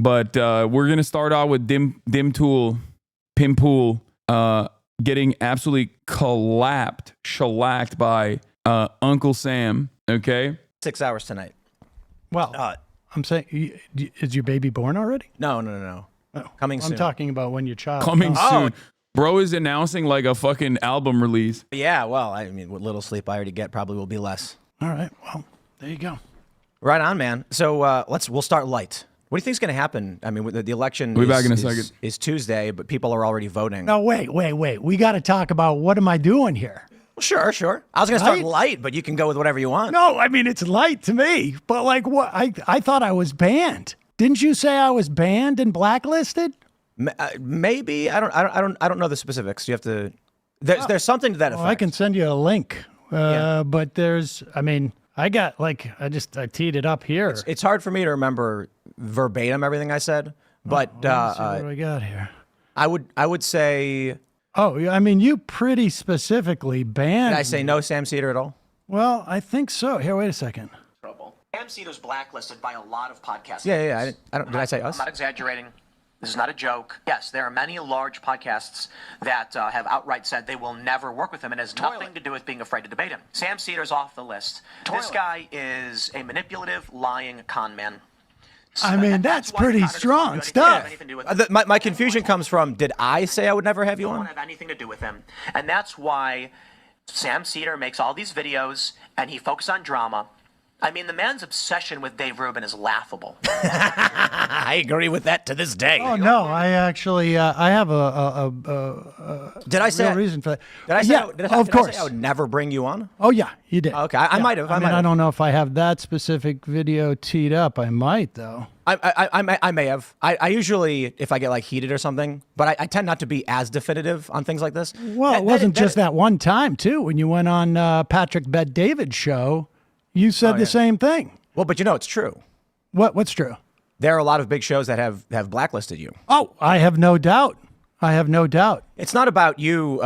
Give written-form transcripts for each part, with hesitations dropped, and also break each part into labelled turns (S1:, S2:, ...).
S1: But we're going to start out with Pimpool getting absolutely shellacked by Uncle Sam, okay?
S2: 6 hours tonight.
S3: Well, I'm saying, is your baby born already?
S2: No. Oh, coming soon.
S3: I'm talking about when your child
S1: Coming
S3: comes.
S1: soon. Bro is announcing like a fucking album release.
S2: Yeah, well, I mean, what little sleep I already get probably will be less.
S3: All right, well, there you go.
S2: Right on, man. So we'll start light. What do you think is going to happen? I mean, the election
S1: We'll be back in a second.
S2: Is Tuesday, but people are already voting.
S3: No, wait. We got to talk about what am I doing here?
S2: Well, sure. I was going to start light, but you can go with whatever you want.
S3: No, I mean, it's light to me. But like what? I thought I was banned. Didn't you say I was banned and blacklisted?
S2: Maybe. I don't know the specifics. You have to. There's something to that effect.
S3: I can send you a link. But there's, I mean, I teed it up here.
S2: It's hard for me to remember verbatim everything I said, but
S3: let's see what do we got here?
S2: I would say.
S3: Oh, I mean, you pretty specifically banned.
S2: Did I say no Sam Seder at all?
S3: Well, I think so. Here, wait a second.
S4: Sam Seder's blacklisted by a lot of podcasts.
S2: Yeah. Did I say us?
S4: I'm not exaggerating. This is not a joke. Yes, there are many large podcasts that have outright said they will never work with him, and it has nothing to do with being afraid to debate him. Sam Seder's off the list. This guy is a manipulative, lying con man.
S3: I mean, that's pretty strong stuff.
S2: My confusion comes from, did I say I would never have you on?
S4: I don't have anything to do with him. And that's why Sam Seder makes all these videos, and he focuses on drama. I mean, the man's obsession with Dave Rubin is laughable.
S2: I agree with that to this day.
S3: Oh no, I actually I have a
S2: did I say
S3: real reason for that.
S2: Of course. I would never bring you on.
S3: Oh yeah, you did.
S2: Okay, I might have.
S3: I don't know if I have that specific video teed up. I might though.
S2: I may have. I usually, if I get like heated or something, but I tend not to be as definitive on things like this.
S3: Well, it wasn't just that one time too. When you went on Patrick Bet-David's show, you said the same thing.
S2: Well, but you know it's true.
S3: What's true?
S2: There are a lot of big shows that have blacklisted you.
S3: Oh, I have no doubt.
S2: It's not about you,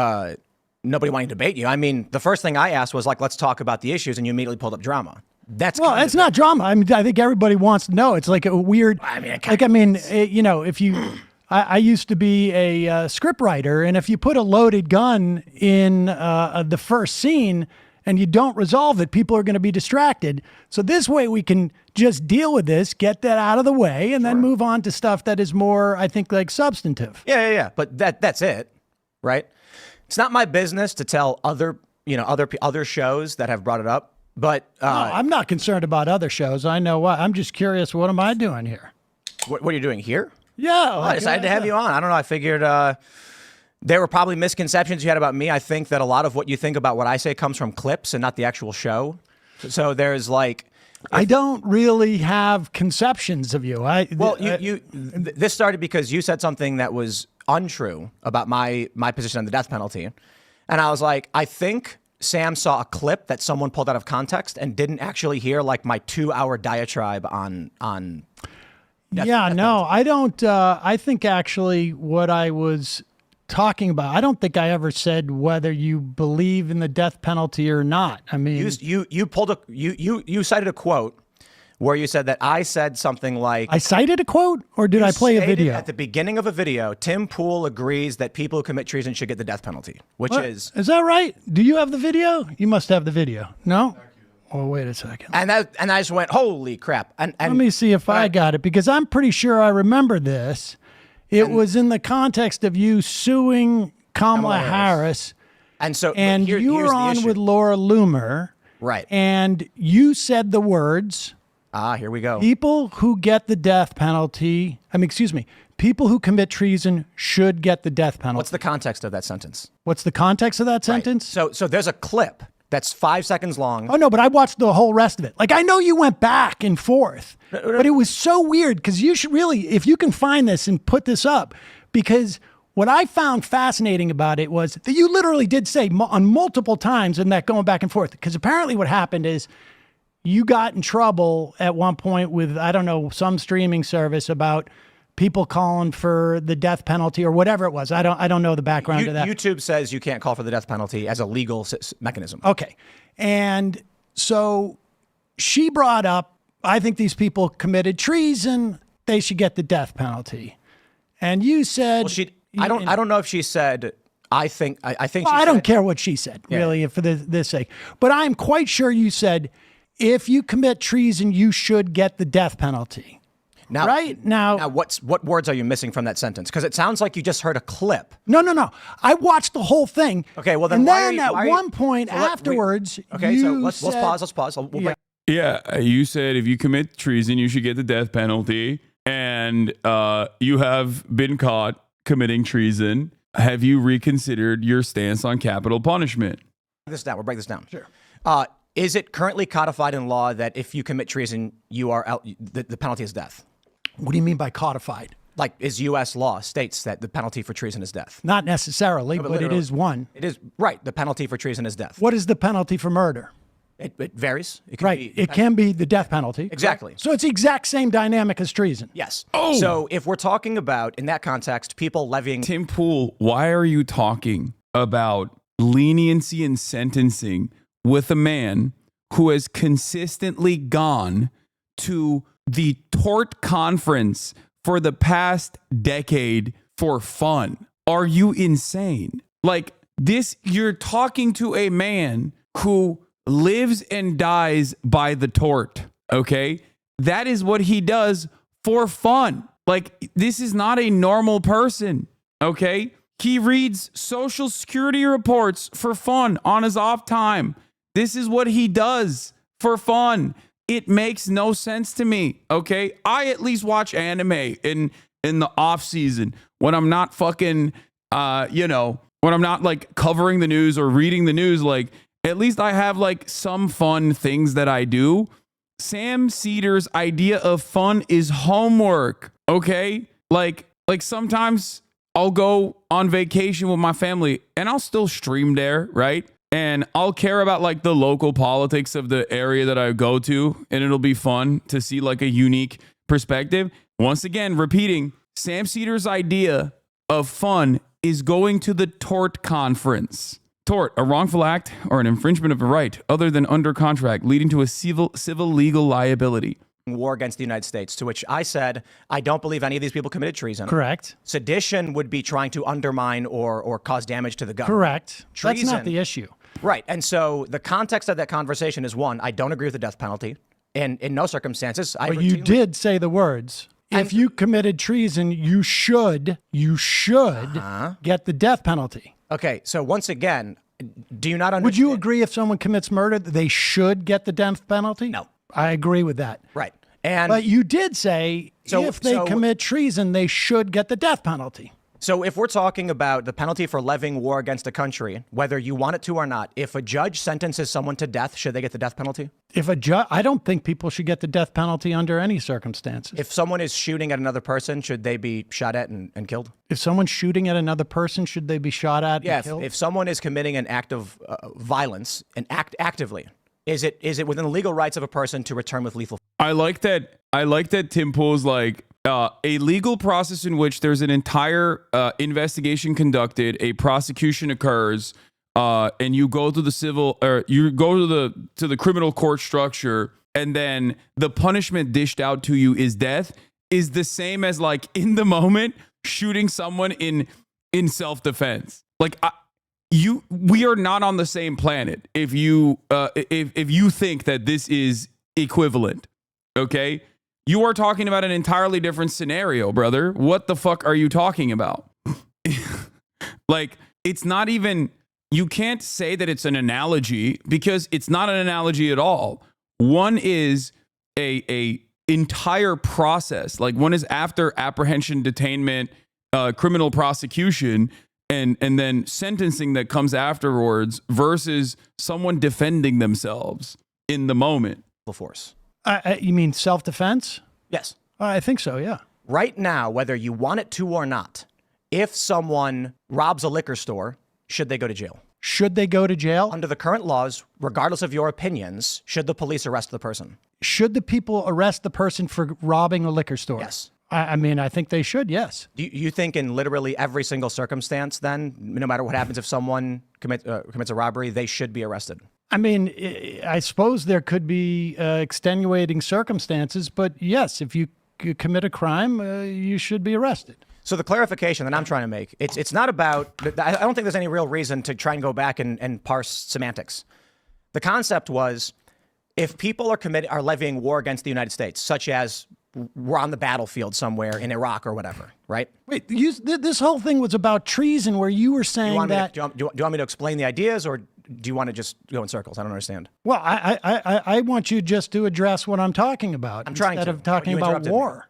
S2: nobody wanting to debate you. I mean, the first thing I asked was like, let's talk about the issues, and you immediately pulled up drama. That's
S3: it's not drama. I mean, I think everybody wants to know. It's like a weird. If you, I used to be a script writer, and if you put a loaded gun in the first scene and you don't resolve it, people are going to be distracted. So this way we can just deal with this, get that out of the way, and then move on to stuff that is more, I think, like substantive.
S2: Yeah. But that's it, right? It's not my business to tell other shows that have brought it up. But
S3: no, I'm not concerned about other shows. I know what. I'm just curious. What am I doing here?
S2: What are you doing here?
S3: Yeah,
S2: I decided to have you on. I don't know. I figured there were probably misconceptions you had about me. I think that a lot of what you think about what I say comes from clips and not the actual show. So there's like,
S3: I don't really have conceptions of you.
S2: This started because you said something that was untrue about my position on the death penalty, and I was like, I think Sam saw a clip that someone pulled out of context and didn't actually hear like my 2-hour diatribe on.
S3: I don't. I think actually what I was talking about, I don't think I ever said whether you believe in the death penalty or not. I mean,
S2: you cited a quote where you said that I said something like,
S3: I cited a quote, or did I play a video?
S2: At the beginning of a video, Tim Pool agrees that people who commit treason should get the death penalty, which is
S3: that right? Do you have the video? You must have the video. No? Oh, wait a second.
S2: And I just went, holy crap. And
S3: let me see if I got it, because I'm pretty sure I remember this. It was in the context of you suing Kamala Harris.
S2: And so,
S3: you were on with Laura Loomer.
S2: Right.
S3: And you said the words,
S2: here we go.
S3: People who get the death penalty, people who commit treason should get the death penalty.
S2: What's the context of that sentence?
S3: What's the context of that sentence?
S2: Right. So there's a clip that's 5 seconds long.
S3: Oh, no, but I watched the whole rest of it. Like, I know you went back and forth, but it was so weird, because you should really, if you can find this and put this up, because what I found fascinating about it was that you literally did say on multiple times in that going back and forth, because apparently what happened is you got in trouble at one point with, I don't know, some streaming service about people calling for the death penalty or whatever it was. I don't know the background of that.
S2: YouTube says you can't call for the death penalty as a legal mechanism.
S3: Okay. And so she brought up, I think these people committed treason. they should get the death penalty. And you said,
S2: Well, I don't know if she said, I think she
S3: I
S2: said,
S3: don't care what she said, really, for this sake. But I'm quite sure you said, if you commit treason, you should get the death penalty.
S2: Now,
S3: right now,
S2: what words are you missing from that sentence? Because it sounds like you just heard a clip.
S3: No. I watched the whole thing.
S2: Okay, well then,
S3: and
S2: why
S3: then
S2: are you,
S3: at
S2: why are you-
S3: one point
S2: so let-
S3: afterwards,
S2: okay, so
S3: you
S2: let's
S3: said,
S2: pause. Let's pause. We'll break.
S1: Yeah, you said if you commit treason, you should get the death penalty, and you have been caught committing treason. Have you reconsidered your stance on capital punishment?
S2: We'll break this down.
S3: Sure.
S2: Is it currently codified in law that if you commit treason, you are out, the penalty is death?
S3: What do you mean by codified?
S2: Like, is U.S. law states that the penalty for treason is death?
S3: Not necessarily,
S2: but
S3: but it
S2: literally.
S3: is one.
S2: It is right. The penalty for treason is death.
S3: What is the penalty for murder?
S2: It varies. It can
S3: Right.
S2: be,
S3: It can be the death penalty.
S2: Exactly.
S3: So it's the exact same dynamic as treason.
S2: Yes. So if we're talking about, in that context, people levying.
S1: Tim Pool, why are you talking about leniency in sentencing with a man who has consistently gone to the tort conference for the past decade for fun? Are you insane? Like this, you're talking to a man who lives and dies by the tort, okay? That is what he does for fun. Like, this is not a normal person, okay? He reads Social Security reports for fun on his off time. This is what he does for fun. It makes no sense to me, okay? I at least watch anime in the off season when I'm not fucking, when I'm not like covering the news or reading the news. Like, at least I have like some fun things that I do. Sam Seder's idea of fun is homework, okay? Like sometimes I'll go on vacation with my family and I'll still stream there, right? And I'll care about like the local politics of the area that I go to, and it'll be fun to see like a unique perspective. Once again, repeating, Sam Seder's idea of fun is going to the tort conference. Tort, a wrongful act or an infringement of a right other than under contract, leading to a civil legal liability.
S2: War against the United States, to which I said, I don't believe any of these people committed treason.
S3: Correct.
S2: Sedition would be trying to undermine or cause damage to the government.
S3: Correct.
S2: Treason.
S3: That's not the issue.
S2: Right. And so the context of that conversation is, one, I don't agree with the death penalty. And in no circumstances.
S3: But you did say the words. If you committed treason, you should get the death penalty.
S2: Okay, so once again, do you not understand?
S3: Would you agree if someone commits murder, that they should get the death penalty?
S2: No.
S3: I agree with that.
S2: Right. And
S3: But you did say if they commit treason, they should get the death penalty.
S2: so if we're talking about the penalty for levying war against a country, whether you want it to or not, if a judge sentences someone to death, should they get the death penalty?
S3: If a judge, I don't think people should get the death penalty under any circumstances.
S2: If someone is shooting at another person, should they be shot at and killed?
S3: If someone's shooting at another person, should they be shot at
S2: Yeah,
S3: and killed?
S2: if someone is committing an act of violence and actively, is it within the legal rights of a person to return with lethal?
S1: I like that Tim Pool's like a legal process in which there's an entire investigation conducted, a prosecution occurs, and you go to the civil or you go to the criminal court structure, and then the punishment dished out to you is death, is the same as like in the moment shooting someone in self-defense. Like we are not on the same planet if you think that this is equivalent. Okay, you are talking about an entirely different scenario, brother. What the fuck are you talking about? Like, it's not even, you can't say that it's an analogy because it's not an analogy at all. One is a entire process. Like, one is after apprehension, detainment, criminal prosecution, and then sentencing that comes afterwards versus someone defending themselves in the moment.
S2: Force.
S3: You mean self-defense?
S2: Yes.
S3: I think so, yeah.
S2: Right now, whether you want it to or not, if someone robs a liquor store, should they go to jail?
S3: Should they go to jail?
S2: Under the current laws, regardless of your opinions, should the police arrest the person?
S3: Should the people arrest the person for robbing a liquor store?
S2: Yes.
S3: I mean, I think they should, yes.
S2: Do you think in literally every single circumstance, then, no matter what happens, if someone commits a robbery, they should be arrested?
S3: I mean, I suppose there could be extenuating circumstances, but yes, if you commit a crime, you should be arrested.
S2: So the clarification that I'm trying to make, it's not about, I don't think there's any real reason to try and go back and parse semantics. The concept was, if people are levying war against the United States, such as we're on the battlefield somewhere in Iraq or whatever, right?
S3: Wait, this whole thing was about treason, where you were saying that.
S2: Do you want me to explain the ideas, or do you want to just go in circles? I don't understand.
S3: Well, I want you just to address what I'm talking about.
S2: I'm trying
S3: instead
S2: to.
S3: of talking
S2: You
S3: about
S2: interrupted
S3: war.
S2: me.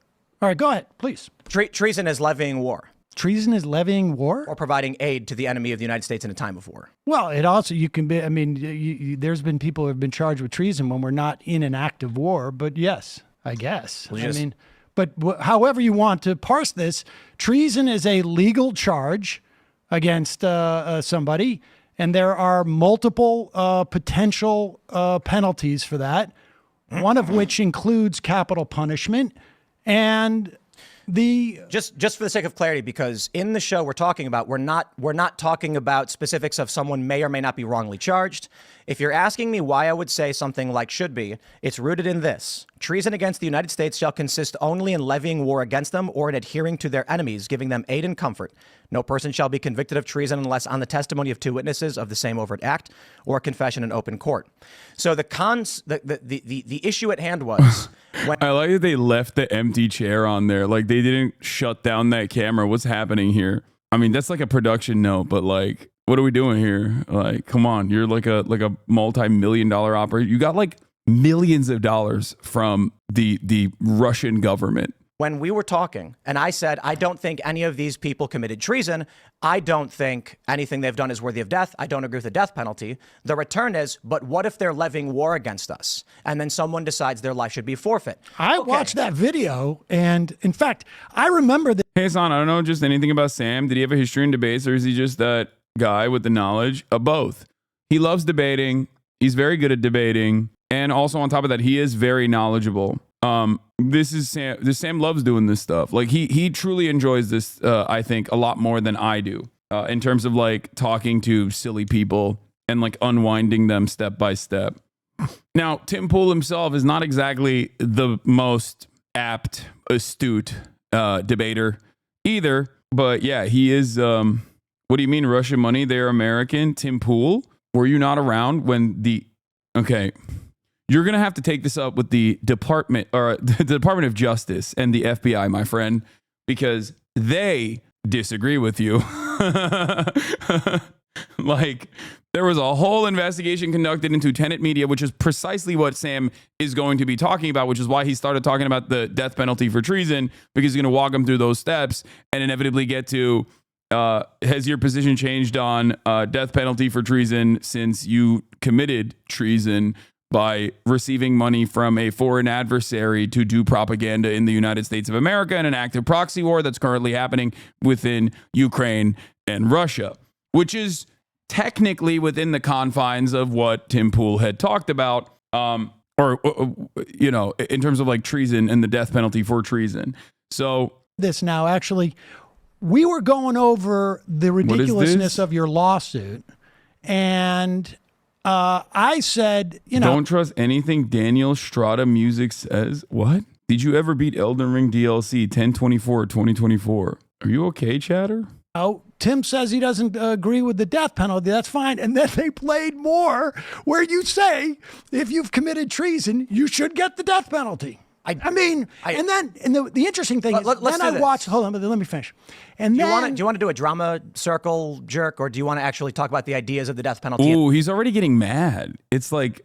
S3: All right, go ahead, please.
S2: Treason is levying war
S3: Treason is levying war?
S2: or providing aid to the enemy of the United States in a time of war.
S3: Well, it also, you can be, I mean, there's been people who have been charged with treason when we're not in an active war, but yes, I guess. But however you want to parse this, treason is a legal charge against somebody, and there are multiple potential penalties for that, one of which includes capital punishment. And just for the sake of clarity, because in the show we're talking about, we're not talking about specifics of someone may or may not be wrongly charged. If you're asking me why I would say something like should be, it's rooted in this: treason against the United States shall consist only in levying war against them or in adhering to their enemies, giving them aid and comfort. No person shall be convicted of treason unless on the testimony of two witnesses of the same overt act or confession in open court. So the issue at hand was when
S1: I like that they left the empty chair on there. Like, they didn't shut down that camera. What's happening here? I mean, that's like a production note, but like, what are we doing here? Like, come on, you're like a multi-million-dollar operator. You got like millions of dollars from the Russian government.
S2: When we were talking, and I said, I don't think any of these people committed treason. I don't think anything they've done is worthy of death. I don't agree with the death penalty. The return is, but what if they're levying war against us? And then someone decides their life should be forfeit.
S3: I watched that video, and in fact, I remember that.
S1: Hey, Hasan, I don't know just anything about Sam. Did he have a history in debates, or is he just that guy with the knowledge of both? He loves debating. He's very good at debating. And also on top of that, he is very knowledgeable. This is Sam. Sam loves doing this stuff. Like, he truly enjoys this, I think, a lot more than I do, in terms of like talking to silly people and like unwinding them step by step. Now, Tim Pool himself is not exactly the most apt, astute debater either. But yeah, he is. What do you mean Russian money? They're American. Tim Pool, were you not around when okay. You're going to have to take this up with the Department of Justice and the FBI, my friend, because they disagree with you. Like, there was a whole investigation conducted into Tenet Media, which is precisely what Sam is going to be talking about, which is why he started talking about the death penalty for treason, because he's going to walk him through those steps and inevitably get to, has your position changed on death penalty for treason since you committed treason by receiving money from a foreign adversary to do propaganda in the United States of America in an active proxy war that's currently happening within Ukraine and Russia, which is technically within the confines of what Tim Pool had talked about, in terms of like treason and the death penalty for treason. So
S3: this now, actually, we were going over the ridiculousness of your lawsuit, and I said,
S1: don't trust anything Daniel Strata Music says. What? Did you ever beat Elden Ring DLC 10/24/2024? Are you okay, chatter?
S3: Oh, Tim says he doesn't agree with the death penalty. That's fine. And then they played more where you say, if you've committed treason, you should get the death penalty. The interesting thing is, then I watched, hold on, but let me finish. And
S2: do you want to do a drama circle jerk, or do you want to actually talk about the ideas of the death penalty?
S1: Ooh, he's already getting mad. It's like,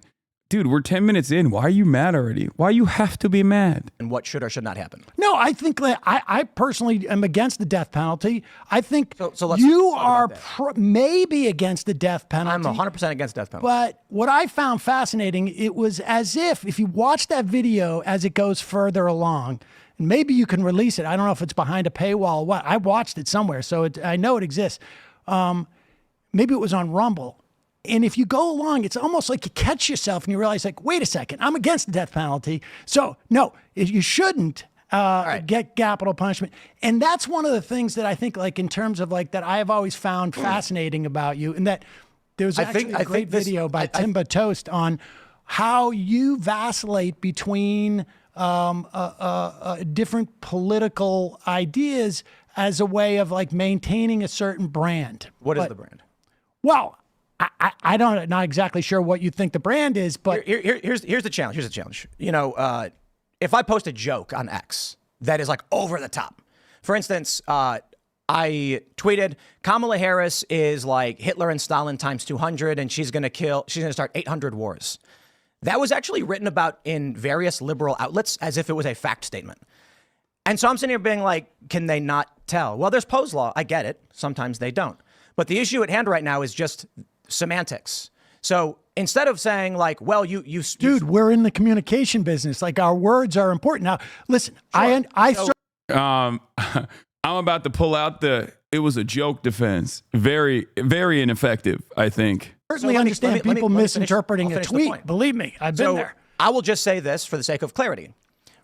S1: dude, we're 10 minutes in. Why are you mad already? Why you have to be mad?
S2: And what should or should not happen?
S3: No, I think that I personally am against the death penalty. I think
S2: so let's
S3: you are maybe against the death penalty.
S2: I'm 100% against death penalty.
S3: But what I found fascinating, it was as if you watch that video as it goes further along, and maybe you can release it. I don't know if it's behind a paywall or what. I watched it somewhere, so I know it exists. Maybe it was on Rumble. And if you go along, it's almost like you catch yourself and you realize, like, wait a second, I'm against the death penalty. So, no, you shouldn't get capital punishment. And that's one of the things that I think, like, in terms of, like, that I have always found fascinating about you. And that there was actually a great video by Timba Toast on how you vacillate between different political ideas as a way of like maintaining a certain brand.
S2: What is the brand?
S3: Well, I don't not exactly sure what you think the brand is, but
S2: here's the challenge. Here's the challenge. You know, if I post a joke on X that is like over the top, for instance, I tweeted Kamala Harris is like Hitler and Stalin times 200, and she's gonna start 800 wars. That was actually written about in various liberal outlets as if it was a fact statement. And so I'm sitting here being like, can they not tell? Well, there's Poe's law. I get it. Sometimes they don't. But the issue at hand right now is just semantics. So instead of saying like, well,
S3: dude, we're in the communication business. Like our words are important. Now, listen,
S2: Sure.
S1: I'm about to pull out it was a joke defense. Very, very ineffective, I think.
S3: Certainly understand people misinterpreting a tweet. Believe me, I've been there.
S2: I will just say this for the sake of clarity.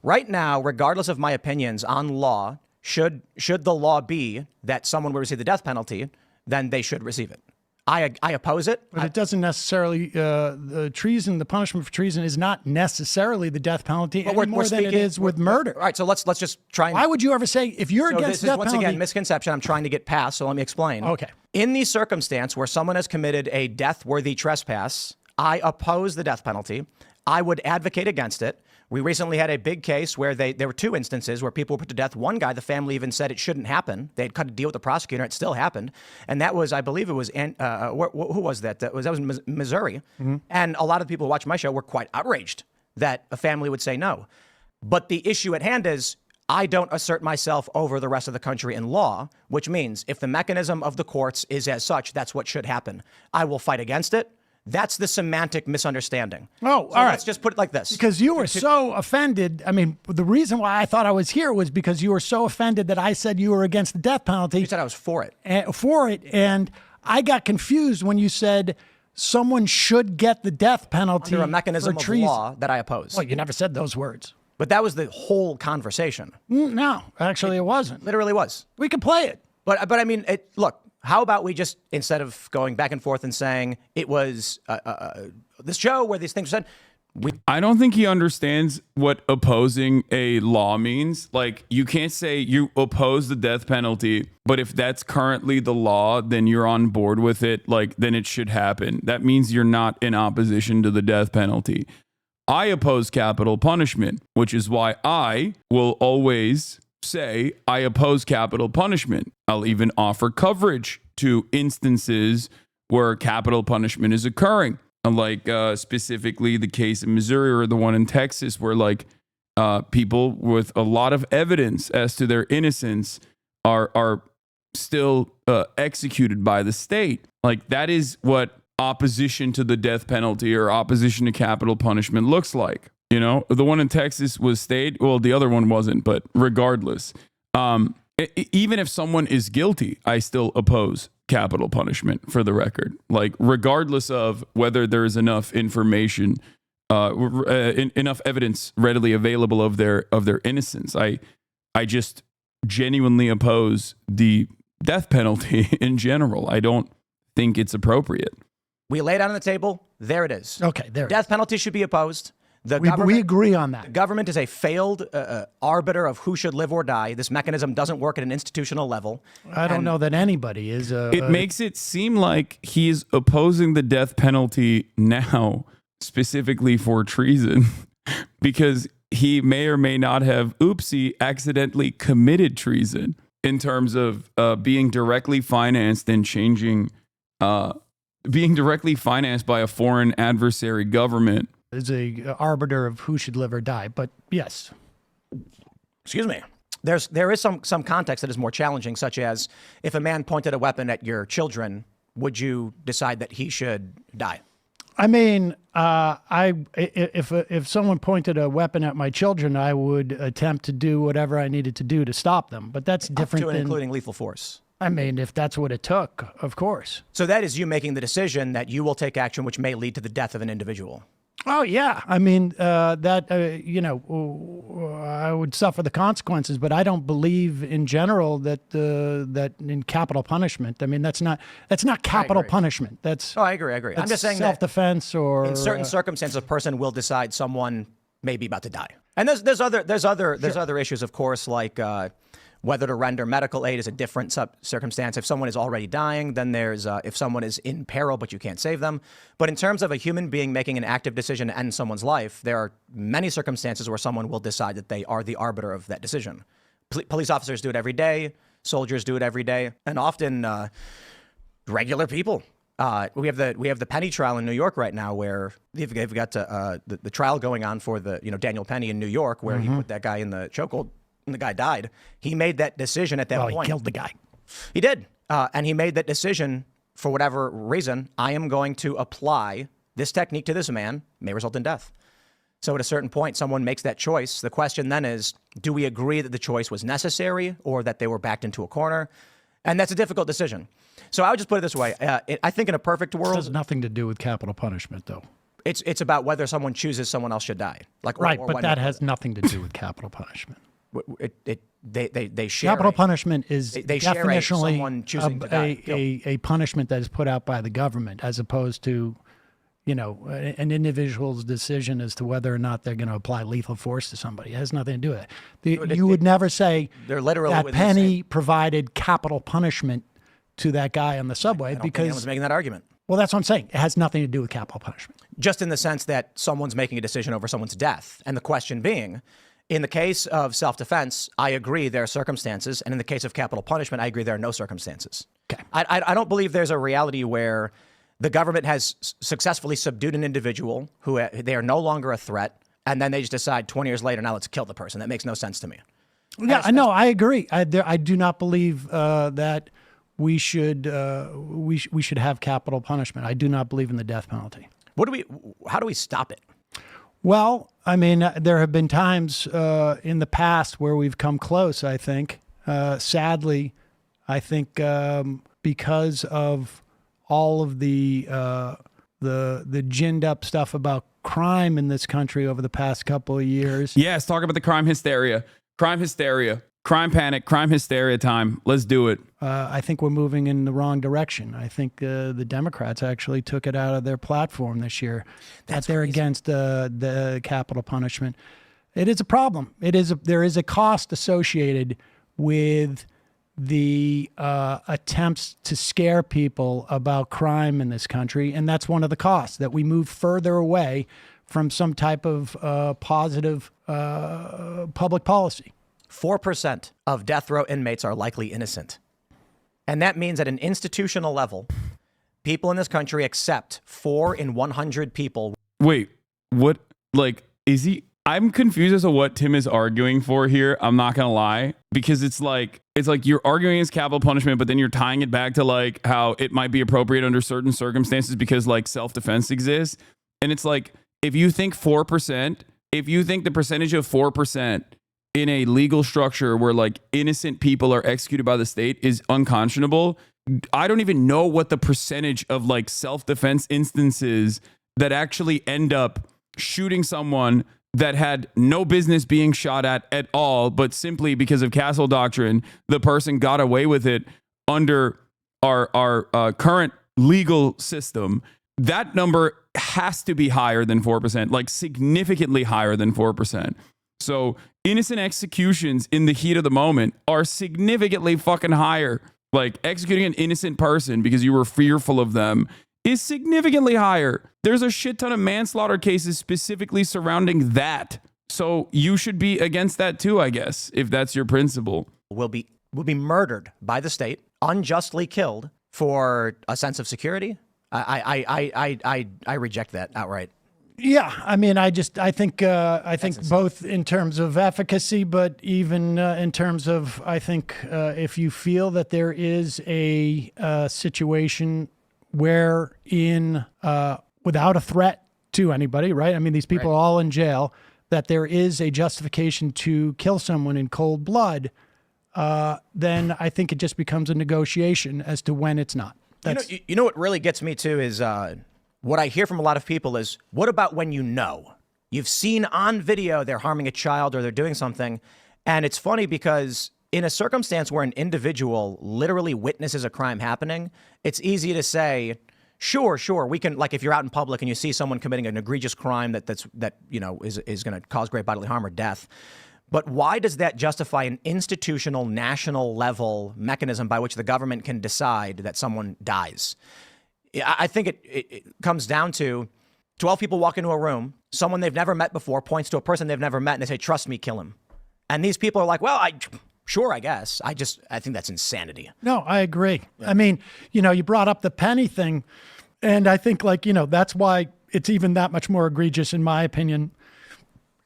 S2: Right now, regardless of my opinions on law, should the law be that someone would receive the death penalty, then they should receive it. I oppose it.
S3: But it doesn't necessarily, the treason, the punishment for treason is not necessarily the death penalty any more than it is with murder.
S2: All right, so let's just try and...
S3: Why would you ever say, if you're against death penalty...
S2: Once again, misconception I'm trying to get past, so let me explain.
S3: Okay.
S2: In the circumstance where someone has committed a death-worthy trespass, I oppose the death penalty. I would advocate against it. We recently had a big case where there were two instances where people were put to death. One guy, the family even said it shouldn't happen. They had cut a deal with the prosecutor. It still happened. And that was, I believe it was, who was that? That was Missouri. Mm-hmm. And a lot of the people who watch my show were quite outraged that a family would say no. But the issue at hand is I don't assert myself over the rest of the country in law, which means if the mechanism of the courts is as such, that's what should happen. I will fight against it. That's the semantic misunderstanding.
S3: Oh,
S2: so
S3: all right.
S2: Let's just put it like this.
S3: Because you were so offended. I mean, the reason why I thought I was here was because you were so offended that I said you were against the death penalty.
S2: You said I was for it.
S3: And I got confused when you said someone should get the death penalty
S2: under a mechanism of law that I oppose.
S3: Well, you never said those words.
S2: But that was the whole conversation.
S3: No, actually it wasn't.
S2: Literally was.
S3: We could play it.
S2: But I mean, look. How about we just, instead of going back and forth and saying it was this show where these things were said,
S1: I don't think he understands what opposing a law means. Like, you can't say you oppose the death penalty, but if that's currently the law, then you're on board with it. Like, then it should happen. That means you're not in opposition to the death penalty. I oppose capital punishment, which is why I will always say I oppose capital punishment. I'll even offer coverage to instances where capital punishment is occurring, like specifically the case in Missouri or the one in Texas where like people with a lot of evidence as to their innocence are still executed by the state. Like, that is what opposition to the death penalty or opposition to capital punishment looks like. You know, the one in Texas was stayed. Well, the other one wasn't, but regardless, even if someone is guilty, I still oppose capital punishment, for the record. Like, regardless of whether there is enough information, enough evidence readily available of their innocence. I just genuinely oppose the death penalty in general. I don't think it's appropriate.
S2: We lay it out on the table. There it is.
S3: Okay, there.
S2: Death penalty should be opposed.
S3: We agree on that.
S2: The government is a failed arbiter of who should live or die. This mechanism doesn't work at an institutional level.
S3: I don't know that anybody is.
S1: It makes it seem like he's opposing the death penalty now, specifically for treason, because he may or may not have, accidentally committed treason in terms of being directly financed and changing, being directly financed by a foreign adversary government.
S3: Is a arbiter of who should live or die, but yes.
S2: Excuse me. There is some context that is more challenging, such as if a man pointed a weapon at your would you decide that he should die?
S3: I mean, if someone pointed a weapon at my children, I would attempt to do whatever I needed to do to stop them. But that's different than
S2: including lethal force.
S3: I mean, if that's what it took, of course.
S2: So that is you making the decision that you will take action which may lead to the death of an individual.
S3: Oh, yeah. I mean, I would suffer the consequences, but I don't believe in general that that in capital punishment. I mean, that's not capital punishment. That's
S2: I agree. I'm just saying
S3: self-defense or
S2: in certain circumstances, a person will decide someone may be about to die. And there's other issues, of course, like whether to render medical aid is a different circumstance. If someone is already dying, then there's if someone is in peril but you can't save them. But in terms of a human being making an active decision to end someone's life, there are many circumstances where someone will decide that they are the arbiter of that decision. Police officers do it every day. Soldiers do it every day, and often regular people. We have the Penny trial in New York right now, where they've got the trial going on for the Daniel Penny in New York, where he put that guy in the chokehold and the guy died. He made that decision at that point.
S3: He killed the guy.
S2: He did, and he made that decision for whatever reason. I am going to apply this technique to this man. May result in death. So at a certain point, someone makes that choice. The question then is, do we agree that the choice was necessary or that they were backed into a corner? And that's a difficult decision. So I would just put it this way. I think in a perfect world...
S3: It has nothing to do with capital punishment, though.
S2: It's about whether someone chooses someone else should die.
S3: Right, but that has nothing to do with capital punishment.
S2: They share...
S3: Capital punishment is
S2: they share
S3: definitionally
S2: someone choosing to die.
S3: a punishment that is put out by the government, as opposed to, an individual's decision as to whether or not they're going to apply lethal force to somebody. It has nothing to do with it. You would never say
S2: they're literally
S3: that Penny provided capital punishment to that guy on the subway
S2: I don't
S3: because
S2: think anyone's making that argument.
S3: Well, that's what I'm saying. It has nothing to do with capital punishment.
S2: Just in the sense that someone's making a decision over someone's death. And the question being, in the case of self-defense, I agree there are circumstances. And in the case of capital punishment, I agree there are no circumstances.
S3: Okay.
S2: I don't believe there's a reality where the government has successfully subdued an individual who they are no longer a threat, and then they just decide 20 years later, now let's kill the person. That makes no sense to me.
S3: Yeah, I know. I agree. I do not believe that we should have capital punishment. I do not believe in the death penalty.
S2: How do we stop it?
S3: Well, I mean, there have been times in the past where we've come close, I think. Sadly, I think because of all of the ginned up stuff about crime in this country over the past couple of years.
S1: Yes, talk about the crime hysteria. Crime hysteria. Crime panic, crime hysteria time. Let's do it.
S3: I think we're moving in the wrong direction. I think the Democrats actually took it out of their platform this year. That they're against the capital punishment. It is a problem. There is a cost associated with the attempts to scare people about crime in this country, and that's one of the costs, that we move further away from some type of positive public policy.
S2: 4% of death row inmates are likely innocent. And that means at an institutional level, people in this country accept 4 in 100 people.
S1: Wait, what? Like, is he? I'm confused as to what Tim is arguing for here. I'm not going to lie, because it's like you're arguing against capital punishment, but then you're tying it back to like how it might be appropriate under certain circumstances because like self-defense exists. And it's like, if you think 4%, if you think the percentage of 4% in a legal structure where like innocent people are executed by the state is unconscionable, I don't even know what the percentage of like self-defense instances that actually end up shooting someone that had no business being shot at all, but simply because of castle doctrine, the person got away with it under our current legal system. That number has to be higher than 4%, like significantly higher than 4%. So innocent executions in the heat of the moment are significantly fucking higher. Like executing an innocent person because you were fearful of them is significantly higher. There's a shit ton of manslaughter cases specifically surrounding that. So you should be against that too, I guess, if that's your principle.
S2: Will be murdered by the state, unjustly killed for a sense of security. I reject that outright.
S3: Yeah, I mean, I think both in terms of efficacy, but even in terms of, I think if you feel that there is a situation where without a threat to anybody, right? I mean, these people are all in jail, that there is a justification to kill someone in cold blood, then I think it just becomes a negotiation as to when it's not.
S2: You know what really gets me too is what I hear from a lot of people is, what about when you've seen on video they're harming a child or they're doing something? And it's funny because in a circumstance where an individual literally witnesses a crime happening, it's easy to say, Sure. We can, like, if you're out in public and you see someone committing an egregious crime that you know is going to cause great bodily harm or death. But why does that justify an institutional, national level mechanism by which the government can decide that someone dies? I think it comes down to 12 people walk into a room, someone they've never met before points to a person they've never met, and they say, "Trust me, kill him." And these people are like, "Well, sure, I guess." I think that's insanity.
S3: No, I agree. Yeah. I mean, you brought up the penny thing, and I think, like, that's why it's even that much more egregious, in my opinion,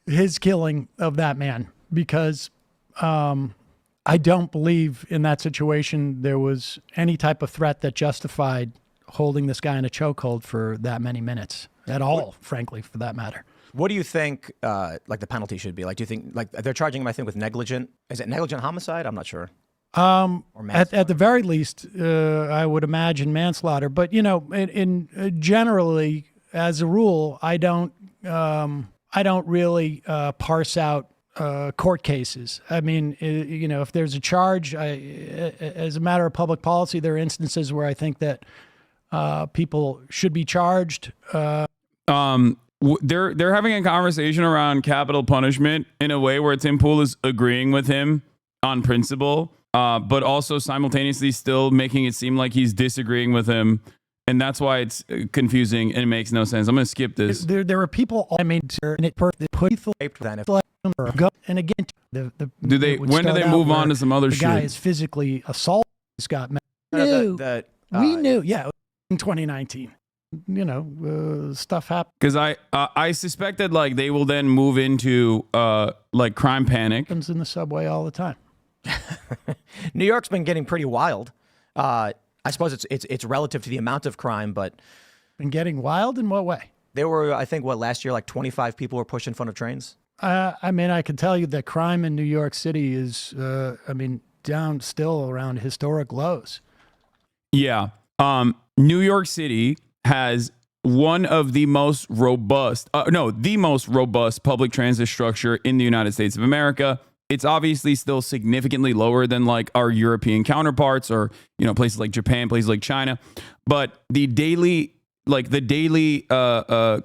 S3: his killing of that man, because I don't believe in that situation there was any type of threat that justified holding this guy in a chokehold for that many minutes at all, frankly, for that matter.
S2: What do you think, like, the penalty should be? Like, do you think, like, they're charging him, I think, with negligent? Is it negligent homicide? I'm not sure. Or
S3: at the very least, I would imagine manslaughter. But in generally, as a rule, I don't really parse out court cases. I mean, if there's a charge, as a matter of public policy, there are instances where I think that people should be charged.
S1: They're having a conversation around capital punishment in a way where Tim Pool is agreeing with him on principle, but also simultaneously still making it seem like he's disagreeing with him. And that's why it's confusing and it makes no sense. I'm going to skip this.
S3: There are people, I mean, and it put and again, when do they
S1: move on to some other shit?
S3: The guy is physically assaulted. Scott, we knew, in 2019. Stuff happened.
S1: Because I suspect that, like, they will then move into like crime panic.
S3: Happens in the subway all the time.
S2: New York's been getting pretty wild. I suppose it's relative to the amount of crime, but
S3: been getting wild in what way?
S2: There were, I think, last year, like 25 people were pushed in front of trains.
S3: I mean, I can tell you that crime in New York City is, down still around historic lows.
S1: Yeah. New York City has one of the most robust, the most robust public transit structure in the United States of America. It's obviously still significantly lower than, like, our European counterparts or, places like Japan, places like China. But the daily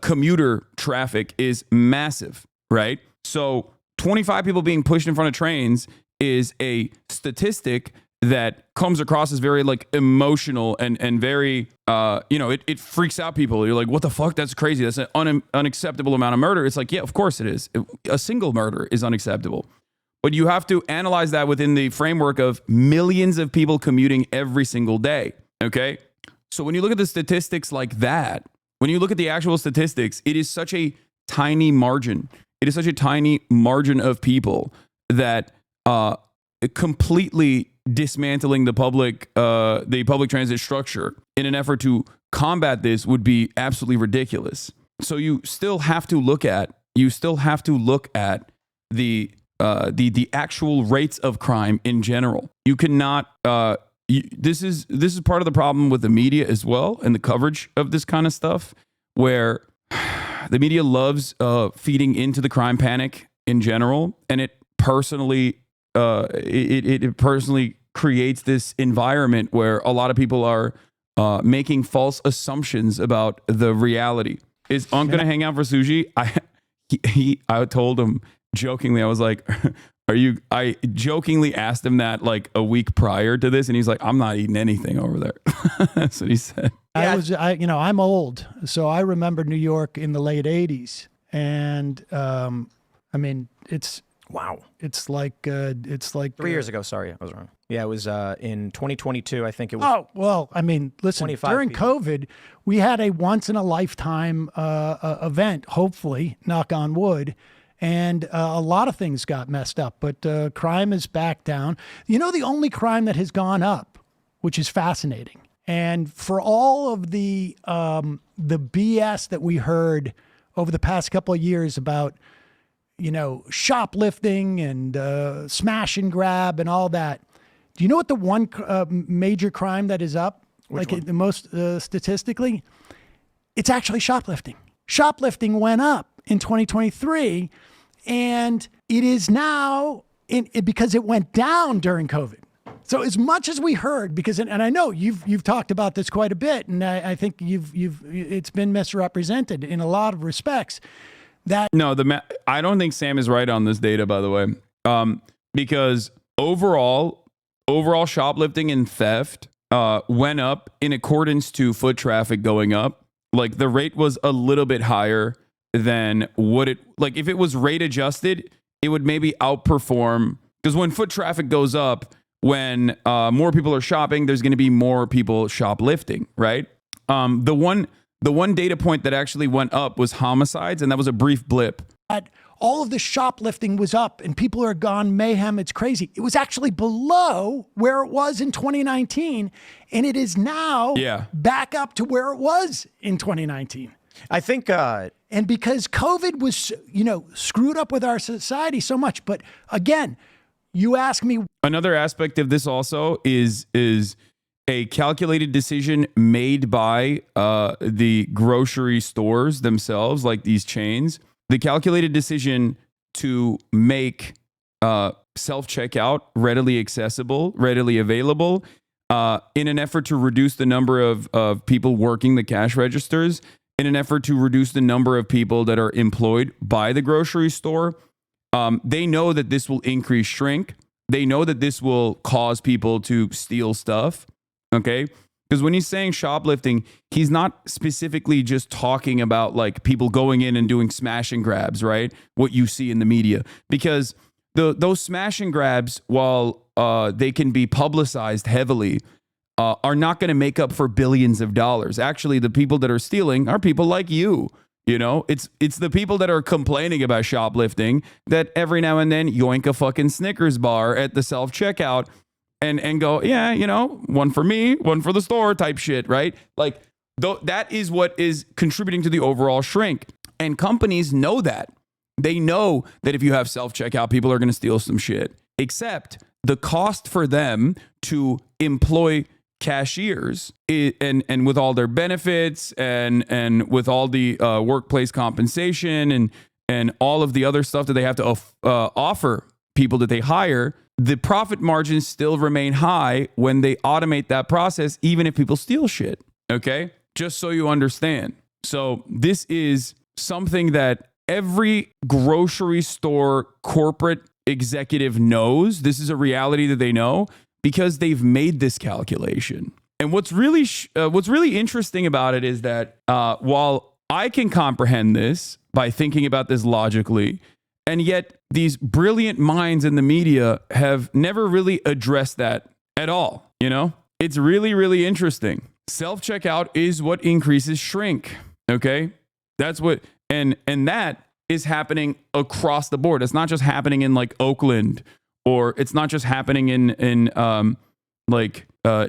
S1: commuter traffic is massive, right? So 25 people being pushed in front of trains is a statistic that comes across as very, like, emotional and very, it freaks out people. You're like, what the fuck? That's crazy. That's an unacceptable amount of murder. It's like, yeah, of course it is. A single murder is unacceptable. But you have to analyze that within the framework of millions of people commuting every single day, okay? So when you look at the statistics like that, when you look at the actual statistics, it is such a tiny margin. It is such a tiny margin of people that completely dismantling the public transit structure in an effort to combat this would be absolutely ridiculous. So you still have to look at the actual rates of crime in general. You cannot. This is part of the problem with the media as well and the coverage of this kind of stuff, where the media loves feeding into the crime panic in general, and it personally creates this environment where a lot of people are making false assumptions about the reality. Is Unc gonna hang out for sushi? I told him jokingly, I was like, I jokingly asked him that, like, a week prior to this, and he's like, I'm not eating anything over there. That's what he said.
S3: I'm old, so I remember New York in the late 80s. And it's
S2: wow.
S3: It's like
S2: 3 years ago. Sorry, I was wrong. Yeah, it was in 2022. I think it was.
S3: Oh, well, I mean, listen, during COVID, we had a once in a lifetime event, hopefully, knock on wood. And a lot of things got messed up, but crime is back down. The only crime that has gone up, which is fascinating. And for all of the BS that we heard over the past couple of years about, shoplifting and smash and grab and all that, do you know what the one major crime that is up?
S2: Which one?
S3: The most statistically? It's actually shoplifting. Shoplifting went up in 2023, and it is now, because it went down during COVID. So as much as we heard, because and I know you've talked about this quite a bit, and I think it's been misrepresented in a lot of respects. That
S1: no, I don't think Sam is right on this data, by the way, because overall shoplifting and theft went up in accordance to foot traffic going up. Like the rate was a little bit higher than what it like if it was rate adjusted, it would maybe outperform, because when foot traffic goes up, when more people are shopping, there's going to be more people shoplifting, right? The one data point that actually went up was homicides, and that was a brief blip.
S3: All of the shoplifting was up and people are gone mayhem. It's crazy. It was actually below where it was in 2019, and it is now back up to where it was in 2019.
S2: I think,
S3: and because COVID was, screwed up with our society so much. But again, you ask me.
S1: Another aspect of this also is a calculated decision made by the grocery stores themselves, like these chains. The calculated decision to make self-checkout readily accessible, readily available, in an effort to reduce the number of people working the cash registers, in an effort to reduce the number of people that are employed by the grocery store. They know that this will increase shrink. They know that this will cause people to steal stuff. Okay? Because when he's saying shoplifting, he's not specifically just talking about like people going in and doing smash and grabs, right? What you see in the media. Because those smash and grabs, while they can be publicized heavily, are not going to make up for billions of dollars. Actually, the people that are stealing are people like you. It's the people that are complaining about shoplifting that every now and then yoink a fucking Snickers bar at the self-checkout and go, one for me, one for the store type shit, right? Like that is what is contributing to the overall shrink. And companies know that. They know that if you have self-checkout, people are going to steal some shit. Except the cost for them to employ cashiers and with all their benefits and with all the workplace compensation and all of the other stuff that they have to offer people that they hire, the profit margins still remain high when they automate that process, even if people steal shit. Okay? Just so you understand. So this is something that every grocery store corporate executive knows. This is a reality that they know because they've made this calculation. And what's really interesting about it is that while I can comprehend this by thinking about this logically, and yet these brilliant minds in the media have never really addressed that at all. It's really, really interesting. Self-checkout is what increases shrink. Okay. That's what, and that is happening across the board. It's not just happening in like Oakland, or it's not just happening in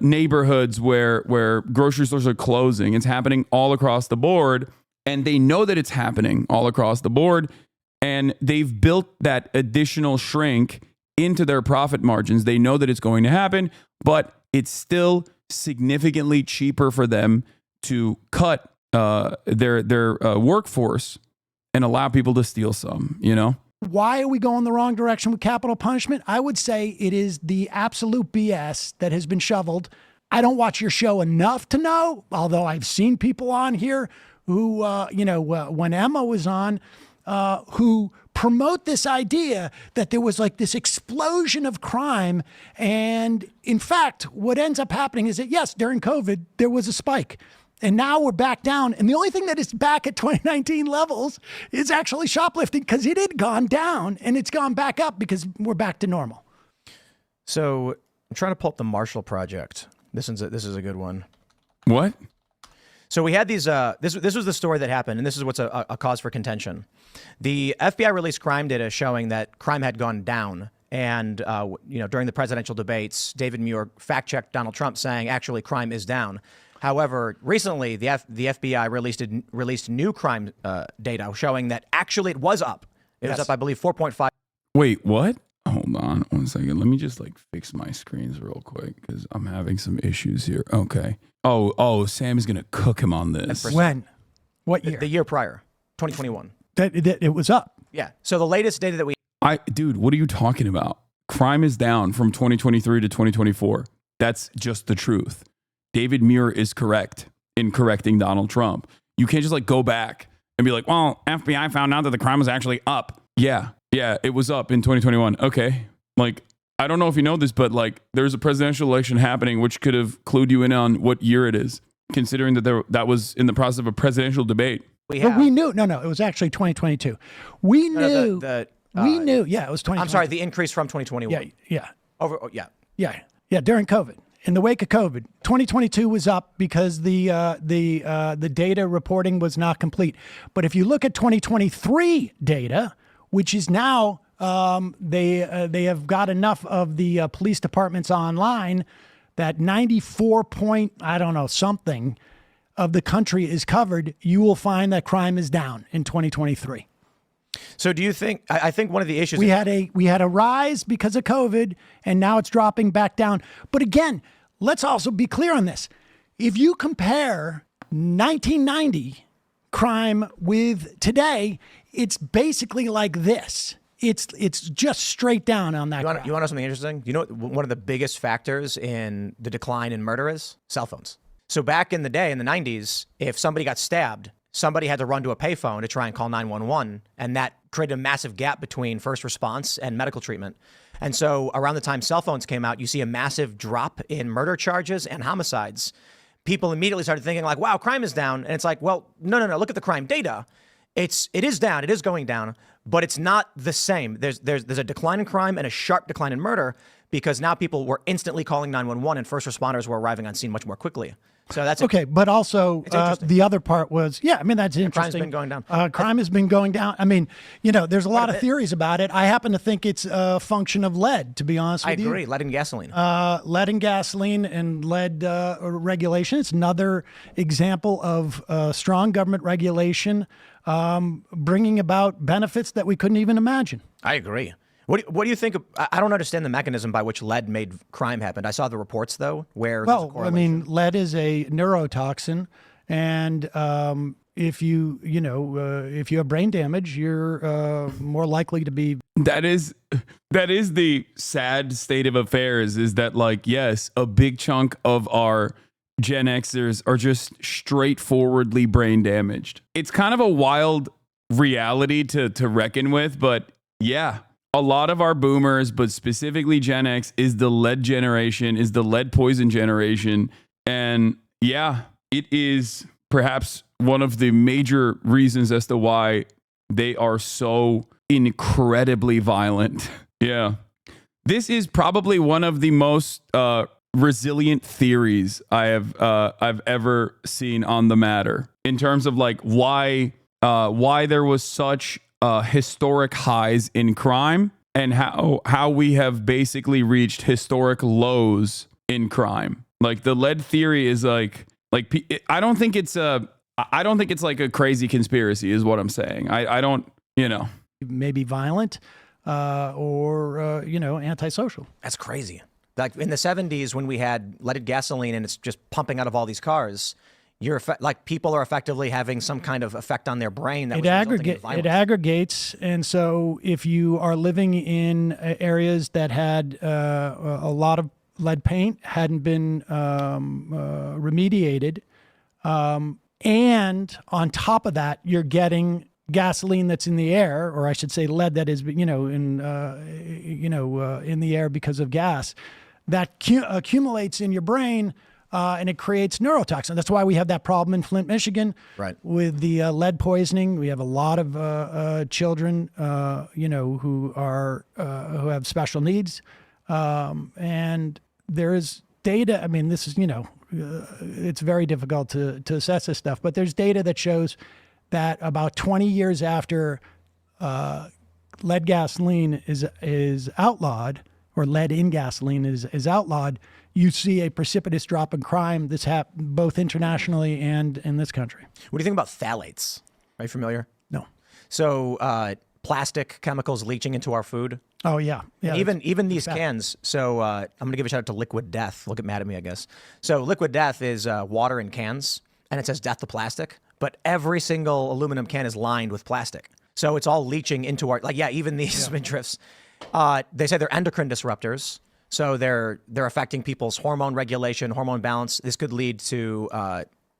S1: neighborhoods where grocery stores are closing. It's happening all across the board, and they know that it's happening all across the board. And they've built that additional shrink into their profit margins. They know that it's going to happen, but it's still significantly cheaper for them to cut their workforce and allow people to steal some,
S3: Why are we going the wrong direction with capital punishment? I would say it is the absolute BS that has been shoveled. I don't watch your show enough to know, although I've seen people on here who, when Emma was on, who promote this idea that there was like this explosion of crime. And in fact, what ends up happening is that, yes, during COVID, there was a spike. And now we're back down. And the only thing that is back at 2019 levels is actually shoplifting, because it had gone down and it's gone back up because we're back to normal.
S2: So I'm trying to pull up the Marshall Project. This is a good one.
S1: What?
S2: So we had these, this was the story that happened, and this is what's a cause for contention. The FBI released crime data showing that crime had gone down. And, during the presidential debates, David Muir fact-checked Donald Trump saying, actually, crime is down. However, recently, the FBI released new crime data showing that actually it was up. It was up, I believe, 4.5.
S1: Wait, what? Hold on 1 second. Let me just fix my screens real quick because I'm having some issues here. Okay. Oh, Sam's going to cook him on this.
S3: When? What year?
S2: The year prior, 2021.
S3: That it was up.
S2: Yeah. So the latest data that we...
S1: Dude, what are you talking about? crime is down from 2023 to 2024. That's just the truth. David Muir is correct in correcting Donald Trump. You can't just like go back and be like, well, FBI found out that the crime was actually up. Yeah, it was up in 2021. Okay. Like, I don't know if you know this, but like there's a presidential election happening, which could have clued you in on what year it is, considering that that was in the process of a presidential debate.
S3: But we knew, no, it was actually 2022. We knew, we knew, yeah, it was 2020.
S2: I'm sorry, the increase from 2021.
S3: Yeah.
S2: Yeah.
S3: During COVID. In the wake of COVID, 2022 was up because the data reporting was not complete. But if you look at 2023 data, which is now they have got enough of the police departments online that 94 point, I don't know, something of the country is covered, you will find that crime is down in 2023.
S2: So do you think, I think one of the issues...
S3: We had a rise because of COVID, and now it's dropping back down. But again, let's also be clear on this. If you compare 1990 crime with today, it's basically like this. It's just straight down on that.
S2: You want to know something interesting? You know what one of the biggest factors in the decline in murder is? Cell phones. So back in the day, in the 90s, if somebody got stabbed, somebody had to run to a payphone to try and call 911, and that created a massive gap between first response and medical treatment. And so around the time cell phones came out, you see a massive drop in murder charges and homicides. People immediately started thinking like, wow, crime is down. And it's like, well, no, look at the crime data. It is down, it is going down, but it's not the same. There's a decline in crime and a sharp decline in murder because now people were instantly calling 911 and first responders were arriving on scene much more quickly. So that's
S3: okay, but also the other part was, that's interesting.
S2: Crime's been going down.
S3: Crime has been going down. I mean, there's a lot of theories about it. I happen to think it's a function of lead, to be honest with you.
S2: I agree, lead and gasoline.
S3: Lead and gasoline and lead regulation. It's another example of strong government regulation bringing about benefits that we couldn't even imagine.
S2: I agree. What do you think? I don't understand the mechanism by which lead made crime happen. I saw the reports though, where
S3: lead is a neurotoxin, and if you have brain damage, you're more likely to be.
S1: That is the sad state of affairs. Is that like, yes, a big chunk of our Gen Xers are just straightforwardly brain damaged. It's kind of a wild reality to reckon with, but yeah. A lot of our boomers, but specifically Gen X, is the lead generation, is the lead poison generation. And yeah, it is perhaps one of the major reasons as to why they are so incredibly violent. Yeah. This is probably one of the most resilient theories I've ever seen on the matter in terms of like why there was such historic highs in crime and how we have basically reached historic lows in crime. Like the lead theory is like I don't think it's like a crazy conspiracy is what I'm saying. I don't,
S3: maybe violent or antisocial.
S2: That's crazy. Like in the 70s when we had leaded gasoline and it's just pumping out of all these cars, people are effectively having some kind of effect on their brain that
S3: it aggregates, and so if you are living in areas that had a lot of lead paint hadn't been remediated, and on top of that you're getting gasoline that's in the air, or I should say lead that is in the air because of gas that accumulates in your brain. And it creates neurotoxin. That's why we have that problem in Flint, Michigan,
S2: right,
S3: with the lead poisoning. We have a lot of children, who have special needs, and there is data. I mean, this is it's very difficult to assess this stuff, but there's data that shows that about 20 years after lead gasoline is outlawed, or lead in gasoline is outlawed, you see a precipitous drop in crime that's happened both internationally and in this country.
S2: What do you think about phthalates? Are you familiar?
S3: No.
S2: So plastic chemicals leaching into our food.
S3: Oh, yeah.
S2: Even these cans. So I'm going to give a shout out to Liquid Death. They'll get mad at me, I guess. So Liquid Death is water in cans, and it says death to plastic. But every single aluminum can is lined with plastic. So it's all leaching into our, even these spindrifts. They say they're endocrine disruptors. So they're affecting people's hormone regulation, hormone balance. This could lead to,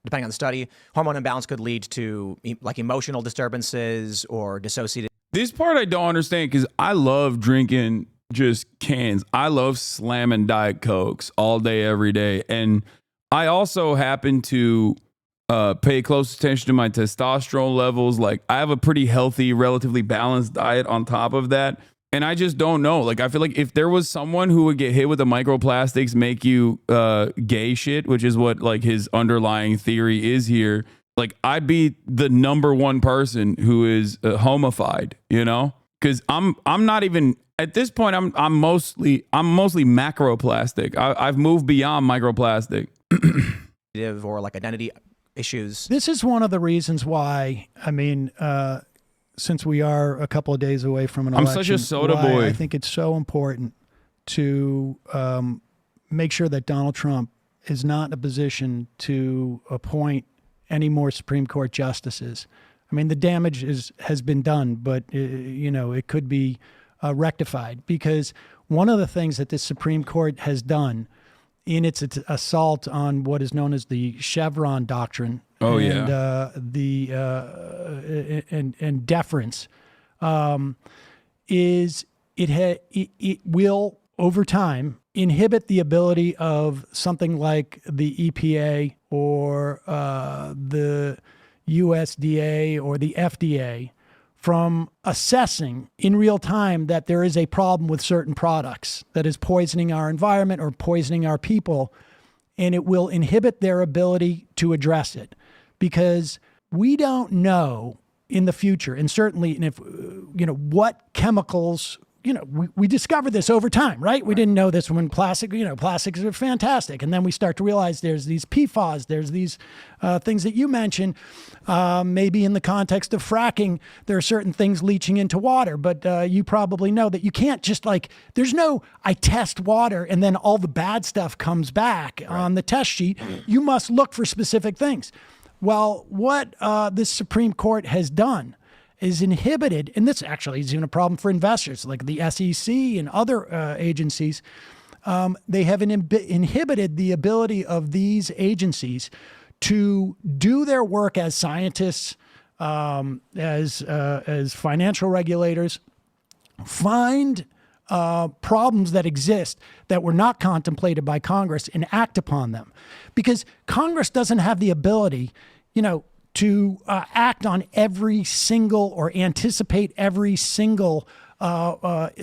S2: depending on the study, hormone imbalance could lead to like emotional disturbances or dissociative.
S1: This part I don't understand because I love drinking just cans. I love slamming Diet Cokes all day, every day. And I also happen to pay close attention to my testosterone levels. Like I have a pretty healthy, relatively balanced diet on top of that. And I just don't know. Like, I feel like if there was someone who would get hit with the microplastics, make you gay shit, which is what like his underlying theory is here, like I'd be the number one person who is homified, you know? Because I'm not even at this point. I'm mostly macroplastic. I've moved beyond microplastic.
S2: Or like identity issues.
S3: This is one of the reasons why, I mean, since we are a couple of days away from an election,
S1: I'm such a soda
S3: why
S1: boy.
S3: I think it's so important to make sure that Donald Trump is not in a position to appoint any more Supreme Court justices. I mean, the damage has been done, but you know, it could be rectified, because one of the things that the Supreme Court has done in its assault on what is known as the Chevron doctrine, and and deference, is it will over time inhibit the ability of something like the EPA or the USDA or the FDA from assessing in real time that there is a problem with certain products that is poisoning our environment or poisoning our people, and it will inhibit their ability to address it, because we don't know in the future, and certainly if you know what chemicals. You know, we discovered this over time, right? We didn't know this when plastics are fantastic. And then we start to realize there's these PFAS, there's these things that you mentioned, maybe in the context of fracking, there are certain things leaching into water, but you probably know that you can't just there's no, I test water and then all the bad stuff comes back on the test sheet. You must look for specific things. Well, what this Supreme Court has done is inhibited, and this actually is even a problem for investors like the SEC and other agencies. They have inhibited the ability of these agencies to do their work as scientists, as financial regulators, find problems that exist that were not contemplated by Congress and act upon them, because Congress doesn't have the ability, to act on every single or anticipate every single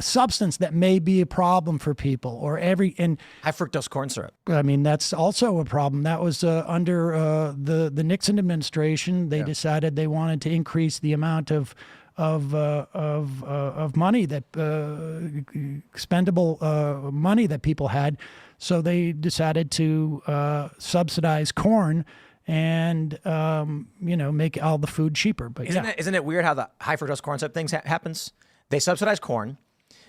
S3: substance that may be a problem for people, or and
S2: high fructose corn syrup.
S3: I mean, that's also a problem. That was under the Nixon administration. They decided they wanted to increase the amount of money that expendable money that people had. So they decided to subsidize corn and make all the food cheaper. But
S2: isn't it weird how the high fructose corn syrup thing happens? They subsidize corn,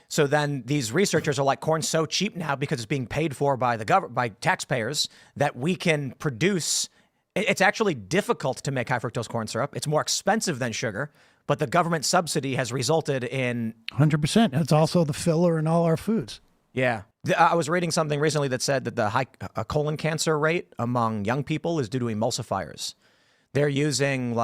S2: so then these researchers are like, corn's so cheap now because it's being paid for by the government, by taxpayers, that we can produce. It's actually difficult to make high fructose corn syrup. It's more expensive than sugar, but the government subsidy has resulted in
S3: 100%. It's also the filler in all our foods.
S2: Yeah. I was reading something recently that said that the high colon cancer rate among young people is due to emulsifiers. They're using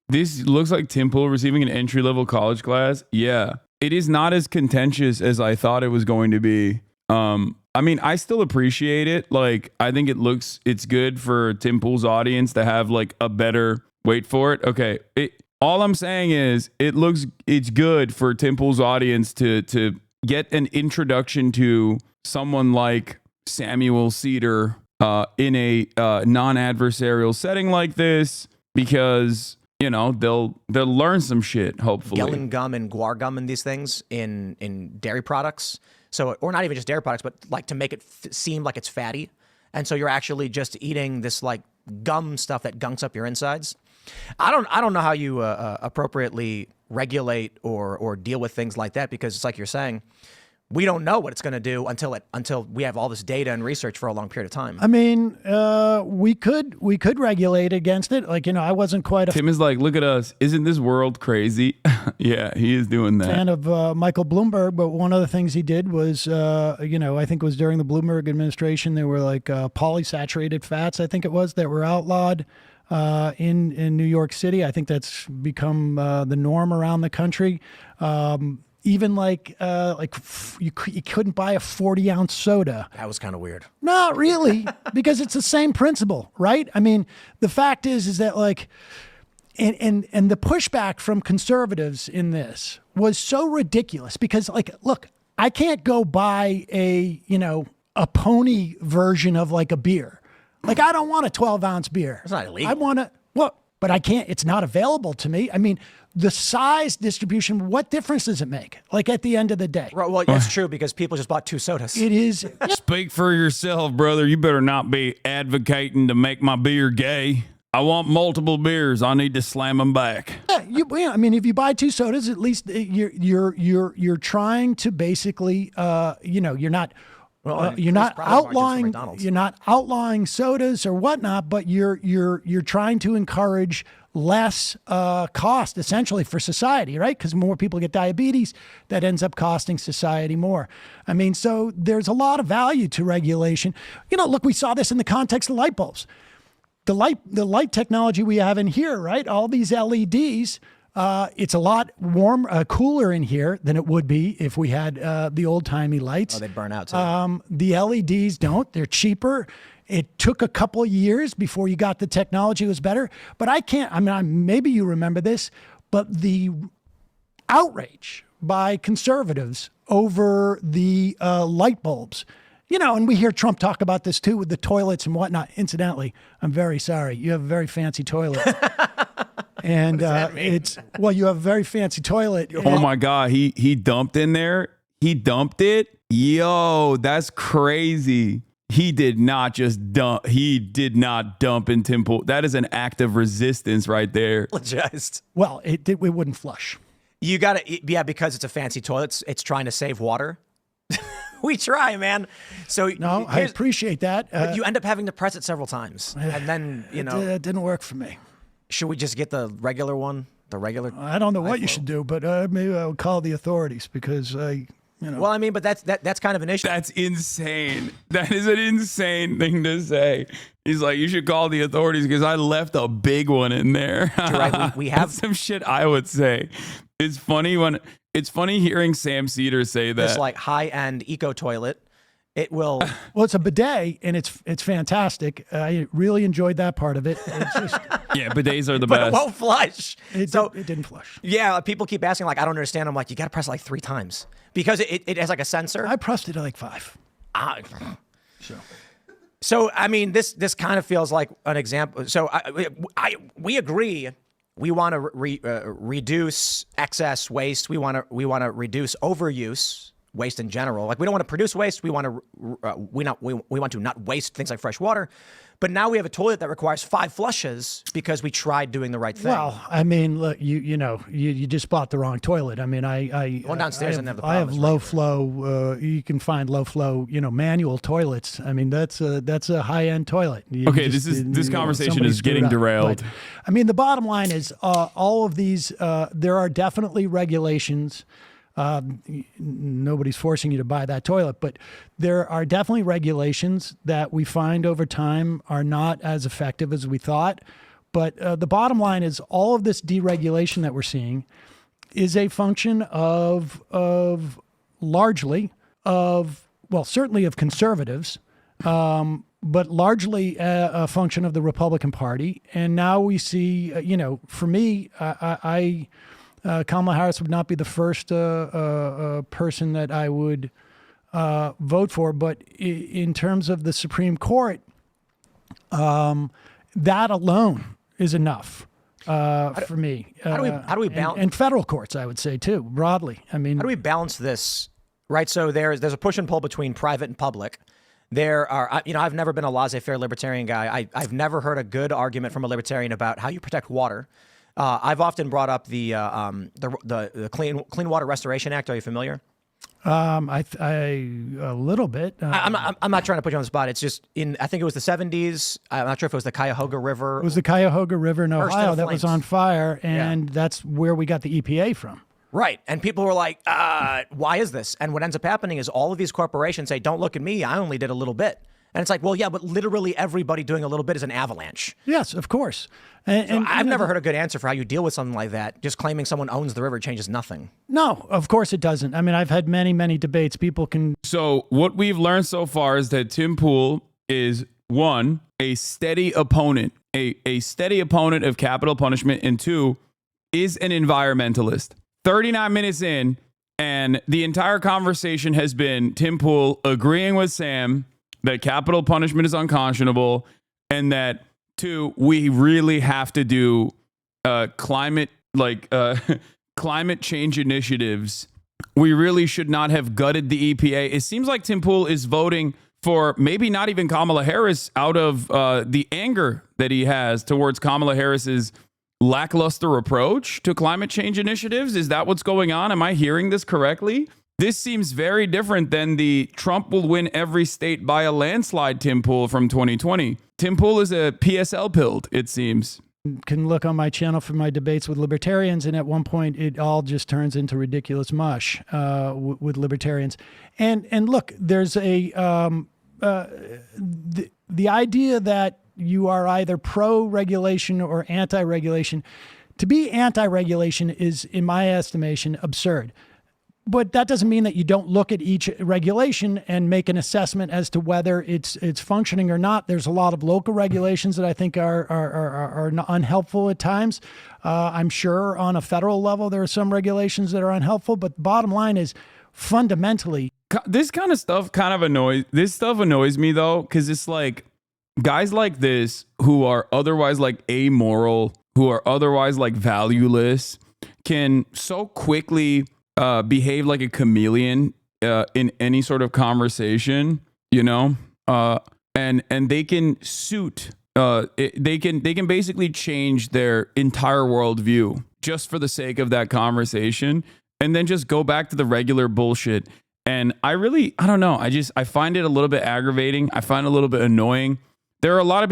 S1: This looks like Tim Pool receiving an entry-level college class. Yeah. It is not as contentious as I thought it was going to be. I mean, I still appreciate it. I think it's good for Tim Pool's audience to have a better, wait for it. Okay. All I'm saying is it's good for Tim Pool's audience to get an introduction to someone like Samuel Seder in a non-adversarial setting like this, because they'll learn some shit, hopefully.
S2: Gellan gum and guar gum and these things in dairy products. So, or not even just dairy products, but to make it seem like it's fatty. And so you're actually just eating this gum stuff that gunks up your insides. I don't know how you appropriately regulate or deal with things like that, because it's like you're saying, we don't know what it's going to do until we have all this data and research for a long period of time.
S3: I mean, we could regulate against it. Like, I wasn't quite a
S1: Tim is like, look at us. Isn't this world crazy? Yeah, he is doing that.
S3: fan of Michael Bloomberg, but one of the things he did was, I think it was during the Bloomberg administration, there were like polysaturated fats, I think it was, that were outlawed in New York City. I think that's become the norm around the country. Even you couldn't buy a 40-ounce soda.
S2: That was kind of weird.
S3: Not really, because it's the same principle, right? I mean, the fact is that like, and the pushback from conservatives in this was so ridiculous because, like, look, I can't go buy a pony version of like a beer. Like, I don't want a 12-ounce beer.
S2: It's not illegal.
S3: I want to, but I can't, it's not available to me. I mean, the size distribution, what difference does it make? Like, at the end of the day.
S2: Right, well, that's true because people just bought 2 sodas.
S3: It is.
S1: Speak for yourself, brother. You better not be advocating to make my beer gay. I want multiple beers. I need to slam them back.
S3: Yeah, I mean, if you buy 2 sodas, at least you're trying to basically, you're not. You're not outlawing sodas or whatnot, but you're trying to encourage less cost essentially for society, right? Because more people get diabetes, that ends up costing society more. I mean, so there's a lot of value to regulation. Look, we saw this in the context of light bulbs. The light technology we have in here, right? All these LEDs. It's a lot cooler in here than it would be if we had the old-timey lights.
S2: Oh, they burn out too.
S3: The LEDs don't. They're cheaper. It took a couple of years before you got the technology was better. But maybe you remember this, but the outrage by conservatives over the light bulbs, and we hear Trump talk about this too with the toilets and whatnot. Incidentally, I'm very sorry. You have a very fancy toilet. And you have a very fancy toilet.
S1: Oh my God, he dumped in there. He dumped it. Yo, that's crazy. He did not just dump. He did not dump in Temple. That is an act of resistance right there.
S2: Just.
S3: Well, it wouldn't flush.
S2: You got to, because it's a fancy toilet. It's trying to save water. We try, man. So
S3: no, I appreciate that.
S2: But you end up having to press it several times, and then
S3: it didn't work for me.
S2: Should we just get the regular one? The regular?
S3: I don't know what you should do, but maybe I'll call the authorities because
S2: Well, I mean, but that's kind of an issue.
S1: That's insane. That is an insane thing to say. He's like, you should call the authorities because I left a big one in there.
S2: Right. We have
S1: That's some shit I would say. It's funny hearing Sam Seder say that.
S2: This like high-end eco toilet. It will.
S3: Well, it's a bidet, and it's fantastic. I really enjoyed that part of it. It's just,
S1: yeah, bidets are the
S2: but
S1: best.
S2: it won't flush.
S3: It didn't flush.
S2: Yeah, people keep asking, like, I don't understand. I'm like, you got to press it like 3 times because it has like a sensor.
S3: I pressed it like 5.
S2: So I mean, this kind of feels like an example. So we agree. We want to reduce excess waste. We want to reduce overuse. Waste in general. Like, we don't want to produce waste. We want to not waste things like fresh water. But now we have a toilet that requires 5 flushes because we tried doing the right thing.
S3: Well, I mean, look, you just bought the wrong toilet. I mean, I
S2: one downstairs didn't have the
S3: I have
S2: problem.
S3: low flow. You can find low flow, manual toilets. I mean, that's a high end toilet.
S1: This conversation is getting derailed.
S3: But, I mean, the bottom line is all of these. There are definitely regulations. Nobody's forcing you to buy that toilet, but there are definitely regulations that we find over time are not as effective as we thought. But the bottom line is all of this deregulation that we're seeing is a function of largely certainly of conservatives, but largely a function of the Republican Party. And now we see, for me, Kamala Harris would not be the first person that I would vote for, but in terms of the Supreme Court, that alone is enough for me.
S2: How do we balance
S3: and federal courts? I would say too, broadly. I mean,
S2: how do we balance this? Right. So there's a push and pull between private and public. There are, I've never been a laissez-faire libertarian guy. I've never heard a good argument from a libertarian about how you protect water. I've often brought up the Clean Water Restoration Act. Are you familiar?
S3: A little bit.
S2: I'm not trying to put you on the spot. It's just I think it was the 70s. I'm not sure if it was the Cuyahoga River.
S3: It was the Cuyahoga River in
S2: Burst
S3: Ohio
S2: into
S3: that was
S2: flames.
S3: on fire, and that's where we got the EPA from.
S2: Right. And people were like, why is this? And what ends up happening is all of these corporations say, don't look at me. I only did a little bit. And it's like, well, yeah, but literally everybody doing a little bit is an avalanche.
S3: Yes, of course.
S2: So
S3: And
S2: I've never heard a good answer for how you deal with something like that. Just claiming someone owns the river changes nothing.
S3: No, of course it doesn't. I mean, I've had many, many debates. People can.
S1: So what we've learned so far is that Tim Pool is, one, a steady opponent, a steady opponent of capital punishment, and two, is an environmentalist. 39 minutes in, and the entire conversation has been Tim Pool agreeing with Sam that capital punishment is unconscionable, and that, two, we really have to do climate change initiatives. We really should not have gutted the EPA. It seems like Tim Pool is voting for maybe not even Kamala Harris out of the anger that he has towards Kamala Harris's lackluster approach to climate change initiatives. Is that what's going on? Am I hearing this correctly? This seems very different than the Trump will win every state by a landslide Tim Pool from 2020. Tim Pool is a PSL pilled, it seems.
S3: Can look on my channel for my debates with libertarians, and at one point it all just turns into ridiculous mush with libertarians. And look, there's the idea that you are either pro-regulation or anti-regulation. To be anti-regulation is, in my estimation, absurd. But that doesn't mean that you don't look at each regulation and make an assessment as to whether it's functioning or not. There's a lot of local regulations that I think are unhelpful at times. I'm sure on a federal level there are some regulations that are unhelpful. But the bottom line is, fundamentally,
S1: this kind of stuff annoys me though, because it's like guys like this who are otherwise like amoral, who are otherwise like valueless, can so quickly behave like a chameleon in any sort of conversation, you know, and they can they can basically change their entire worldview just for the sake of that conversation, and then just go back to the regular bullshit. And I don't know. I find it a little bit aggravating. I find it a little bit annoying. There are a lot of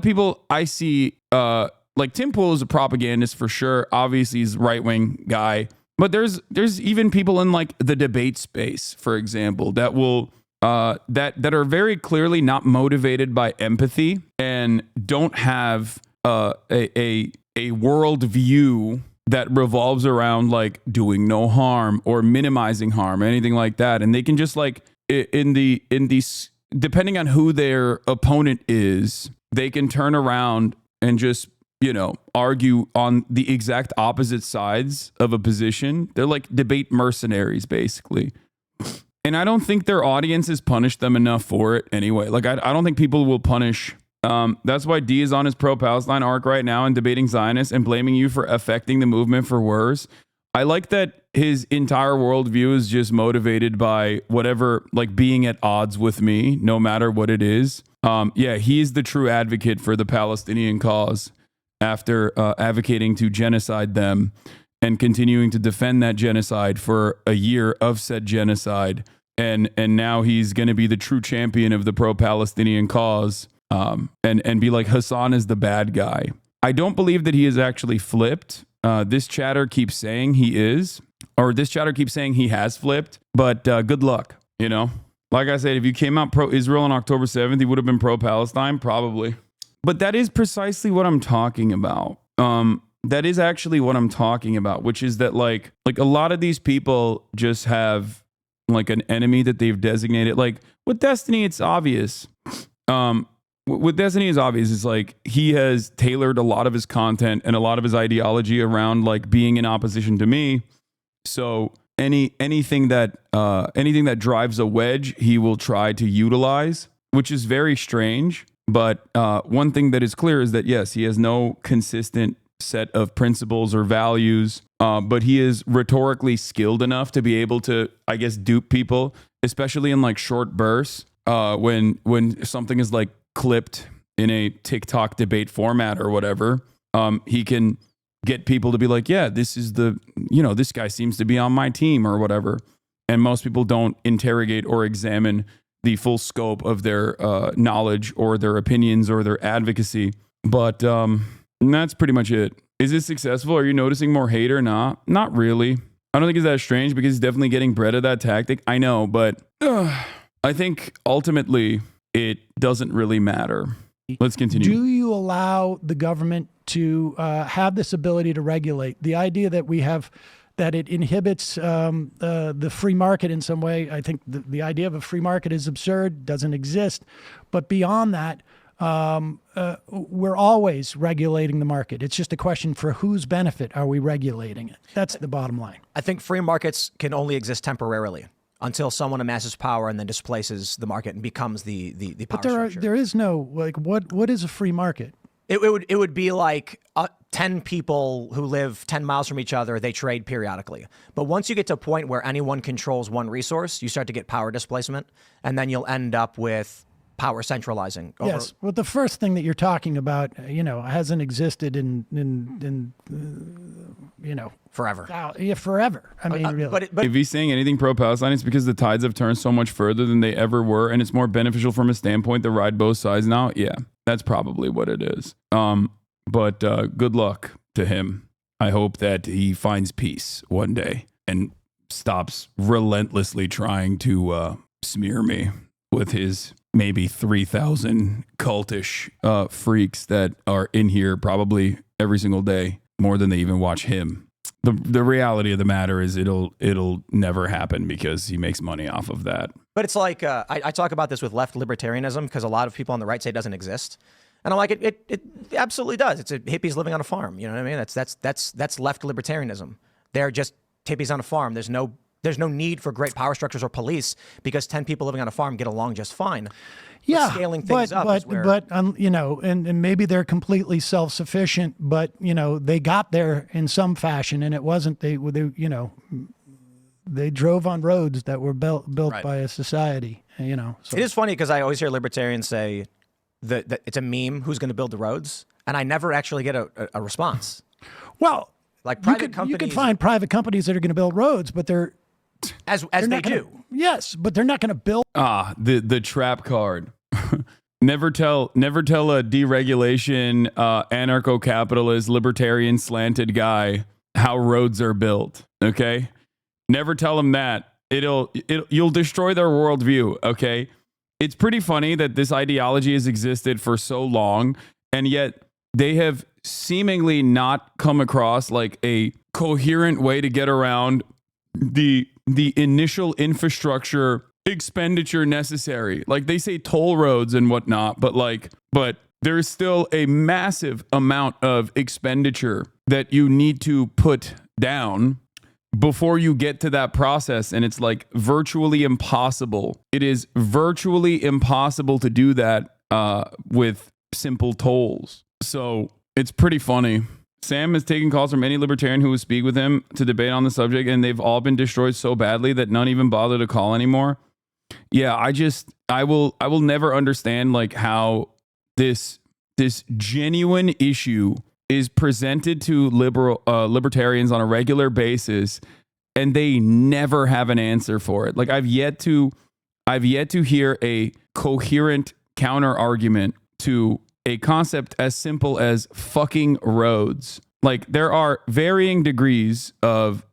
S1: people I see, like Tim Pool is a propagandist for sure. Obviously he's a right-wing guy, but there's even people in like the debate space, for example, that will, that are very clearly not motivated by empathy and don't have, a world view that revolves around like doing no harm or minimizing harm, anything like that. And they can just like in these, depending on who their opponent is, they can turn around and just, you know, argue on the exact opposite sides of a position. They're like debate mercenaries, basically. And I don't think their audiences punish them enough for it anyway. Like, I don't think people will punish. That's why D is on his pro-Palestine arc right now and debating Zionists and blaming you for affecting the movement for worse. I like that his entire worldview is just motivated by whatever, like being at odds with me, no matter what it is. Yeah, he's the true advocate for the Palestinian cause after advocating to genocide them and continuing to defend that genocide for a year of said genocide. And now he's going to be the true champion of the pro-Palestinian cause and be like, Hasan is the bad guy. I don't believe that he is actually flipped. This chatter keeps saying he is, or this chatter keeps saying he has flipped, but good luck, you know? Like I said, if you came out pro-Israel on October 7th, he would have been pro-Palestine, probably. But that is precisely what I'm talking about. That is actually what I'm talking about, which is that like a lot of these people just have like an enemy that they've designated. Like with Destiny, it's obvious. With Destiny, it's obvious. It's like he has tailored a lot of his content and a lot of his ideology around like being in opposition to me. So anything that drives a wedge, he will try to utilize, which is very strange. But one thing that is clear is that, yes, he has no consistent set of principles or values, but he is rhetorically skilled enough to be able to, I guess, dupe people, especially in like short bursts when something is like clipped in a TikTok debate format or whatever. He can get people to be like, yeah, this is this guy seems to be on my team or whatever. And most people don't interrogate or examine the full scope of their knowledge or their opinions or their advocacy. But that's pretty much it. Is it successful? Are you noticing more hate or not? Not really. I don't think it's that strange because he's definitely getting bred of that tactic. I know, but I think ultimately it doesn't really matter. Let's continue.
S3: Do you allow the government to have this ability to regulate? The idea that we have, that it inhibits the free market in some way, I think the idea of a free market is absurd, doesn't exist. But beyond that, we're always regulating the market. It's just a question for whose benefit are we regulating it? That's the bottom line.
S2: I think free markets can only exist temporarily until someone amasses power and then displaces the market and becomes the power structure.
S3: There is no, like, what is a free market?
S2: It would be like 10 people who live 10 miles from each other, they trade periodically. But once you get to a point where anyone controls one resource, you start to get power displacement, and then you'll end up with power centralizing.
S3: Yes, well, the first thing that you're talking about, hasn't existed in
S2: forever.
S3: Forever. I mean, really.
S1: But if he's saying anything pro-Palestine, it's because the tides have turned so much further than they ever were, and it's more beneficial from a standpoint to ride both sides now. Yeah, that's probably what it is. But good luck to him. I hope that he finds peace one day and stops relentlessly trying to smear me with his maybe 3,000 cultish freaks that are in here probably every single day, more than they even watch him. The reality of the matter is it'll never happen because he makes money off of that.
S2: But it's like, I talk about this with left libertarianism because a lot of people on the right say it doesn't exist. And I'm like, it absolutely does. It's hippies living on a farm. You know what I mean? That's left libertarianism. They're just hippies on a farm. There's no need for great power structures or police because 10 people living on a farm get along just fine.
S3: Yeah,
S2: but scaling things up is where...
S3: but and maybe they're completely self-sufficient, but they got there in some fashion, and it wasn't they drove on roads that were built right by a society. So.
S2: It is funny because I always hear libertarians say that it's a meme who's going to build the roads, and I never actually get a response.
S3: Well,
S2: like private companies,
S3: you can find private companies that are going to build roads, but they're
S2: they do.
S3: Yes, but they're not going to build.
S1: The trap card. Never tell a deregulation, anarcho-capitalist, libertarian slanted guy how roads are built. Okay, never tell them that. You'll destroy their worldview. Okay, it's pretty funny that this ideology has existed for so long, and yet they have seemingly not come across like a coherent way to get around the initial infrastructure expenditure necessary. Like they say toll roads and whatnot, but there's still a massive amount of expenditure that you need to put down before you get to that process. And it's like virtually impossible. It is virtually impossible to do that with simple tolls. So it's pretty funny. Sam has taken calls from any libertarian who will speak with him to debate on the subject, and they've all been destroyed so badly that none even bother to call anymore. Yeah, I will never understand like how this genuine issue is presented to libertarians on a regular basis, and they never have an answer for it. Like I've yet to hear a coherent counter argument to a concept as simple as fucking roads. Like there are varying degrees of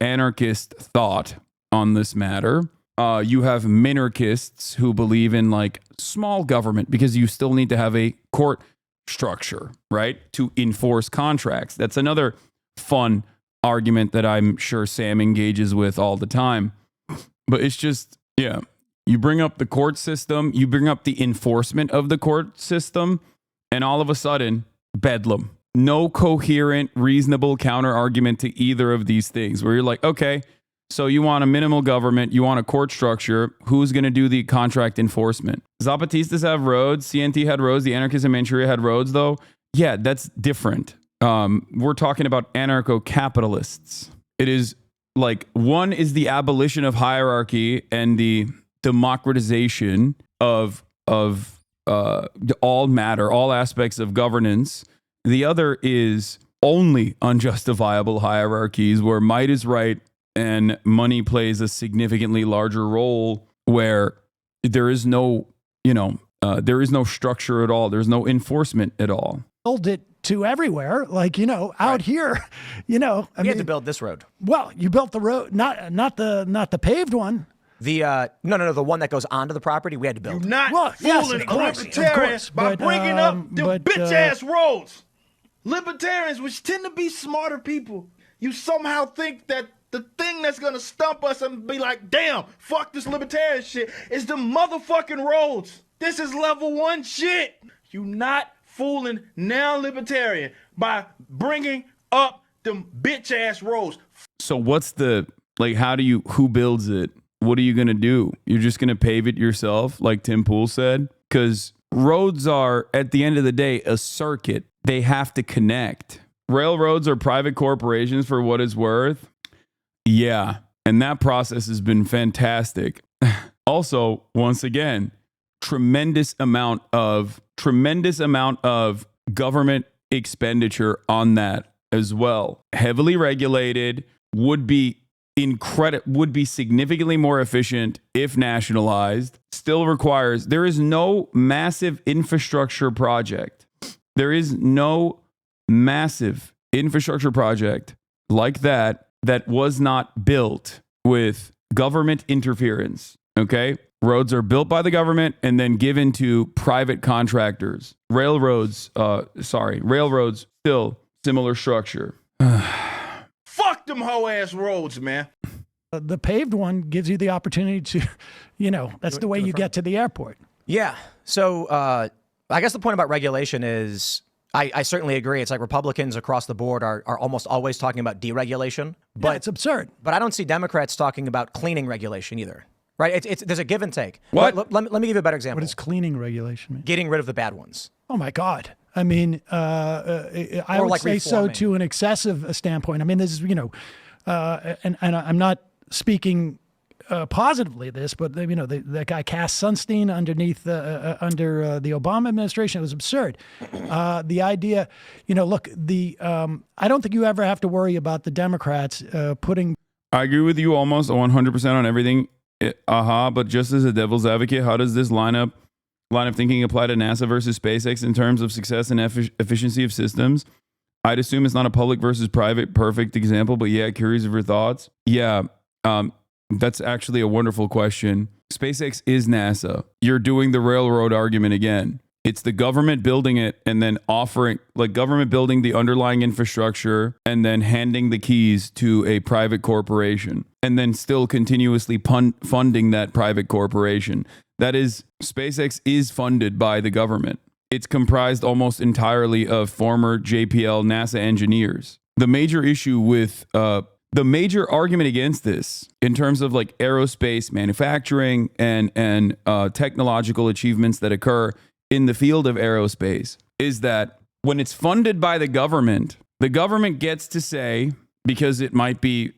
S1: anarchist thought on this matter. You have minarchists who believe in like small government because you still need to have a court structure, right? To enforce contracts. That's another fun argument that I'm sure Sam engages with all the time. But it's just, yeah, you bring up the court system, you bring up the enforcement of the court system, and all of a sudden, bedlam. No coherent, reasonable counter argument to either of these things where you're like, okay, so you want a minimal government, you want a court structure, who's going to do the contract enforcement? Zapatistas have roads, CNT had roads, the anarchists in Manchuria had roads though. Yeah, that's different. We're talking about anarcho-capitalists. It is like one is the abolition of hierarchy and the democratization of all matter, all aspects of governance. The other is only unjustifiable hierarchies where might is right and money plays a significantly larger role, where there is no, there is no structure at all. There's no enforcement at all.
S3: Build it to everywhere, like, out here,
S2: We had to build this road.
S3: Well, you built the road, not the paved one.
S2: The the one that goes onto the property, we had to build.
S5: You're not
S3: yes,
S5: fooling
S3: of course,
S5: libertarians by bringing up them bitch-ass roads. Libertarians, which tend to be smarter people, you somehow think that the thing that's gonna stump us and be like, damn, fuck this libertarian shit, is the motherfucking roads. This is level 1 shit. You not fooling now libertarian by bringing up them bitch-ass roads.
S1: So what's who builds it? What are you going to do? You're just going to pave it yourself, like Tim Pool said? Because roads are, at the end of the day, a circuit. They have to connect. Railroads are private corporations, for what it's worth. Yeah. And that process has been fantastic. Also, once again, tremendous amount of government expenditure on that as well. Heavily regulated, would be significantly more efficient if nationalized. Still requires, there is no massive infrastructure project. There is no massive infrastructure project like that was not built with government interference. Okay? Roads are built by the government and then given to private contractors. Railroads, still similar structure.
S5: Fuck them hoe ass roads, man.
S3: The paved one gives you the opportunity to, that's the way you get to the airport.
S2: Yeah. So I guess the point about regulation is, I certainly agree. It's like Republicans across the board are almost always talking about deregulation. But
S3: yeah, it's absurd.
S2: But I don't see Democrats talking about cleaning regulation either. Right? There's a give and take.
S1: What?
S2: Let me give you a better example.
S3: What does cleaning regulation mean?
S2: Getting rid of the bad ones.
S3: Oh my God. I mean, I would say so to an excessive standpoint. I mean, this is, and I'm not speaking positively of this, but that guy Cass Sunstein underneath under the Obama administration, it was absurd. The idea, look, I don't think you ever have to worry about the Democrats putting.
S1: I agree with you almost 100% on everything. But just as a devil's advocate, how does this line of thinking apply to NASA versus SpaceX in terms of success and efficiency of systems? I'd assume it's not a public versus private perfect example, but yeah, curious of your thoughts. Yeah, that's actually a wonderful question. SpaceX is NASA. You're doing the railroad argument again. It's the government building it and then government building the underlying infrastructure and then handing the keys to a private corporation and then still continuously funding that private corporation. That is, SpaceX is funded by the government. It's comprised almost entirely of former JPL NASA engineers. The major issue with the major argument against this in terms of aerospace manufacturing and technological achievements that occur in the field of aerospace is that when it's funded by the government gets to say, because it might be,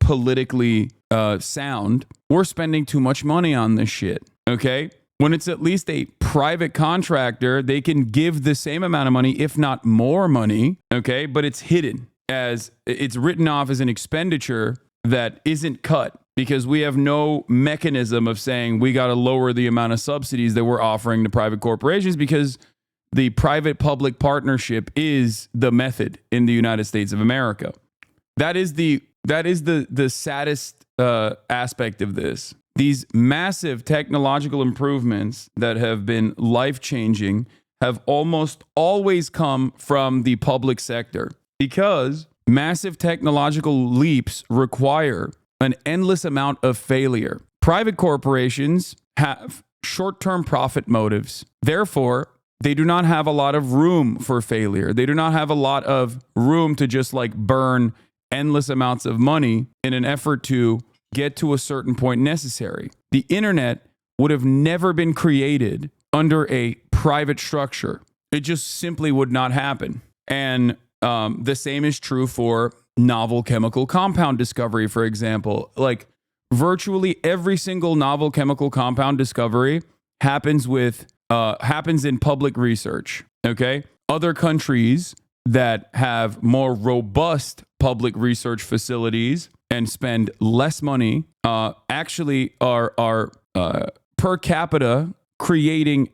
S1: politically sound, we're spending too much money on this shit. Okay? When it's at least a private contractor, they can give the same amount of money, if not more money. Okay? But it's hidden, as it's written off as an expenditure that isn't cut, because we have no mechanism of saying we got to lower the amount of subsidies that we're offering to private corporations, because the private-public partnership is the method in the United States of America. That is the saddest aspect of this. These massive technological improvements that have been life-changing have almost always come from the public sector, because massive technological leaps require an endless amount of failure. Private corporations have short-term profit motives. Therefore, they do not have a lot of room for failure. They do not have a lot of room to just burn endless amounts of money in an effort to get to a certain point necessary. The internet would have never been created under a private structure. It just simply would not happen. And the same is true for novel chemical compound discovery, for example. Virtually every single novel chemical compound discovery happens in public research. Okay? Other countries that have more robust public research facilities and spend less money actually are per capita creating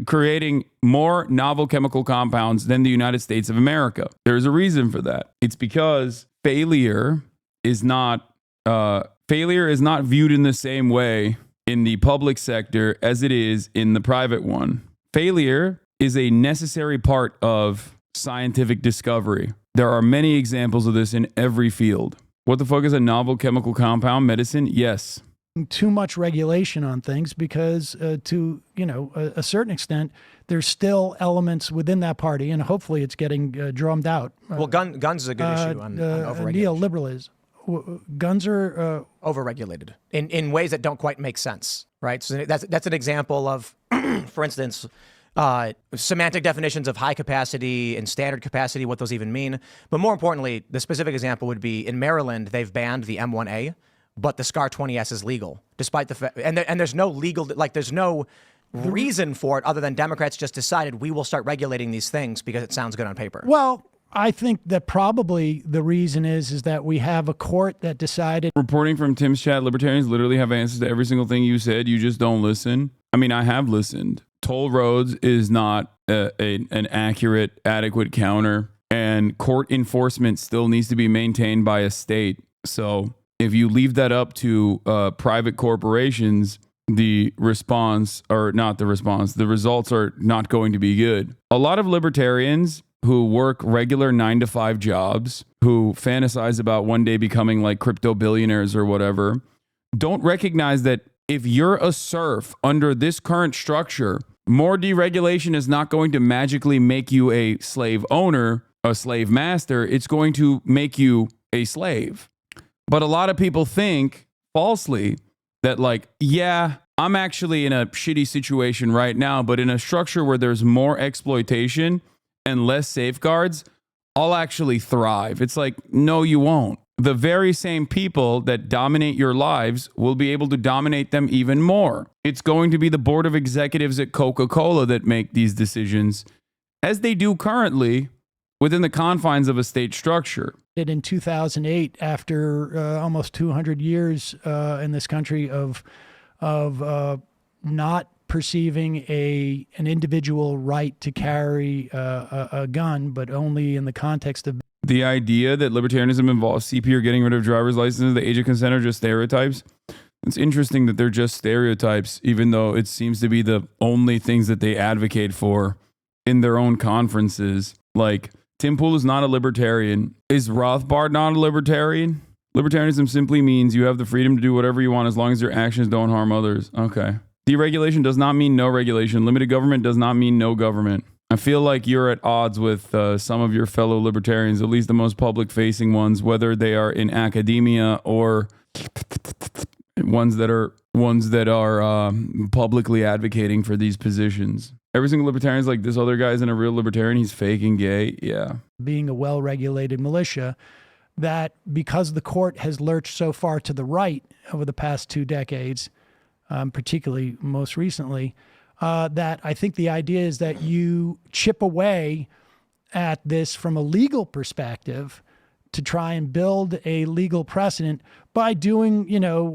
S1: creating more novel chemical compounds than the United States of America. There's a reason for that. It's because failure is not viewed in the same way in the public sector as it is in the private one. Failure is a necessary part of scientific discovery. There are many examples of this in every field. What the fuck is a novel chemical compound? Medicine? Yes.
S3: Too much regulation on things because to a certain extent, there's still elements within that party, and hopefully it's getting drummed out.
S2: Well, guns is a good issue on overregulation.
S3: Neoliberalism. Guns are
S2: overregulated in ways that don't quite make sense, right? So that's an example of, for instance, semantic definitions of high capacity and standard capacity, what those even mean. But more importantly, the specific example would be in Maryland, they've banned the M1A, but the SCAR 20S is legal, despite the fact, and there's no legal, there's no reason for it other than Democrats just decided we will start regulating these things because it sounds good on paper.
S3: Well, I think that probably the reason is that we have a court that decided.
S1: Reporting from Tim's chat, libertarians literally have answers to every single thing you said. You just don't listen. I mean, I have listened. Toll roads is not an accurate, adequate counter, and court enforcement still needs to be maintained by a state. So if you leave that up to private corporations, the results are not going to be good. A lot of libertarians who work regular 9-to-5 jobs, who fantasize about one day becoming like crypto billionaires or whatever, don't recognize that if you're a serf under this current structure, more deregulation is not going to magically make you a slave owner, a slave master. It's going to make you a slave. But a lot of people think falsely that I'm actually in a shitty situation right now, but in a structure where there's more exploitation and less safeguards, I'll actually thrive. It's like, no, you won't. The very same people that dominate your lives will be able to dominate them even more. It's going to be the board of executives at Coca-Cola that make these decisions, as they do currently within the confines of a state structure.
S3: In 2008, after almost 200 years in this country of not perceiving an individual right to carry a gun, but only in the context of
S1: the idea that libertarianism involves CP or getting rid of driver's licenses, the age of consent are just stereotypes. It's interesting that they're just stereotypes, even though it seems to be the only things that they advocate for in their own conferences. Like, Tim Pool is not a libertarian. Is Rothbard not a libertarian? Libertarianism simply means you have the freedom to do whatever you want as long as your actions don't harm others. Okay. Deregulation does not mean no regulation. Limited government does not mean no government. I feel like you're at odds with some of your fellow libertarians, at least the most public-facing ones, whether they are in academia or ones that are publicly advocating for these positions. Every single libertarian is like, this other guy isn't a real libertarian. He's fake and gay. Yeah.
S3: Being a well-regulated militia, that because the court has lurched so far to the right over the past 2 decades, particularly most recently, that I think the idea is that you chip away at this from a legal perspective to try and build a legal precedent by doing,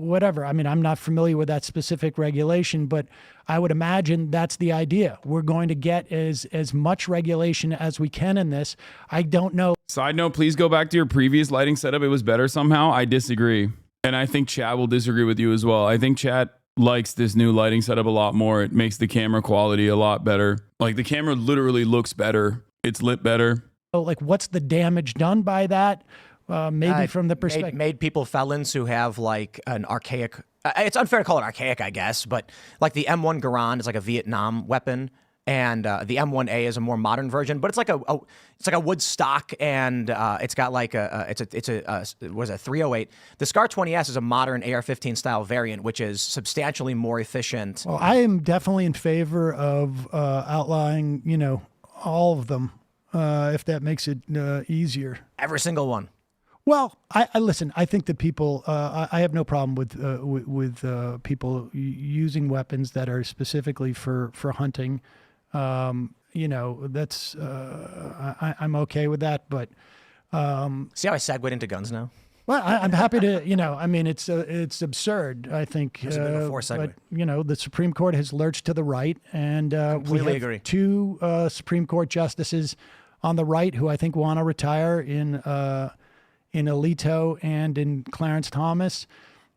S3: whatever. I mean, I'm not familiar with that specific regulation, but I would imagine that's the idea. We're going to get as much regulation as we can in this. I don't know.
S1: Side note, please go back to your previous lighting setup. It was better somehow. I disagree. And I think Chad will disagree with you as well. I think Chad likes this new lighting setup a lot more. It makes the camera quality a lot better. Like, the camera literally looks better. It's lit better.
S3: So, like, what's the damage done by that? Maybe from the perspective.
S2: Made people felons who have like an archaic, it's unfair to call it archaic, I guess, but like the M1 Garand is like a Vietnam weapon. And the M1A is a more modern version, but it's like a wood stock, and it's got like it's a 308. The SCAR 20S is a modern AR-15 style variant, which is substantially more efficient.
S3: Well, I am definitely in favor of outlawing, all of them, if that makes it easier.
S2: Every single one.
S3: Well, I listen. I think that people. I have no problem with people using weapons that are specifically for hunting. that's I'm okay with that. But
S2: See how I segued into guns now?
S3: well, I'm happy to, it's absurd. I think,
S2: There's a bit of a forced segue.
S3: but the Supreme Court has lurched to the right, and we
S2: Completely
S3: have
S2: agree.
S3: two Supreme Court justices on the right who I think want to retire in Alito and in Clarence Thomas,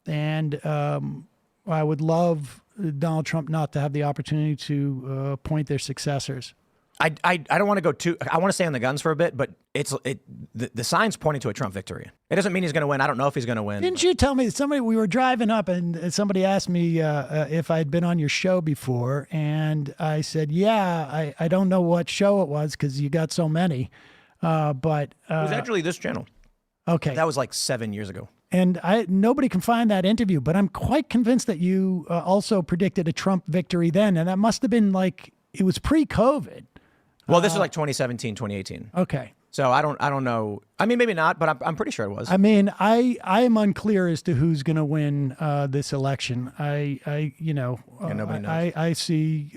S3: and I would love Donald Trump not to have the opportunity to appoint their successors.
S2: I don't want to go too. I want to stay on the guns for a bit, but the signs pointing to a Trump victory. It doesn't mean he's going to win. I don't know if he's going to win.
S3: Didn't you tell me we were driving up and somebody asked me if I'd been on your show before, and I said, yeah, I don't know what show it was because you got so many, but
S2: It was actually this channel.
S3: okay.
S2: That was like 7 years ago.
S3: And nobody can find that interview, but I'm quite convinced that you also predicted a Trump victory then, and that must have been it was pre-COVID.
S2: Well, this was like 2017, 2018.
S3: Okay.
S2: So I don't know. I mean, maybe not, but I'm pretty sure it was.
S3: I mean, I am unclear as to who's going to win this election.
S2: nobody knows.
S3: I see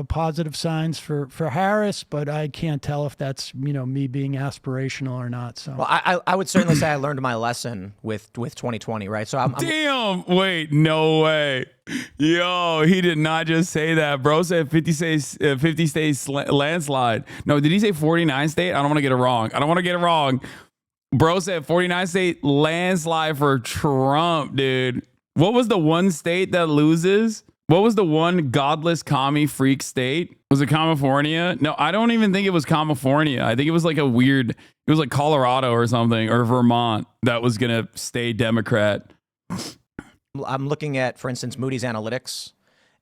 S3: positive signs for Harris, but I can't tell if that's me being aspirational or not. So
S2: Well, I would certainly say I learned my lesson with 2020, right? So I'm
S1: Damn! Wait, no way. Yo, he did not just say that. Bro said 50 states landslide. No, did he say 49 state? I don't want to get it wrong. Bro said 49 state landslide for Trump, dude. What was the one state that loses? What was the one godless commie freak state? Was it California? No, I don't even think it was California. I think it was like it was like Colorado or something, or Vermont that was going to stay Democrat.
S2: I'm looking at, for instance, Moody's Analytics,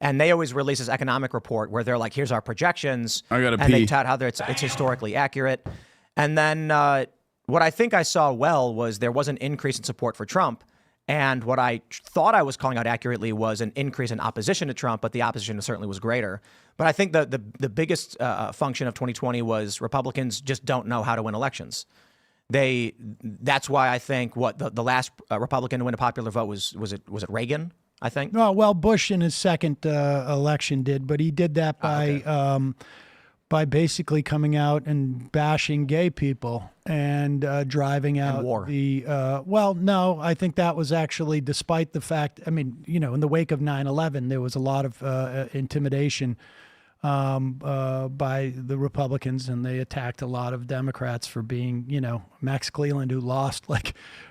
S2: and they always release this economic report where they're like, here's our projections.
S1: I gotta
S2: and
S1: pee.
S2: they tout how it's historically accurate. And then what I think I saw was there was an increase in support for Trump. And what I thought I was calling out accurately was an increase in opposition to Trump, but the opposition certainly was greater. But I think the biggest function of 2020 was Republicans just don't know how to win elections. That's why I think the last Republican to win a popular vote was it Reagan, I think?
S3: No, well, Bush in his second election did, but he did that by basically coming out and bashing gay people and driving out
S2: war.
S3: No, I think that was actually despite the fact, I mean, in the wake of 9/11, there was a lot of intimidation by the Republicans, and they attacked a lot of Democrats for being, Max Cleland, who lost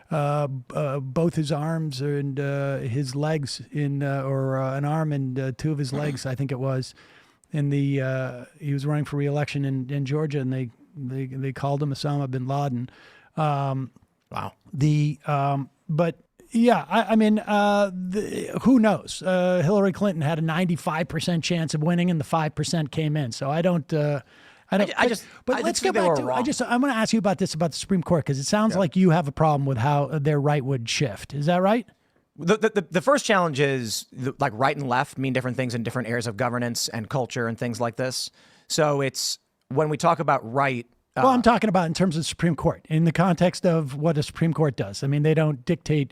S3: both his arms and his legs or an arm and two of his legs, I think it was. He was running for re-election in Georgia, and they called him Osama bin Laden.
S2: Wow.
S3: But yeah, I mean, who knows? Hillary Clinton had a 95% chance of winning, and the 5% came in. So I don't. But let's get back to. I'm going to ask you about the Supreme Court, because it sounds like you have a problem with how their right would shift. Is that right?
S2: The first challenge is like right and left mean different things in different areas of governance and culture and things like this. So it's when we talk about right.
S3: Well, I'm talking about in terms of the Supreme Court, in the context of what a Supreme Court does. I mean, they don't dictate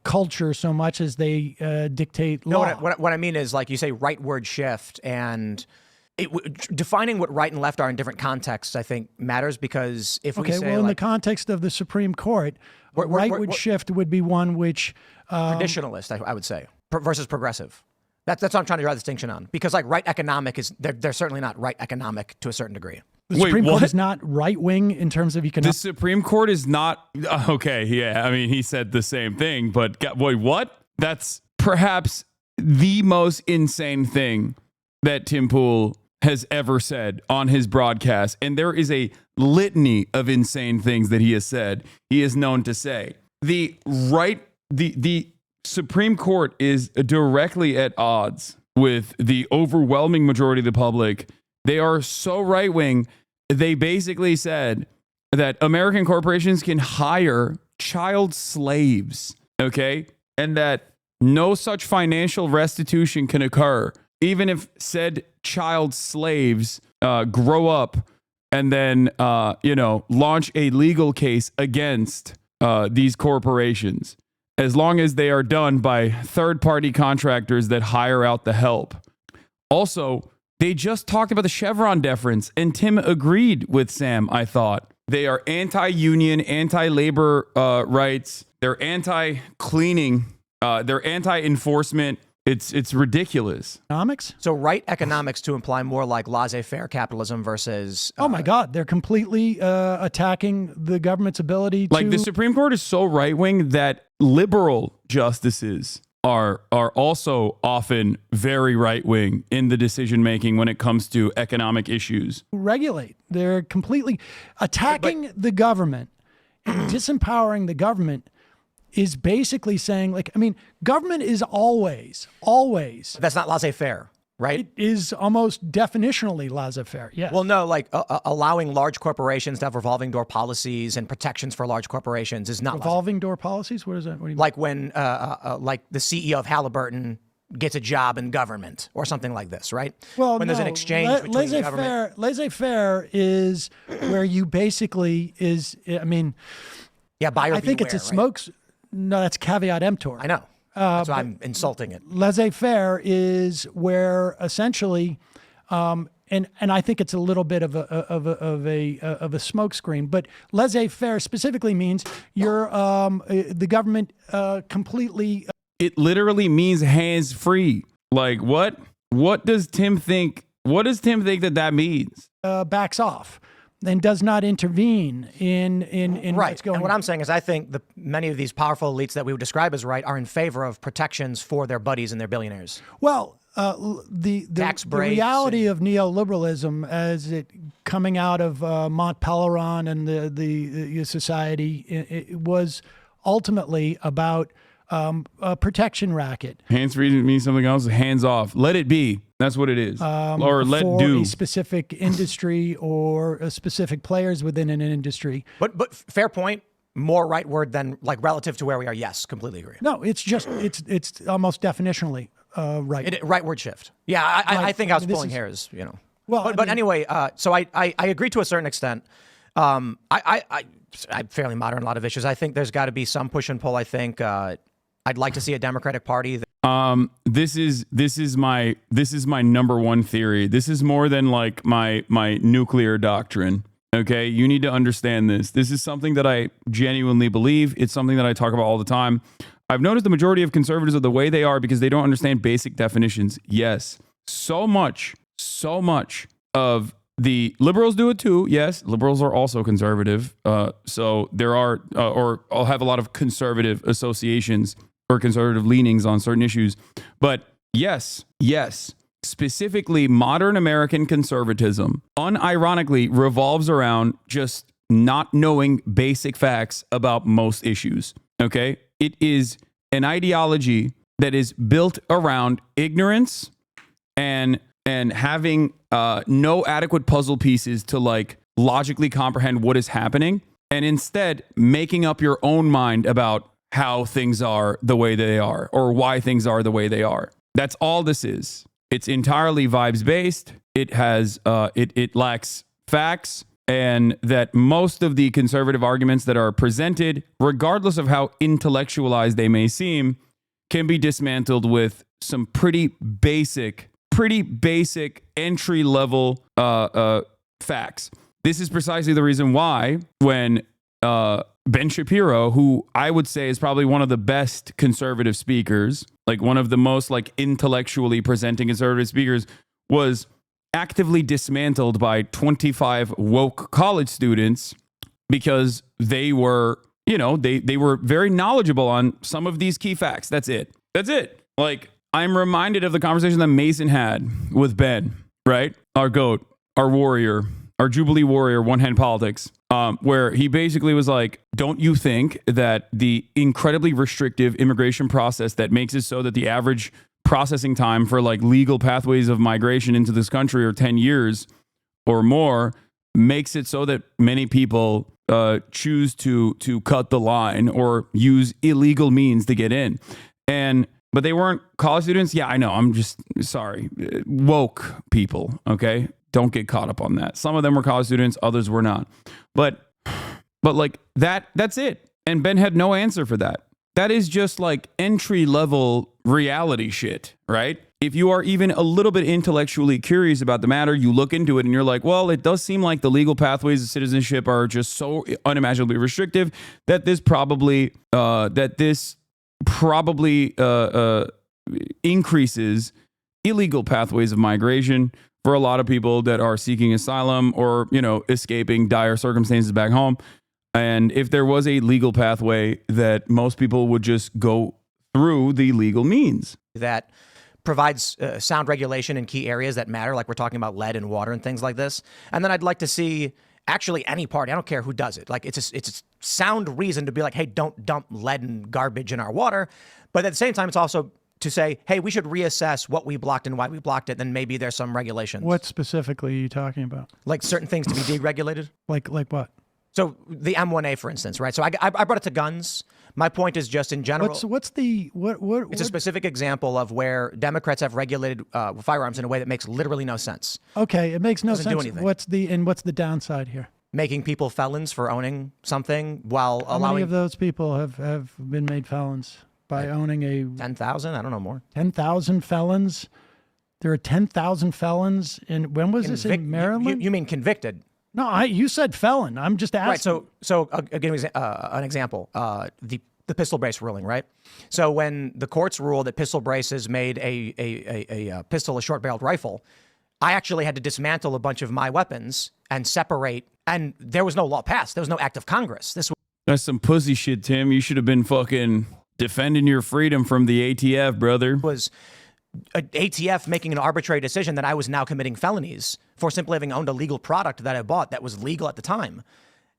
S3: culture so much as they dictate law.
S2: No, what I mean is, like you say, rightward shift, and defining what right and left are in different contexts, I think, matters, because if we say,
S3: in the context of the Supreme Court, rightward shift would be one which
S2: traditionalist, I would say, versus progressive. That's what I'm trying to draw the distinction on, because like right economic they're certainly not right economic to a certain degree.
S3: The Supreme Court is not right-wing in terms of economic.
S1: The Supreme Court is not okay. Yeah, I mean, he said the same thing, but wait, what? That's perhaps the most insane thing that Tim Pool has ever said on his broadcast, and there is a litany of insane things that he has said. He is known to say the Supreme Court is directly at odds with the overwhelming majority of the public. They are so right-wing, they basically said that American corporations can hire child slaves, okay? And that no such financial restitution can occur, even if said child slaves grow up and then, launch a legal case against these corporations, as long as they are done by third-party contractors that hire out the help. Also, They just talked about the Chevron deference, and Tim agreed with Sam, I thought. They are anti-union, anti-labor rights. They're anti-cleaning. They're anti-enforcement. It's ridiculous.
S3: Economics?
S2: So right economics to imply more like laissez-faire capitalism versus...
S3: Oh my God, they're completely attacking the government's ability to...
S1: Like the Supreme Court is so right-wing that liberal justices are also often very right-wing in the decision-making when it comes to economic issues.
S3: regulate. They're completely attacking the government and disempowering the government is basically saying, like, I mean, government is always.
S2: That's not laissez-faire, right?
S3: It is almost definitionally laissez-faire. Yes.
S2: Well, no, like allowing large corporations to have revolving door policies and protections for large corporations is not
S3: revolving door policies. What is that? What do you mean?
S2: like when, like the CEO of Halliburton gets a job in government or something like this, right?
S3: Well,
S2: when there's an exchange between the government.
S3: Laissez-faire is where you basically is. I mean,
S2: yeah, buyer
S3: I think
S2: beware,
S3: it's a
S2: right?
S3: smokes. No, that's caveat emptor.
S2: I know. That's why I'm insulting it.
S3: Laissez-faire is where essentially, and I think it's a little bit of a smokescreen, but laissez-faire specifically means you're the government completely.
S1: It literally means hands free. Like what? What does Tim think? What does Tim think that means?
S3: Backs off and does not intervene in
S2: Right.
S3: what's going
S2: And what
S3: on.
S2: I'm saying is I think many of these powerful elites that we would describe as right are in favor of protections for their buddies and their billionaires.
S3: Well, the
S2: Tax
S3: the
S2: breaks
S3: reality of neoliberalism as it coming out of Mont Pelerin and the society, it was ultimately about a protection racket.
S1: Hands free means something else. Hands off. Let it be. That's what it is. Or let
S3: for
S1: do.
S3: a specific industry or specific players within an industry.
S2: But fair point. More right word than like relative to where we are. Yes, completely agree.
S3: No, it's just it's almost definitionally right.
S2: Right word shift. Yeah, I think I was pulling hairs. You know.
S3: Well,
S2: but anyway, so I agree to a certain extent. I'm fairly modern on a lot of issues. I think there's got to be some push and pull. I think I'd like to see a Democratic Party.
S1: This is my number one theory. This is more than like my nuclear doctrine. Okay, you need to understand this. This is something that I genuinely believe. It's something that I talk about all the time. I've noticed the majority of conservatives are the way they are because they don't understand basic definitions. Yes, so much of the liberals do it too. Yes, liberals are also conservative. So there are, or I'll have a lot of conservative associations or conservative leanings on certain issues. But yes, specifically modern American conservatism unironically revolves around just not knowing basic facts about most issues. Okay? It is an ideology that is built around ignorance and having no adequate puzzle pieces to like logically comprehend what is happening, and instead making up your own mind about how things are the way they are or why things are the way they are. That's all this is. It's entirely vibes based. It has it lacks facts, and that most of the conservative arguments that are presented, regardless of how intellectualized they may seem, can be dismantled with some pretty basic entry level facts. This is precisely the reason why when Ben Shapiro, who I would say is probably one of the best conservative speakers, like one of the most like intellectually presenting conservative speakers, was actively dismantled by 25 woke college students because they were, they were very knowledgeable on some of these key facts. That's it. Like, I'm reminded of the conversation that Mason had with Ben, right? Our GOAT, our warrior, our Jubilee warrior, one hand politics, where he basically was like, don't you think that the incredibly restrictive immigration process that makes it so that the average processing time for like legal pathways of migration into this country are 10 years or more makes it so that many people choose to cut the line or use illegal means to get in? But they weren't college students. Yeah, I know. I'm just sorry. Woke people. Okay. Don't get caught up on that. Some of them were college students. Others were not. But like that's it. And Ben had no answer for that. That is just like entry level reality shit, right? if you are even a little bit intellectually curious about the matter, you look into it and you're like, well, it does seem like the legal pathways of citizenship are just so unimaginably restrictive that this probably increases illegal pathways of migration for a lot of people that are seeking asylum or, escaping dire circumstances back home. And if there was a legal pathway, that most people would just go through the legal means.
S2: That provides sound regulation in key areas that matter, like we're talking about lead and water and things like this. And then I'd like to see actually any party, I don't care who does it, like it's a sound reason to be like, hey, don't dump lead and garbage in our water. But at the same time, it's also to say, hey, we should reassess what we blocked and why we blocked it. Then maybe there's some regulations.
S3: What specifically are you talking about?
S2: Like certain things to be deregulated.
S3: Like what?
S2: So the M1A, for instance, right? So I brought it to guns. My point is just in general.
S3: What's the what?
S2: It's a specific example of where Democrats have regulated firearms in a way that makes literally no sense.
S3: Okay, it makes no
S2: Doesn't do
S3: sense.
S2: anything.
S3: What's the downside here?
S2: Making people felons for owning something while
S3: How
S2: allowing.
S3: many of those people have been made felons by owning a
S2: 10,000? I don't know more.
S3: 10,000 felons? There are 10,000 felons when was this in Maryland?
S2: You mean convicted?
S3: No, you said felon. I'm just asking.
S2: Right. So again, an example. The pistol brace ruling, right? So when the courts ruled that pistol braces made a pistol a short-barreled rifle, I actually had to dismantle a bunch of my weapons and separate. And there was no law passed. There was no act of Congress.
S1: That's some pussy shit, Tim. You should have been fucking defending your freedom from the ATF, brother.
S2: Was ATF making an arbitrary decision that I was now committing felonies for simply having owned a legal product that I bought that was legal at the time.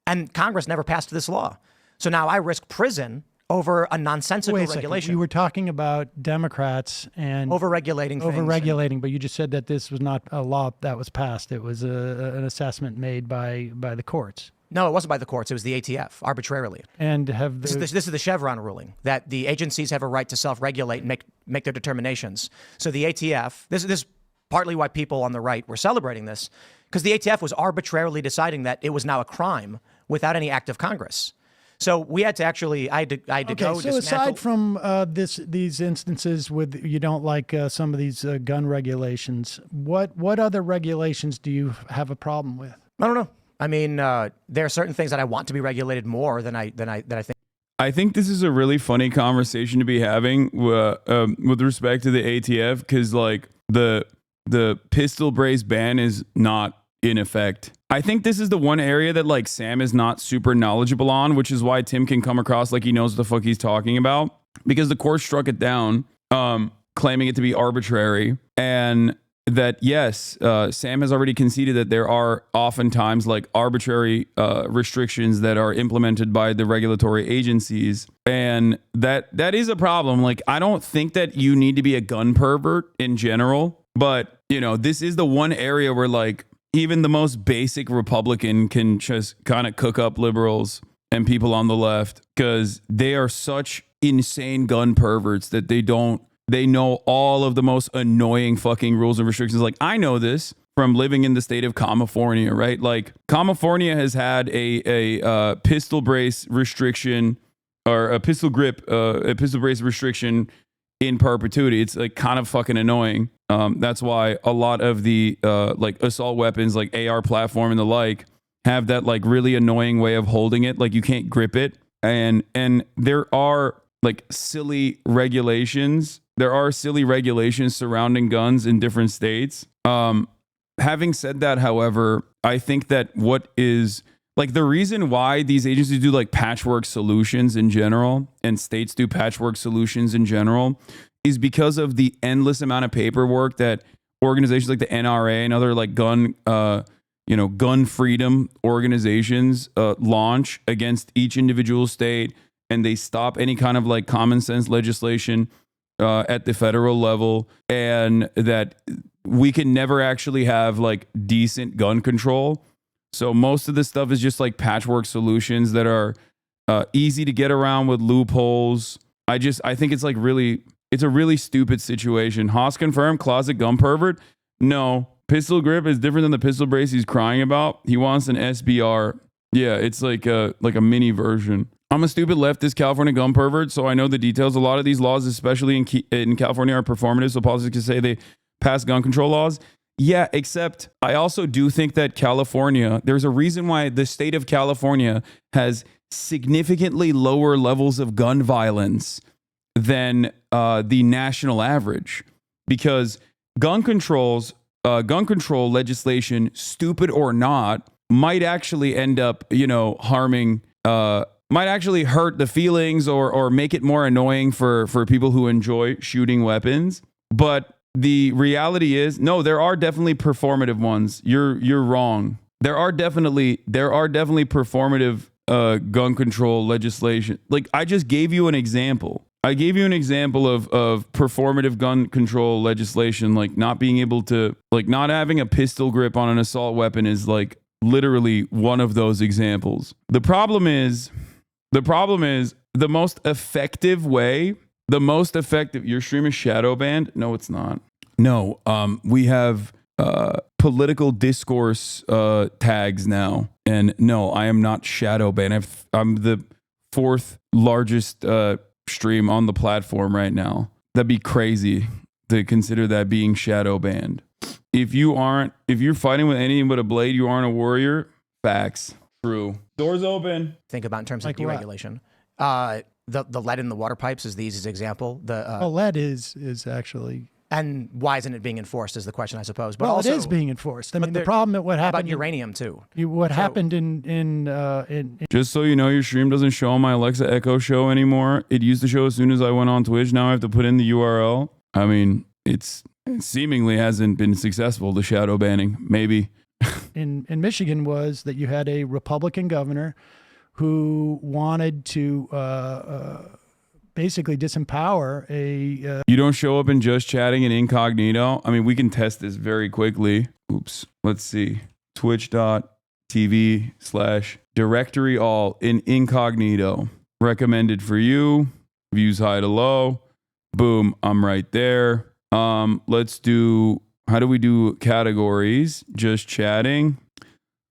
S2: And Congress never passed this law. So now I risk prison over a nonsensical regulation.
S3: You were talking about Democrats and
S2: overregulating things.
S3: But you just said that this was not a law that was passed. It was an assessment made by the courts.
S2: No, it wasn't by the courts. It was the ATF, arbitrarily.
S3: And
S2: this is the Chevron ruling, that the agencies have a right to self-regulate and make their determinations. So the ATF, this is partly why people on the right were celebrating this, because the ATF was arbitrarily deciding that it was now a crime without any act of Congress. So we had to actually, I had to go dismantle.
S3: So aside from these instances with you don't like some of these gun regulations, what other regulations do you have a problem with?
S2: I don't know. I mean, there are certain things that I want to be regulated more than I think.
S1: I think this is a really funny conversation to be having with respect to the ATF, because like the pistol brace ban is not in effect. I think this is the one area that like Sam is not super knowledgeable on, which is why Tim can come across like he knows what the fuck he's talking about, because the court struck it down, claiming it to be arbitrary, and that yes, Sam has already conceded that there are oftentimes like arbitrary restrictions that are implemented by the regulatory agencies, and that is a problem. Like, I don't think that you need to be a gun pervert in general, but this is the one area where like even the most basic Republican can just kind of cook up liberals and people on the left, because they are such insane gun perverts that they know all of the most annoying fucking rules and restrictions. Like, I know this from living in the state of California, right? Like, California has had a pistol brace restriction, or a pistol brace restriction in perpetuity. It's like kind of fucking annoying. That's why a lot of the like assault weapons, like AR platform and the like, have that like really annoying way of holding it. Like, you can't grip it. And there are like silly regulations. There are silly regulations surrounding guns in different states. Having said that, however, I think that what is like the reason why these agencies do like patchwork solutions in general, and states do patchwork solutions in general, is because of the endless amount of paperwork that organizations like the NRA and other like gun freedom organizations launch against each individual state, and they stop any kind of like common sense legislation at the federal level, and that we can never actually have like decent gun control. So most of this stuff is just like patchwork solutions that are easy to get around with loopholes. I think it's like it's a really stupid situation. Haas confirmed, closet gun pervert. No, pistol grip is different than the pistol brace he's crying about. He wants an SBR. Yeah, it's like a mini version. I'm a stupid leftist California gun pervert, so I know the details. A lot of these laws, especially in California, are performative, so politics can say they pass gun control laws. Yeah, except I also do think that California, there's a reason why the state of California has significantly lower levels of gun violence than the national average, because gun control legislation, stupid or not, might actually end up, harming, might actually hurt the feelings or make it more annoying for people who enjoy shooting weapons. But the reality is, no, there are definitely performative ones. You're wrong. There are definitely performative gun control legislation. Like, I just gave you an example. I gave you an example of performative gun control legislation, like not being able to, like not having a pistol grip on an assault weapon is like literally one of those examples. The problem is the most effective way, your stream is shadow banned? No, it's not. No, we have political discourse tags now. And no, I am not shadow banned. I'm the fourth largest stream on the platform right now. That'd be crazy to consider that being shadow banned. If you're fighting with anything but a blade, you aren't a warrior. Facts. True. Doors open.
S2: Think about in terms
S3: Like
S2: of deregulation. The lead in the water pipes is the easiest example.
S3: Lead is actually.
S2: And why isn't it being enforced is the question, I suppose. But
S3: Well,
S2: also,
S3: it is being enforced. I mean, the problem at what happened
S2: about uranium too.
S3: happened in
S1: Just so you know, your stream doesn't show on my Alexa Echo show anymore. It used to show as soon as I went on Twitch. Now I have to put in the URL. I mean, it seemingly hasn't been successful, the shadow banning. Maybe.
S3: in Michigan was that you had a Republican governor who wanted to basically disempower a.
S1: You don't show up in just chatting in incognito. I mean, we can test this very quickly. Oops. Let's see. Twitch.tv/directory all in incognito. Recommended for you. Views high to low. Boom. I'm right there. Let's do, how do we do categories? Just chatting.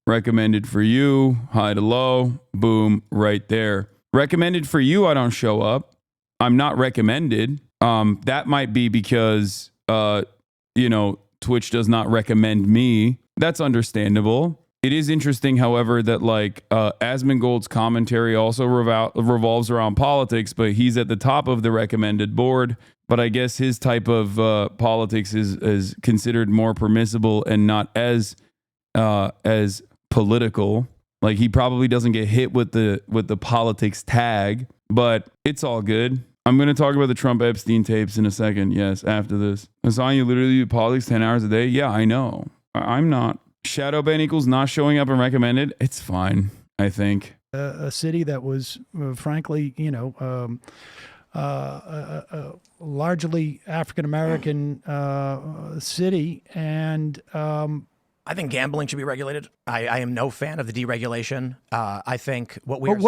S1: Recommended for you. High to low. Boom. Right there. Recommended for you. I don't show up. I'm not recommended. That might be because, Twitch does not recommend me. That's understandable. It is interesting, however, that Asmongold's commentary also revolves around politics, but he's at the top of the recommended board. But I guess his type of politics is considered more permissible and not as political. Like, he probably doesn't get hit with the politics tag, but it's all good. I'm going to talk about the Trump Epstein tapes in a second. Yes, after this. Hasan, you literally do politics 10 hours a day? Yeah, I know. I'm not. Shadow ban equals not showing up and recommended. It's fine, I think.
S3: A city that was, frankly, largely African-American city. And
S2: I think gambling should be regulated. I am no fan of the deregulation. I think what we're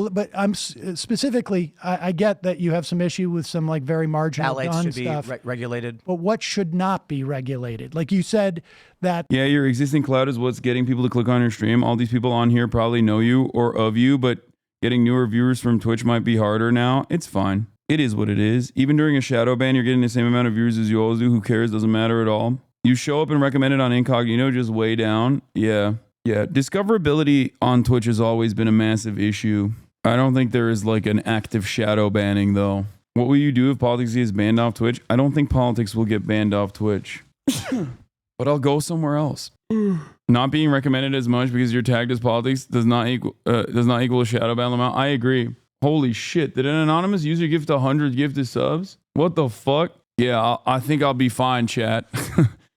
S3: but I'm specifically, I get that you have some issue with some very marginal
S2: phthalates
S3: gun
S2: should
S3: stuff.
S2: be regulated.
S3: But what should not be regulated? Like you said that.
S1: Yeah, your existing clout is what's getting people to click on your stream. All these people on here probably know you or of you, but getting newer viewers from Twitch might be harder now. It's fine. It is what it is. Even during a shadow ban, you're getting the same amount of viewers as you always do. Who cares? Doesn't matter at all. You show up and recommend it on incognito, just way down. Yeah. Discoverability on Twitch has always been a massive issue. I don't think there is an active shadow banning, though. What will you do if politics is banned off Twitch? I don't think politics will get banned off Twitch. But I'll go somewhere else. Not being recommended as much because you're tagged as politics does not equal a shadow ban amount. I agree. Holy shit. Did an anonymous user gift 100 gifted subs? What the fuck? Yeah, I think I'll be fine, chat.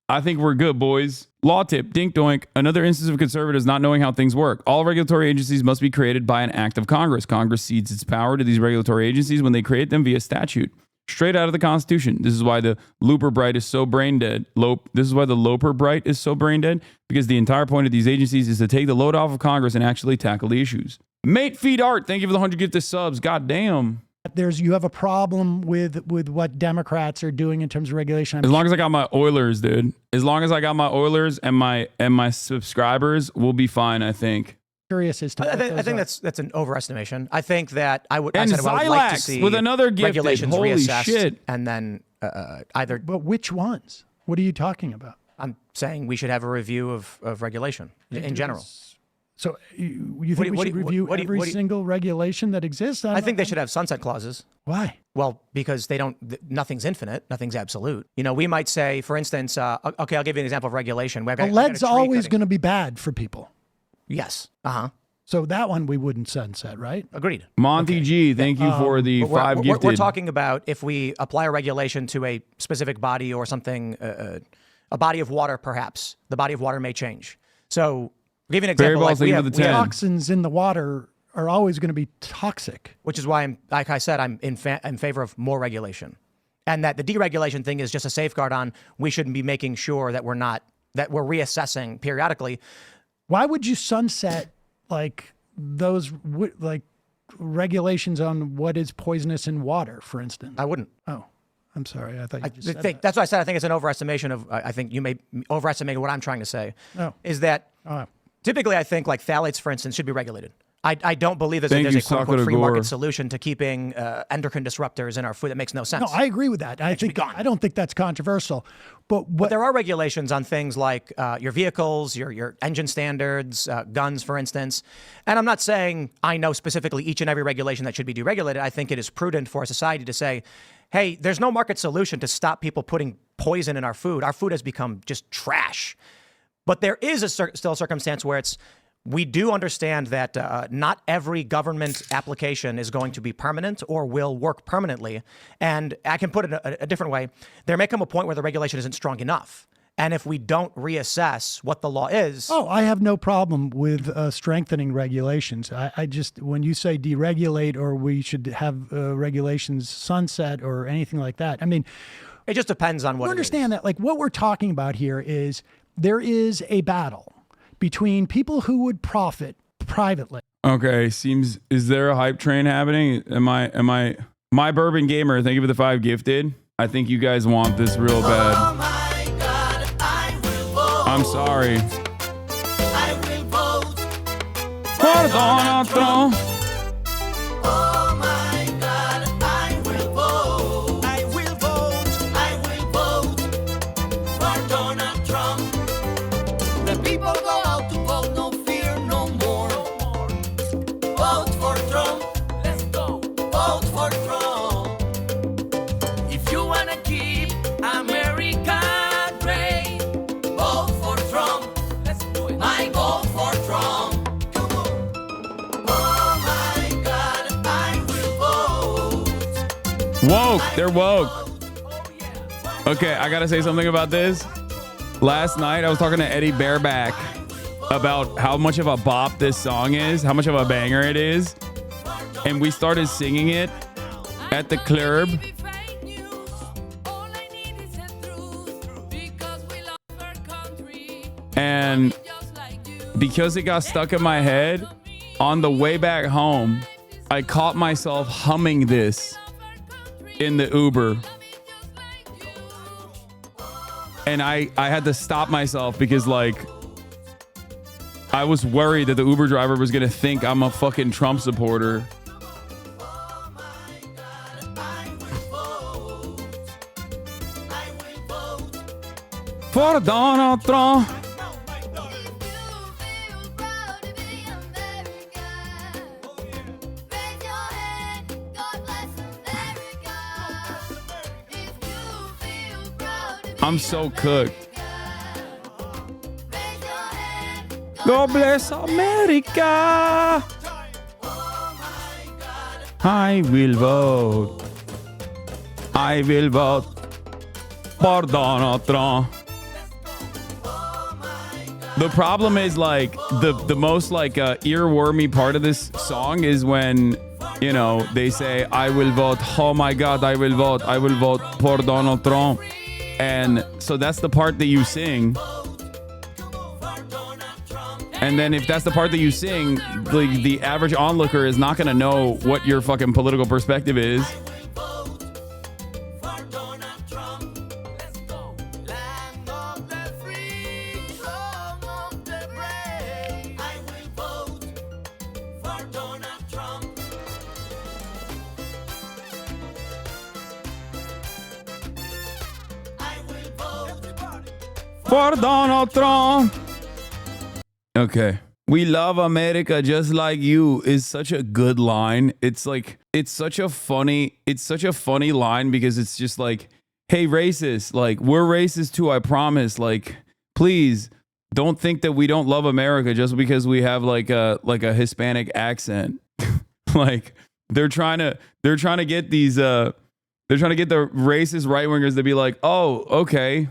S1: I think we're good, boys. Law tip, dink doink. Another instance of conservatives not knowing how things work. All regulatory agencies must be created by an act of Congress. Congress cedes its power to these regulatory agencies when they create them via statute. Straight out of the Constitution. This is why the Looper Bright is so brain dead. This is why the Loper Bright is so brain dead, because the entire point of these agencies is to take the load off of Congress and actually tackle the issues. Mate Feed Art, thank you for the 100 gifted subs. God damn.
S3: You have a problem with what Democrats are doing in terms of regulation.
S1: As long as I got my Oilers, dude. As long as I got my Oilers and my subscribers, we'll be fine, I think.
S3: Curious as to what
S2: I
S3: those
S2: think
S3: are.
S2: that's an overestimation. I think that I would.
S1: And
S2: I said I would like to
S1: Xylax
S2: see
S1: with another gifted.
S2: regulations
S1: Holy
S2: reassessed,
S1: shit.
S2: and then either.
S3: But which ones? What are you talking about?
S2: I'm saying we should have a review of regulation in general.
S3: So you think we should review every single regulation that exists?
S2: I think they should have sunset clauses.
S3: Why?
S2: Well, because they don't. Nothing's infinite. Nothing's absolute. You know, we might say, for instance, okay, I'll give you an example of regulation.
S3: Lead's always going to be bad for people.
S2: Yes.
S3: So that one we wouldn't sunset, right?
S2: Agreed.
S1: Monty G, thank you for the
S2: But
S1: 5 gifted.
S2: We're talking about if we apply a regulation to a specific body or something, a body of water, perhaps the body of water may change. So, I'll give you an example.
S1: Balls,
S2: Like
S1: thank you for the 10.
S3: Toxins in the water are always going to be toxic.
S2: which is why like I said, I'm in favor of more regulation, and that the deregulation thing is just a safeguard on we shouldn't be making sure that we're reassessing periodically.
S3: Why would you sunset like those like regulations on what is poisonous in water, for instance?
S2: I wouldn't.
S3: Oh, I'm sorry. I thought you just said that.
S2: That's why I said I think it's an overestimation of. I think you may overestimate what I'm trying to say.
S3: Oh.
S2: Is that typically I think like phthalates, for instance, should be regulated. I don't believe there's a quote unquote free market solution to keeping endocrine disruptors in our food. That makes no sense.
S3: No, I agree with that. I don't think that's controversial. But
S2: there are regulations on things like your vehicles, your engine standards, guns, for instance. And I'm not saying I know specifically each and every regulation that should be deregulated. I think it is prudent for a society to say, hey, there's no market solution to stop people putting poison in our food. Our food has become just trash. But there is still a circumstance where we do understand that not every government application is going to be permanent or will work permanently. And I can put it a different way. There may come a point where the regulation isn't strong enough. And if we don't reassess what the law is...
S3: Oh, I have no problem with strengthening regulations. I just, when you say deregulate or we should have regulations sunset or anything like that, I mean...
S2: It just depends on what
S3: you understand that, like, what we're talking about here is there is a battle between people who would profit privately.
S1: Okay, is there a hype train happening? Am I my bourbon gamer, thank you for the 5 gifted. I think you guys want this real bad.
S6: Oh my God, I will vote.
S1: I'm sorry.
S6: I will vote.
S1: Pardon,
S6: Oh my God, I will vote. I will vote. I will vote for Donald Trump. The people go out to vote, no fear, no more. Vote for Trump. Let's go. Vote for Trump. If you wanna keep America great, vote for Trump. Let's do it. I vote for Trump. Oh my God, I will vote.
S1: Woke, they're woke. Okay, I gotta say something about this. Last night, I was talking to Eddie Bareback about how much of a bop this song is, how much of a banger it is. And we started singing it at the club. And because it got stuck in my head, on the way back home, I caught myself humming this in the Uber. And I had to stop myself because, like, I was worried that the Uber driver was going to think I'm a fucking Trump supporter. For Donald Trump. I'm so cooked. God bless America. I will vote. I will vote for Donald Trump. The problem is, like, the most, like, earwormy part of this song is when, you know, they say, I will vote. Oh my God, I will vote. I will vote for Donald Trump. And so that's the part that you sing. And then if that's the part that you sing, like, the average onlooker is not going to know what your fucking political perspective is. for Donald Trump. Okay. We love America just like you is such a good line. It's such a funny line because it's just like, hey, racist, like we're racist too, I promise. Like, please don't think that we don't love America just because we have like a Hispanic accent. Like they're trying to get these the racist right wingers to be like, oh, okay.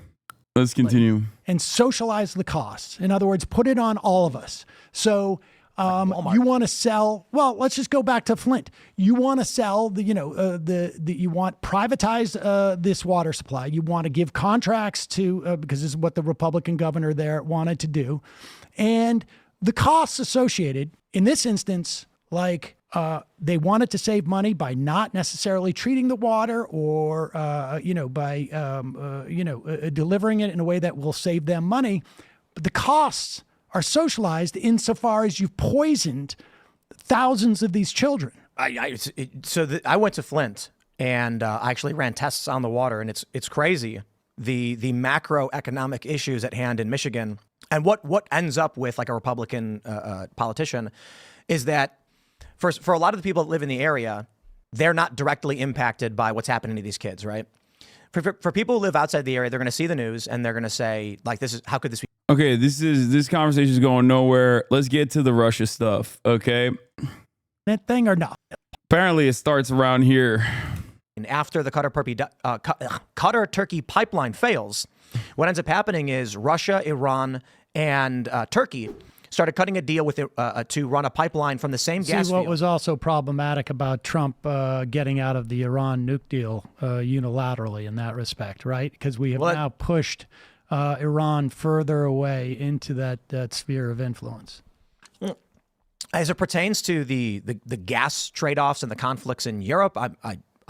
S1: Let's continue.
S3: And socialize the costs. In other words, put it on all of us. So you want to sell, well, let's just go back to Flint. You want to sell you want privatize this water supply. You want to give contracts to, because this is what the Republican governor there wanted to do. And the costs associated in this instance, like they wanted to save money by not necessarily treating the water or, by delivering it in a way that will save them money. But the costs are socialized insofar as you've poisoned thousands of these children.
S2: I went to Flint and I actually ran tests on the water, and it's crazy the macroeconomic issues at hand in Michigan, and what ends up with like a Republican politician is that for a lot of the people that live in the area, they're not directly impacted by what's happening to these kids, right? For people who live outside the area, they're going to see the news and they're going to say, like, how could this be?
S1: Okay, this conversation is going nowhere. Let's get to the Russia stuff, okay?
S3: That thing or not?
S1: Apparently, it starts around here.
S2: And after the Qatar-Turkey pipeline fails, what ends up happening is Russia, Iran, and Turkey started cutting a deal with it to run a pipeline from the same gas
S3: See, what
S2: field.
S3: was also problematic about Trump getting out of the Iran nuke deal unilaterally in that respect, right? Because we have now pushed Iran further away into that sphere of influence.
S2: As it pertains to the gas trade-offs and the conflicts in Europe,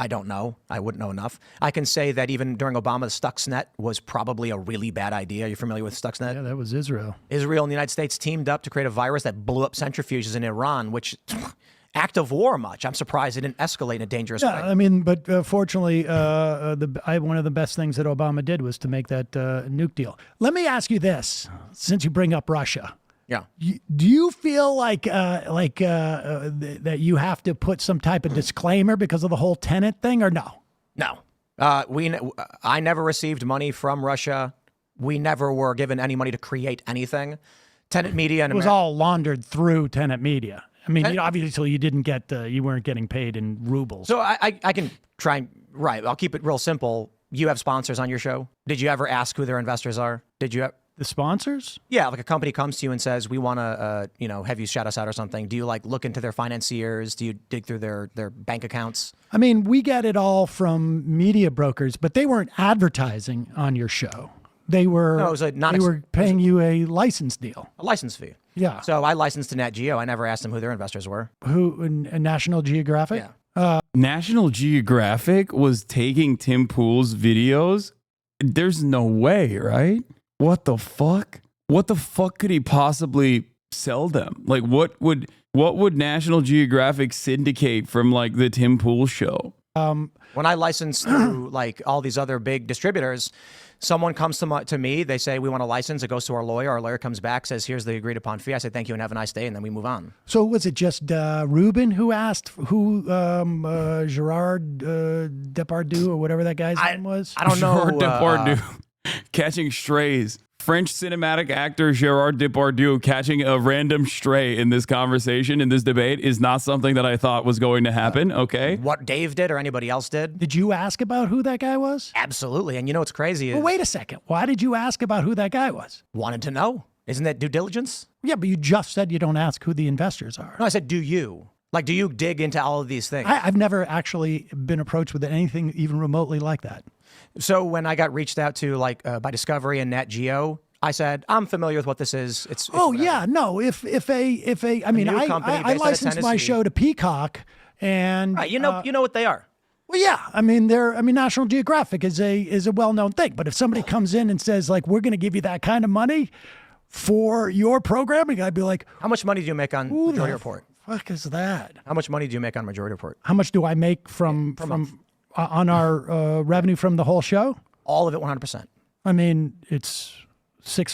S2: I don't know. I wouldn't know enough. I can say that even during Obama, the Stuxnet was probably a really bad idea. You're familiar with Stuxnet?
S3: Yeah, that was Israel.
S2: Israel and the United States teamed up to create a virus that blew up centrifuges in Iran, which act of war much. I'm surprised it didn't escalate in a dangerous way.
S3: I mean, but fortunately, one of the best things that Obama did was to make that nuke deal. Let me ask you this, since you bring up Russia.
S2: Yeah.
S3: Do you feel like that you have to put some type of disclaimer because of the whole tenant thing, or no?
S2: No. I never received money from Russia. We never were given any money to create anything. Tenant Media and
S3: it was all laundered through Tenant Media. I mean, obviously you weren't getting paid in rubles.
S2: So I can try. Right. I'll keep it real simple. You have sponsors on your show. Did you ever ask who their investors are? Did you?
S3: The sponsors?
S2: Yeah, like a company comes to you and says, we want to, have you shout us out or something. Do you like look into their financiers? Do you dig through their bank accounts?
S3: I mean, we get it all from media brokers, but they weren't advertising on your show. They were,
S2: it was they
S3: were paying you a license deal.
S2: A license fee.
S3: Yeah.
S2: So I licensed to Nat Geo. I never asked them who their investors were.
S3: Who, National Geographic?
S2: Yeah.
S1: National Geographic was taking Tim Pool's videos? There's no way, right? What the fuck? What the fuck could he possibly sell them? Like, what would National Geographic syndicate from like the Tim Pool show?
S2: When I licensed through like all these other big distributors, someone comes to me, they say, we want a license. It goes to our lawyer. Our lawyer comes back, says, here's the agreed upon fee. I say, thank you and have a nice day. And then we move on.
S3: So was it just Ruben who asked who Gerard Depardieu or whatever that guy's name was?
S2: I don't know.
S1: Gerard Depardieu catching strays. French cinematic actor Gerard Depardieu catching a random stray in this conversation, in this debate, is not something that I thought was going to happen, okay?
S2: What Dave did or anybody else did?
S3: Did you ask about who that guy was?
S2: Absolutely. And you know what's crazy is...
S3: Well, wait a second. Why did you ask about who that guy was?
S2: Wanted to know. Isn't that due diligence?
S3: Yeah, but you just said you don't ask who the investors are.
S2: No, I said, do you? Like, do you dig into all of these things?
S3: I've never actually been approached with anything even remotely like that.
S2: So when I got reached out to by Discovery and Nat Geo, I said, I'm familiar with what this is. It's
S3: yeah, no. If I mean, I licensed my show to Peacock, and
S2: right, you know what they are.
S3: Well, yeah. I mean, National Geographic is a well-known thing. But if somebody comes in and says like, we're going to give you that kind of money for your programming, I'd be like,
S2: how much money do you make on Majority Report?
S3: Fuck is that?
S2: How much money do you make on Majority Report?
S3: How much do I make from on our revenue from the whole show?
S2: All of it, 100%.
S3: I mean, it's Six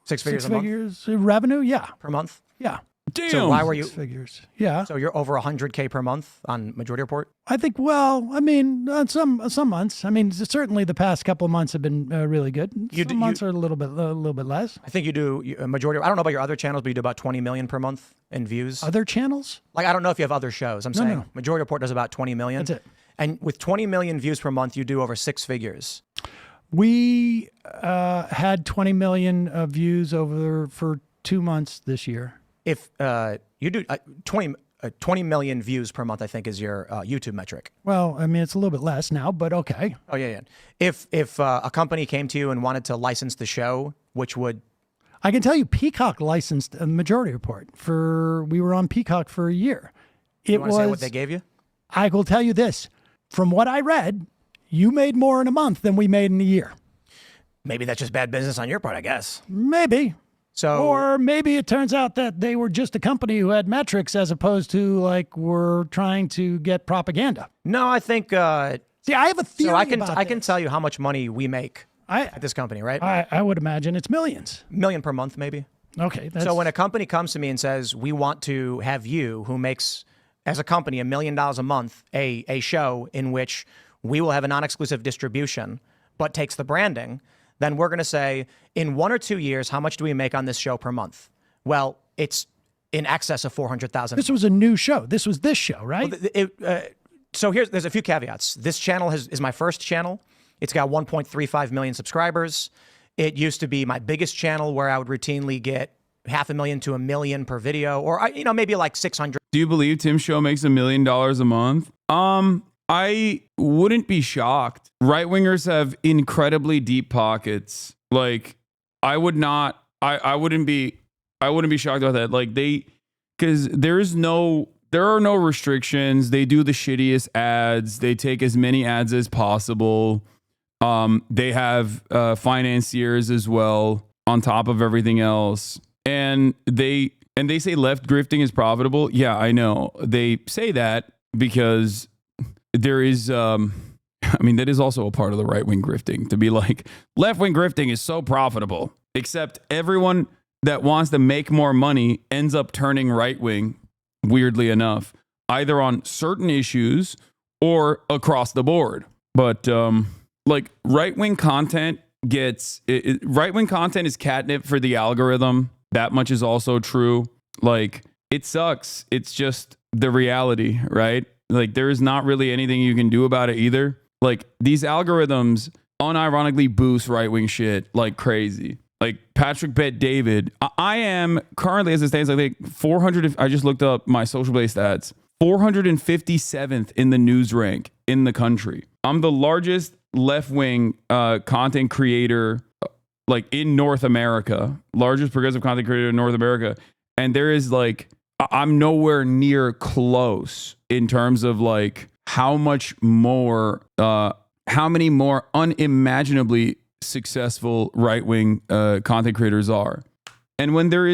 S2: figures a month?
S3: figures revenue. Yeah.
S2: Per month?
S3: Yeah.
S1: Damn.
S2: So why were you?
S3: Six figures. Yeah.
S2: So you're over 100K per month on Majority Report?
S3: I think, well, I mean, some months. I mean, certainly the past couple of months have been really good. Some months are a little bit less.
S2: I think you do a majority. I don't know about your other channels, but you do about 20 million per month in views.
S3: Other channels?
S2: Like, I don't know if you have other shows. I'm saying
S3: no.
S2: Majority Report does about 20 million.
S3: That's it.
S2: And with 20 million views per month, you do over 6 figures.
S3: We had 20 million views for 2 months this year.
S2: If you do 20 million views per month, I think is your YouTube metric.
S3: Well, I mean, it's a little bit less now, but okay.
S2: Oh yeah. If a company came to you and wanted to license the show, which would
S3: I can tell you, Peacock licensed a Majority Report we were on Peacock for a year.
S2: you want to say what they gave you?
S3: I will tell you this. From what I read, you made more in a month than we made in a year.
S2: Maybe that's just bad business on your part, I guess.
S3: Maybe.
S2: So,
S3: or maybe it turns out that they were just a company who had metrics as opposed to like we're trying to get propaganda.
S2: no, I think.
S3: See, I have a theory
S2: So I
S3: about
S2: can
S3: this.
S2: tell you how much money we make at this company, right?
S3: I would imagine it's millions.
S2: Million per month, maybe.
S3: Okay.
S2: So when a company comes to me and says, we want to have you, who makes, as a company, $1 million a month, a show in which we will have a non-exclusive distribution, but takes the branding, then we're going to say, in 1 or 2 years, how much do we make on this show per month? Well, it's in excess of 400,000.
S3: this was a new show. This was this show, right?
S2: So there's a few caveats. This channel is my first channel. It's got 1.35 million subscribers. It used to be my biggest channel where I would routinely get 500,000 to 1 million per video, or maybe like 600.
S1: Do you believe Tim's show makes $1 million a month? I wouldn't be shocked. Right wingers have incredibly deep pockets. Like, I wouldn't be shocked about that. Like because there are no restrictions. They do the shittiest ads. They take as many ads as possible. They have financiers as well on top of everything else. And they say left grifting is profitable. Yeah, I know. They say that because there is that is also a part of the right-wing grifting, to be like, left-wing grifting is so profitable. Except everyone that wants to make more money ends up turning right-wing, weirdly enough, either on certain issues or across the board. But like right-wing content right-wing content is catnip for the algorithm. That much is also true. Like, it sucks. It's just the reality, right? Like, there is not really anything you can do about it either. Like, these algorithms unironically boost right-wing shit like crazy. Like, Patrick Bet David, I am currently, as it stands, I think 400, I just looked up my social blade stats, 457th in the news rank in the country. I'm the largest left-wing content creator like in North America, largest progressive content creator in North America. And there is like, I'm nowhere near close in terms of like how many more unimaginably successful right-wing content creators are. And when there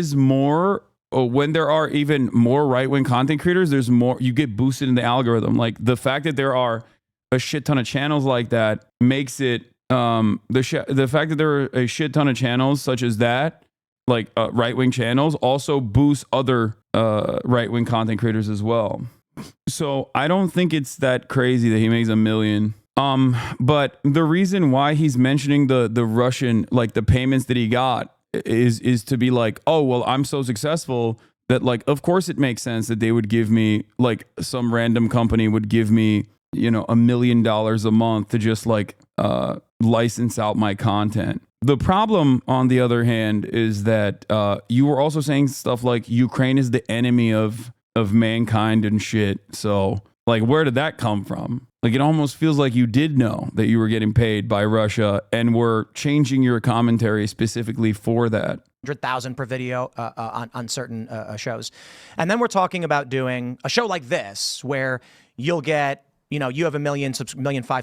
S1: are even more right-wing content creators, there's more, you get boosted in the algorithm. Like, the fact that there are a shit ton of channels like that makes it, the fact that there are a shit ton of channels such as that, like right-wing channels, also boosts other right-wing content creators as well. So I don't think it's that crazy that he makes $1 million. But the reason why he's mentioning the Russian, like the payments that he got is to be like, oh, well, I'm so successful that, like, of course it makes sense that they would give me, like, some random company would give me, $1 million a month to just like license out my content. The problem, on the other hand, is that you were also saying stuff like Ukraine is the enemy of mankind and shit. So, like, where did that come from? Like, it almost feels like you did know that you were getting paid by Russia and were changing your commentary specifically for that.
S2: 100,000 per video on certain shows. And then we're talking about doing a show like this where you'll get, you have 1.5 million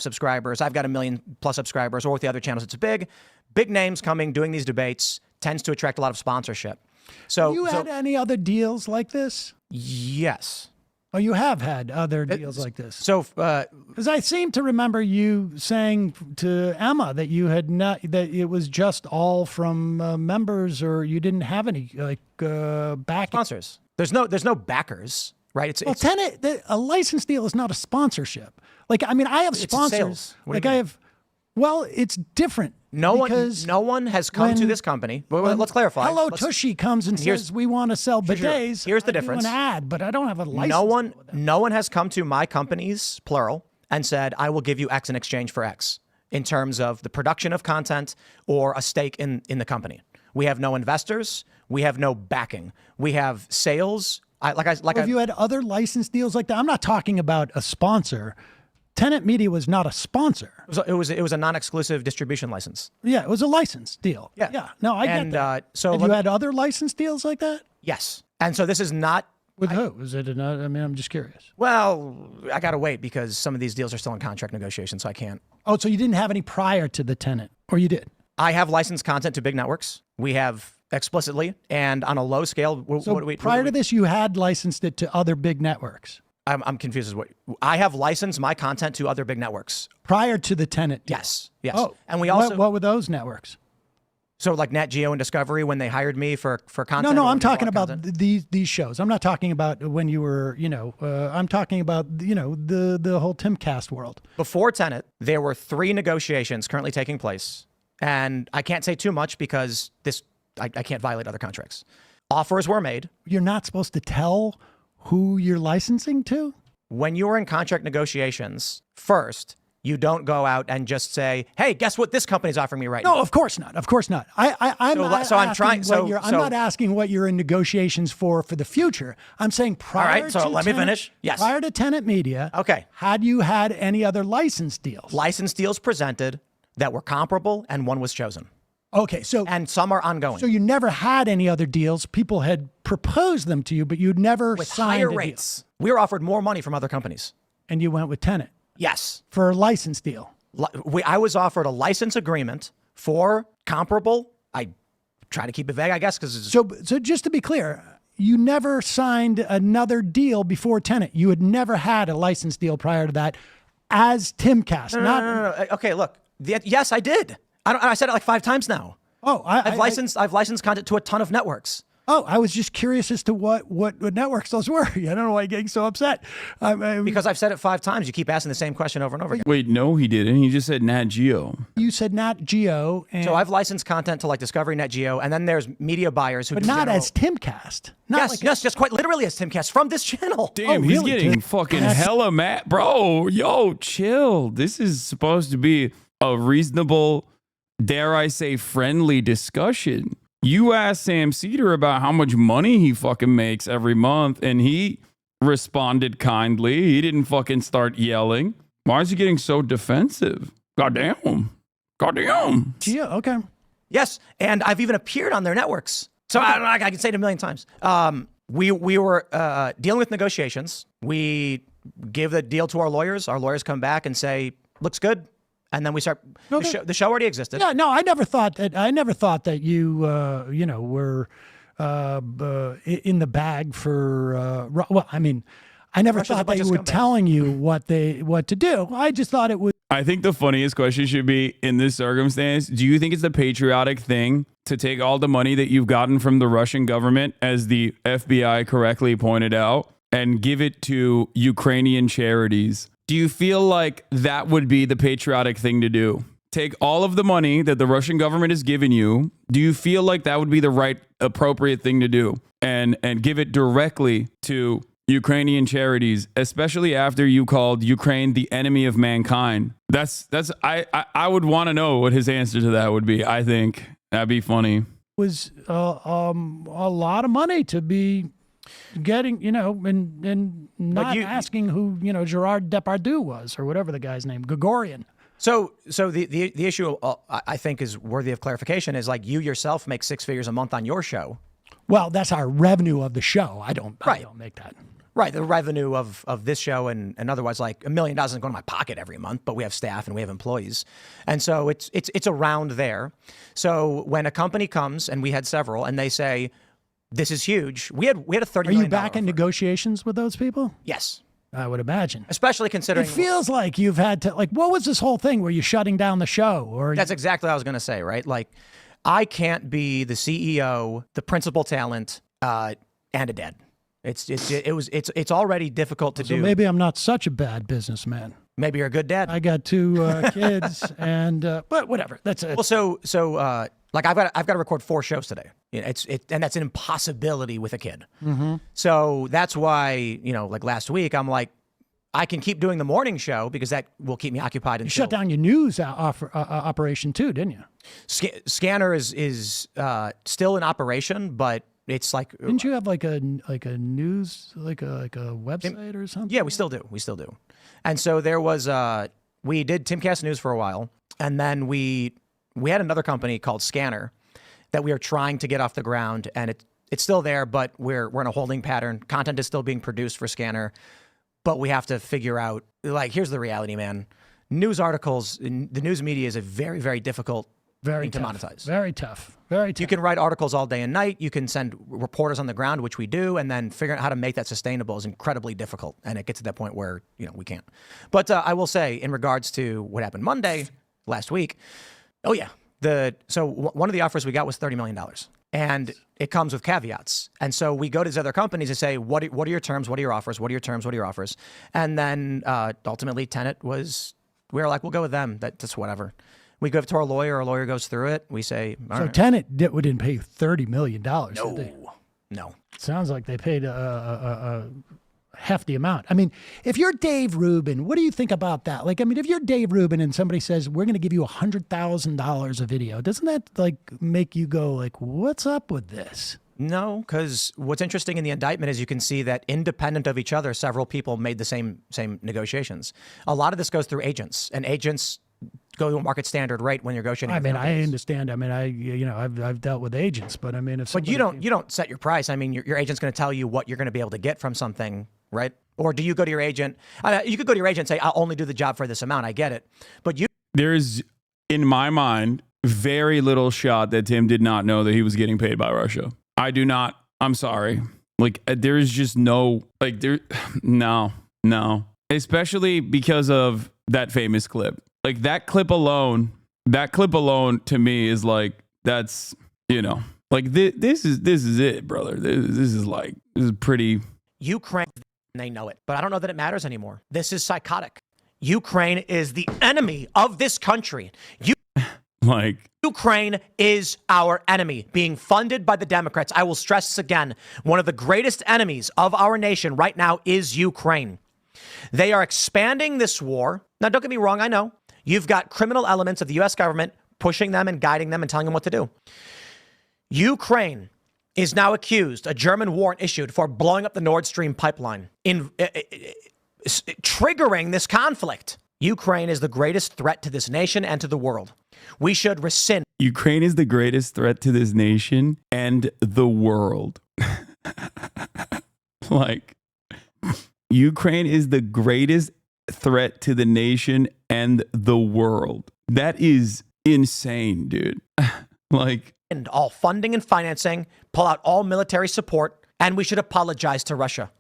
S2: subscribers. I've got 1 million+ subscribers, or with the other channels, it's big names coming, doing these debates tends to attract a lot of sponsorship. So
S3: you had any other deals like this?
S2: Yes.
S3: Oh, you have had other deals like this.
S2: So,
S3: Because I seem to remember you saying to Emma that you had not, that it was just all from members, or you didn't have any backing.
S2: sponsors. There's no backers, right?
S3: A license deal is not a sponsorship. Like, I mean, I have sponsors.
S2: sales. What do
S3: Like
S2: you
S3: I
S2: mean?
S3: have, well, it's different.
S2: No
S3: because
S2: one has come to
S3: when-
S2: this company. But
S3: when
S2: let's clarify.
S3: Hello
S2: Let's-
S3: Tushy comes and
S2: Here's-
S3: says we want to sell bidets.
S2: Here's the
S3: I do
S2: difference.
S3: an ad, but I don't have a license.
S2: No one has come to my companies, plural, and said, I will give you X in exchange for X in terms of the production of content or a stake in the company. We have no investors. We have no backing. We have sales.
S3: Have you had other license deals like that? I'm not talking about a sponsor. Tenant Media was not a sponsor.
S2: it was a non-exclusive distribution license.
S3: Yeah, it was a license deal.
S2: Yeah.
S3: No, I
S2: And,
S3: get that.
S2: so
S3: have
S2: let
S3: you
S2: me-
S3: had other license deals like that?
S2: Yes. And so this is not.
S3: With who? Is it another? I mean, I'm just curious.
S2: Well, I got to wait because some of these deals are still in contract negotiation, so I can't.
S3: Oh, so you didn't have any prior to the tenant, or you did?
S2: I have licensed content to big networks. We have explicitly and on a low scale.
S3: So prior to this, you had licensed it to other big networks.
S2: I'm confused as what I have licensed my content to other big networks.
S3: Prior to the tenant deal.
S2: Yes.
S3: Oh,
S2: And we also
S3: what were those networks?
S2: so like Nat Geo and Discovery when they hired me for content.
S3: No,
S2: or
S3: I'm
S2: when they
S3: talking
S2: bought
S3: about
S2: content.
S3: these shows. I'm not talking about when you were, I'm talking about, the whole Timcast world.
S2: Before Tenet, there were 3 negotiations currently taking place, and I can't say too much because I can't violate other contracts. Offers were made.
S3: You're not supposed to tell who you're licensing to?
S2: When you're in contract negotiations, first, you don't go out and just say, "Hey, guess what? This company's offering me right now."
S3: No, of course not. Of course not. I'm not asking what you're in negotiations for the future. I'm saying prior.
S2: All right, so
S3: to
S2: let me
S3: Tenet-
S2: finish. Yes.
S3: Prior to Tenant Media.
S2: Okay.
S3: Had you had any other license deals?
S2: License deals presented that were comparable, and one was chosen,
S3: Okay, so
S2: and some are ongoing.
S3: you never had any other deals. People had proposed them to you, but you'd never
S2: with
S3: signed
S2: higher
S3: a deal.
S2: rates. We were offered more money from other companies.
S3: And you went with Tenant
S2: Yes.
S3: for a license deal.
S2: I was offered a license agreement for comparable. I try to keep it vague, I guess, because
S3: So just to be clear, you never signed another deal before Tenant. You had never had a license deal prior to that as Timcast.
S2: no. Okay, look. Yes, I did. I said it like 5 times now.
S3: Oh,
S2: I've licensed content to a ton of networks.
S3: I was just curious as to what networks those were. I don't know why you're getting so upset.
S2: Because I've said it 5 times. You keep asking the same question over and over again.
S1: Wait, no, he didn't. He just said Nat Geo.
S3: You said Nat Geo, and
S2: So I've licensed content to like Discovery, Net Geo, and then there's media buyers who
S3: but
S2: do
S3: not
S2: general-
S3: as Timcast. Not
S2: Yes, just quite literally as Timcast from this channel.
S1: Damn,
S3: Oh,
S1: he's
S3: really,
S1: getting
S3: dude?
S1: fucking
S3: That's-
S1: hella mad. Bro, yo, chill. This is supposed to be a reasonable, dare I say, friendly discussion. You asked Sam Seder about how much money he fucking makes every month, and he responded kindly. He didn't fucking start yelling. Why is he getting so defensive? Goddamn.
S3: Geo. Okay.
S2: Yes, and I've even appeared on their networks. So I can say it a million times. We were dealing with negotiations. We give the deal to our lawyers. Our lawyers come back and say, looks good. And then we start. The show already existed.
S3: Yeah. No, I never thought that you were in the bag for. Well, I mean, I never
S2: Russia's a
S3: thought
S2: bunch
S3: they
S2: of
S3: were
S2: scumbags.
S3: telling you what to do. I just thought it was.
S1: I think the funniest question should be, in this circumstance, do you think it's the patriotic thing to take all the money that you've gotten from the Russian government, as the FBI correctly pointed out, and give it to Ukrainian charities? Do you feel like that would be the patriotic thing to do? Take all of the money that the Russian government has given you. Do you feel like that would be the right, appropriate thing to do? And give it directly to Ukrainian charities, especially after you called Ukraine the enemy of mankind. I would want to know what his answer to that would be. I think that'd be funny.
S3: Was a lot of money to be getting, and not asking who, Gerard Depardieu was, or whatever the guy's name, Gregorian.
S2: So the issue I think is worthy of clarification is like you yourself make 6 figures a month on your show.
S3: Well, that's our revenue of the show. I don't make that.
S2: Right, the revenue of this show and otherwise like $1 million doesn't go in my pocket every month, but we have staff and we have employees, and so it's around there. So when a company comes, and we had several, and they say, this is huge. We had a $30
S3: Are
S2: million
S3: you back in
S2: offer.
S3: negotiations with those people?
S2: Yes.
S3: I would imagine.
S2: Especially considering
S3: It feels like you've had to, like, what was this whole thing? Were you shutting down the show? Or
S2: that's exactly what I was going to say, right? Like, I can't be the CEO, the principal talent, and a dad. It's already difficult to
S3: so
S2: do.
S3: maybe I'm not such a bad businessman.
S2: Maybe you're a good dad.
S3: I got 2 kids, and but whatever. That's it.
S2: Well, so like I've got to record 4 shows today. You know, and that's an impossibility with a kid.
S3: Mm-hmm.
S2: So that's why, like last week, I'm like, I can keep doing the morning show because that will keep me occupied.
S3: You shut down your news operation too, didn't you?
S2: Scanner is still in operation, but it's like.
S3: Didn't you have like a news like a website or something?
S2: Yeah, we still do. And so there was we did Timcast News for a while, and then we had another company called Scanner that we are trying to get off the ground, and it's still there, but we're in a holding pattern. Content is still being produced for Scanner, but we have to figure out, like, here's the reality, man. News articles, the news media is a very, very difficult thing to monetize.
S3: Very tough. Very tough.
S2: You can write articles all day and night. You can send reporters on the ground, which we do, and then figuring out how to make that sustainable is incredibly difficult. And it gets to that point where, we can't. But I will say, in regards to what happened Monday, last week, oh yeah. So one of the offers we got was $30 million. And it comes with caveats. And so we go to these other companies and say, what are your terms? What are your offers? What are your terms? What are your offers? And then ultimately we were like, we'll go with them. That's whatever. We go to our lawyer goes through it. We say, all right.
S3: Tenet didn't pay $30 million, did they?
S2: No.
S3: Sounds like they paid a hefty amount. I mean, if you're Dave Rubin, what do you think about that? Like, I mean, if you're Dave Rubin and somebody says, we're going to give you $100,000 a video, doesn't that like make you go like, what's up with this?
S2: No, because what's interesting in the indictment is you can see that independent of each other, several people made the same negotiations. A lot of this goes through agents, and agents go to a market standard rate when you're negotiating.
S3: I mean, I understand. I mean, I've dealt with agents, but I mean,
S2: but you don't set your price. I mean, your agent's going to tell you what you're going to be able to get from something, right? Or do you go to your agent? You could go to your agent and say, I'll only do the job for this amount. I get it. But
S1: there's, in my mind, very little shot that Tim did not know that he was getting paid by Russia. I do not. I'm sorry. Like, there is just no, like, no. Especially because of that famous clip. Like, that clip alone to me is like, that's, like, this is it, brother. This is pretty.
S2: Ukraine, they know it, but I don't know that it matters anymore. This is psychotic. Ukraine is the enemy of this country. Ukraine is our enemy, being funded by the Democrats. I will stress this again. One of the greatest enemies of our nation right now is Ukraine. They are expanding this war. Now, don't get me wrong. I know you've got criminal elements of the U.S. government pushing them and guiding them and telling them what to do. Ukraine is now accused, a German warrant issued for blowing up the Nord Stream pipeline, triggering this conflict. Ukraine is the greatest threat to this nation and to the world. We should rescind.
S1: Ukraine is the greatest threat to this nation and the world. Like, Ukraine is the greatest threat to the nation and the world. That is insane, dude. Like,
S2: and all funding and financing, pull out all military support, and we should apologize to Russia.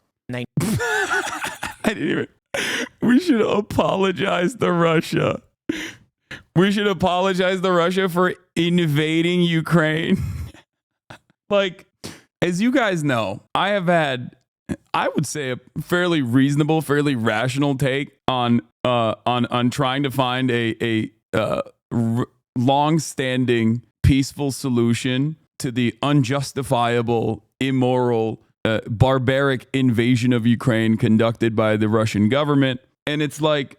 S1: We should apologize to Russia. We should apologize to Russia for invading Ukraine. Like, as you guys know, I have had, I would say, a fairly reasonable, fairly rational take on trying to find a long-standing peaceful solution to the unjustifiable, immoral, barbaric invasion of Ukraine conducted by the Russian government. And it's like,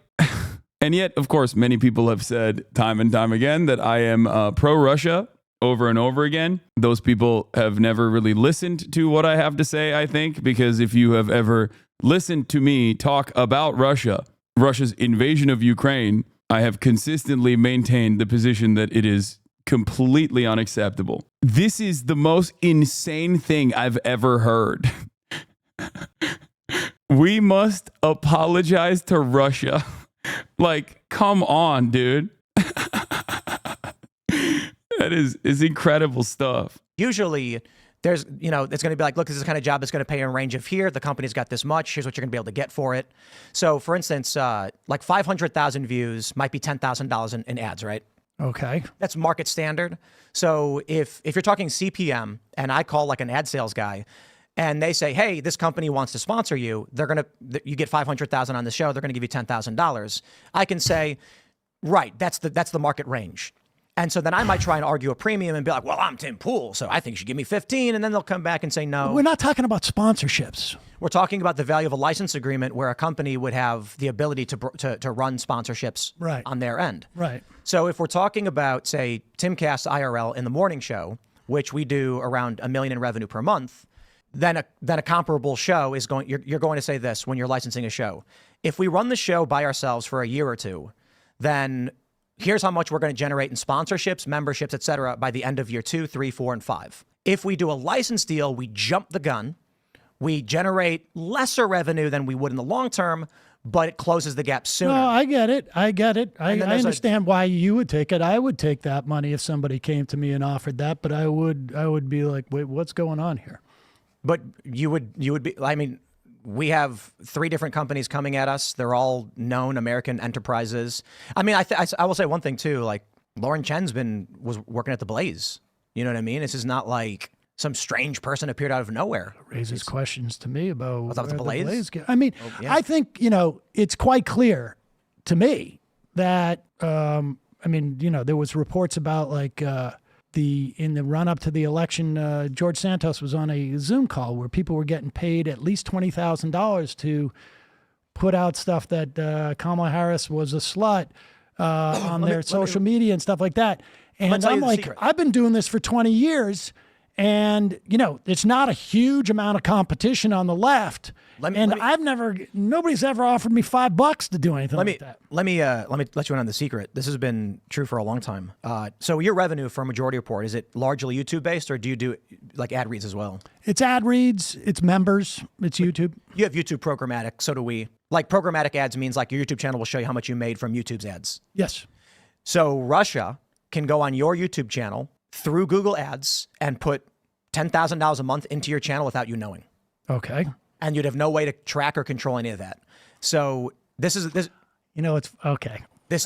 S1: and yet, of course, many people have said time and time again that I am pro-Russia over and over again. Those people have never really listened to what I have to say, I think, because if you have ever listened to me talk about Russia's invasion of Ukraine, I have consistently maintained the position that it is completely unacceptable. This is the most insane thing I've ever heard. We must apologize to Russia. Like, come on, dude. That is incredible stuff.
S2: Usually, there's, you know, it's going to be like, look, this is the kind of job that's going to pay in a range of here. The company's got this much. Here's what you're going to be able to get for it. So, for instance, like 500,000 views might be $10,000 in ads, right?
S3: Okay.
S2: That's market standard. So if you're talking CPM and I call like an ad sales guy and they say, hey, this company wants to sponsor you, you get 500,000 on the show, they're going to give you $10,000. I can say, right, that's the market range. And so then I might try and argue a premium and be like, well, I'm Tim Pool, so I think you should give me 15. And then they'll come back and say, no.
S3: We're not talking about sponsorships.
S2: We're talking about the value of a license agreement where a company would have the ability to run sponsorships on their end.
S3: Right.
S2: So if we're talking about, say, Timcast IRL in the morning show, which we do around $1 million in revenue per month, then a comparable show is going. You're going to say this when you're licensing a show. If we run the show by ourselves for a year or two, then here's how much we're going to generate in sponsorships, memberships, et cetera, by the end of year 2, 3, 4, and 5. If we do a license deal, we jump the gun. We generate lesser revenue than we would in the long term, but it closes the gap sooner.
S3: No, I get it. I understand why you would take it. I would take that money if somebody came to me and offered that, but I would be like, wait, what's going on here?
S2: But you would be, I mean, we have 3 different companies coming at us. They're all known American enterprises. I mean, I will say one thing too, like Lauren Chen's was working at the Blaze. You know what I mean? This is not like some strange person appeared out of nowhere.
S3: Raises questions to me about
S2: the Blaze?
S3: I mean, I think, you know, it's quite clear to me that, I mean, you know, there was reports about like, in the run up to the election, George Santos was on a Zoom call where people were getting paid at least $20,000 to put out stuff that Kamala Harris was a slut on their social media and stuff like that. And I'm like, I've been doing this for 20 years. And, you know, it's not a huge amount of competition on the left. Nobody's ever offered me $5 to do anything like that.
S2: Let me let you in on the secret. This has been true for a long time. So your revenue for Majority Report, is it largely YouTube based or do you do like ad reads as well?
S3: It's ad reads, it's members, it's YouTube.
S2: You have YouTube programmatic, so do we. Like programmatic ads means like your YouTube channel will show you how much you made from YouTube's ads.
S3: Yes.
S2: So Russia can go on your YouTube channel through Google Ads and put $10,000 a month into your channel without you knowing.
S3: Okay.
S2: And you'd have no way to track or control any of that. So this.
S3: You know, it's okay. This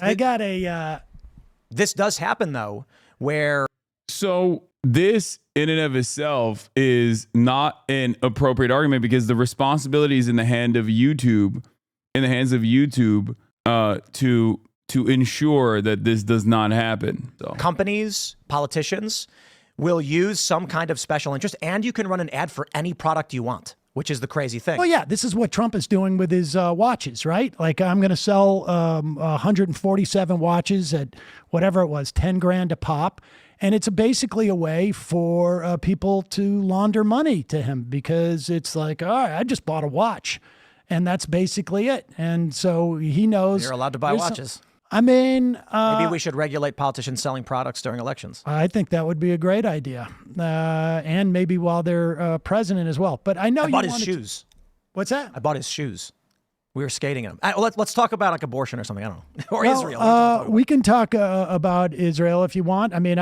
S2: does happen though, where.
S1: So this in and of itself is not an appropriate argument because the responsibility is in the hands of YouTube, to ensure that this does not happen. So.
S2: Companies, politicians will use some kind of special interest, and you can run an ad for any product you want, which is the crazy thing.
S3: Well, yeah, this is what Trump is doing with his watches, right? Like, I'm going to sell 147 watches at whatever it was, 10 grand a pop. And it's basically a way for people to launder money to him because it's like, all right, I just bought a watch. And that's basically it. And so he knows.
S2: You're allowed to buy watches.
S3: I mean,
S2: maybe we should regulate politicians selling products during elections.
S3: I think that would be a great idea, and maybe while they're president as well. But I know
S2: I bought his shoes.
S3: What's that?
S2: I bought his shoes. We were skating in them. Let's talk about like abortion or something. I don't know, or Israel.
S3: We can talk about Israel if you want. I mean,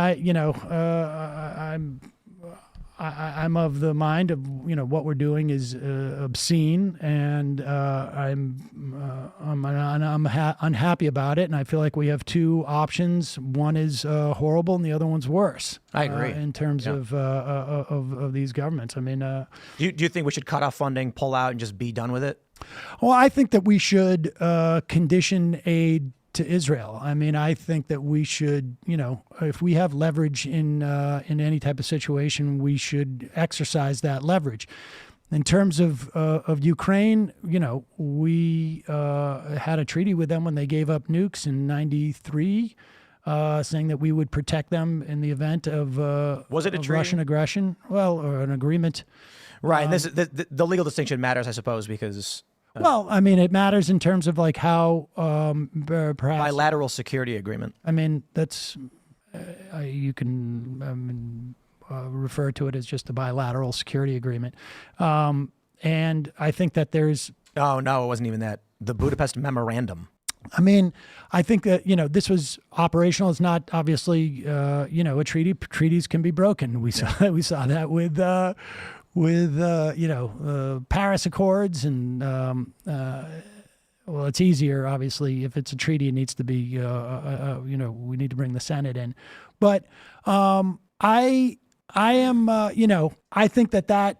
S3: I'm of the mind of what we're doing is obscene, and I'm unhappy about it. And I feel like we have 2 options. One is horrible, and the other one's worse.
S2: I agree
S3: in terms of these governments. I mean,
S2: do you think we should cut off funding, pull out, and just be done with it?
S3: Well, I think that we should condition aid to Israel. I mean, I think that we should, if we have leverage in any type of situation, we should exercise that leverage. In terms of Ukraine, we had a treaty with them when they gave up nukes in '93, saying that we would protect them in the event of
S2: was it a treaty?
S3: Russian aggression? Well, or an agreement.
S2: Right, and the legal distinction matters, I suppose, because.
S3: Well, I mean, it matters in terms of like how perhaps
S2: bilateral security agreement.
S3: I mean, that's you can refer to it as just a bilateral security agreement, and I think that there's.
S2: Oh no, it wasn't even that. The Budapest Memorandum.
S3: I mean, I think that, this was operational. It's not obviously, a treaty. Treaties can be broken. We saw that with Paris Accords and, well, it's easier, obviously, if it's a treaty, it needs to be, we need to bring the Senate in. But I am, I think that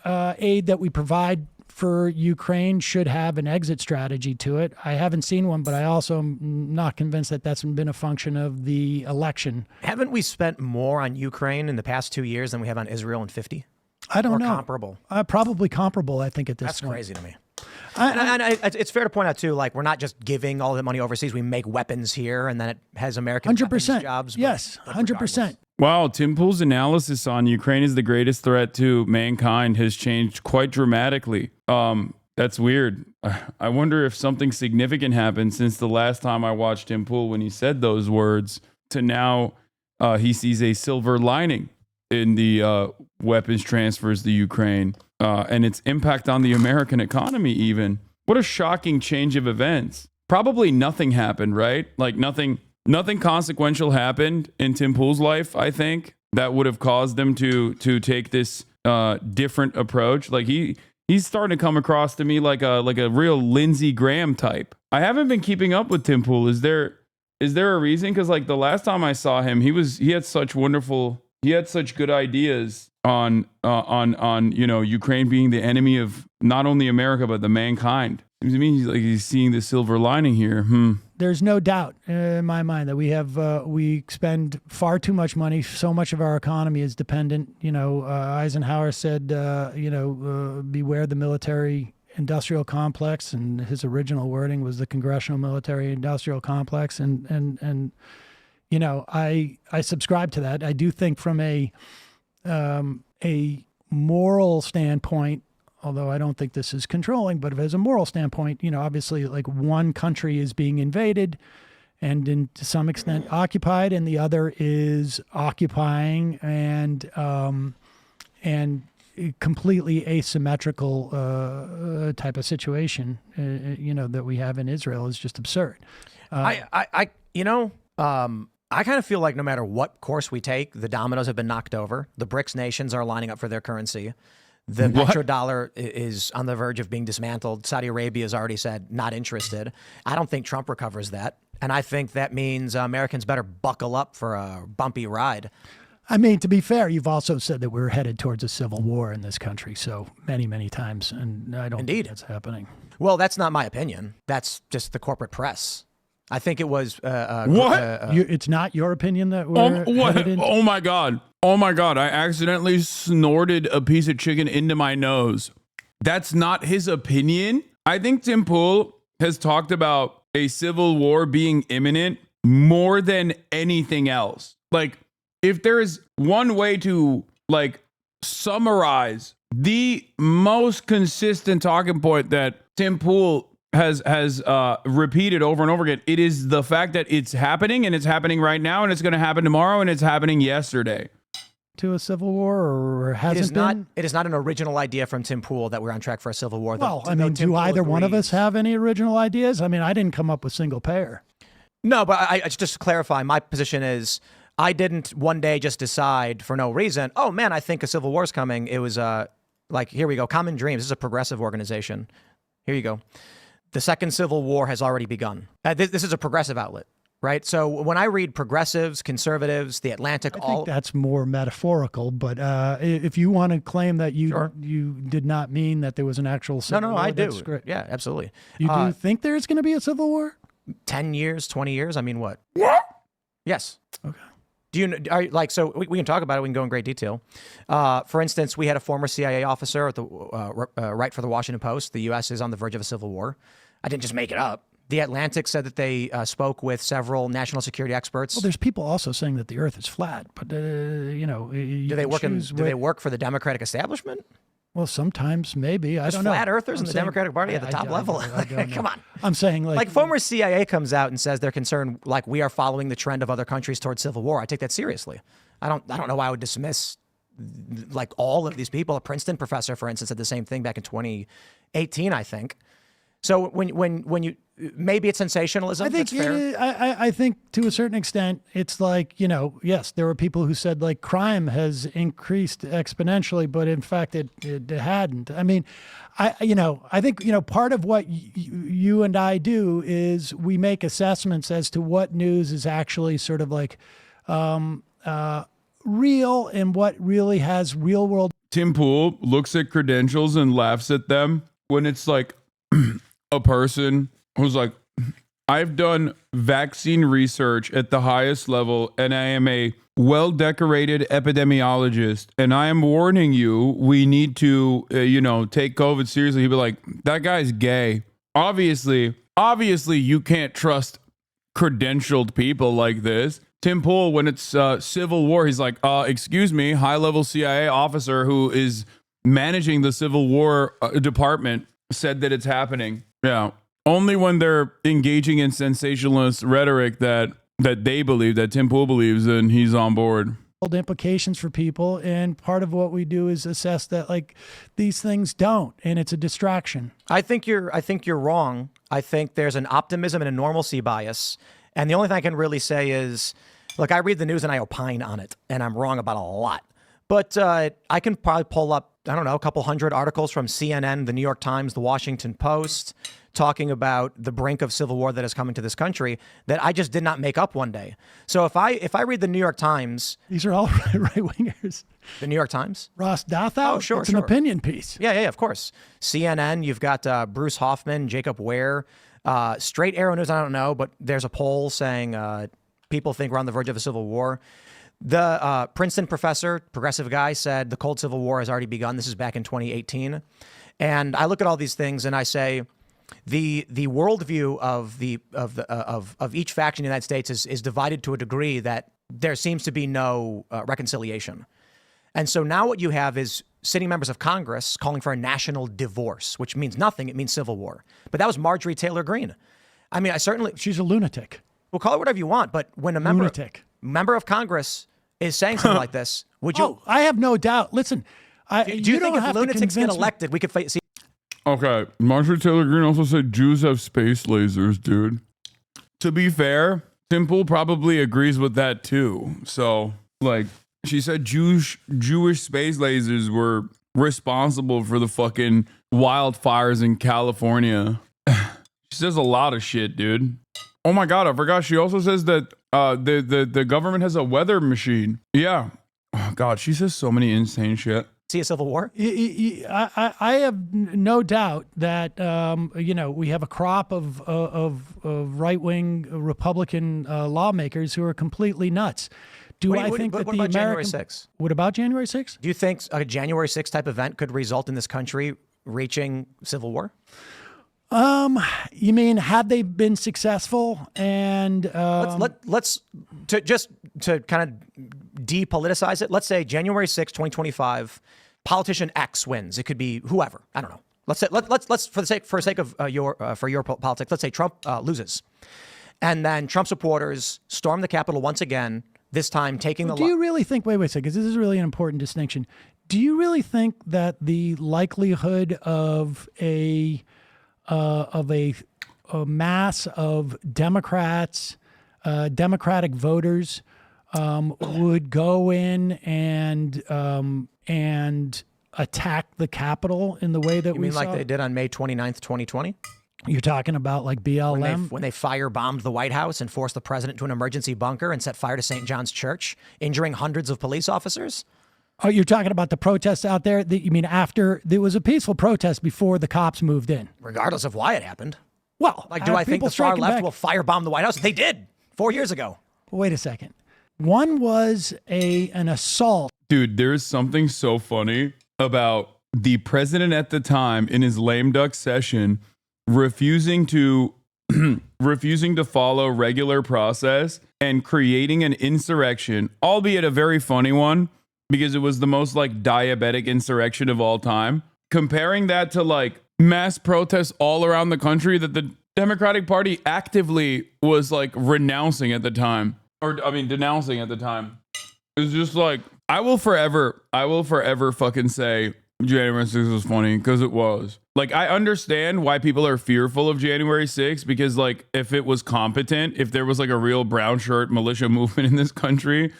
S3: aid that we provide for Ukraine should have an exit strategy to it. I haven't seen one, but I also am not convinced that that's been a function of the election.
S2: Haven't we spent more on Ukraine in the past 2 years than we have on Israel in 50?
S3: I don't know.
S2: Comparable.
S3: Probably comparable, I think, at this point.
S2: That's crazy to me. And it's fair to point out, too, like, we're not just giving all the money overseas. We make weapons here, and then it has American
S3: 100%
S2: jobs.
S3: Yes, 100%.
S1: Wow, Tim Pool's analysis on Ukraine is the greatest threat to mankind has changed quite dramatically. That's weird. I wonder if something significant happened since the last time I watched Tim Pool when he said those words to now he sees a silver lining in the weapons transfers to Ukraine and its impact on the American economy even. What a shocking change of events. Probably nothing happened, right? Like nothing consequential happened in Tim Pool's life, I think, that would have caused them to take this different approach. Like he's starting to come across to me like a real Lindsey Graham type. I haven't been keeping up with Tim Pool. Is there a reason? Because like the last time I saw him, he had such good ideas on Ukraine being the enemy of not only America but the mankind. Seems to me he's seeing the silver lining here.
S3: There's no doubt in my mind that we spend far too much money. So much of our economy is dependent. Eisenhower said, beware the military industrial complex, and his original wording was the congressional military industrial complex. And I subscribe to that. I do think from a moral standpoint, although I don't think this is controlling, but as a moral standpoint, obviously like one country is being invaded and to some extent occupied, and the other is occupying and completely asymmetrical type of situation, that we have in Israel is just absurd.
S2: I kind of feel like no matter what course we take, the dominoes have been knocked over. The BRICS nations are lining up for their currency. The petrodollar is on the verge of being dismantled. Saudi Arabia has already said not interested. I don't think Trump recovers that. And I think that means Americans better buckle up for a bumpy ride.
S3: I mean, to be fair, you've also said that we're headed towards a civil war in this country so many, many times. And I don't think that's happening.
S2: Well, that's not my opinion. That's just the corporate press. I think it was...
S3: it's not your opinion that we're headed into?
S1: Oh, my God. Oh, my God. I accidentally snorted a piece of chicken into my nose. That's not his opinion. I think Tim Pool has talked about a civil war being imminent more than anything else. Like, if there is one way to, like, summarize the most consistent talking point that Tim Pool has repeated over and over again, it is the fact that it's happening, and it's happening right now, and it's going to happen tomorrow, and it's happening yesterday.
S3: To a civil war, or hasn't been?
S2: It is not an original idea from Tim Pool that we're on track for a civil war.
S3: Well, I mean, do either one of us have any original ideas? I mean, I didn't come up with single payer.
S2: No, but I just to clarify, my position is I didn't one day just decide for no reason, oh man, I think a civil war is coming. It was like, here we go, Common Dreams. This is a progressive organization. Here you go. The second civil war has already begun. This is a progressive outlet, right? So when I read progressives, conservatives, The Atlantic,
S3: I think that's more metaphorical. But if you want to claim that you did not mean that there was an actual civil war,
S2: I do.
S3: Great.
S2: Yeah, absolutely.
S3: You do think there's going to be a civil war?
S2: 10 years, 20 years? I mean, what? Yes.
S3: Okay.
S2: So we can talk about it. We can go in great detail. For instance, we had a former CIA officer at the write for the Washington Post. The U.S. is on the verge of a civil war. I didn't just make it up. The Atlantic said that they spoke with several national security experts.
S3: Well, there's people also saying that the Earth is flat, but
S2: do they work for the Democratic establishment?
S3: Well, sometimes maybe. I don't know.
S2: Flat earthers in the Democratic Party at the top level. Come on.
S3: I'm saying
S2: like former CIA comes out and says they're concerned, like we are following the trend of other countries towards civil war. I take that seriously. I don't know why I would dismiss like all of these people. A Princeton professor, for instance, said the same thing back in 2018, I think. So when you maybe it's sensationalism.
S3: I think
S2: that's fair.
S3: I think to a certain extent, it's like, yes, there were people who said like crime has increased exponentially, but in fact it hadn't. I mean, I think, part of what you and I do is we make assessments as to what news is actually sort of like real and what really has real world.
S1: Tim Pool looks at credentials and laughs at them when it's like a person who's like, I've done vaccine research at the highest level and I am a well-decorated epidemiologist and I am warning you, we need to, take COVID seriously. He'd be like, that guy's gay. Obviously, you can't trust credentialed people like this. Tim Pool, when it's civil war, he's like, excuse me, high-level CIA officer who is managing the Civil War department said that it's happening. Yeah. Only when they're engaging in sensationalist rhetoric that they believe, that Tim Pool believes, then he's on board.
S3: Implications for people, and part of what we do is assess that like these things don't, and it's a distraction.
S2: I think you're wrong. I think there's an optimism and a normalcy bias, and the only thing I can really say is, look, I read the news and I opine on it, and I'm wrong about a lot. But I can probably pull up, I don't know, a couple hundred articles from CNN, the New York Times, the Washington Post, talking about the brink of civil war that is coming to this country that I just did not make up one day. So if I read the New York Times,
S3: these are all right-wingers.
S2: The New York Times,
S3: Ross Douthat.
S2: Oh, sure,
S3: it's an opinion piece.
S2: Yeah, of course. CNN, you've got Bruce Hoffman, Jacob Ware, Straight Arrow News. I don't know, but there's a poll saying people think we're on the verge of a civil war. The Princeton professor, progressive guy, said the Cold Civil War has already begun. This is back in 2018, and I look at all these things and I say, the worldview of each faction in the United States is divided to a degree that there seems to be no reconciliation. And so now what you have is sitting members of Congress calling for a national divorce, which means nothing. It means civil war. But that was Marjorie Taylor Greene. I mean, she's
S3: a lunatic.
S2: Well, call it whatever you want. But when a member of Congress is saying something like this, would you?
S3: Oh, I have no doubt. Listen,
S2: do you think if lunatics get elected, we could see?
S1: Okay, Marjorie Taylor Greene also said Jews have space lasers, dude. To be fair, Tim Pool probably agrees with that too. So, like, she said Jewish space lasers were responsible for the fucking wildfires in California. She says a lot of shit, dude. Oh my God, I forgot. She also says that the government has a weather machine. Yeah. Oh God, she says so many insane shit.
S2: See a civil war?
S3: I have no doubt that we have a crop of right-wing Republican lawmakers who are completely nuts. I think that
S2: what about January 6th?
S3: What about January 6th?
S2: Do you think a January 6th type event could result in this country reaching civil war?
S3: You mean had they been successful? And
S2: let's kind of depoliticize it. Let's say January 6th, 2025, politician X wins. It could be whoever. I don't know. Let's say let's for the sake of your politics, let's say Trump loses, and then Trump supporters storm the Capitol once again. This time taking the.
S3: Do you really think? Wait a second, because this is really an important distinction. Do you really think that the likelihood of a mass of Democrats, Democratic voters, would go in and attack the Capitol in the way that
S2: you mean like they did on May 29th, 2020?
S3: You're talking about like BLM?
S2: When they firebombed the White House and forced the president to an emergency bunker and set fire to St. John's Church, injuring hundreds of police officers?
S3: Oh, you're talking about the protests out there? You mean after there was a peaceful protest before the cops moved in?
S2: Regardless of why it happened.
S3: Well,
S2: like, do I think the far left will firebomb the White House? They did 4 years ago.
S3: Wait a second. One was an assault.
S1: Dude, there's something so funny about the president at the time in his lame duck session refusing to follow regular process and creating an insurrection, albeit a very funny one, because it was the most like diabetic insurrection of all time. Comparing that to like mass protests all around the country that the Democratic Party actively was like denouncing at the time. It was just like, I will forever fucking say January 6th was funny because it was. Like, I understand why people are fearful of January 6th because, like, if it was competent, if there was like a real brown shirt militia movement in this country,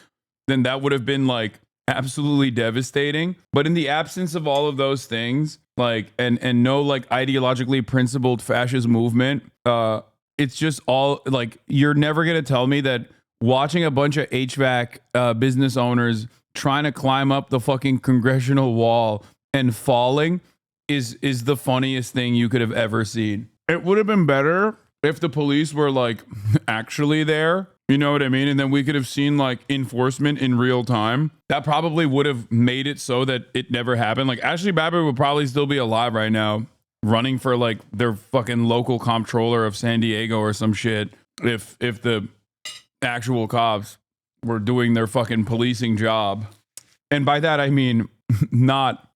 S1: then that would have been like absolutely devastating. But in the absence of all of those things, like, and no like ideologically principled fascist movement, it's just all like, you're never going to tell me that watching a bunch of HVAC business owners trying to climb up the fucking congressional wall and falling is the funniest thing you could have ever seen. It would have been better if the police were like actually there, you know what I mean? And then we could have seen like enforcement in real time. That probably would have made it so that it never happened. Like Ashley Babbitt would probably still be alive right now, running for like their fucking local comptroller of San Diego or some shit if the actual cops were doing their fucking policing job. And by that I mean not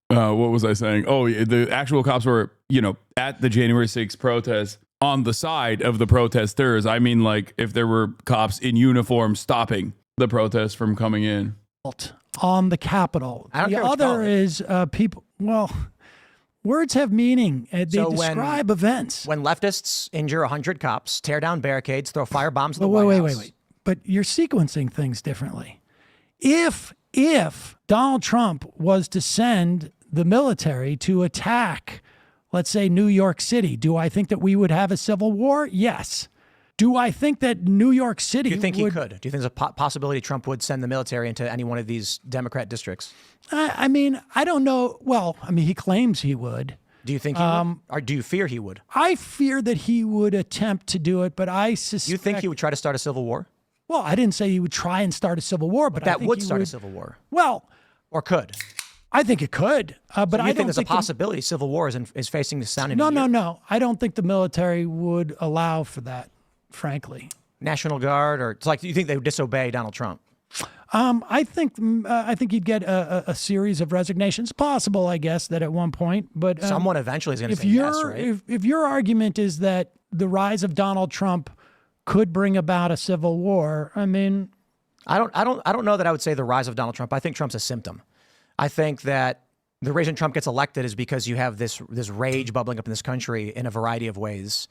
S1: what was I saying? Oh, the actual cops were, you know, at the January 6th protest on the side of the protesters. I mean, like, if there were cops in uniform stopping the protests from coming in.
S3: On the Capitol.
S2: I don't
S3: The
S2: care what you
S3: other
S2: call it.
S3: is people, well, words have meaning. They
S2: So
S3: describe events.
S2: When leftists injure 100 cops, tear down barricades, throw fire bombs in the
S3: Wait,
S2: White
S3: wait,
S2: House.
S3: wait. But you're sequencing things differently. If Donald Trump was to send the military to attack, let's say, New York City, do I think that we would have a civil war? Yes. Do I think that New York City
S2: Do you think
S3: would,
S2: he could? Do you think there's a possibility Trump would send the military into any one of these Democrat districts?
S3: I mean, I don't know. Well, I mean, he claims he would.
S2: Do you think he would? Or do you fear he would?
S3: I fear that he would attempt to do it, but I suspect.
S2: You think he would try to start a civil war?
S3: Well, I didn't say he would try and start a civil war, but I
S2: That
S3: think
S2: would
S3: he
S2: start a civil war.
S3: Well,
S2: Or could?
S3: I think it could, but
S2: So you
S3: I
S2: think
S3: don't
S2: there's a
S3: think
S2: possibility civil war is facing the sound in
S3: No. I don't think the military would allow for that, frankly.
S2: National Guard, or it's like, you think they would disobey Donald Trump?
S3: I think you'd get a series of resignations. Possible, I guess, that at one point, but
S2: Someone eventually is going to
S3: if
S2: say yes, right?
S3: if your argument is that the rise of Donald Trump could bring about a civil war, I mean,
S2: I don't know that I would say the rise of Donald Trump. I think Trump's a symptom. I think that the reason Trump gets elected is because you have this rage bubbling up in this country in a variety of ways.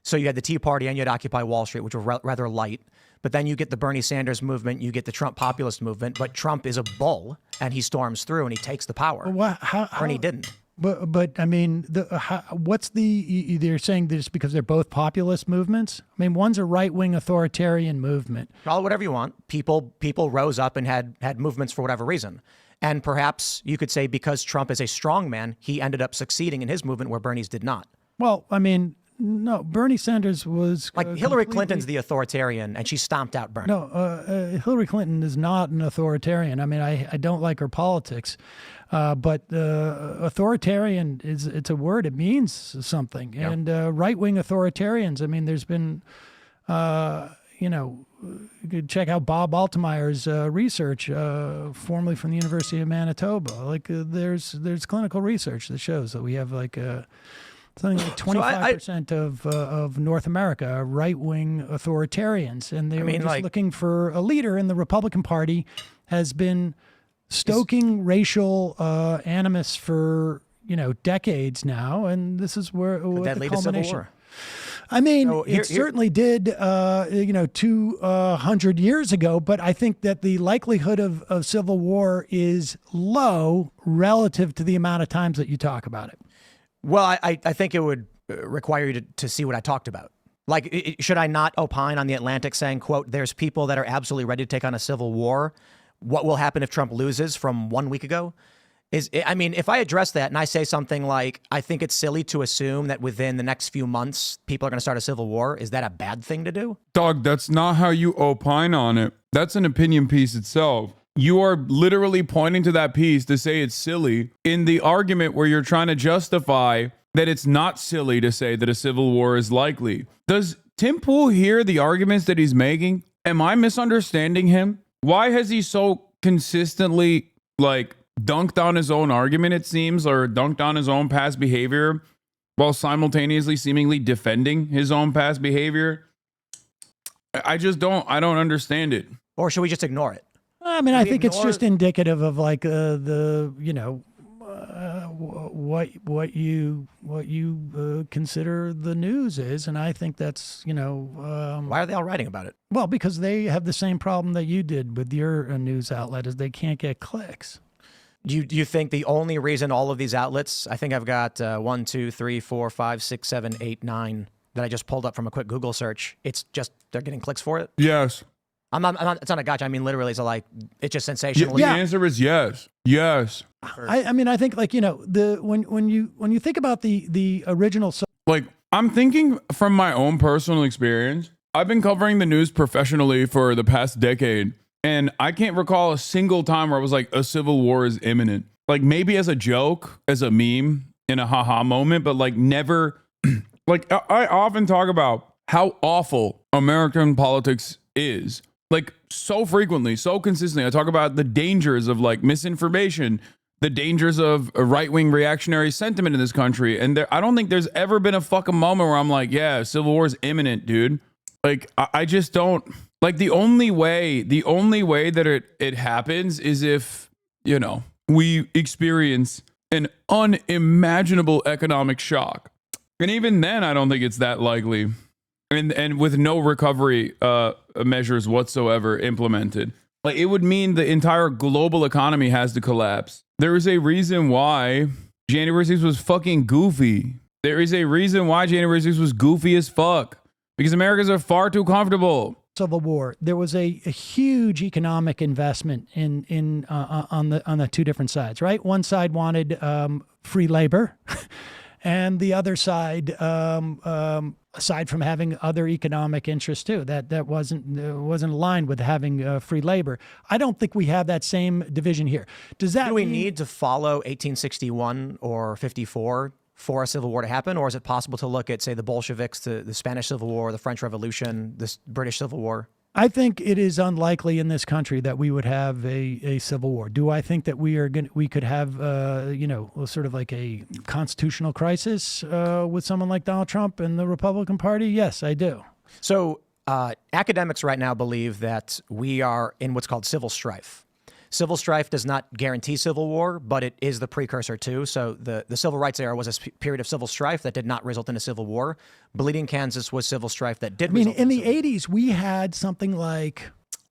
S2: So you had the Tea Party and you had Occupy Wall Street, which were rather light. But then you get the Bernie Sanders movement, you get the Trump populist movement. But Trump is a bull, and he storms through and he takes the power. Bernie didn't.
S3: But I mean, you're saying this because they're both populist movements? I mean, one's a right-wing authoritarian movement.
S2: Call it whatever you want. People rose up and had movements for whatever reason. And perhaps you could say because Trump is a strong man, he ended up succeeding in his movement where Bernie's did not.
S3: Well, I mean, no, Bernie Sanders was
S2: like Hillary Clinton's the authoritarian, and she stomped out Bernie.
S3: No, Hillary Clinton is not an authoritarian. I mean, I don't like her politics, but authoritarian it's a word. It means something. Yeah. And right-wing authoritarians. I mean, there's been, you could check out Bob Altemeyer's research, formerly from the University of Manitoba. Like there's clinical research that shows that we have like something like 25% of North America are right-wing authoritarians, and they were just looking for a leader. And the Republican Party has been stoking racial animus for decades now, and this is where
S2: that lead to civil war.
S3: I mean, it certainly did, 200 years ago, but I think that the likelihood of civil war is low relative to the amount of times that you talk about it.
S2: Well, I think it would require you to see what I talked about. Like, should I not opine on The Atlantic saying, quote, there's people that are absolutely ready to take on a civil war? What will happen if Trump loses from 1 week ago? I mean, if I address that and I say something like, I think it's silly to assume that within the next few months, people are going to start a civil war, is that a bad thing to do?
S1: Dog, that's not how you opine on it. That's an opinion piece itself. You are literally pointing to that piece to say it's silly in the argument where you're trying to justify that it's not silly to say that a civil war is likely. Does Tim Pool hear the arguments that he's making? Am I misunderstanding him? Why has he so consistently dunked on his own argument, it seems, or dunked on his own past behavior while simultaneously seemingly defending his own past behavior? I don't understand it.
S2: Or should we just ignore it?
S3: I mean, I think it's just indicative of like the you know what you consider the news is, and I think that's
S2: Why are they all writing about it?
S3: well, because they have the same problem that you did with your news outlet, is they can't get clicks.
S2: Do you think the only reason all of these outlets, I think I've got 1, 2, 3, 4, 5, 6, 7, 8, 9 that I just pulled up from a quick Google search, it's just they're getting clicks for it?
S1: Yes.
S2: I'm not, it's not a gotcha. I mean, literally, it's like, it's just sensational.
S1: The answer is yes. Yes.
S3: I mean, I think like, when you think about the original,
S1: Like, I'm thinking from my own personal experience. I've been covering the news professionally for the past decade, and I can't recall a single time where I was like, a civil war is imminent. Like, maybe as a joke, as a meme, in a haha moment, but like never. Like, I often talk about how awful American politics is. Like, so frequently, so consistently. I talk about the dangers of like misinformation, the dangers of a right-wing reactionary sentiment in this country. And I don't think there's ever been a fucking moment where I'm like, yeah, civil war is imminent, dude. Like, I just don't, like, the only way that it happens is if, we experience an unimaginable economic shock. And even then, I don't think it's that likely. And with no recovery measures whatsoever implemented. Like, it would mean the entire global economy has to collapse. There is a reason why January 6th was fucking goofy. There is a reason why January 6th was goofy as fuck. Because Americans are far too comfortable.
S3: Civil War, there was a huge economic investment on the two different sides, right? One side wanted free labor, and the other side, aside from having other economic interests too, that wasn't aligned with having free labor. I don't think we have that same division here. Does that
S2: Do we
S3: mean,
S2: need to follow 1861 or 54 for a civil war to happen? Or is it possible to look at, say, the Bolsheviks, the Spanish Civil War, the French Revolution, the British Civil War?
S3: I think it is unlikely in this country that we would have a civil war. Do I think that we could have, sort of like a constitutional crisis with someone like Donald Trump and the Republican Party? Yes, I do.
S2: So academics right now believe that we are in what's called civil strife. Civil strife does not guarantee civil war, but it is the precursor to. So the civil rights era was a period of civil strife that did not result in a civil war. Bleeding Kansas was civil strife that did result
S3: in the 80s, we had something like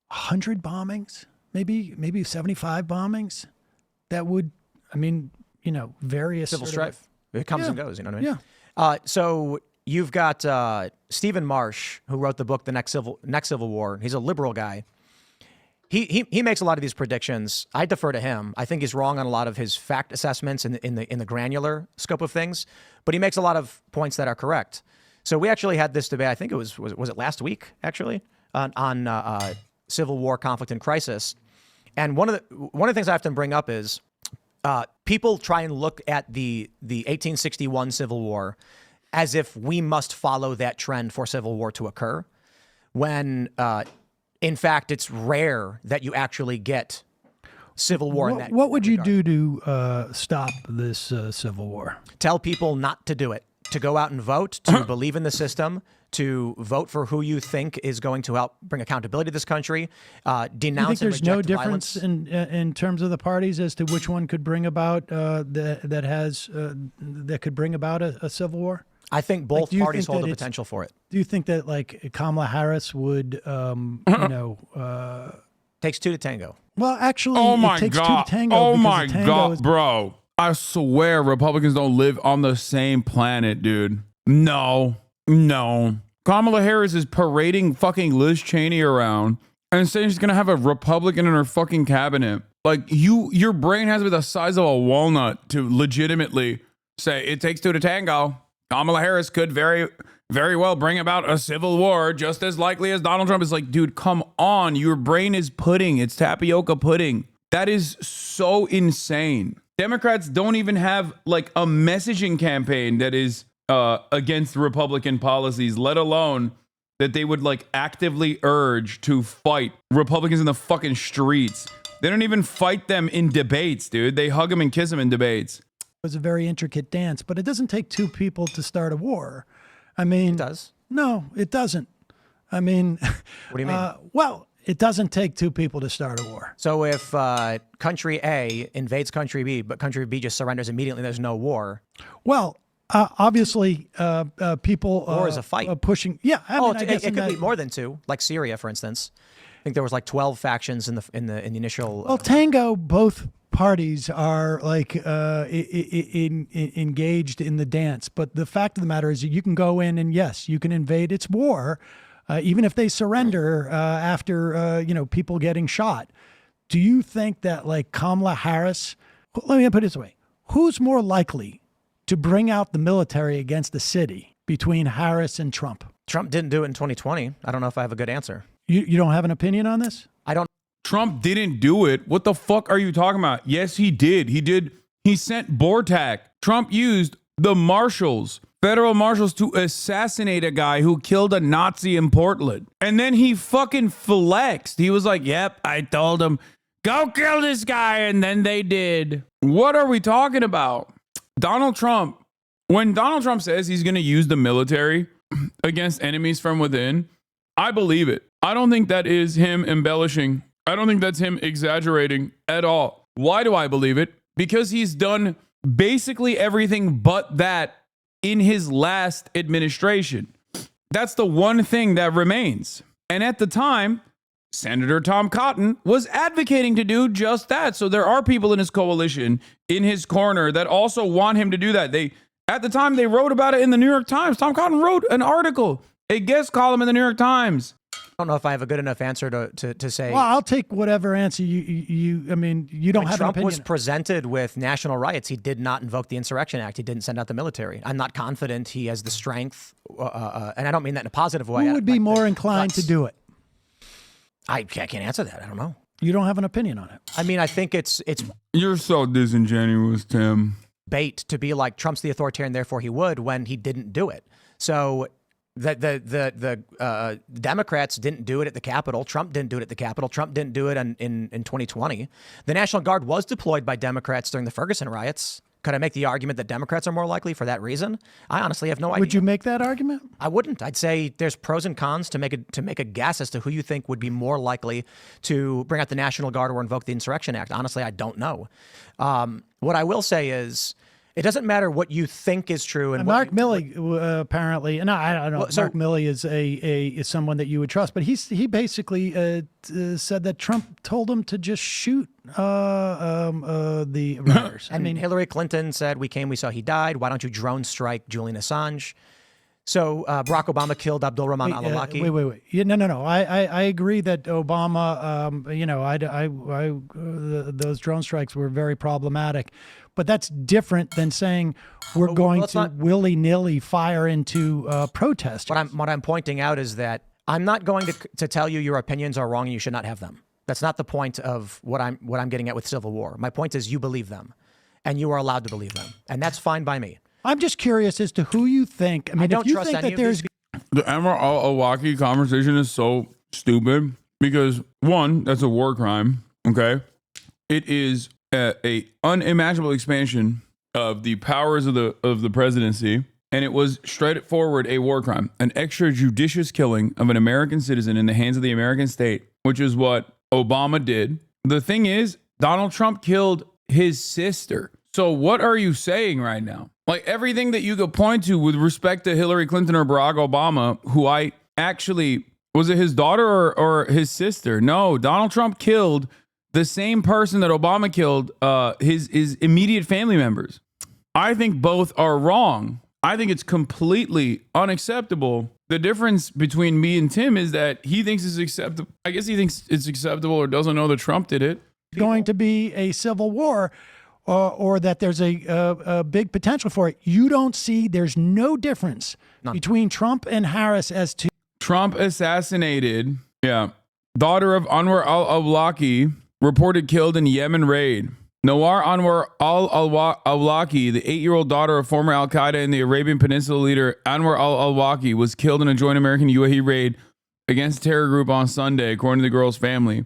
S3: 100 bombings, maybe 75 bombings that would, various
S2: civil strife. It comes and goes, you know what I mean?
S3: Yeah.
S2: So you've got Stephen Marsh, who wrote the book The Next Civil War. He's a liberal guy. He makes a lot of these predictions. I defer to him. I think he's wrong on a lot of his fact assessments in the granular scope of things, but he makes a lot of points that are correct. So we actually had this debate. I think it was it last week actually on civil war, conflict, and crisis. And one of the things I often bring up is people try and look at the 1861 Civil War as if we must follow that trend for civil war to occur, when in fact, it's rare that you actually get civil war.
S3: What would you do to stop this civil war?
S2: Tell people not to do it, to go out and vote, to believe in the system, to vote for who you think is going to help bring accountability to this country, denounce
S3: you think there's no
S2: violence.
S3: difference in terms of the parties as to which one could bring about that could bring about a civil war?
S2: I think both parties hold the potential for it.
S3: Do you think that like Kamala Harris would,
S2: Takes two to tango.
S3: Well, actually,
S1: Oh
S3: it takes two
S1: God.
S3: to tango.
S1: Oh
S3: because
S1: my
S3: a tango
S1: God,
S3: is-
S1: bro. I swear Republicans don't live on the same planet, dude. No. Kamala Harris is parading fucking Liz Cheney around and saying she's going to have a Republican in her fucking cabinet. Like, your brain has to be the size of a walnut to legitimately say it takes two to tango. Kamala Harris could very, very well bring about a civil war just as likely as Donald Trump. Is like, dude, come on. Your brain is pudding. It's tapioca pudding. That is so insane. Democrats don't even have like a messaging campaign that is against Republican policies, let alone that they would like actively urge to fight Republicans in the fucking streets. They don't even fight them in debates, dude. They hug them and kiss them in debates.
S3: was a very intricate dance, but it doesn't take two people to start a war. I mean,
S2: It does.
S3: No, it doesn't. I mean,
S2: What do you mean?
S3: Well, It doesn't take two people to start a war.
S2: So if country A invades country B, but country B just surrenders immediately, there's no war.
S3: Well, obviously, people
S2: War is a fight.
S3: pushing. Yeah, I mean, I guess
S2: it could be more than two, like Syria, for instance. I think there was like 12 factions in the initial.
S3: Well, Tango, both parties are like engaged in the dance. But the fact of the matter is, you can go in and yes, you can invade. It's war, even if they surrender after people getting shot. Do you think that like Kamala Harris? Let me put it this way: who's more likely to bring out the military against the city between Harris and Trump?
S2: Trump didn't do it in 2020. I don't know if I have a good answer.
S3: You don't have an opinion on this?
S2: I don't.
S1: Trump didn't do it. What the fuck are you talking about? Yes, he did. He sent Bortak. Trump used the marshals, federal marshals, to assassinate a guy who killed a Nazi in Portland. And then he fucking flexed. He was like, yep, I told him, go kill this guy. And then they did. What are we talking about? Donald Trump, when Donald Trump says he's going to use the military against enemies from within, I believe it. I don't think that is him embellishing. I don't think that's him exaggerating at all. Why do I believe it? Because he's done basically everything but that in his last administration. That's the one thing that remains. And at the time, Senator Tom Cotton was advocating to do just that. So there are people in his coalition, in his corner, that also want him to do that. At the time, they wrote about it in the New York Times. Tom Cotton wrote an article, a guest column in the New York Times.
S2: I don't know if I have a good enough answer to say.
S3: Well, I'll take whatever answer you don't
S2: when
S3: have an
S2: Trump
S3: opinion.
S2: was presented with national riots, he did not invoke the Insurrection Act. He didn't send out the military. I'm not confident he has the strength, and I don't mean that in a positive way.
S3: Who would be more inclined to do it?
S2: I can't answer that. I don't know.
S3: You don't have an opinion on it.
S2: I mean, I think it's
S1: You're so disingenuous, Tim.
S2: bait to be like Trump's the authoritarian, therefore he would, when he didn't do it. So the Democrats didn't do it at the Capitol. Trump didn't do it at the Capitol. Trump didn't do it in 2020. The National Guard was deployed by Democrats during the Ferguson riots. Could I make the argument that Democrats are more likely for that reason? I honestly have no idea.
S3: Would you make that argument?
S2: I wouldn't. I'd say there's pros and cons to make a guess as to who you think would be more likely to bring out the National Guard or invoke the Insurrection Act. Honestly, I don't know. What I will say is, it doesn't matter what you think is true. And
S3: Mark Milley apparently, no, I don't know.
S2: Well, so-
S3: Mark Milley is someone that you would trust, but he basically said that Trump told him to just shoot the rioters.
S2: I mean, Hillary Clinton said, "We came, we saw, he died. Why don't you drone strike Julian Assange?" So Barack Obama killed Abdul Rahman al-Awlaki.
S3: Wait. Yeah, no. I agree that Obama, those drone strikes were very problematic, but that's different than saying we're going to willy-nilly fire into protesters.
S2: What I'm pointing out is that I'm not going to tell you your opinions are wrong and you should not have them. That's not the point of what I'm getting at with civil war. My point is you believe them, and you are allowed to believe them, and that's fine by me.
S3: I'm just curious as to who you think. I mean,
S2: don't
S3: if you
S2: trust
S3: think
S2: any
S3: that
S2: of
S3: there's
S2: these
S1: The Anwar al-Awlaki conversation is so stupid because, one, that's a war crime, okay? It is a unimaginable expansion of the powers of the presidency, and it was straightforward a war crime, an extrajudicious killing of an American citizen in the hands of the American state, which is what Obama did. The thing is, Donald Trump killed his sister. So what are you saying right now? Like everything that you could point to with respect to Hillary Clinton or Barack Obama, who I actually, was it his daughter or his sister? No, Donald Trump killed the same person that Obama killed, his immediate family members. I think both are wrong. I think it's completely unacceptable. The difference between me and Tim is that he thinks it's acceptable. I guess he thinks it's acceptable or doesn't know that Trump did it.
S3: going to be a civil war, or that there's a big potential for it. You don't see, there's no difference between Trump and Harris as to.
S1: Trump assassinated, daughter of Anwar al-Awlaki, reported killed in Yemen raid. Nawar Anwar al-Awlaki, the 8-year-old daughter of former al-Qaeda and the Arabian Peninsula leader Anwar al-Awlaki, was killed in a joint American UAE raid against the terror group on Sunday, according to the girl's family.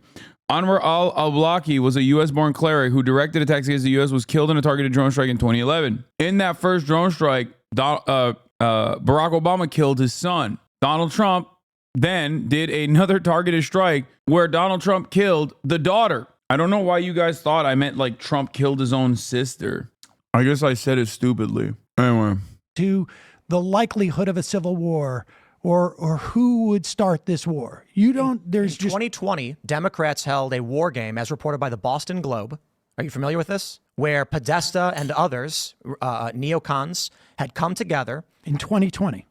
S1: Anwar al-Awlaki was a U.S.-born cleric who directed attacks against the U.S., was killed in a targeted drone strike in 2011. In that first drone strike, Barack Obama killed his son. Donald Trump then did another targeted strike where Donald Trump killed the daughter. I don't know why you guys thought I meant like Trump killed his own sister. I guess I said it stupidly. Anyway.
S3: To the likelihood of a civil war or who would start this war. You don't, there's
S2: In
S3: just
S2: 2020, Democrats held a war game as reported by the Boston Globe. Are you familiar with this? Where Podesta and others, neocons, had come together.
S3: in 2020.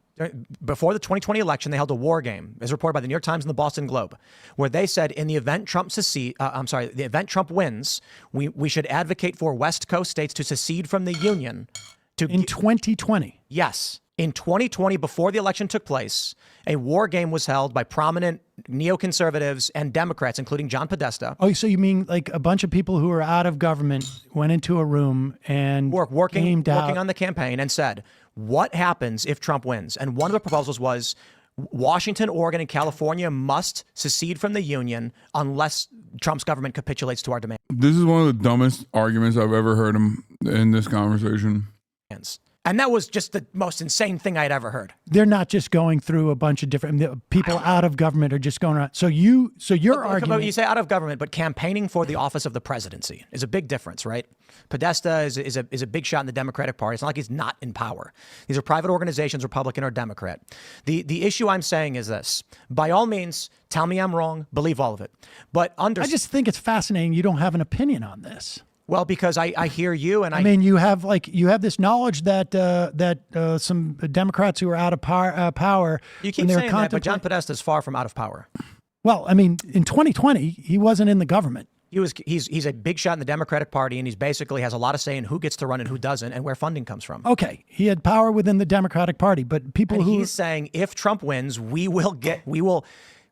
S2: Before the 2020 election, they held a war game, as reported by the New York Times and the Boston Globe, where they said in the event the event Trump wins, we should advocate for West Coast states to secede from the Union.
S3: In 2020.
S2: Yes. In 2020, before the election took place, a war game was held by prominent neoconservatives and Democrats, including John Podesta.
S3: Oh, so you mean like a bunch of people who are out of government went into a room and
S2: working on the campaign and said, what happens if Trump wins? And one of the proposals was Washington, Oregon, and California must secede from the Union unless Trump's government capitulates to our demands.
S1: This is one of the dumbest arguments I've ever heard in this conversation.
S2: And that was just the most insane thing I'd ever heard.
S3: They're not just going through a bunch of different people out of government are just going around. So your argument,
S2: you say out of government, but campaigning for the office of the presidency is a big difference, right? Podesta is a big shot in the Democratic Party. It's not like he's not in power. These are private organizations, Republican or Democrat. The issue I'm saying is this: by all means, tell me I'm wrong, believe all of it, but
S3: I just think it's fascinating you don't have an opinion on this.
S2: Well, because I hear you, and
S3: I mean, you have this knowledge that some Democrats who are out of power.
S2: You keep saying that, but John Podesta is far from out of power.
S3: Well, I mean, in 2020, he wasn't in the government.
S2: He's a big shot in the Democratic Party, and he's basically has a lot of say in who gets to run and who doesn't, and where funding comes from.
S3: Okay, he had power within the Democratic Party, but
S2: he's saying if Trump wins, we will.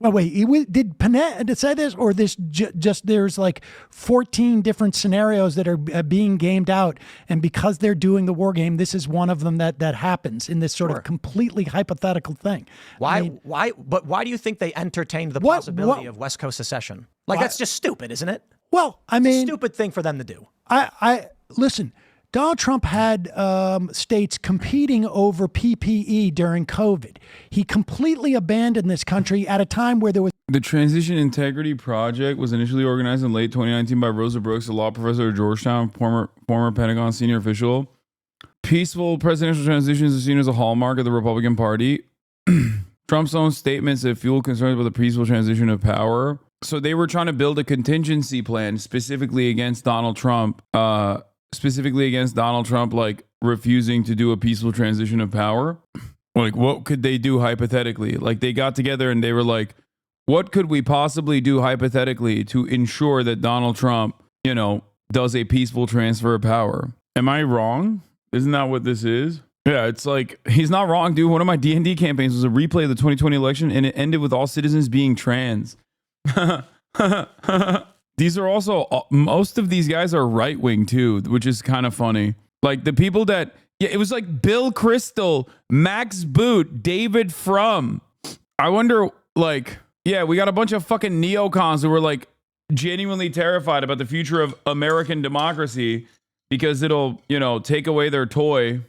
S3: Well, wait, did Panetta say this, or this just there's like 14 different scenarios that are being gamed out, and because they're doing the war game, this is one of them that happens in this sort of completely hypothetical thing.
S2: Why do you think they entertained the possibility of West Coast secession? Like, that's just stupid, isn't it?
S3: Well, I mean,
S2: it's a stupid thing for them to do.
S3: I listen. Donald Trump had states competing over PPE during COVID. He completely abandoned this country at a time where there was...
S1: The Transition Integrity Project was initially organized in late 2019 by Rosa Brooks, a law professor at Georgetown, former Pentagon senior official. Peaceful presidential transitions are seen as a hallmark of the Republican Party. Trump's own statements that fueled concerns about the peaceful transition of power. So they were trying to build a contingency plan specifically against Donald Trump, like refusing to do a peaceful transition of power. Like, what could they do hypothetically? Like, they got together and they were like, what could we possibly do hypothetically to ensure that Donald Trump, does a peaceful transfer of power? Am I wrong? Isn't that what this is? Yeah, it's like, he's not wrong, dude. One of my D&D campaigns was a replay of the 2020 election, and it ended with all citizens being trans. These are also, most of these guys are right wing too, which is kind of funny. Like the people that, it was like Bill Kristol, Max Boot, David Frum. I wonder, we got a bunch of fucking neocons who were like genuinely terrified about the future of American democracy because it'll, take away their toy.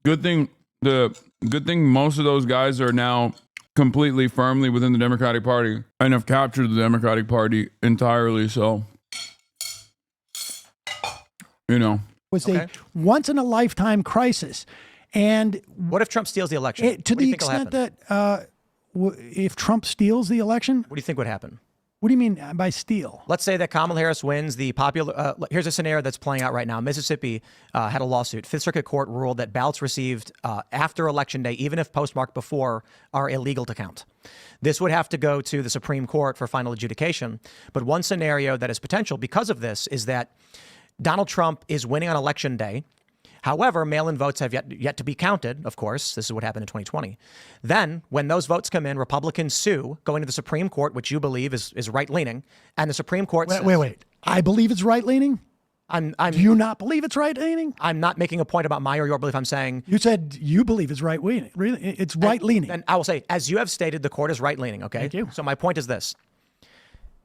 S1: Good thing most of those guys are now completely firmly within the Democratic Party and have captured the Democratic Party entirely. So,
S3: was a once in a lifetime crisis. And
S2: what if Trump steals the election?
S3: To the extent that if Trump steals the election,
S2: what do you think would happen?
S3: What do you mean by steal?
S2: Let's say that Kamala Harris wins the popular... here's a scenario that's playing out right now. Mississippi had a lawsuit. Fifth Circuit Court ruled that ballots received after Election Day, even if postmarked before, are illegal to count. This would have to go to the Supreme Court for final adjudication. But one scenario that is potential because of this is that Donald Trump is winning on Election Day. However, mail-in votes have yet to be counted, of course. This is what happened in 2020. Then, when those votes come in, Republicans sue, going to the Supreme Court, which you believe is right-leaning, and the Supreme Court says...
S3: Wait. I believe it's right-leaning? Do you not believe it's right-leaning?
S2: I'm not making a point about my or your belief. I'm saying...
S3: You said you believe it's right-leaning. It's right-leaning.
S2: And I will say, as you have stated, the court is right-leaning, okay?
S3: Thank you.
S2: So my point is this.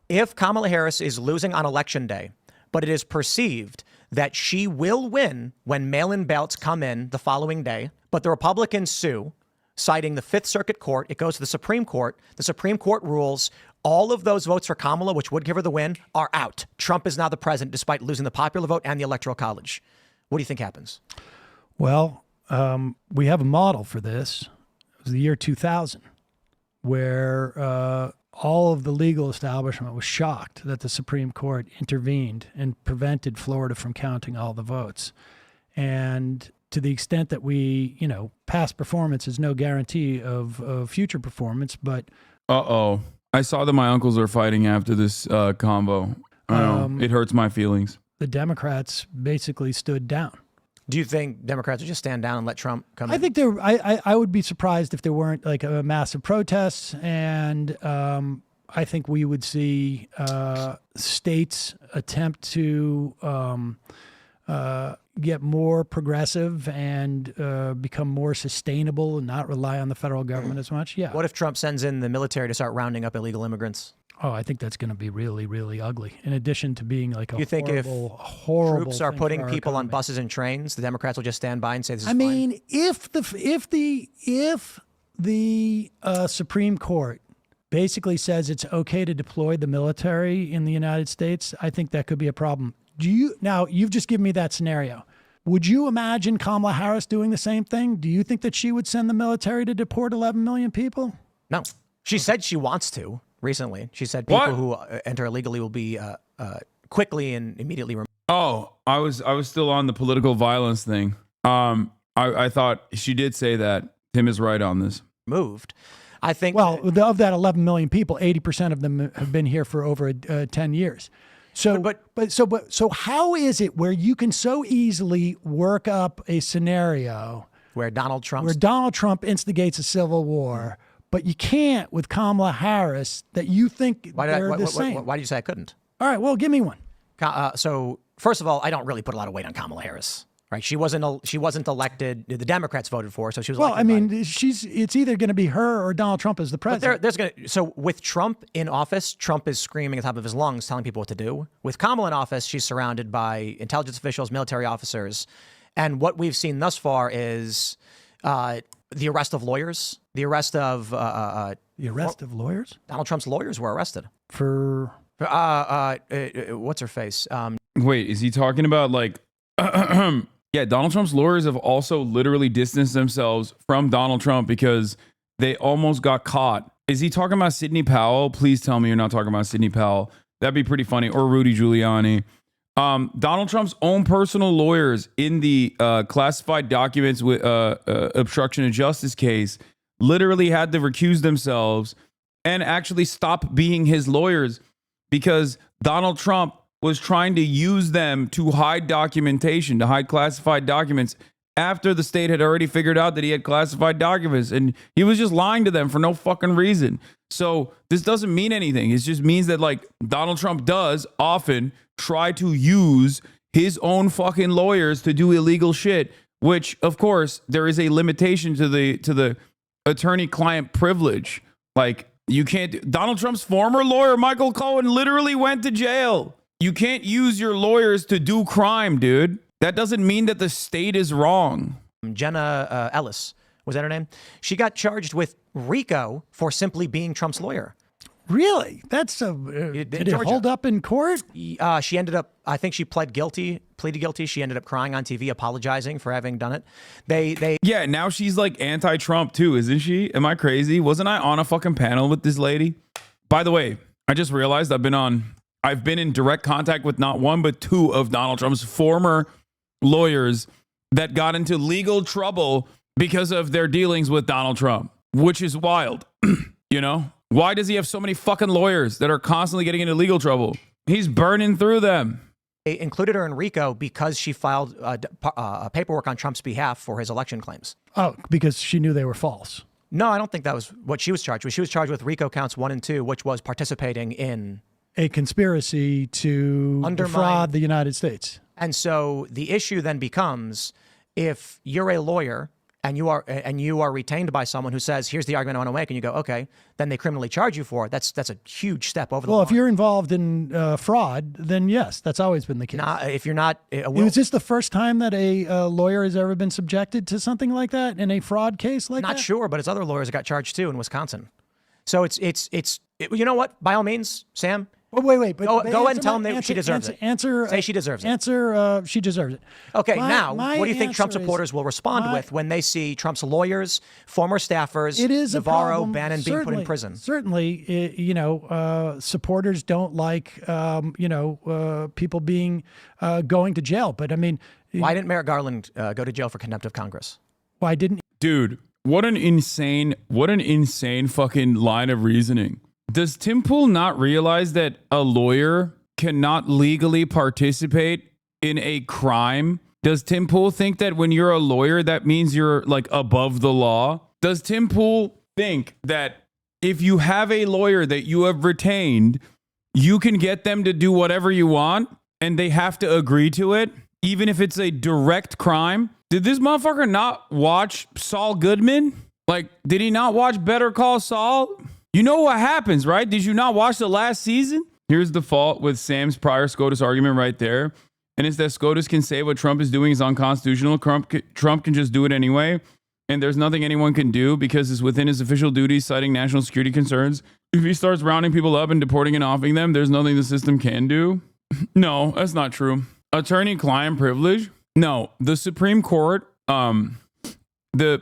S2: If Kamala Harris is losing on Election Day, but it is perceived that she will win when mail-in ballots come in the following day, but the Republicans sue, citing the Fifth Circuit Court. It goes to the Supreme Court. The Supreme Court rules all of those votes for Kamala, which would give her the win, are out. Trump is now the president despite losing the popular vote and the Electoral College. What do you think happens?
S3: Well, we have a model for this. It was the year 2000, where all of the legal establishment was shocked that the Supreme Court intervened and prevented Florida from counting all the votes. And to the extent that we, past performance is no guarantee of future performance, but...
S1: I saw that my uncles are fighting after this convo. I know. It hurts my feelings.
S3: The Democrats basically stood down.
S2: Do you think Democrats would just stand down and let Trump come in?
S3: I think I would be surprised if there weren't like a massive protests, and I think we would see states attempt to get more progressive and become more sustainable and not rely on the federal government as much. Yeah.
S2: What if Trump sends in the military to start rounding up illegal immigrants?
S3: Oh, I think that's going to be really, really ugly. In addition to being like a
S2: you think
S3: horrible,
S2: if
S3: horrible
S2: troops are
S3: thing
S2: putting
S3: for our
S2: people on
S3: economy.
S2: buses and trains, the Democrats will just stand by and say this is
S3: I mean, if the Supreme Court basically says it's okay to deploy the military in the United States, I think that could be a problem. Now, you've just given me that scenario. Would you imagine Kamala Harris doing the same thing? Do you think that she would send the military to deport 11 million people?
S2: No. She said she wants to recently. She said people who enter illegally will be quickly and immediately removed.
S1: Oh, I was still on the political violence thing. I thought she did say that. Tim is right on this.
S2: Moved. I think.
S3: Well, of that 11 million people, 80% of them have been here for over 10 years. So, so how is it where you can so easily work up a scenario
S2: where Donald Trump
S3: instigates a civil war, but you can't with Kamala Harris? That you think they're the same?
S2: Why did you say I couldn't?
S3: All right, well, give me one.
S2: So first of all, I don't really put a lot of weight on Kamala Harris. Right? She wasn't elected. The Democrats voted for her, so she was.
S3: Well, I mean, it's either going to be her or Donald Trump as the president.
S2: But so with Trump in office, Trump is screaming at the top of his lungs, telling people what to do. With Kamala in office, she's surrounded by intelligence officials, military officers, and what we've seen thus far is the arrest of lawyers, the arrest of
S3: lawyers.
S2: Donald Trump's lawyers were arrested
S3: for
S2: what's her face?
S1: Wait, is he talking about like? Yeah, Donald Trump's lawyers have also literally distanced themselves from Donald Trump because they almost got caught. Is he talking about Sidney Powell? Please tell me you're not talking about Sidney Powell. That'd be pretty funny. Or Rudy Giuliani. Donald Trump's own personal lawyers in the classified documents with obstruction of justice case literally had to recuse themselves and actually stop being his lawyers because Donald Trump was trying to use them to hide documentation, to hide classified documents after the state had already figured out that he had classified documents. And he was just lying to them for no fucking reason. So this doesn't mean anything. It just means that like Donald Trump does often try to use his own fucking lawyers to do illegal shit, which of course there is a limitation to the attorney-client privilege. Like you can't, Donald Trump's former lawyer, Michael Cohen, literally went to jail. You can't use your lawyers to do crime, dude. That doesn't mean that the state is wrong.
S2: Jenna Ellis, was that her name? She got charged with RICO for simply being Trump's lawyer.
S3: Really? That's did it hold up in court?
S2: She ended up, I think she pleaded guilty. She ended up crying on TV, apologizing for having done it.
S1: Yeah, now she's like anti-Trump too, isn't she? Am I crazy? Wasn't I on a fucking panel with this lady? By the way, I just realized I've been in direct contact with not one, but two of Donald Trump's former lawyers that got into legal trouble because of their dealings with Donald Trump, which is wild. You know, why does he have so many fucking lawyers that are constantly getting into legal trouble? He's burning through them.
S2: They included her in RICO because she filed paperwork on Trump's behalf for his election claims.
S3: Oh, because she knew they were false.
S2: No, I don't think that was what she was charged with. She was charged with RICO counts 1 and 2, which was participating in
S3: a conspiracy to defraud the United States.
S2: And so the issue then becomes, if you're a lawyer and you are retained by someone who says, here's the argument I want to make, and you go, okay, then they criminally charge you for it. That's a huge step over the
S3: Well,
S2: line.
S3: if you're involved in fraud, then yes, that's always been the case.
S2: If you're not,
S3: Is this the first time that a lawyer has ever been subjected to something like that in a fraud case like that?
S2: not sure, but his other lawyers got charged too in Wisconsin. So it's you know what? By all means, Sam.
S3: Wait.
S2: Go ahead and tell him that she deserves it. Say she deserves it.
S3: She deserves it.
S2: Okay,
S3: My
S2: what do you think Trump
S3: answer is-
S2: supporters will respond with when they see Trump's lawyers, former staffers,
S3: It is
S2: Navarro,
S3: a problem.
S2: Bannon being put in prison?
S3: Certainly, supporters don't like, people being going to jail. But I mean,
S2: Why didn't Merrick Garland go to jail for contempt of Congress?
S3: why didn't?
S1: Dude, what an insane fucking line of reasoning. Does Tim Pool not realize that a lawyer cannot legally participate in a crime? Does Tim Pool think that when you're a lawyer, that means you're like above the law? Does Tim Pool think that if you have a lawyer that you have retained, you can get them to do whatever you want and they have to agree to it, even if it's a direct crime? Did this motherfucker not watch Saul Goodman? Like, did he not watch Better Call Saul? You know what happens, right? Did you not watch the last season? Here's the fault with Sam's prior SCOTUS argument right there. And it's that SCOTUS can say what Trump is doing is unconstitutional. Trump can just do it anyway. And there's nothing anyone can do because it's within his official duties, citing national security concerns. If he starts rounding people up and deporting and offing them, there's nothing the system can do. No, that's not true. Attorney-client privilege? No, the Supreme Court, the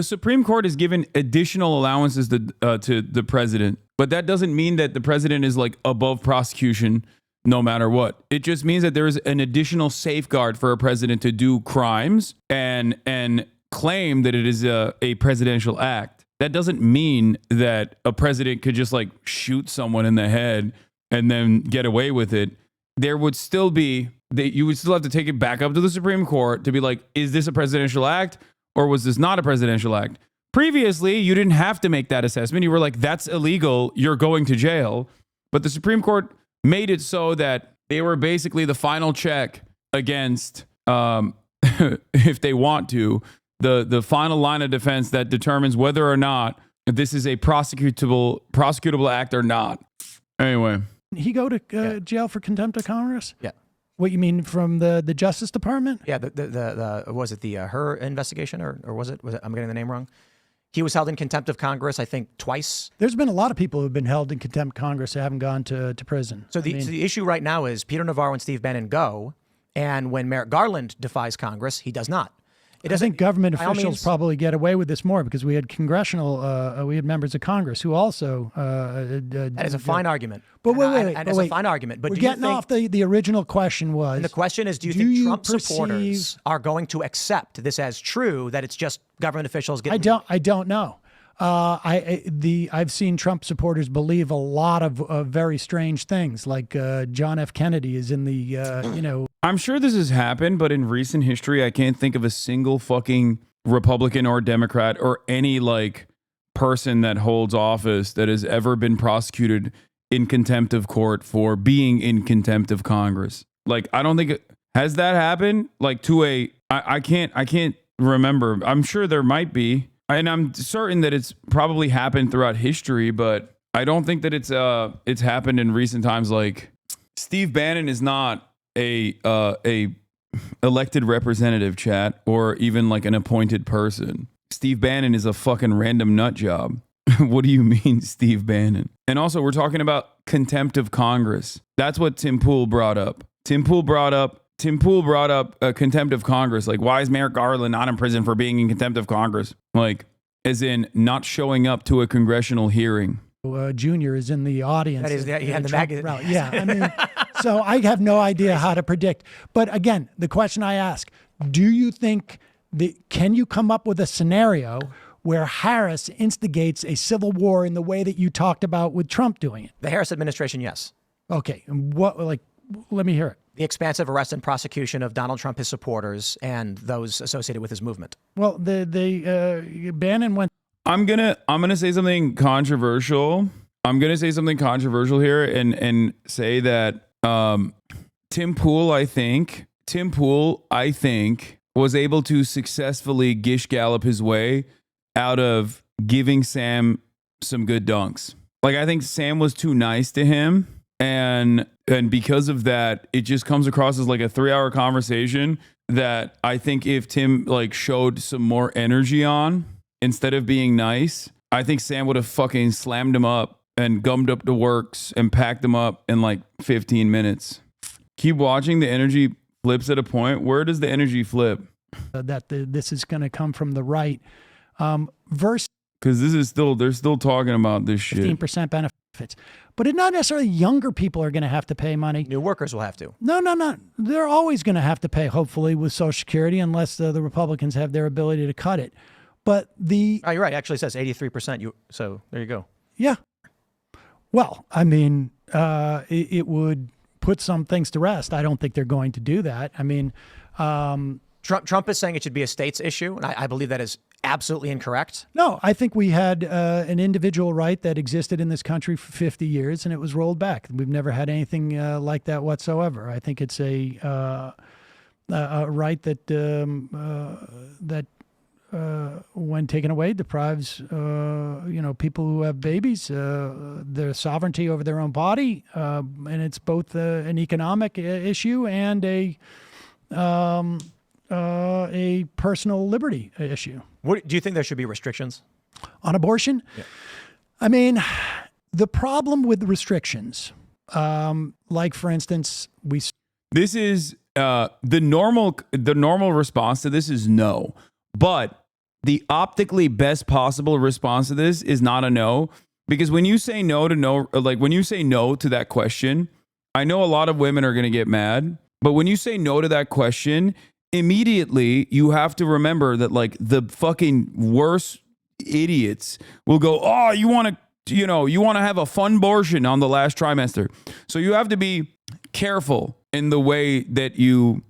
S1: Supreme Court has given additional allowances to the president, but that doesn't mean that the president is like above prosecution no matter what. It just means that there is an additional safeguard for a president to do crimes and claim that it is a presidential act. That doesn't mean that a president could just like shoot someone in the head and then get away with it. There would still be that you would still have to take it back up to the Supreme Court to be like, is this a presidential act? Or was this not a presidential act? Previously, you didn't have to make that assessment. You were like, that's illegal. You're going to jail. But the Supreme Court made it so that they were basically the final check against, if they want to, the final line of defense that determines whether or not this is a prosecutable act or not. Anyway.
S3: He go to jail for contempt of Congress?
S2: Yeah.
S3: What you mean from the Justice Department?
S2: Yeah, was it the her investigation or was it I'm getting the name wrong? He was held in contempt of Congress, I think, twice.
S3: There's been a lot of people who've been held in contempt of Congress who haven't gone to prison.
S2: So the issue right now is Peter Navarro and Steve Bannon go, and when Merrick Garland defies Congress, he does not.
S3: I think government officials probably get away with this more because we had we had members of Congress who also.
S2: That is a fine argument.
S3: But wait.
S2: It's a fine argument. But
S3: we're getting off the original question was.
S2: And the question is, do you think Trump supporters are going to accept this as true, that it's just government officials getting.
S3: I don't know. I've seen Trump supporters believe a lot of very strange things, like John F. Kennedy is in the
S1: I'm sure this has happened, but in recent history, I can't think of a single fucking Republican or Democrat or any like person that holds office that has ever been prosecuted in contempt of court for being in contempt of Congress. Like, I don't think has that happened. Like I can't remember. I'm sure there might be. And I'm certain that it's probably happened throughout history, but I don't think that it's happened in recent times. Like, Steve Bannon is not a elected representative, chat, or even like an appointed person. Steve Bannon is a fucking random nut job. What do you mean, Steve Bannon? And also, we're talking about contempt of Congress. That's what Tim Pool brought up. Tim Pool brought up contempt of Congress. Like, why is Merrick Garland not in prison for being in contempt of Congress? Like, as in not showing up to a congressional hearing.
S3: Junior is in the audience.
S2: That is, he had the magazine.
S3: Yeah, I mean, so I have no idea how to predict. But again, the question I ask, do you think can you come up with a scenario where Harris instigates a civil war in the way that you talked about with Trump doing it?
S2: The Harris administration, yes.
S3: Okay, and let me hear it.
S2: The expansive arrest and prosecution of Donald Trump, his supporters, and those associated with his movement.
S3: Well, the Bannon went.
S1: I'm gonna say something controversial. I'm gonna say something controversial here and say that Tim Pool, I think, was able to successfully gish gallop his way out of giving Sam some good dunks. Like, I think Sam was too nice to him. And because of that, it just comes across as like a 3-hour conversation that I think if Tim like showed some more energy on instead of being nice, I think Sam would have fucking slammed him up and gummed up the works and packed him up in like 15 minutes. Keep watching. The energy flips at a point. Where does the energy flip?
S3: This is going to come from the right. Verse
S1: Because they're still talking about this shit.
S3: 15% benefits. But it's not necessarily younger people are going to have to pay money.
S2: New workers will have to.
S3: No. They're always going to have to pay, hopefully, with Social Security, unless the Republicans have their ability to cut it. But
S2: you're right. It actually says 83%. So there you go.
S3: Yeah. Well, I mean, it would put some things to rest. I don't think they're going to do that. I mean,
S2: Trump is saying it should be a state's issue, and I believe that is absolutely incorrect.
S3: No, I think we had an individual right that existed in this country for 50 years, and it was rolled back. We've never had anything like that whatsoever. I think it's a right that when taken away, deprives people who have babies their sovereignty over their own body, and it's both an economic issue and a personal liberty issue.
S2: What do you think there should be restrictions
S3: on abortion?
S2: Yeah.
S3: I mean, the problem with restrictions, like for instance,
S1: This is the normal response to this is no, but the optically best possible response to this is not a no, because when you say no to no, like when you say no to that question, I know a lot of women are going to get mad, but when you say no to that question, immediately you have to remember that like the fucking worst idiots will go, oh, you want to have a fun abortion on the last trimester. So you have to be careful in the way that you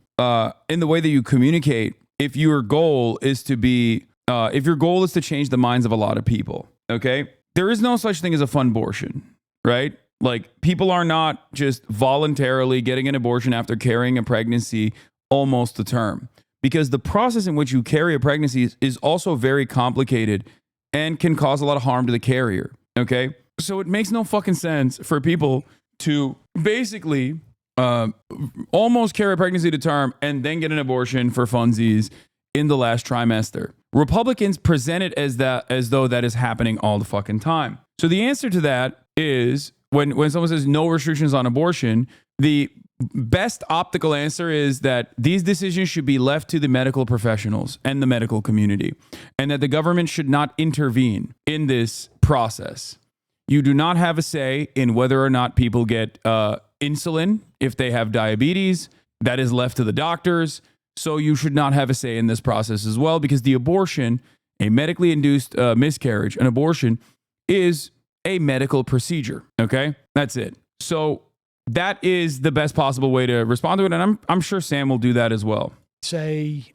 S1: communicate. If your goal is to change the minds of a lot of people, okay? There is no such thing as a fun abortion, right? Like, people are not just voluntarily getting an abortion after carrying a pregnancy almost to term, because the process in which you carry a pregnancy is also very complicated and can cause a lot of harm to the carrier, okay? So it makes no fucking sense for people to basically almost carry a pregnancy to term and then get an abortion for funsies in the last trimester. Republicans present it as though that is happening all the fucking time. So the answer to that is when someone says no restrictions on abortion, the best optical answer is that these decisions should be left to the medical professionals and the medical community, and that the government should not intervene in this process. You do not have a say in whether or not people get insulin if they have diabetes. That is left to the doctors. So you should not have a say in this process as well, because the abortion, a medically induced miscarriage, an abortion is a medical procedure. Okay, that's it. So that is the best possible way to respond to it, and I'm sure Sam will do that as well.
S3: Say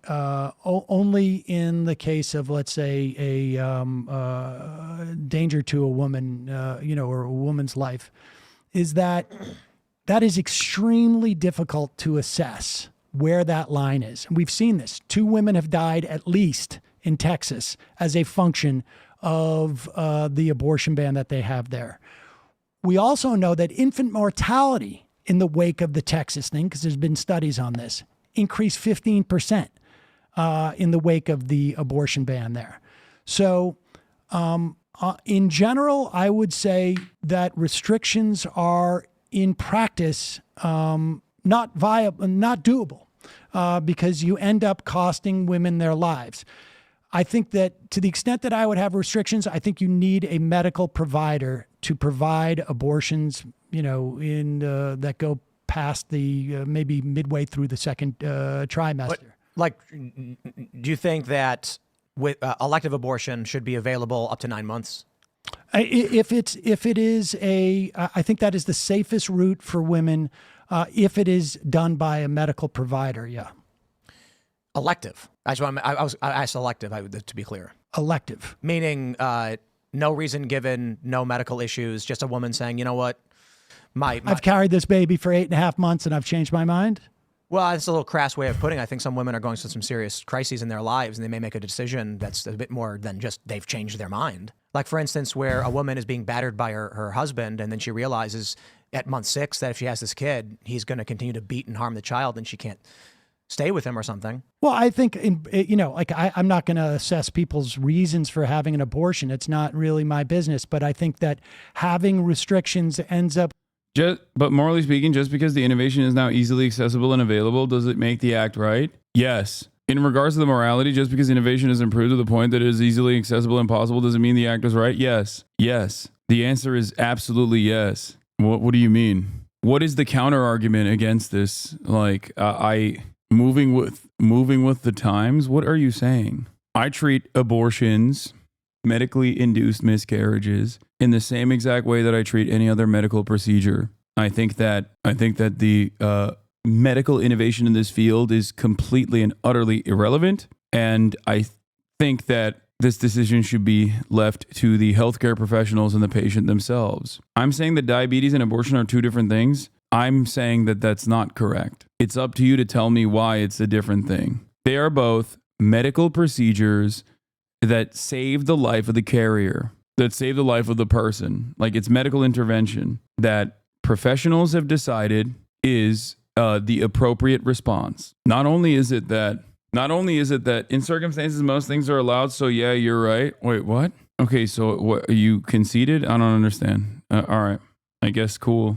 S3: only in the case of, let's say, a danger to a woman, or a woman's life, is that is extremely difficult to assess where that line is. And we've seen this. 2 women have died at least in Texas as a function of the abortion ban that they have there. We also know that infant mortality in the wake of the Texas thing, because there's been studies on this, increased 15% in the wake of the abortion ban there. So in general, I would say that restrictions are in practice not viable, not doable, because you end up costing women their lives. I think that to the extent that I would have restrictions, I think you need a medical provider to provide abortions, that go past the maybe midway through the second trimester.
S2: Do you think that with elective abortion should be available up to 9 months?
S3: If it is I think that is the safest route for women if it is done by a medical provider. Yeah.
S2: Elective. I asked elective, to be clear.
S3: Elective.
S2: Meaning no reason given, no medical issues, just a woman saying, you know what, I've
S3: carried this baby for 8.5 months and I've changed my mind.
S2: Well, that's a little crass way of putting it. I think some women are going through some serious crises in their lives, and they may make a decision that's a bit more than just they've changed their mind. Like, for instance, where a woman is being battered by her husband, and then she realizes at month 6 that if she has this kid, he's going to continue to beat and harm the child, and she can't stay with him or something.
S3: Well, I think, I'm not going to assess people's reasons for having an abortion. It's not really my business. But I think that having restrictions ends up.
S1: But morally speaking, just because the innovation is now easily accessible and available, does it make the act right? Yes. In regards to the morality, just because innovation is improved to the point that it is easily accessible and possible, does it mean the act is right? Yes. Yes. The answer is absolutely yes. What do you mean? What is the counter argument against this? Like, moving with the times? What are you saying? I treat abortions, medically induced miscarriages, in the same exact way that I treat any other medical procedure. I think that the medical innovation in this field is completely and utterly irrelevant, and I think that this decision should be left to the healthcare professionals and the patient themselves. I'm saying that diabetes and abortion are two different things. I'm saying that that's not correct. It's up to you to tell me why it's a different thing. They are both medical procedures that save the life of the carrier, that save the life of the person. Like, it's medical intervention that professionals have decided is the appropriate response. Not only is it that in circumstances most things are allowed, so yeah, you're right. Wait, what? Okay, so what, you conceded? I don't understand. All right, I guess cool.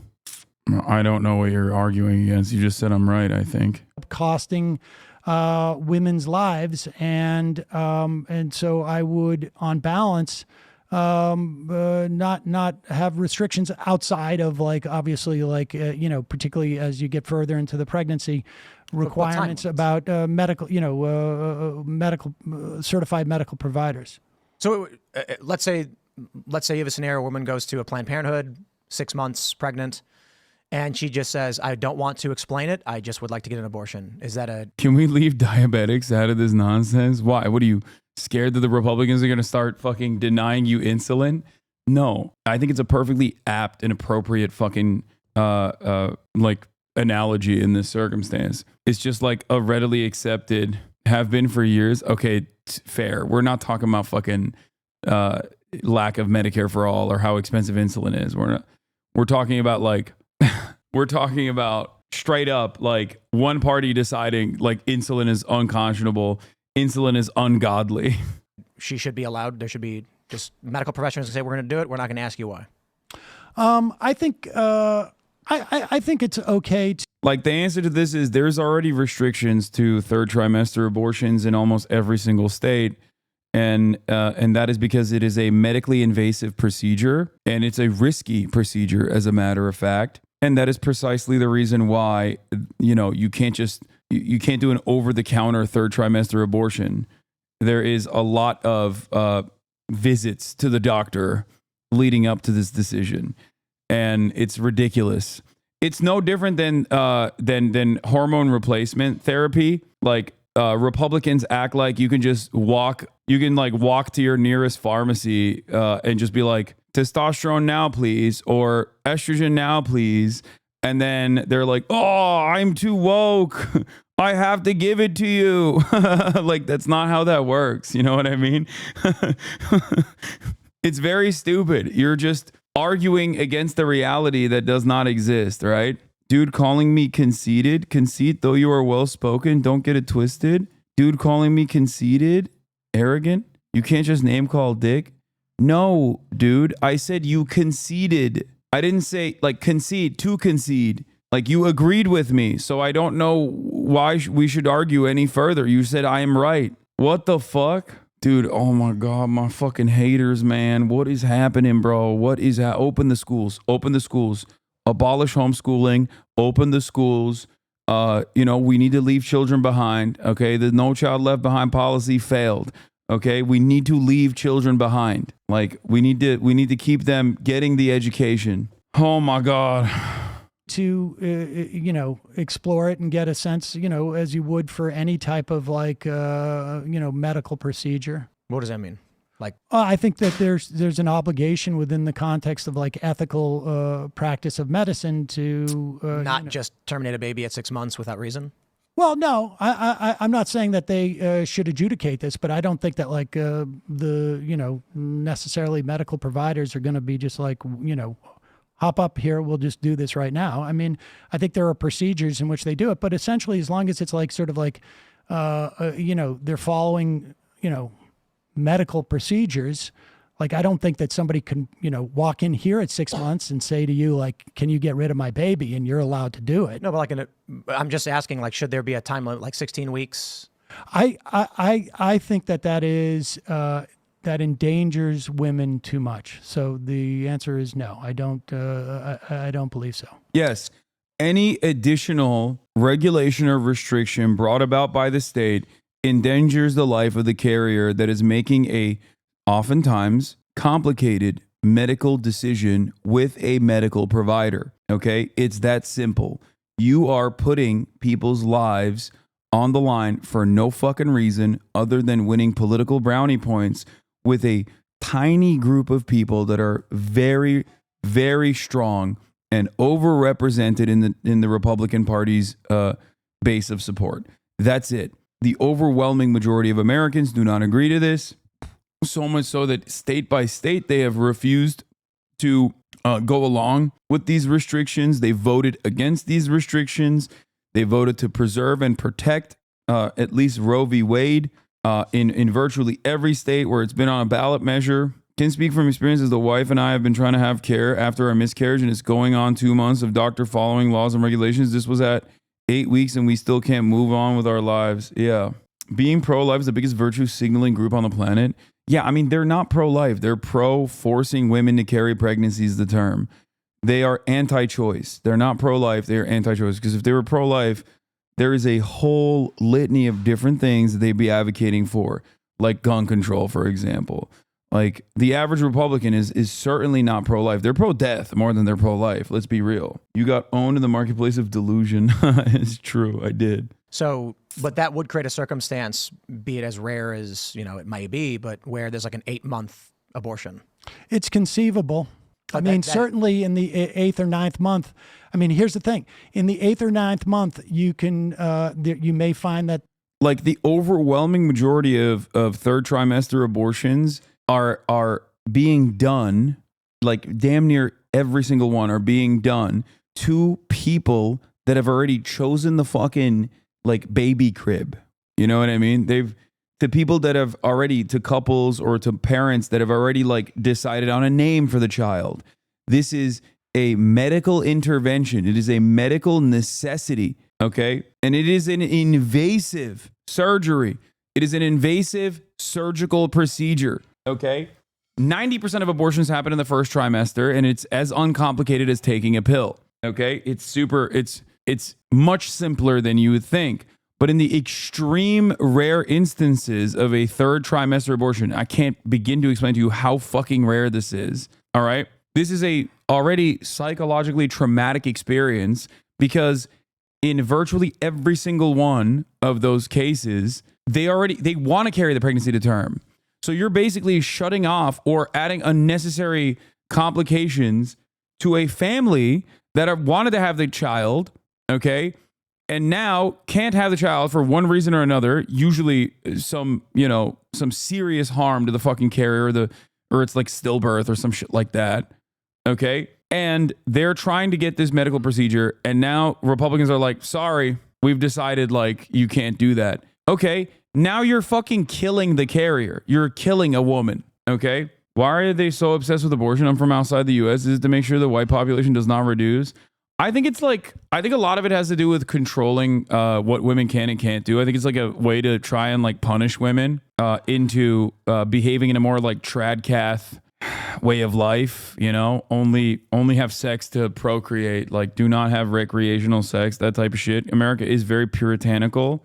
S1: I don't know what you're arguing against. You just said I'm right, I think.
S3: Costing women's lives, and so I would, on balance, not have restrictions outside of, like, obviously, like, particularly as you get further into the pregnancy, requirements about medical certified medical providers.
S2: So let's say you have a scenario: a woman goes to a Planned Parenthood, 6 months pregnant, and she just says, I don't want to explain it, I just would like to get an abortion. Is that a...
S1: Can we leave diabetics out of this nonsense? Why? What are you, scared that the Republicans are going to start fucking denying you insulin? No. I think it's a perfectly apt and appropriate fucking like analogy in this circumstance. It's just like a readily accepted, have been for years. Okay, fair. We're not talking about fucking lack of Medicare for all or how expensive insulin is. We're talking about, like, we're talking about straight up, like, one party deciding, like, insulin is unconscionable, insulin is ungodly.
S2: She should be allowed. There should be just medical professionals who say, we're going to do it. We're not going to ask you why.
S3: I think it's okay to...
S1: Like, the answer to this is there's already restrictions to third trimester abortions in almost every single state. And that is because it is a medically invasive procedure, and it's a risky procedure, as a matter of fact. And that is precisely the reason why, you can't do an over-the-counter third trimester abortion. There is a lot of visits to the doctor leading up to this decision, and it's ridiculous. It's no different than hormone replacement therapy. Like, Republicans act like you can just walk to your nearest pharmacy and just be like, testosterone now, please, or estrogen now, please. And then they're like, oh, I'm too woke, I have to give it to you. Like, that's not how that works. You know what I mean? It's very stupid. You're just arguing against the reality that does not exist, right? Dude calling me conceit, though you are well-spoken, don't get it twisted. Dude calling me conceited, arrogant. You can't just name call dick. No, dude, I said you conceded. I didn't say, like, to concede. Like, you agreed with me, so I don't know why we should argue any further. You said I am right. What the fuck? Dude, oh my God, my fucking haters, man. What is happening, bro? What is that? Open the schools. Abolish homeschooling. Open the schools. We need to leave children behind. Okay, the No Child Left Behind policy failed. Okay, we need to leave children behind. Like, we need to keep them getting the education. Oh my God.
S3: To explore it and get a sense, as you would for any type of, like, medical procedure.
S2: What does that mean? Like,
S3: I think that there's an obligation within the context of, like, ethical practice of medicine to
S2: not just terminate a baby at 6 months without reason.
S3: Well, no, I'm not saying that they should adjudicate this, but I don't think that like necessarily medical providers are going to be just like, hop up here, we'll just do this right now. I mean, I think there are procedures in which they do it, but essentially as long as it's like sort of like, they're following, medical procedures. Like, I don't think that somebody can, walk in here at 6 months and say to you, like, can you get rid of my baby? And you're allowed to do it.
S2: No, but like, I'm just asking, like, should there be a time limit, like 16 weeks?
S3: I think that is, that endangers women too much. So the answer is no. I don't believe so.
S1: Yes. Any additional regulation or restriction brought about by the state endangers the life of the carrier that is making a oftentimes complicated medical decision with a medical provider. Okay? It's that simple. You are putting people's lives on the line for no fucking reason other than winning political brownie points with a tiny group of people that are very, very strong and overrepresented in the Republican Party's base of support. That's it. The overwhelming majority of Americans do not agree to this. So much so that state by state, they have refused to go along with these restrictions. They voted against these restrictions. They voted to preserve and protect at least Roe v. Wade in virtually every state where it's been on a ballot measure. Can speak from experience as the wife and I have been trying to have care after our miscarriage, and it's going on 2 months of doctor following laws and regulations. This was at 8 weeks and we still can't move on with our lives. Yeah. Being pro-life is the biggest virtue signaling group on the planet. Yeah, I mean, they're not pro-life. They're pro-forcing women to carry pregnancy is the term. They are anti-choice. They're not pro-life. They're anti-choice. Because if they were pro-life, there is a whole litany of different things that they'd be advocating for, like gun control, for example. Like, the average Republican is certainly not pro-life. They're pro-death more than they're pro-life. Let's be real. You got owned in the marketplace of delusion. It's true. I did.
S2: So, but that would create a circumstance, be it as rare as, it may be, but where there's like an 8-month abortion.
S3: It's conceivable. I mean, certainly in the 8th or 9th month. I mean, here's the thing. In the 8th or 9th month, you can, you may find that.
S1: Like, the overwhelming majority of third trimester abortions are being done, like damn near every single one are being done to people that have already chosen the fucking like baby crib. You know what I mean? To people that have already, to couples or to parents that have already like decided on a name for the child. This is a medical intervention. It is a medical necessity. Okay. And it is an invasive surgery. It is an invasive surgical procedure. Okay. 90% of abortions happen in the first trimester, and it's as uncomplicated as taking a pill. Okay. It's much simpler than you would think. But in the extreme rare instances of a third trimester abortion, I can't begin to explain to you how fucking rare this is. All right. This is a already psychologically traumatic experience because in virtually every single one of those cases, they want to carry the pregnancy to term. So you're basically shutting off or adding unnecessary complications to a family that have wanted to have the child, okay, and now can't have the child for one reason or another, usually some serious harm to the fucking carrier, or it's like stillbirth or some shit like that, okay? And they're trying to get this medical procedure, and now Republicans are like, sorry, we've decided like you can't do that. Okay, now you're fucking killing the carrier. You're killing a woman, okay? Why are they so obsessed with abortion? I'm from outside the U.S. Is it to make sure the white population does not reduce? I think a lot of it has to do with controlling what women can and can't do. I think it's like a way to try and like punish women into behaving in a more like tradcath way of life, only have sex to procreate, like do not have recreational sex, that type of shit. America is very puritanical,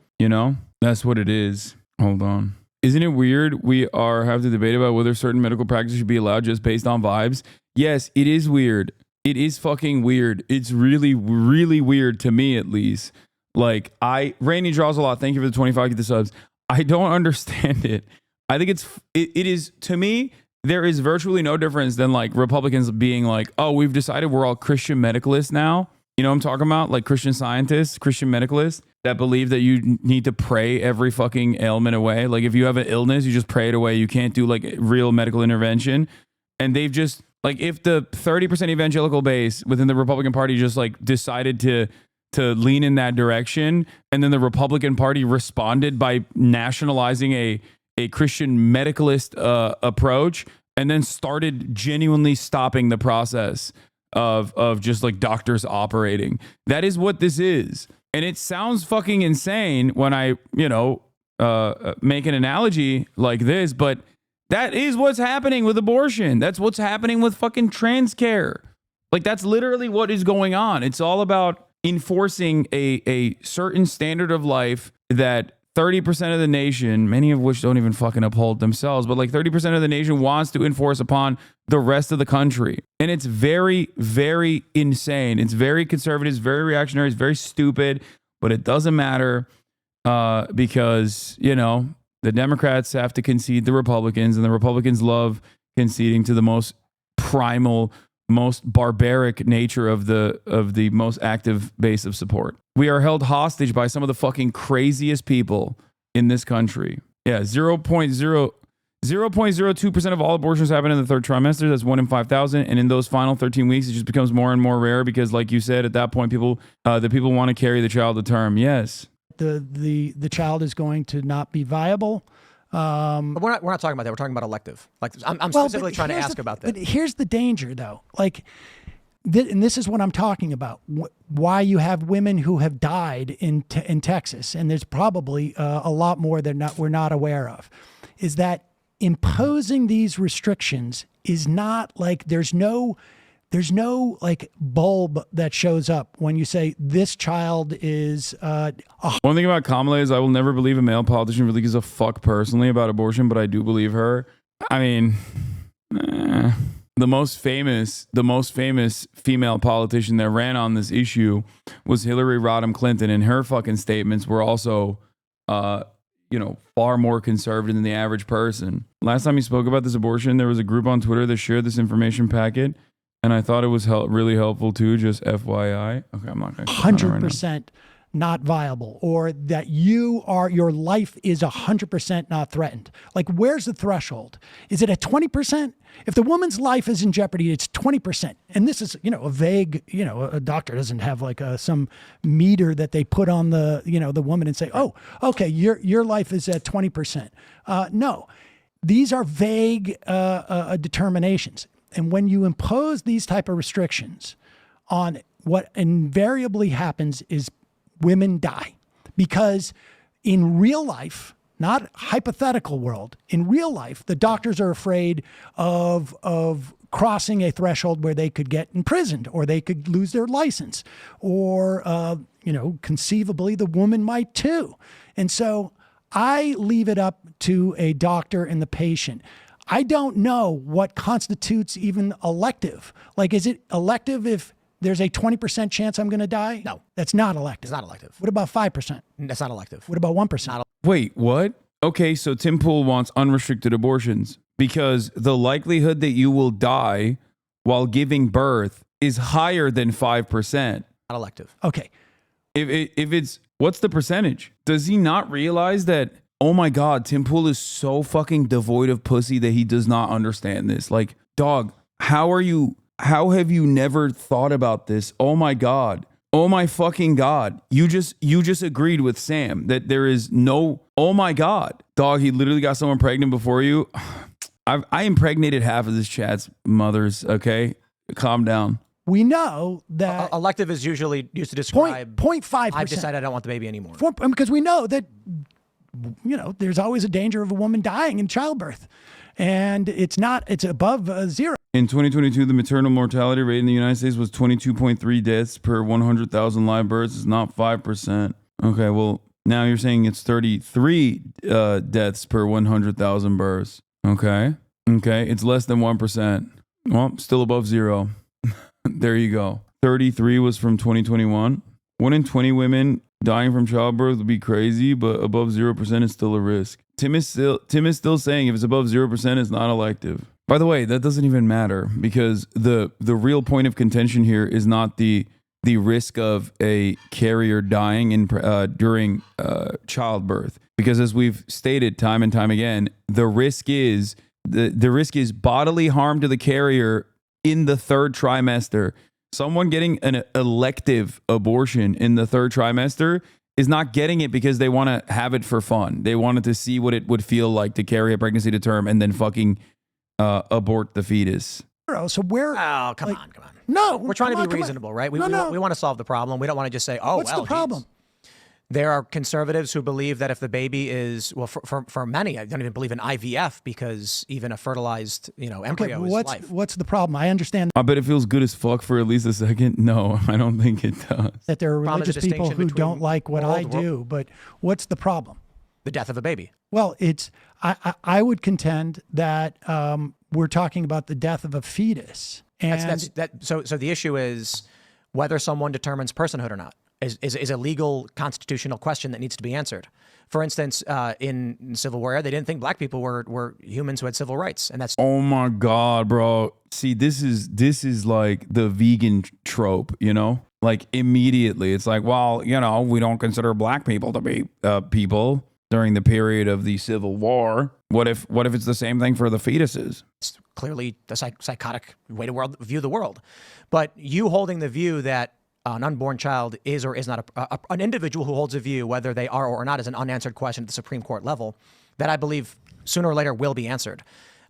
S1: that's what it is. Hold on. Isn't it weird we have to debate about whether certain medical practices should be allowed just based on vibes? Yes, it is weird. It is fucking weird. It's really, really weird to me, at least. Like, Rainy draws a lot. Thank you for the 25, get the subs. I don't understand it. I think it is, to me, there is virtually no difference than like Republicans being like, oh, we've decided we're all Christian medicalists now. You know what I'm talking about? Like Christian scientists, Christian medicalists. that believe that you need to pray every fucking ailment away. Like if you have an illness, you just pray it away. You can't do like real medical intervention. And they've just like, if the 30% evangelical base within the Republican Party just like decided to lean in that direction, and then the Republican Party responded by nationalizing a Christian medicalist approach, and then started genuinely stopping the process of just like doctors operating. That is what this is. And it sounds fucking insane when I, make an analogy like this, but that is what's happening with abortion. That's what's happening with fucking trans care. Like that's literally what is going on. It's all about enforcing a certain standard of life that 30% of the nation, many of which don't even fucking uphold themselves, but like 30% of the nation wants to enforce upon the rest of the country. And it's very, very insane. It's very conservative, it's very reactionary, it's very stupid, but it doesn't matter because, the Democrats have to concede the Republicans, and the Republicans love conceding to the most primal, most barbaric nature of the most active base of support. We are held hostage by some of the fucking craziest people in this country. Yeah, 0.02% of all abortions happen in the third trimester. That's 1 in 5,000. And in those final 13 weeks, it just becomes more and more rare because, like you said, at that point, the people want to carry the child to term. Yes.
S3: The child is going to not be viable.
S2: But we're not talking about that. We're talking about elective. Like I'm specifically trying to ask about that.
S3: But here's the danger, though. Like, and this is what I'm talking about. Why you have women who have died in Texas, and there's probably a lot more that we're not aware of, is that imposing these restrictions is not like there's no like bulb that shows up when you say this child is
S1: One thing about Kamala is I will never believe a male politician really gives a fuck personally about abortion, but I do believe her. I mean, the most famous female politician that ran on this issue was Hillary Rodham Clinton, and her fucking statements were also far more conservative than the average person. Last time he spoke about this abortion, there was a group on Twitter that shared this information packet, and I thought it was really helpful too, just FYI. Okay, I'm not going to
S3: 100% not viable, or that your life is 100% not threatened. Like, where's the threshold? Is it at 20%? If the woman's life is in jeopardy, it's 20%. And this is, a vague, a doctor doesn't have like some meter that they put on the woman and say, oh, okay, your life is at 20%. No, these are vague determinations. And when you impose these type of restrictions on, what invariably happens is women die, because in real life, not hypothetical world, in real life, the doctors are afraid of crossing a threshold where they could get imprisoned, or they could lose their license, or conceivably the woman might too. And so I leave it up to a doctor and the patient. I don't know what constitutes even elective. Like, is it elective if there's a 20% chance I'm going to die?
S2: No.
S3: That's not elective.
S2: It's not elective.
S3: What about 5%?
S2: That's not elective.
S3: What about 1%?
S1: Wait, what? Okay, so Tim Pool wants unrestricted abortions because the likelihood that you will die while giving birth is higher than 5%.
S2: Not elective.
S3: Okay.
S1: If it's, what's the percentage? Does he not realize that, oh my God, Tim Pool is so fucking devoid of pussy that he does not understand this? Like, dog, how have you never thought about this? Oh my God. Oh my fucking God. You just agreed with Sam that there is no, oh my God. Dog, he literally got someone pregnant before you. I impregnated half of this chat's mothers, okay? Calm down.
S3: We know that
S2: elective is usually used to describe
S3: 0.5%.
S2: I've decided I don't want the baby anymore.
S3: Because we know that, there's always a danger of a woman dying in childbirth, and it's above zero.
S1: In 2022, the maternal mortality rate in the United States was 22.3 deaths per 100,000 live births. It's not 5%. Okay, well, now you're saying it's 33 deaths per 100,000 births. Okay, it's less than 1%. Well, still above zero. There you go. 33 was from 2021. 1 in 20 women dying from childbirth would be crazy, but above 0% is still a risk. Tim is still saying if it's above 0%, it's not elective. By the way, that doesn't even matter because the real point of contention here is not the the risk of a carrier dying during childbirth, because as we've stated time and time again, the risk is bodily harm to the carrier in the third trimester. Someone getting an elective abortion in the third trimester is not getting it because they want to have it for fun. They wanted to see what it would feel like to carry a pregnancy to term and then fucking abort the fetus.
S3: So where?
S2: Oh, come on.
S3: No,
S2: We're trying to be reasonable, right? We want to solve the problem. We don't want to just say, oh,
S3: What's the problem?
S2: Geez. There are conservatives who believe that if the baby is, well, for many, I don't even believe in IVF because even a fertilized, embryo is life.
S3: What's the problem? I understand
S1: I bet it feels good as fuck for at least a second. No, I don't think it does.
S3: that there are
S2: Problem is
S3: religious
S2: the
S3: people
S2: distinction
S3: who don't
S2: between
S3: like what I do, but what's the problem?
S2: The death of a baby.
S3: Well, I would contend that we're talking about the death of a fetus. And
S2: So the issue is whether someone determines personhood or not is a legal constitutional question that needs to be answered. For instance, in Civil War, they didn't think black people were humans who had civil rights, and that's
S1: Oh my God, bro. See, this is like the vegan trope, Like immediately, it's like, well, we don't consider black people to be people during the period of the Civil War. What if it's the same thing for the fetuses?
S2: it's clearly the psychotic way to view the world. But you holding the view that an unborn child is or is not an individual who holds a view, whether they are or not, is an unanswered question at the Supreme Court level that I believe sooner or later will be answered.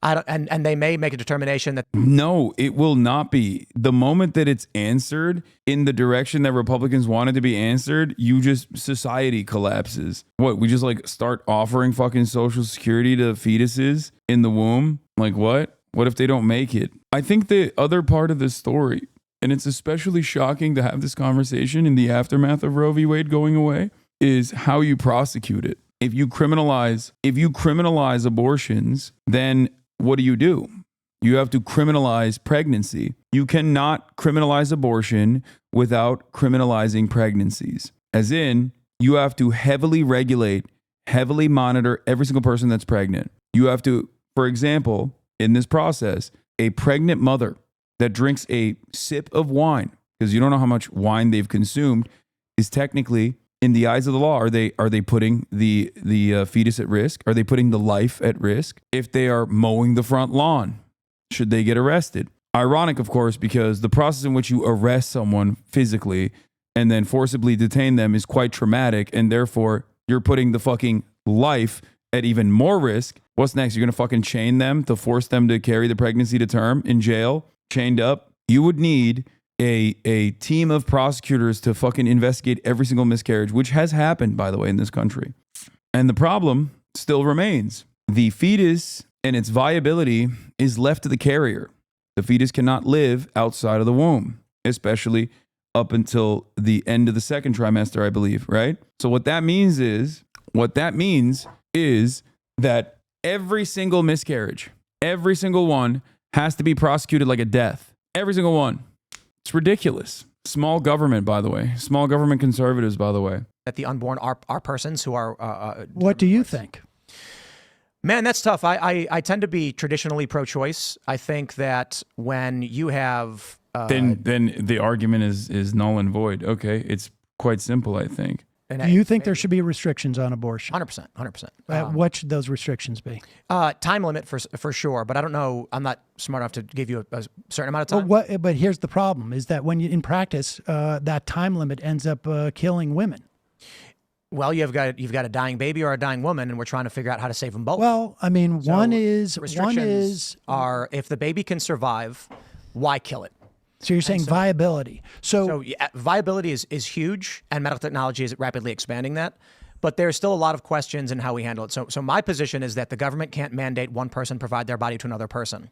S2: And they may make a determination that
S1: No, it will not be. The moment that it's answered in the direction that Republicans want it to be answered, society collapses. What, we just like start offering fucking Social Security to fetuses in the womb? Like what? What if they don't make it? I think the other part of this story, and it's especially shocking to have this conversation in the aftermath of Roe v. Wade going away, is how you prosecute it. If you criminalize abortions, then what do? You have to criminalize pregnancy. You cannot criminalize abortion without criminalizing pregnancies. As in, you have to heavily regulate, heavily monitor every single person that's pregnant. You have to, for example, in this process, a pregnant mother that drinks a sip of wine, because you don't know how much wine they've consumed, is technically, in the eyes of the law, are they putting the fetus at risk? Are they putting the life at risk? If they are mowing the front lawn, should they get arrested? Ironic, of course, because the process in which you arrest someone physically and then forcibly detain them is quite traumatic, and therefore you're putting the fucking life at even more risk. What's next? You're gonna fucking chain them to force them to carry the pregnancy to term in jail, chained up? You would need a team of prosecutors to fucking investigate every single miscarriage, which has happened, by the way, in this country. And the problem still remains. The fetus and its viability is left to the carrier. The fetus cannot live outside of the womb, especially up until the end of the second trimester, I believe, right? So what that means is that every single miscarriage, every single one has to be prosecuted like a death. Every single one. It's ridiculous. Small government, by the way. Small government conservatives, by the way.
S2: that the unborn are persons who are.
S3: What do you think?
S2: Man, that's tough. I tend to be traditionally pro-choice. I think that when you have
S3: then
S1: the argument is null and void. Okay, it's quite simple, I think.
S3: Do you think there should be restrictions on abortion?
S2: 100%.
S3: What should those restrictions be?
S2: Time limit for sure, but I don't know. I'm not smart enough to give you a certain amount of time.
S3: But here's the problem: is that when you in practice, that time limit ends up killing women.
S2: Well, you've got a dying baby or a dying woman, and we're trying to figure out how to save them both.
S3: Well, I mean, one is
S2: if the baby can survive, why kill it?
S3: So you're saying viability. So
S2: yeah, viability is huge, and medical technology is rapidly expanding that. But there's still a lot of questions in how we handle it. So my position is that the government can't mandate one person provide their body to another person.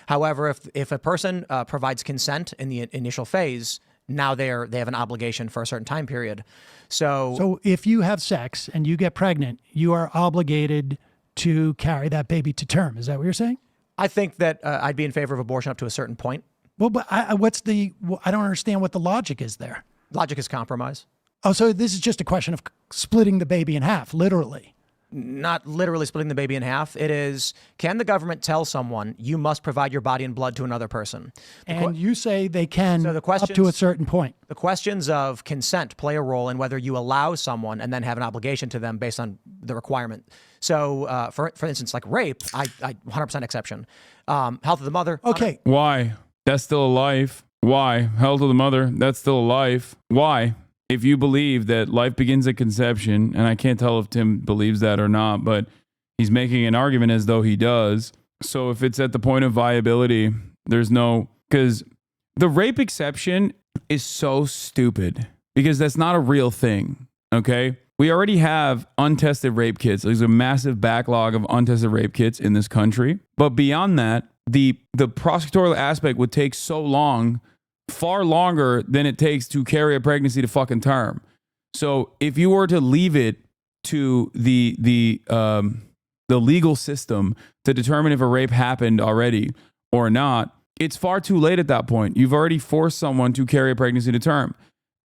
S2: However, if a person provides consent in the initial phase, now they have an obligation for a certain time period. So
S3: if you have sex and you get pregnant, you are obligated to carry that baby to term. Is that what you're saying?
S2: I think that I'd be in favor of abortion up to a certain point.
S3: Well, but I don't understand what the logic is there.
S2: Logic is compromise.
S3: Oh, so this is just a question of splitting the baby in half, literally.
S2: not literally splitting the baby in half. It is, can the government tell someone you must provide your body and blood to another person?
S3: And you say they can
S2: So the
S3: up to a
S2: questions-
S3: certain point.
S2: The questions of consent play a role in whether you allow someone and then have an obligation to them based on the requirement. So, for instance, like rape, I 100% exception. Health of the mother.
S3: Okay.
S1: Why? That's still a life. Why? Hell to the mother. That's still a life. Why? If you believe that life begins at conception, and I can't tell if Tim believes that or not, but he's making an argument as though he does. So if it's at the point of viability, there's no, because the rape exception is so stupid because that's not a real thing. Okay. We already have untested rape kits. There's a massive backlog of untested rape kits in this country. But beyond that, the prosecutorial aspect would take so long, far longer than it takes to carry a pregnancy to fucking term. So if you were to leave it to the legal system to determine if a rape happened already or not, it's far too late at that point. You've already forced someone to carry a pregnancy to term.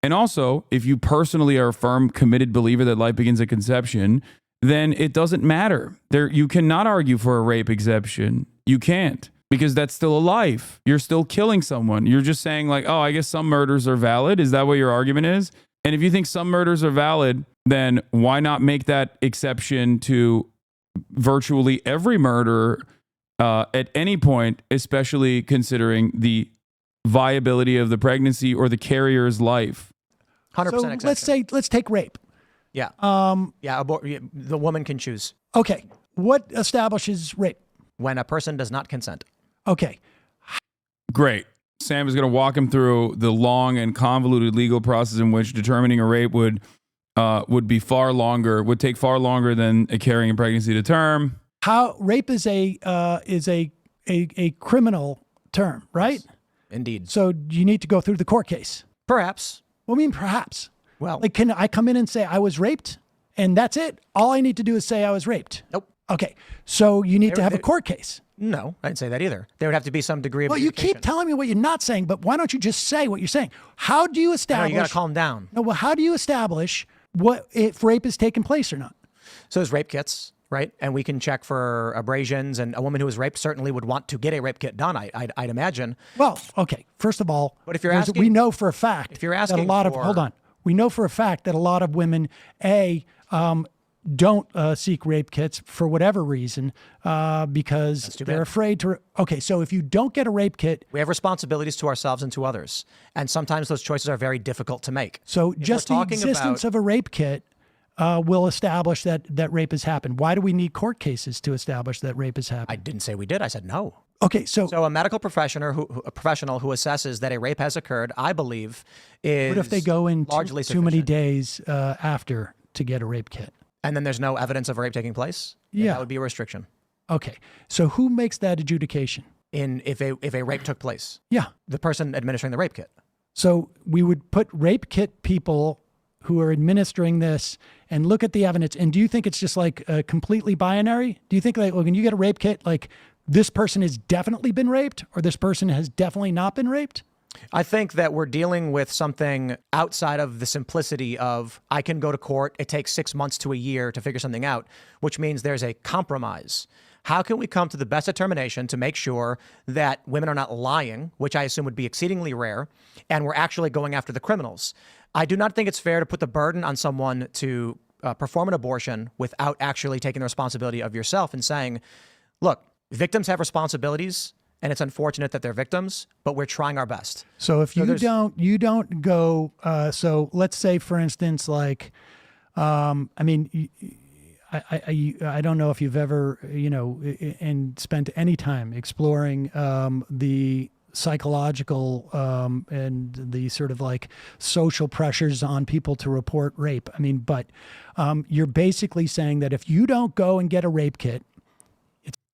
S1: And also, if you personally are a firm, committed believer that life begins at conception, then it doesn't matter. You cannot argue for a rape exception. You can't, because that's still a life. You're still killing someone. You're just saying like, oh, I guess some murders are valid. Is that what your argument is? And if you think some murders are valid, then why not make that exception to virtually every murder at any point, especially considering the viability of the pregnancy or the carrier's life?
S2: 100%
S3: So
S2: exception.
S3: let's take rape.
S2: Yeah. The woman can choose
S3: Okay. What establishes rape?
S2: when a person does not consent.
S3: Okay.
S1: Great. Sam is going to walk him through the long and convoluted legal process in which determining a rape would take far longer than carrying a pregnancy to term.
S3: How rape is a criminal term, right?
S2: Indeed.
S3: So you need to go through the court case.
S2: Perhaps.
S3: Well, I mean, perhaps.
S2: Well,
S3: Like, can I come in and say I was raped and that's it? All I need to do is say I was raped.
S2: nope.
S3: Okay. So you need to have a
S2: they-
S3: court case.
S2: No, I didn't say that either. There would have to be some degree of
S3: Well, you keep
S2: adjudication.
S3: telling me what you're not saying, but why don't you just say what you're saying? How do you
S2: No,
S3: establish?
S2: you got to calm down.
S3: No, well, how do you establish what if rape is taking place or not?
S2: So there's rape kits, right? And we can check for abrasions. And a woman who was raped certainly would want to get a rape kit done, I'd imagine.
S3: Well, okay. First of all,
S2: But if you're
S3: there's-
S2: asking-
S3: we know for a fact
S2: if you're
S3: that a
S2: asking
S3: lot of
S2: for-
S3: hold on, we know for a fact that a lot of women don't seek rape kits for whatever reason because
S2: too
S3: they're
S2: bad.
S3: afraid to. Okay, so if you don't get a rape kit,
S2: We have responsibilities to ourselves and to others. And sometimes those choices are very difficult to make.
S3: so
S2: If
S3: just
S2: we're
S3: the
S2: talking
S3: existence
S2: about-
S3: of a rape kit will establish that rape has happened. Why do we need court cases to establish that rape has
S2: I
S3: happened?
S2: didn't say we did. I said no.
S3: Okay, so
S2: So a medical professional who assesses that a rape has occurred, I believe, is
S3: what if they go in
S2: largely
S3: too many
S2: sufficient.
S3: days after to get a rape kit?
S2: And then there's no evidence of rape taking place?
S3: Yeah.
S2: That would be a restriction.
S3: Okay, so who makes that adjudication?
S2: If a rape took place,
S3: Yeah.
S2: the person administering the rape kit.
S3: So we would put rape kit people who are administering this and look at the evidence. And do you think it's just like completely binary? Do you think like when you get a rape kit, like this person has definitely been raped or this person has definitely not been raped?
S2: I think that we're dealing with something outside of the simplicity of I can go to court. It takes 6 months to a year to figure something out, which means there's a compromise. How can we come to the best determination to make sure that women are not lying, which I assume would be exceedingly rare, and we're actually going after the criminals? I do not think it's fair to put the burden on someone to perform an abortion without actually taking the responsibility of yourself and saying, look, victims have responsibilities. And it's unfortunate that they're victims, but we're trying our best.
S3: So if you
S2: there's-
S3: don't go, so let's say for instance, like, I mean, I don't know if you've ever, and spent any time exploring the psychological and the sort of like social pressures on people to report rape. I mean, but you're basically saying that if you don't go and get a rape kit,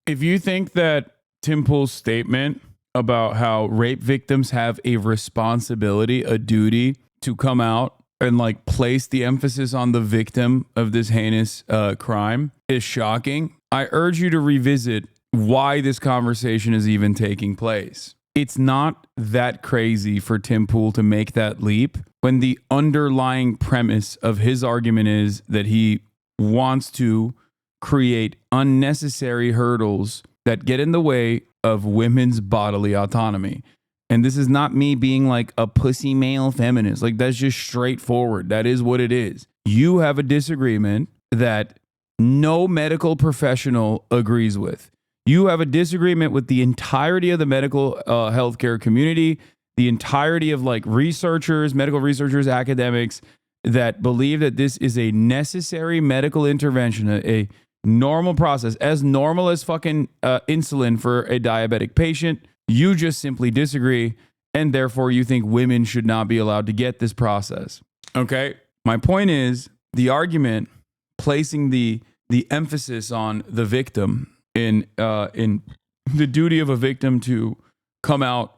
S1: If you think that Tim Pool's statement about how rape victims have a responsibility, a duty to come out and like place the emphasis on the victim of this heinous crime is shocking, I urge you to revisit why this conversation is even taking place. It's not that crazy for Tim Pool to make that leap when the underlying premise of his argument is that he wants to create unnecessary hurdles that get in the way of women's bodily autonomy. And this is not me being like a pussy male feminist. Like, that's just straightforward. That is what it is. You have a disagreement that no medical professional agrees with. You have a disagreement with the entirety of the medical healthcare community, the entirety of like researchers, medical researchers, academics that believe that this is a necessary medical intervention, a normal process, as normal as fucking insulin for a diabetic patient. You just simply disagree, and therefore you think women should not be allowed to get this process. Okay? My point is the argument placing the emphasis on the victim in the duty of a victim to come out,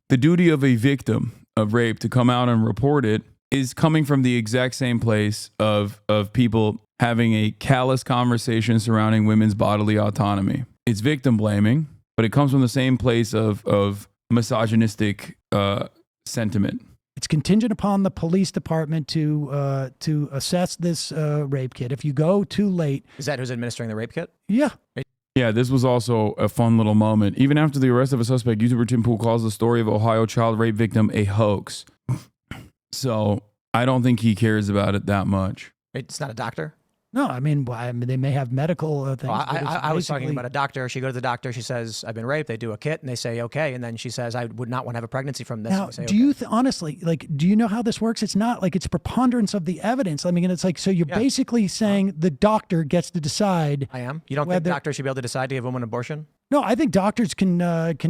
S1: the duty of a victim of rape to come out and report it is coming from the exact same place of people having a callous conversation surrounding women's bodily autonomy. It's victim blaming, but it comes from the same place of misogynistic sentiment.
S3: It's contingent upon the police department to assess this rape kit. If you go too late,
S2: Is that who's administering the rape kit?
S3: yeah,
S1: Yeah, this was also a fun little moment. Even after the arrest of a suspect, YouTuber Tim Pool calls the story of Ohio child rape victim a hoax. So I don't think he cares about it that much.
S2: It's not a doctor?
S3: no, I mean, they may have medical things.
S2: Oh,
S3: but it's
S2: I was talking
S3: basically-
S2: about a doctor. She goes to the doctor. She says, I've been raped. They do a kit and they say, okay. And then she says, I would not want to have a pregnancy from this.
S3: Now,
S2: And they say,
S3: do you honestly, like, do you know how this works? It's not like it's preponderance of the evidence. I mean, it's like, so you're basically saying the doctor gets to decide.
S2: I am. You don't think
S3: whether-
S2: doctors should be able to decide to give a woman an abortion?
S3: No, I think doctors can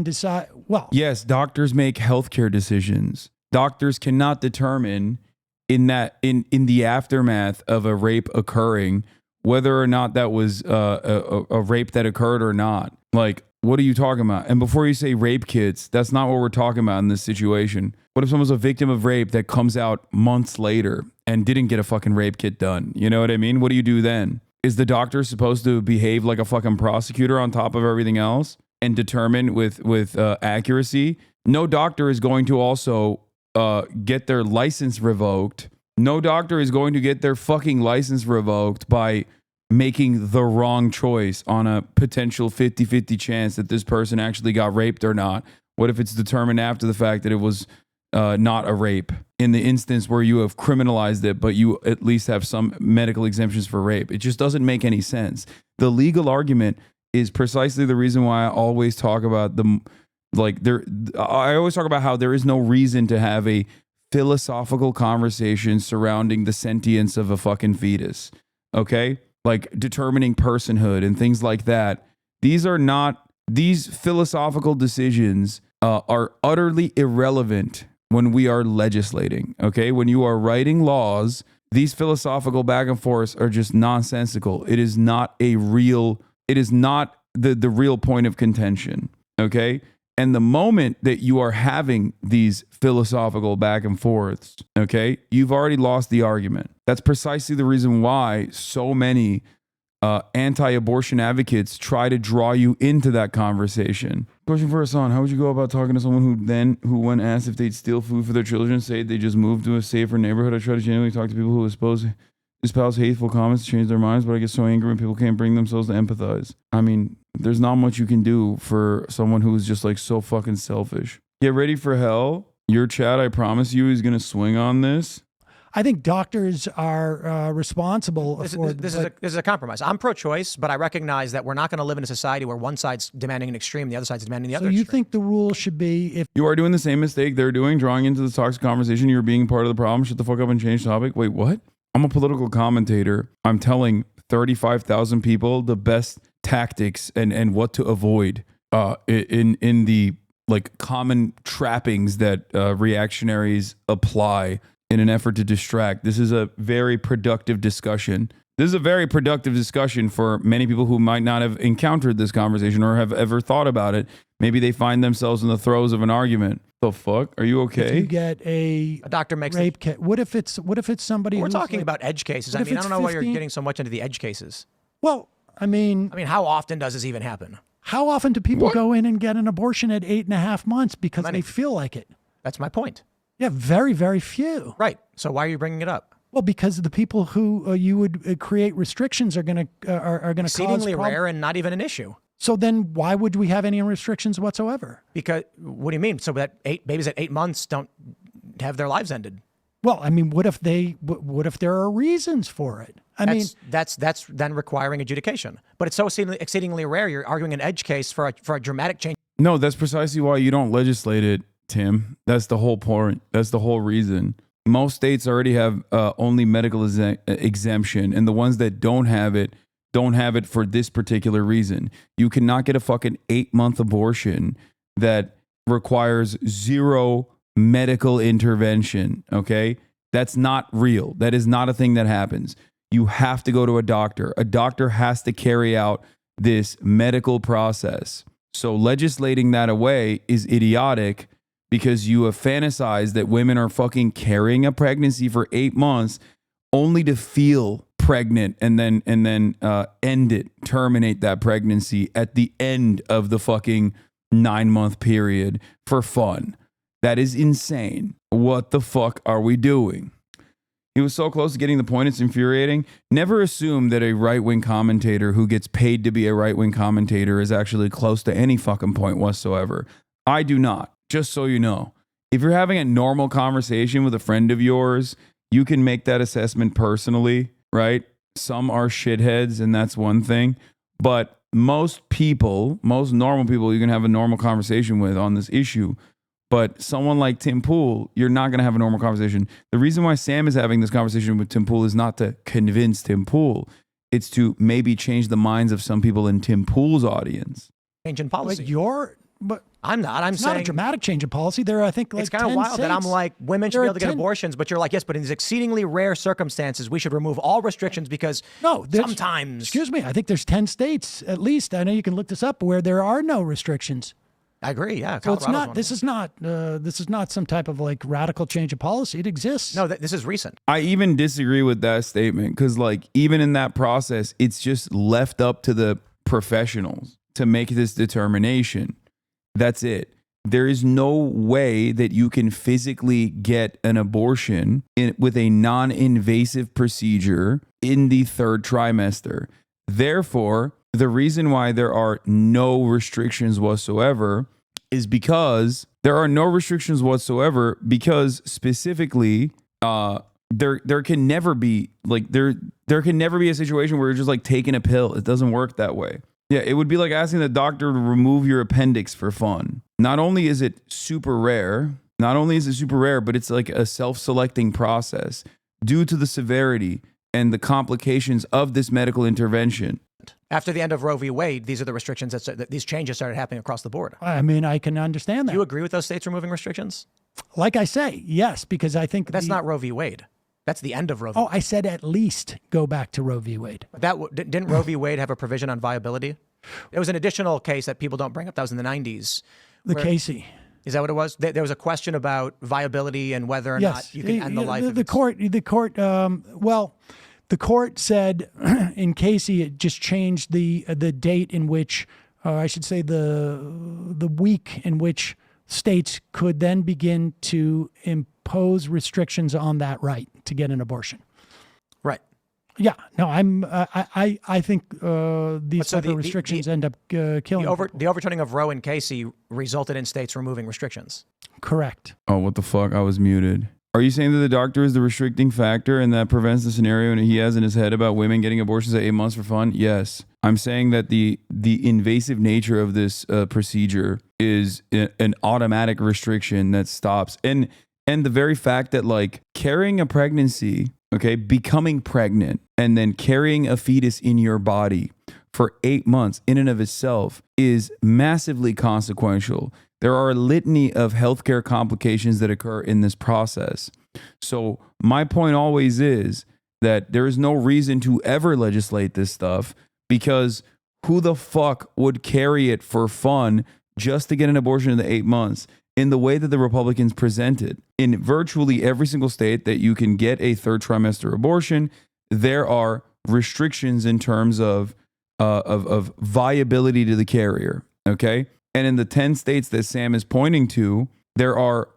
S3: decide. Well,
S1: Yes, doctors make healthcare decisions. Doctors cannot determine in the aftermath of a rape occurring whether or not that was a rape that occurred or not. Like, what are you talking about? And before you say rape kits, that's not what we're talking about in this situation. What if someone's a victim of rape that comes out months later and didn't get a fucking rape kit done? You know what I mean? What do you do then? Is the doctor supposed to behave like a fucking prosecutor on top of everything else and determine with accuracy? No doctor is going to also get their license revoked. No doctor is going to get their fucking license revoked by making the wrong choice on a potential 50-50 chance that this person actually got raped or not. What if it's determined after the fact that it was not a rape in the instance where you have criminalized it, but you at least have some medical exemptions for rape? It just doesn't make any sense. The legal argument is precisely the reason why I always talk about I always talk about how there is no reason to have a philosophical conversation surrounding the sentience of a fucking fetus. Okay? Like determining personhood and things like that. These philosophical decisions are utterly irrelevant when we are legislating. Okay? When you are writing laws, these philosophical back and forths are just nonsensical. It is not the real point of contention. Okay? And the moment that you are having these philosophical back and forths, okay, you've already lost the argument. That's precisely the reason why so many anti-abortion advocates try to draw you into that conversation. Question for Hasan: how would you go about talking to someone who when asked if they'd steal food for their children, say they just moved to a safer neighborhood? I try to genuinely talk to people who espouse hateful comments to change their minds, but I get so angry when people can't bring themselves to empathize. I mean, there's not much you can do for someone who is just like so fucking selfish. Get ready for hell. Your chat, I promise you, is going to swing on this.
S3: I think doctors are responsible.
S2: This is a compromise. I'm pro-choice, but I recognize that we're not going to live in a society where one side's demanding an extreme, the other side's demanding the other
S3: So you
S2: extreme.
S3: think the rule should be if
S1: You are doing the same mistake they're doing, drawing into the toxic conversation. You're being part of the problem. Shut the fuck up and change topic. Wait, what? I'm a political commentator. I'm telling 35,000 people the best tactics and what to avoid in the like common trappings that reactionaries apply in an effort to distract. This is a very productive discussion. This is a very productive discussion for many people who might not have encountered this conversation or have ever thought about it. Maybe they find themselves in the throes of an argument. The fuck? Are you okay?
S3: if you get a
S2: doctor makes
S3: rape kit. What if it's somebody?
S2: We're
S3: who's
S2: talking
S3: like-
S2: about edge cases.
S3: What
S2: I
S3: if
S2: mean, I
S3: it's
S2: don't know why you're
S3: 15?
S2: getting so much into the edge cases.
S3: Well, I mean,
S2: how often does this even happen?
S3: how often do people go in and get an abortion at 8.5 months because
S2: Many.
S3: they feel like it?
S2: That's my point.
S3: Yeah, very, very few.
S2: Right. So why are you bringing it up?
S3: Well, because the people who you would create restrictions are going to cause
S2: Exceedingly rare and not even an issue.
S3: So then why would we have any restrictions whatsoever?
S2: Because what do you mean? So that babies at 8 months don't have their lives ended?
S3: Well, I mean, what if there are reasons for it?
S2: That's then requiring adjudication. But it's so exceedingly rare. You're arguing an edge case for a dramatic change.
S1: No, that's precisely why you don't legislate it, Tim. That's the whole point. That's the whole reason. Most states already have only medical exemption, and the ones that don't have it for this particular reason. You cannot get a fucking 8-month abortion that requires zero medical intervention, okay? That's not real. That is not a thing that happens. You have to go to a doctor. A doctor has to carry out this medical process. So legislating that away is idiotic because you have fantasized that women are fucking carrying a pregnancy for 8 months only to feel pregnant and then end it, terminate that pregnancy at the end of the fucking 9-month period for fun. That is insane. What the fuck are we doing? He was so close to getting the point, it's infuriating. Never assume that a right-wing commentator who gets paid to be a right-wing commentator is actually close to any fucking point whatsoever. I do not, just so you know. If you're having a normal conversation with a friend of yours, you can make that assessment personally, right? Some are shitheads, and that's one thing. But most normal people, you can have a normal conversation with on this issue. But someone like Tim Pool, you're not going to have a normal conversation. The reason why Sam is having this conversation with Tim Pool is not to convince Tim Pool. It's to maybe change the minds of some people in Tim Pool's audience.
S2: Change in policy.
S3: But
S2: I'm not. I'm
S3: it's
S2: saying
S3: not a dramatic change in policy. There are, I think, like
S2: it's kind of wild that I'm like, women should be able to get abortions, but you're like, yes, but in these exceedingly rare circumstances, we should remove all restrictions because sometimes.
S3: Excuse me. I think there's 10 states at least. I know you can look this up where there are no restrictions.
S2: I agree. Yeah.
S3: So it's not. This is not some type of like radical change of policy. It exists.
S2: No, this is recent.
S1: I even disagree with that statement because, like, even in that process, it's just left up to the professionals to make this determination. That's it. There is no way that you can physically get an abortion with a non-invasive procedure in the 3rd trimester. Therefore, the reason why there are no restrictions whatsoever is because there are no restrictions whatsoever because specifically there can never be there can never be a situation where you're just like taking a pill. It doesn't work that way. Yeah, it would be like asking the doctor to remove your appendix for fun. Not only is it super rare, but it's like a self-selecting process due to the severity and the complications of this medical intervention.
S2: After the end of Roe v. Wade, these are the restrictions that these changes started happening across the board.
S3: I mean, I can understand that.
S2: You agree with those states removing restrictions?
S3: Like I say, yes, because I think
S2: that's not Roe v. Wade. That's the end of Roe v.
S3: Oh, I said at least go back to Roe v. Wade.
S2: Didn't Roe v. Wade have a provision on viability? It was an additional case that people don't bring up. That was in the 90s.
S3: Casey.
S2: Is that what it was? There was a question about viability and whether or not you can end the life.
S3: The court said in Casey it just changed the date in which, I should say the week in which states could then begin to impose restrictions on that right to get an abortion.
S2: Right.
S3: Yeah. No, I think these type of restrictions end up killing
S2: the overturning of Roe and Casey resulted in states removing restrictions.
S3: Correct.
S1: Oh, what the fuck? I was muted. Are you saying that the doctor is the restricting factor and that prevents the scenario and he has in his head about women getting abortions at 8 months for fun? Yes. I'm saying that the invasive nature of this procedure is an automatic restriction that stops. And the very fact that like carrying a pregnancy, okay, becoming pregnant and then carrying a fetus in your body for 8 months in and of itself is massively consequential. There are a litany of healthcare complications that occur in this process. So my point always is that there is no reason to ever legislate this stuff because who the fuck would carry it for fun just to get an abortion in the 8 months in the way that the Republicans presented? In virtually every single state that you can get a 3rd trimester abortion, there are restrictions in terms of viability to the carrier, okay? And in the 10 states that Sam is pointing to, there are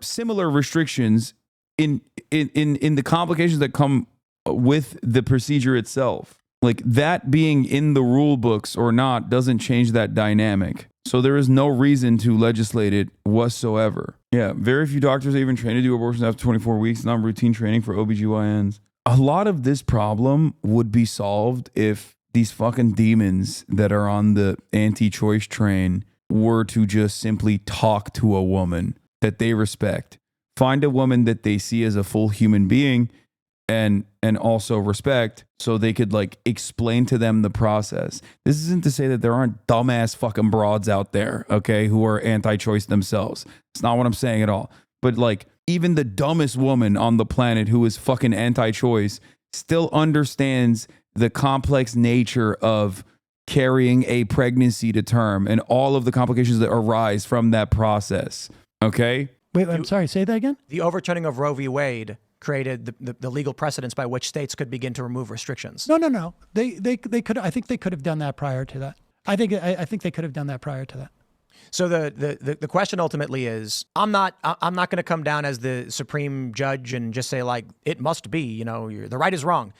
S1: similar restrictions in the complications that come with the procedure itself. Like that being in the rule books or not doesn't change that dynamic. So there is no reason to legislate it whatsoever. Yeah, very few doctors are even trained to do abortions after 24 weeks, non-routine training for OBGYNs. A lot of this problem would be solved if these fucking demons that are on the anti-choice train were to just simply talk to a woman that they respect. Find a woman that they see as a full human being and also respect, so they could like explain to them the process. This isn't to say that there aren't dumbass fucking broads out there, okay, who are anti-choice themselves. It's not what I'm saying at all. But like even the dumbest woman on the planet who is fucking anti-choice still understands the complex nature of carrying a pregnancy to term and all of the complications that arise from that process. Okay?
S3: Wait, I'm sorry, say that again?
S2: The overturning of Roe v. Wade created the legal precedents by which states could begin to remove restrictions.
S3: No. They could. I think they could have done that prior to that. I think they could have done that prior to that.
S2: So the question ultimately is, I'm not going to come down as the supreme judge and just say like it must be. You know, the right is wrong.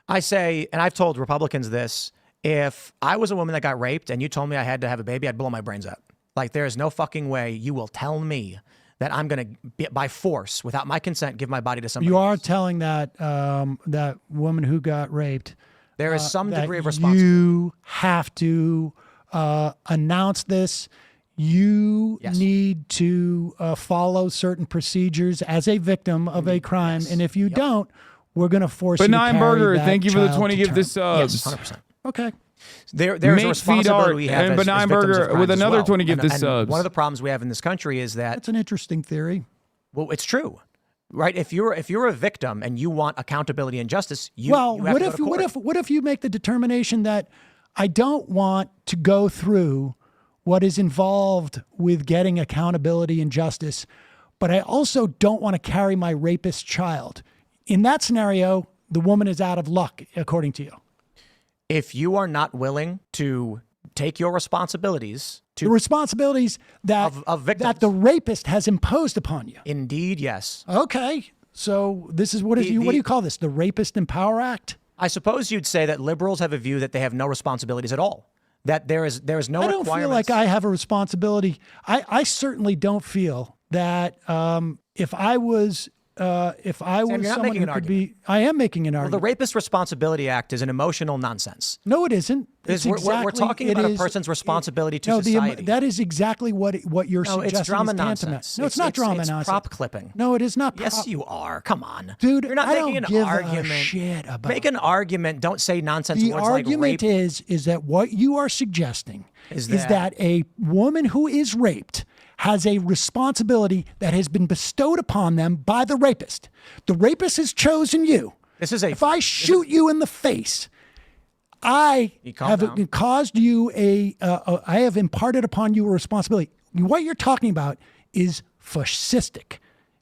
S2: I say, and I've told Republicans this: if I was a woman that got raped and you told me I had to have a baby, I'd blow my brains out. Like there is no fucking way you will tell me that I'm going to, by force, without my consent, give my body to somebody
S3: You are
S2: else.
S3: telling that that woman who got raped.
S2: There is some
S3: that
S2: degree of responsibility.
S3: You have to announce this. You need to follow certain procedures as a victim of a crime, and if you don't, we're going to force you to carry
S1: Burger,
S3: that
S1: thank you for the
S3: child
S1: 20
S3: to
S1: gift
S3: term.
S1: this subs.
S2: Yes, 100%.
S3: Okay.
S2: There's
S1: Make
S2: a responsibility we have
S1: and
S2: as
S1: Benign
S2: victims of
S1: Burger
S2: crimes
S1: with
S2: as
S1: another
S2: well.
S1: 20 gift this
S2: And
S1: subs.
S2: one of the problems we have in this country is that
S3: That's an interesting theory.
S2: well, it's true, right? If you're a victim and you want accountability and justice, you
S3: Well,
S2: you have to go to court.
S3: what if you make the determination that I don't want to go through what is involved with getting accountability and justice, but I also don't want to carry my rapist child. In that scenario, the woman is out of luck, according to you.
S2: If you are not willing to take your responsibilities
S3: The responsibilities that
S2: of victims.
S3: that the rapist has imposed upon you.
S2: Indeed, yes.
S3: Okay, so this is what do you call this? The Rapist in Power Act?
S2: I suppose you'd say that liberals have a view that they have no responsibilities at all. That there is no
S3: I don't feel like I have a responsibility. I certainly don't feel that if I was
S2: Sam, you're not
S3: someone
S2: making
S3: who
S2: an
S3: could
S2: argument.
S3: be, I am making an
S2: Well, the
S3: argument.
S2: Rapist Responsibility Act is an emotional nonsense.
S3: No, it isn't. It's
S2: We're
S3: exactly,
S2: talking
S3: it
S2: about a
S3: is-
S2: person's responsibility to
S3: no,
S2: society.
S3: that is exactly what you're
S2: No,
S3: suggesting
S2: it's drama
S3: is tantamount.
S2: nonsense.
S3: No, it's not drama
S2: it's
S3: nonsense.
S2: prop clipping.
S3: No, it is not.
S2: Yes, you are. Come on,
S3: Dude,
S2: You're not
S3: I
S2: making
S3: don't
S2: an
S3: give
S2: argument.
S3: a shit about
S2: Make an argument. Don't say nonsense
S3: The
S2: words
S3: argument
S2: like rape.
S3: is that what you are suggesting
S2: Is
S3: is
S2: that-
S3: that a woman who is raped has a responsibility that has been bestowed upon them by the rapist. The rapist has chosen you. If I shoot you in the face, I
S2: calm
S3: have
S2: down.
S3: caused you I have imparted upon you a responsibility. What you're talking about is fascistic.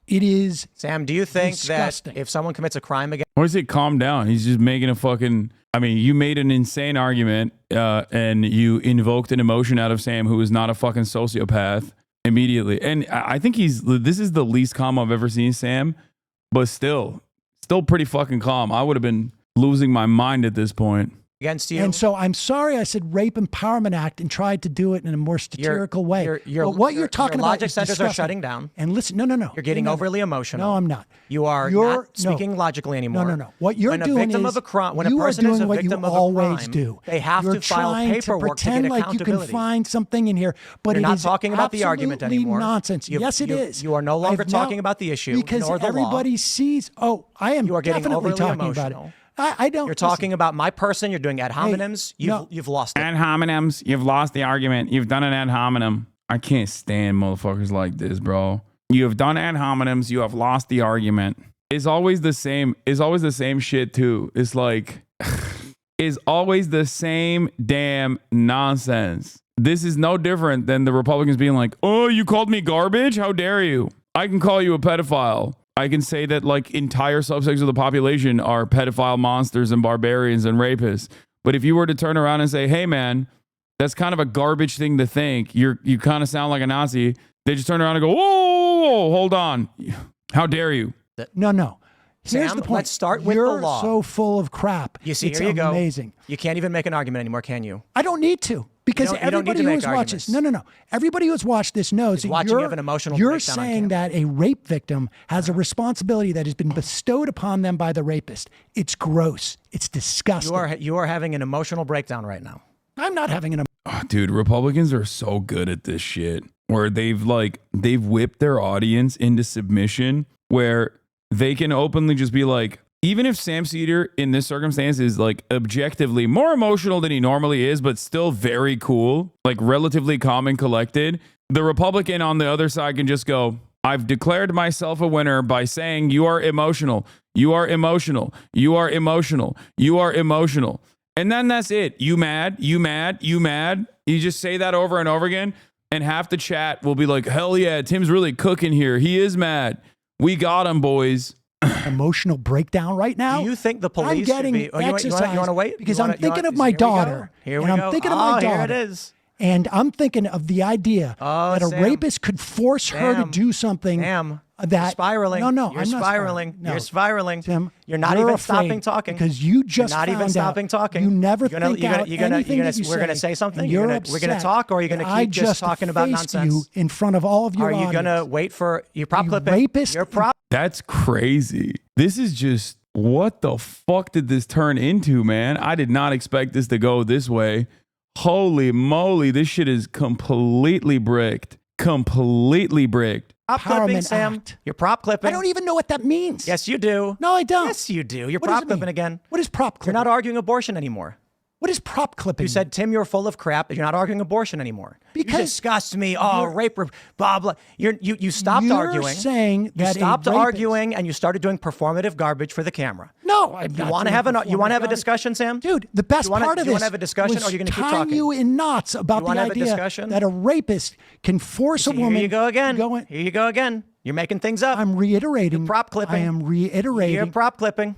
S3: It is
S2: Sam, do you think
S3: disgusting.
S2: that if someone commits a crime against
S1: Or is it calm down? He's just making a fucking. I mean, you made an insane argument and you invoked an emotion out of Sam, who is not a fucking sociopath, immediately. And I think this is the least calm I've ever seen Sam, but still pretty fucking calm. I would have been losing my mind at this point.
S2: against you?
S3: And so I'm sorry I said Rape Empowerment Act and tried to do it in a more satirical way. But what you're talking
S2: your
S3: about
S2: logic
S3: is
S2: centers are
S3: disgusting.
S2: shutting down.
S3: And listen, no.
S2: You're getting overly emotional.
S3: No, I'm not.
S2: You are not speaking logically anymore.
S3: No. What you're
S2: when
S3: doing
S2: a victim
S3: is
S2: of a crime, when
S3: you
S2: a
S3: are
S2: person is
S3: doing
S2: a
S3: what you
S2: victim of a
S3: always
S2: crime,
S3: do.
S2: they have
S3: You're
S2: to file
S3: trying
S2: paperwork to
S3: pretend
S2: get
S3: like you can
S2: accountability.
S3: find something in here, but
S2: You're
S3: it
S2: not
S3: is
S2: talking about the argument
S3: absolutely
S2: anymore.
S3: Nonsense. Yes, it
S2: you-
S3: is.
S2: you are no longer
S3: I've now-
S2: talking about the issue
S3: because
S2: nor the law.
S3: everybody sees. Oh, I am
S2: You are getting
S3: definitely
S2: overly
S3: talking
S2: emotional.
S3: about it. I don't.
S2: You're talking about my person. You're doing ad hominems.
S3: no.
S2: You've lost it.
S1: Ad hominems, you've lost the argument. You've done an ad hominem. I can't stand motherfuckers like this, bro. You have done ad hominems. You have lost the argument. It's always the same. It's always the same shit too. It's like, it's always the same damn nonsense. This is no different than the Republicans being like, oh, you called me garbage? How dare you? I can call you a pedophile. I can say that like entire subsects of the population are pedophile monsters and barbarians and rapists. But if you were to turn around and say, hey man, that's kind of a garbage thing to think. You kind of sound like a Nazi. They just turn around and go, whoa, hold on. How dare you?
S3: No. Here's
S2: Sam,
S3: the point.
S2: let's start with the
S3: You're
S2: law.
S3: so full of crap.
S2: You see,
S3: it's
S2: here you go.
S3: amazing.
S2: You can't even make an argument anymore, can you?
S3: I don't need to because
S2: You don't need
S3: everybody
S2: to
S3: who
S2: make
S3: has watched this,
S2: arguments.
S3: no. Everybody who's watched this knows that
S2: watching you have an emotional
S3: you're
S2: breakdown on
S3: saying that a rape victim has a responsibility that has been bestowed upon them by the rapist. It's gross. It's disgusting.
S2: You are having an emotional breakdown right now.
S3: I'm not having an.
S1: Oh, dude, Republicans are so good at this shit where they've whipped their audience into submission where they can openly just be like, even if Sam Seder in this circumstance is like objectively more emotional than he normally is, but still very cool, like relatively calm and collected, the Republican on the other side can just go, I've declared myself a winner by saying you are emotional. You are emotional. You are emotional. You are emotional. And then that's it. You mad? You mad? You mad? You just say that over and over again. And half the chat will be like, hell yeah, Tim's really cooking here. He is mad. We got him, boys.
S3: Emotional breakdown right now.
S2: Do you think the police
S3: I'm getting
S2: should be... You
S3: exercise
S2: want to wait?
S3: because
S2: You wanna-
S3: I'm thinking of
S2: here
S3: my
S2: we go.
S3: daughter.
S2: Here we
S3: and
S2: go.
S3: I'm thinking of my daughter.
S2: Here it is.
S3: And I'm thinking of the idea that a
S2: Sam.
S3: rapist could force her to
S2: Sam.
S3: do something
S2: Sam,
S3: that
S2: you're spiraling.
S3: No,
S2: You're
S3: I'm not
S2: spiraling.
S3: No.
S2: You're spiraling.
S3: Tim,
S2: You're not even
S3: afraid
S2: stopping talking.
S3: because you just
S2: You're not even
S3: found
S2: stopping
S3: out
S2: talking.
S3: You never
S2: You're gonna-
S3: think
S2: you're gonna-
S3: out
S2: you're gonna-
S3: anything
S2: you're gonna-
S3: that you
S2: we're gonna
S3: say,
S2: say something?
S3: and
S2: You're
S3: you're
S2: gonna- we're gonna
S3: upset
S2: talk, or are you gonna
S3: that I
S2: keep just talking about
S3: faced
S2: nonsense?
S3: you in front of all of your
S2: Are you
S3: audience.
S2: going to wait for... You're prop
S3: You
S2: clipping.
S3: rapist.
S2: You're prop...
S1: That's crazy. This is just, what the fuck did this turn into, man? I did not expect this to go this way. Holy moly, this shit is completely bricked. Completely bricked.
S2: Prop clipping,
S3: Empowerment
S2: Sam.
S3: Act.
S2: You're prop clipping.
S3: I don't even know what that means.
S2: Yes, you do.
S3: No, I don't.
S2: Yes, you do. You're
S3: What does
S2: prop
S3: it
S2: clipping
S3: mean?
S2: again.
S3: What is prop
S2: You're
S3: clipping?
S2: not arguing abortion anymore.
S3: What is prop clipping?
S2: You said, Tim, you're full of crap. You're not arguing abortion anymore.
S3: Because
S2: you disgust me. Oh, rape, blah, blah. You stopped
S3: You're
S2: arguing.
S3: saying
S2: you
S3: that a
S2: stopped
S3: rapist-
S2: arguing and you started doing performative garbage for the camera.
S3: No, I'm
S2: You
S3: not
S2: want to
S3: doing
S2: have
S3: performative
S2: you want to have a
S3: garbage.
S2: discussion, Sam?
S3: Dude, the best
S2: Do you wanna-
S3: part of
S2: do you
S3: this
S2: wanna have a discussion,
S3: was
S2: or are you gonna keep
S3: tying
S2: talking?
S3: you in knots about
S2: You
S3: the
S2: wanna have a
S3: idea
S2: discussion?
S3: that a rapist can force a woman.
S2: Here you go again.
S3: Going,
S2: Here you go again. You're making things up.
S3: I'm reiterating.
S2: You're prop clipping.
S3: I am reiterating.
S2: You're prop clipping.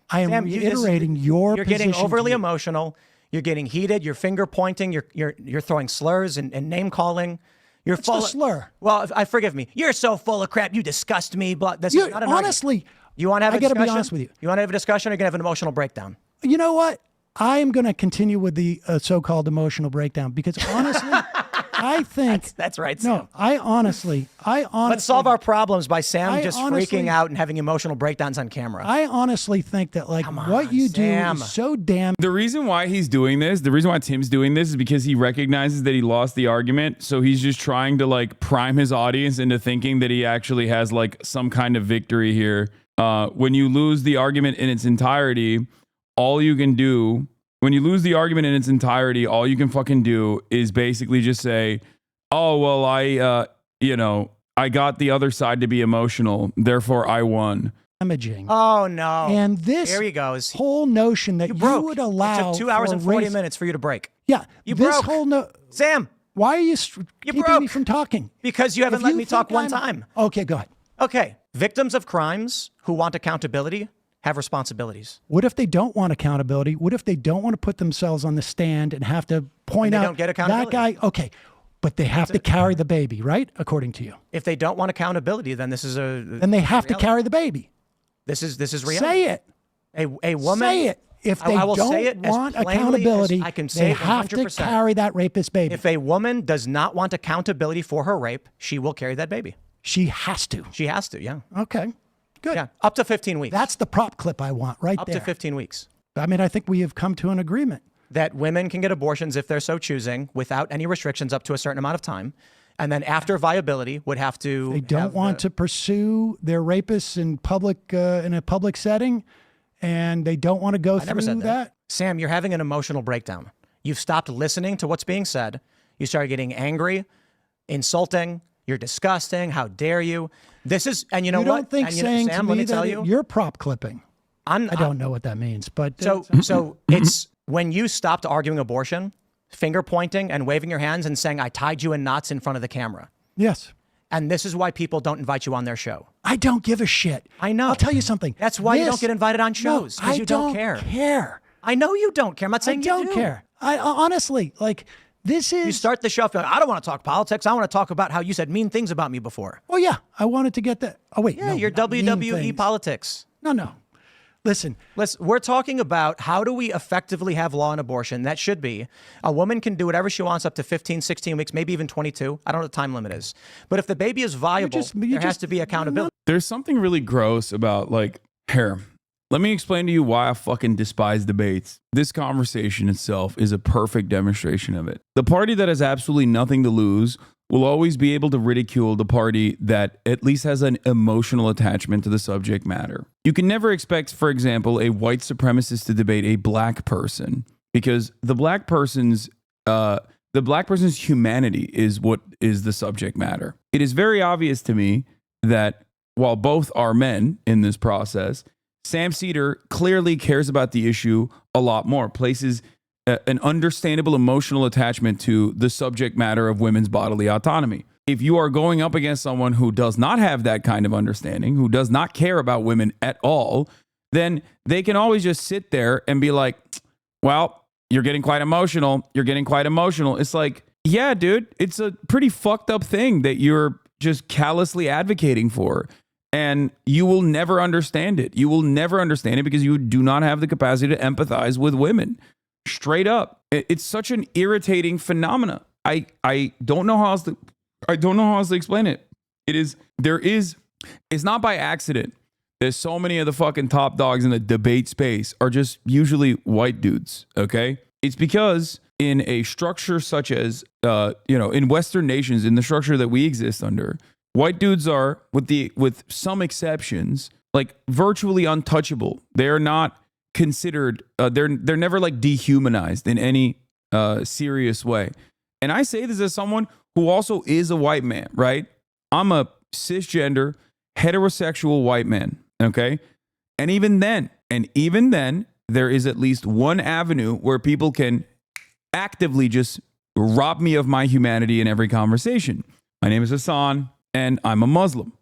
S3: I am
S2: Sam,
S3: reiterating your
S2: You're
S3: position
S2: getting overly
S3: to me.
S2: emotional. You're getting heated. You're finger pointing. You're throwing slurs and name calling. You're
S3: What's the
S2: full.
S3: slur?
S2: Well, I forgive me. You're so full of crap. You disgust me. Blah. That's
S3: You-
S2: not an
S3: honestly,
S2: argument. You want to have
S3: I
S2: a
S3: gotta be
S2: discussion?
S3: honest with you.
S2: You want to have a discussion, or you're gonna have an emotional breakdown?
S3: You know what? I am going to continue with the so-called emotional breakdown because honestly, I think
S2: That's right, Sam.
S3: no. I honestly.
S2: Let's solve our problems by Sam
S3: I
S2: just
S3: honestly-
S2: freaking out and having emotional breakdowns on camera.
S3: I honestly think that like what
S2: on,
S3: you do
S2: Sam.
S3: is so damn.
S1: The reason why he's doing this, the reason why Tim's doing this is because he recognizes that he lost the argument. So he's just trying to like prime his audience into thinking that he actually has like some kind of victory here. When you lose the argument in its entirety, all you can do, when you lose the argument in its entirety, all you can fucking do is basically just say, oh, well, I got the other side to be emotional, therefore I won.
S3: damaging.
S2: Oh no!
S3: And this
S2: here he goes.
S3: whole notion that you,
S2: Broke.
S3: would allow
S2: It took 2 hours
S3: for
S2: and 40
S3: race-
S2: minutes for you to break.
S3: Yeah,
S2: You
S3: this
S2: broke.
S3: whole
S2: Sam,
S3: Why are you,
S2: You
S3: keeping
S2: broke.
S3: me from talking?
S2: because you haven't
S3: If
S2: let
S3: you
S2: me talk
S3: think
S2: one
S3: I'm-
S2: time.
S3: Okay, go ahead.
S2: Okay, victims of crimes who want accountability have responsibilities.
S3: What if they don't want accountability? What if they don't want to put themselves on the stand and have to point
S2: And they
S3: out
S2: don't get
S3: that
S2: accountability.
S3: guy? Okay, but they have to carry the baby, right? According to you,
S2: If they don't want accountability, then this is
S3: then they have to carry the baby.
S2: This is reality.
S3: Say it.
S2: A woman.
S3: Say it. If they
S2: I will
S3: don't
S2: say it as
S3: want
S2: plainly
S3: accountability,
S2: as I can say
S3: they
S2: it
S3: have to
S2: 100%.
S3: carry that rapist baby.
S2: If a woman does not want accountability for her rape, she will carry that baby.
S3: She has to.
S2: She has to. Yeah.
S3: Okay, good.
S2: Yeah. Up to 15 weeks.
S3: That's the prop clip I want right
S2: up
S3: there.
S2: to 15 weeks.
S3: I mean, I think we have come to an agreement.
S2: That women can get abortions if they're so choosing without any restrictions up to a certain amount of time. And then after viability would have to.
S3: They don't want to pursue their rapists in public in a public setting, and they don't want to go
S2: I never
S3: through
S2: said that. Sam, you're having an emotional breakdown. You've stopped listening to what's being said. You started getting angry, insulting. You're disgusting. How dare you? This is, and you know
S3: You
S2: what?
S3: don't think
S2: and
S3: saying
S2: Sam,
S3: to
S2: let
S3: me
S2: me tell
S3: that
S2: you,
S3: you're prop clipping? I don't know what that means, but
S2: So it's when you stopped arguing abortion, finger pointing and waving your hands and saying, I tied you in knots in front of the camera.
S3: yes.
S2: And this is why people don't invite you on their show.
S3: I don't give a shit.
S2: I know.
S3: I'll tell you something.
S2: That's why you don't
S3: This-
S2: get invited on shows,
S3: No,
S2: because
S3: I
S2: you don't care.
S3: care.
S2: I know you don't care. I'm not
S3: I
S2: saying
S3: don't
S2: you do.
S3: care. I honestly, like, This is...
S2: You start the show feeling, I don't want to talk politics. I want to talk about how you said mean things about me before.
S3: Oh, yeah. I wanted to get that. Oh, wait.
S2: Yeah,
S3: no,
S2: your
S3: not mean
S2: WWE
S3: things.
S2: politics.
S3: No. Listen.
S2: We're talking about how do we effectively have law on abortion. That should be a woman can do whatever she wants up to 15, 16 weeks, maybe even 22. I don't know what the time limit is. But if the baby is viable, there has to be accountability.
S1: There's something really gross about like hair. Let me explain to you why I fucking despise debates. This conversation itself is a perfect demonstration of it. The party that has absolutely nothing to lose will always be able to ridicule the party that at least has an emotional attachment to the subject matter. You can never expect, for example, a white supremacist to debate a black person because the black person's humanity is what is the subject matter. It is very obvious to me that while both are men in this process, Sam Seder clearly cares about the issue a lot more, places an understandable emotional attachment to the subject matter of women's bodily autonomy. If you are going up against someone who does not have that kind of understanding, who does not care about women at all, then they can always just sit there and be like, well, you're getting quite emotional. You're getting quite emotional. It's like, yeah, dude, it's a pretty fucked up thing that you're just callously advocating for. And you will never understand it. You will never understand it because you do not have the capacity to empathize with women. Straight up. It's such an irritating phenomena. I don't know how else to explain it. It's not by accident. There's so many of the fucking top dogs in the debate space are just usually white dudes, okay? It's because in a structure such as, in Western nations, in the structure that we exist under, white dudes are, with some exceptions, like virtually untouchable. They are not considered, they're never like dehumanized in any serious way. And I say this as someone who also is a white man, right? I'm a cisgender, heterosexual white man, okay? And even then, there is at least one avenue where people can actively just rob me of my humanity in every conversation. My name is Hasan, and I'm a Muslim,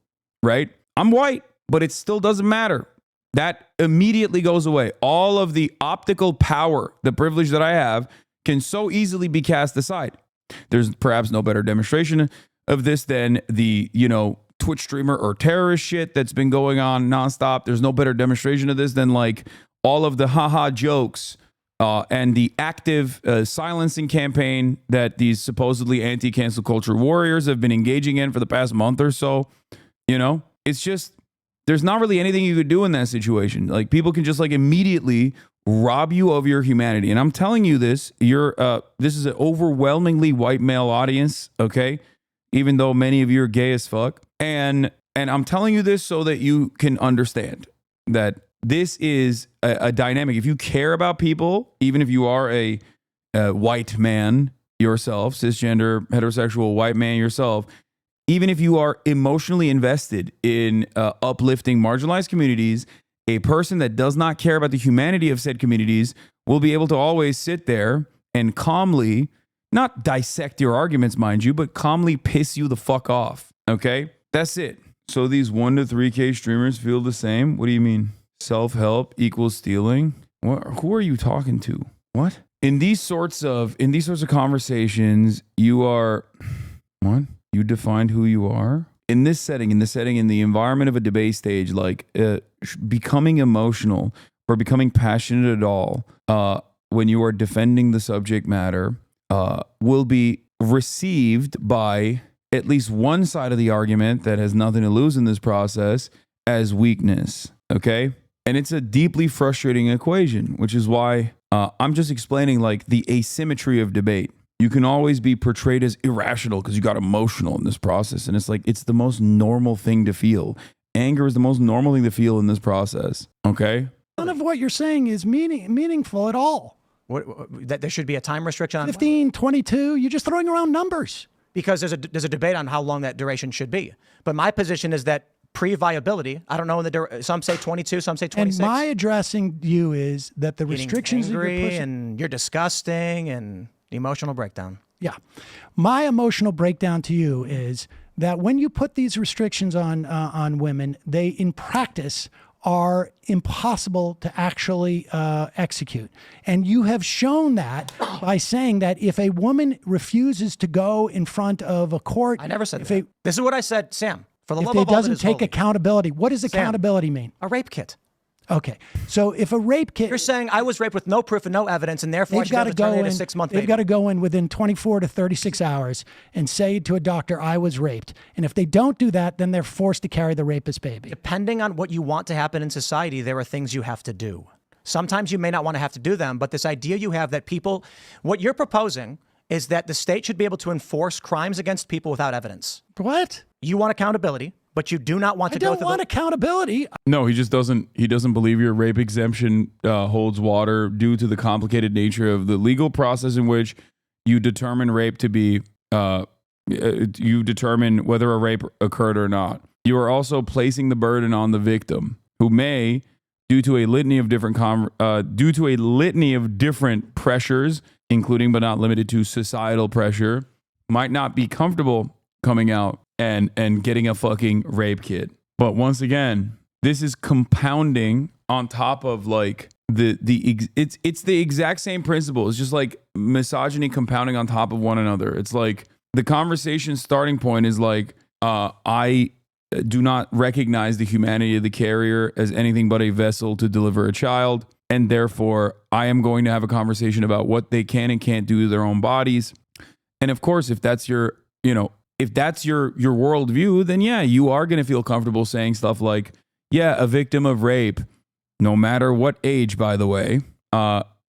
S1: right? I'm white, but it still doesn't matter. That immediately goes away. All of the optical power, the privilege that I have, can so easily be cast aside. There's perhaps no better demonstration of this than the, Twitch streamer or terrorist shit that's been going on nonstop. There's no better demonstration of this than like all of the haha jokes and the active silencing campaign that these supposedly anti-cancel culture warriors have been engaging in for the past month or so. It's just, there's not really anything you could do in that situation. Like people can just like immediately rob you of your humanity. And I'm telling you this, this is an overwhelmingly white male audience, okay? Even though many of you are gay as fuck. And I'm telling you this so that you can understand that this is a dynamic. If you care about people, even if you are a white man yourself, cisgender, heterosexual white man yourself, even if you are emotionally invested in uplifting marginalized communities, a person that does not care about the humanity of said communities will be able to always sit there and calmly, not dissect your arguments, mind you, but calmly piss you the fuck off. Okay? That's it. So these 1 to 3K streamers feel the same? What do you mean? Self-help equals stealing? Who are you talking to? What? In these sorts of conversations, you are what? You defined who you are? In this setting, in the environment of a debate stage, like becoming emotional or becoming passionate at all, when you are defending the subject matter, will be received by at least one side of the argument that has nothing to lose in this process as weakness. Okay? And it's a deeply frustrating equation, which is why I'm just explaining like the asymmetry of debate. You can always be portrayed as irrational because you got emotional in this process. And it's like, it's the most normal thing to feel. Anger is the most normal thing to feel in this process. Okay?
S3: None of what you're saying is meaningful at all.
S2: That there should be a time restriction on
S3: 15, 22, you're just throwing around numbers.
S2: Because there's a debate on how long that duration should be. But my position is that pre-viability, I don't know, some say 22, some say 26.
S3: And my addressing you is that the restrictions that you're pushing,
S2: and you're disgusting and emotional breakdown.
S3: Yeah. My emotional breakdown to you is that when you put these restrictions on women, they in practice are impossible to actually execute. And you have shown that by saying that if a woman refuses to go in front of a court,
S2: I never said that. This is what I said, Sam. For the
S3: if
S2: love
S3: they
S2: of all that
S3: doesn't
S2: is
S3: take
S2: holy.
S3: accountability, what does accountability mean?
S2: A rape kit.
S3: Okay, so if a rape kit,
S2: You're saying I was raped with no proof and no evidence, and therefore I
S3: they've
S2: should be
S3: got
S2: able
S3: to
S2: to
S3: go
S2: terminate
S3: in.
S2: a 6-month
S3: They've
S2: baby.
S3: got to go in within 24 to 36 hours and say to a doctor, "I was raped." And if they don't do that, then they're forced to carry the rapist baby.
S2: Depending on what you want to happen in society, there are things you have to do. Sometimes you may not want to have to do them, but this idea you have that people, what you're proposing is that the state should be able to enforce crimes against people without evidence.
S3: What?
S2: You want accountability, but you do not want
S3: I
S2: to go
S3: don't
S2: through
S3: want
S2: the
S3: accountability.
S1: No, he just doesn't. He doesn't believe your rape exemption holds water due to the complicated nature of the legal process in which you determine rape to be. You determine whether a rape occurred or not. You are also placing the burden on the victim, who may, due to a litany of different pressures, including but not limited to societal pressure, might not be comfortable coming out and getting a fucking rape kit. But once again, this is compounding on top of like it's the exact same principle. It's just like misogyny compounding on top of one another. It's like the conversation starting point is like I do not recognize the humanity of the carrier as anything but a vessel to deliver a child, and therefore I am going to have a conversation about what they can and can't do to their own bodies. And of course, if that's your worldview, then yeah, you are going to feel comfortable saying stuff like, yeah, a victim of rape, no matter what age, by the way,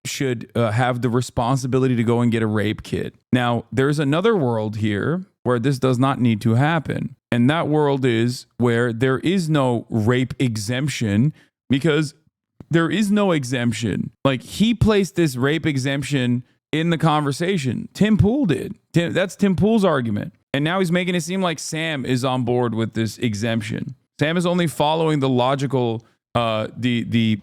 S1: should have the responsibility to go and get a rape kit. Now, there's another world here where this does not need to happen. And that world is where there is no rape exemption, because there is no exemption. Like, he placed this rape exemption in the conversation. Tim Pool did. That's Tim Pool's argument. And now he's making it seem like Sam is on board with this exemption. Sam is only following the logical, the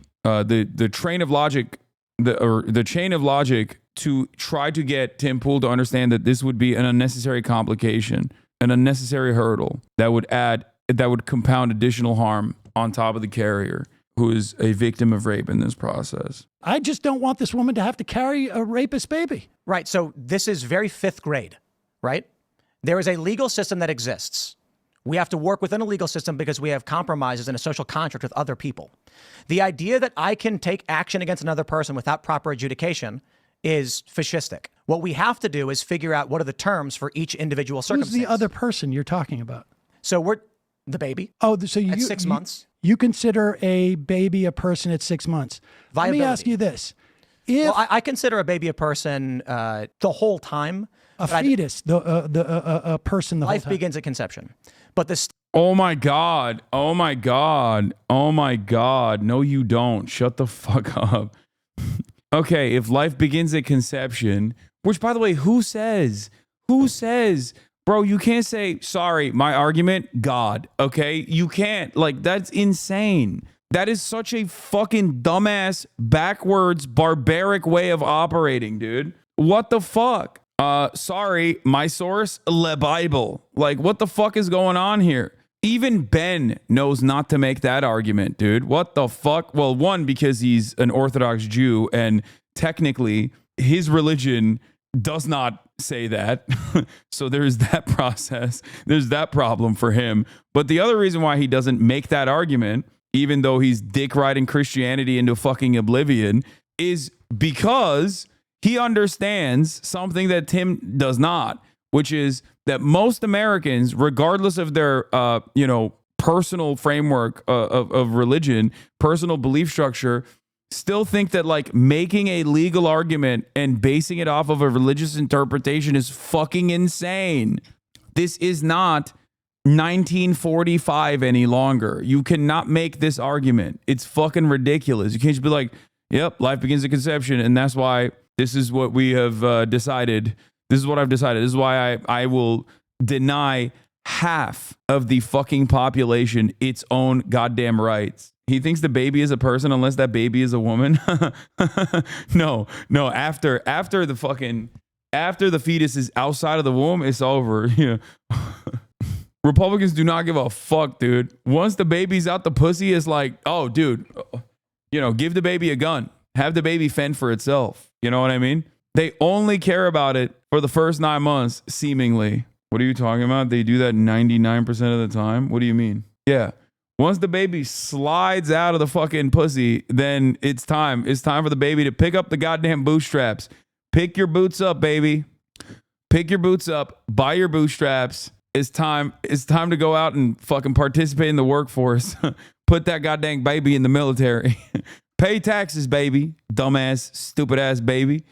S1: train of logic, the chain of logic to try to get Tim Pool to understand that this would be an unnecessary complication, an unnecessary hurdle that would compound additional harm on top of the carrier, who is a victim of rape in this process.
S3: I just don't want this woman to have to carry a rapist baby.
S2: Right. So this is very 5th grade, right? There is a legal system that exists. We have to work within a legal system because we have compromises and a social contract with other people. The idea that I can take action against another person without proper adjudication is fascistic. What we have to do is figure out what are the terms for each individual circumstance.
S3: Who's the other person you're talking about?
S2: So we're the baby.
S3: Oh, so you
S2: at 6 months.
S3: You consider a baby a person at 6 months.
S2: Viability.
S3: Let me ask you this. If
S2: Well, I consider a baby a person the whole time.
S3: a
S2: but
S3: fetus, a person the whole
S2: life
S3: time.
S2: begins at conception. But the
S1: Oh my God. Oh my God. Oh my God. No, you don't. Shut the fuck up. Okay, if life begins at conception, which, by the way, who says? Bro, you can't say, sorry, my argument, God, okay? You can't. Like, that's insane. That is such a fucking dumbass, backwards, barbaric way of operating, dude. What the fuck? Sorry, my source, Le Bible. Like, what the fuck is going on here? Even Ben knows not to make that argument, dude. What the fuck? Well, one, because he's an Orthodox Jew, and technically his religion does not say that. So there's that process. There's that problem for him. But the other reason why he doesn't make that argument, even though he's dick riding Christianity into fucking oblivion, is because he understands something that Tim does not, which is that most Americans, regardless of their, personal framework of religion, personal belief structure, still think that like making a legal argument and basing it off of a religious interpretation is fucking insane. This is not 1945 any longer. You cannot make this argument. It's fucking ridiculous. You can't just be like, yep, life begins at conception, and that's why this is what we have decided. This is what I've decided. This is why I will deny half of the fucking population its own goddamn rights. He thinks the baby is a person unless that baby is a woman. No. After the fetus is outside of the womb, it's over. Yeah. Republicans do not give a fuck, dude. Once the baby's out the pussy, it's like, oh, dude, give the baby a gun. Have the baby fend for itself. You know what I mean? They only care about it for the first 9 months, seemingly. What are you talking about? They do that 99% of the time? What do you mean? Yeah. Once the baby slides out of the fucking pussy, then it's time. It's time for the baby to pick up the goddamn bootstraps. Pick your boots up, baby. Pick your boots up. Buy your bootstraps. It's time to go out and fucking participate in the workforce. Put that goddamn baby in the military. Pay taxes, baby. Dumbass, stupid ass baby.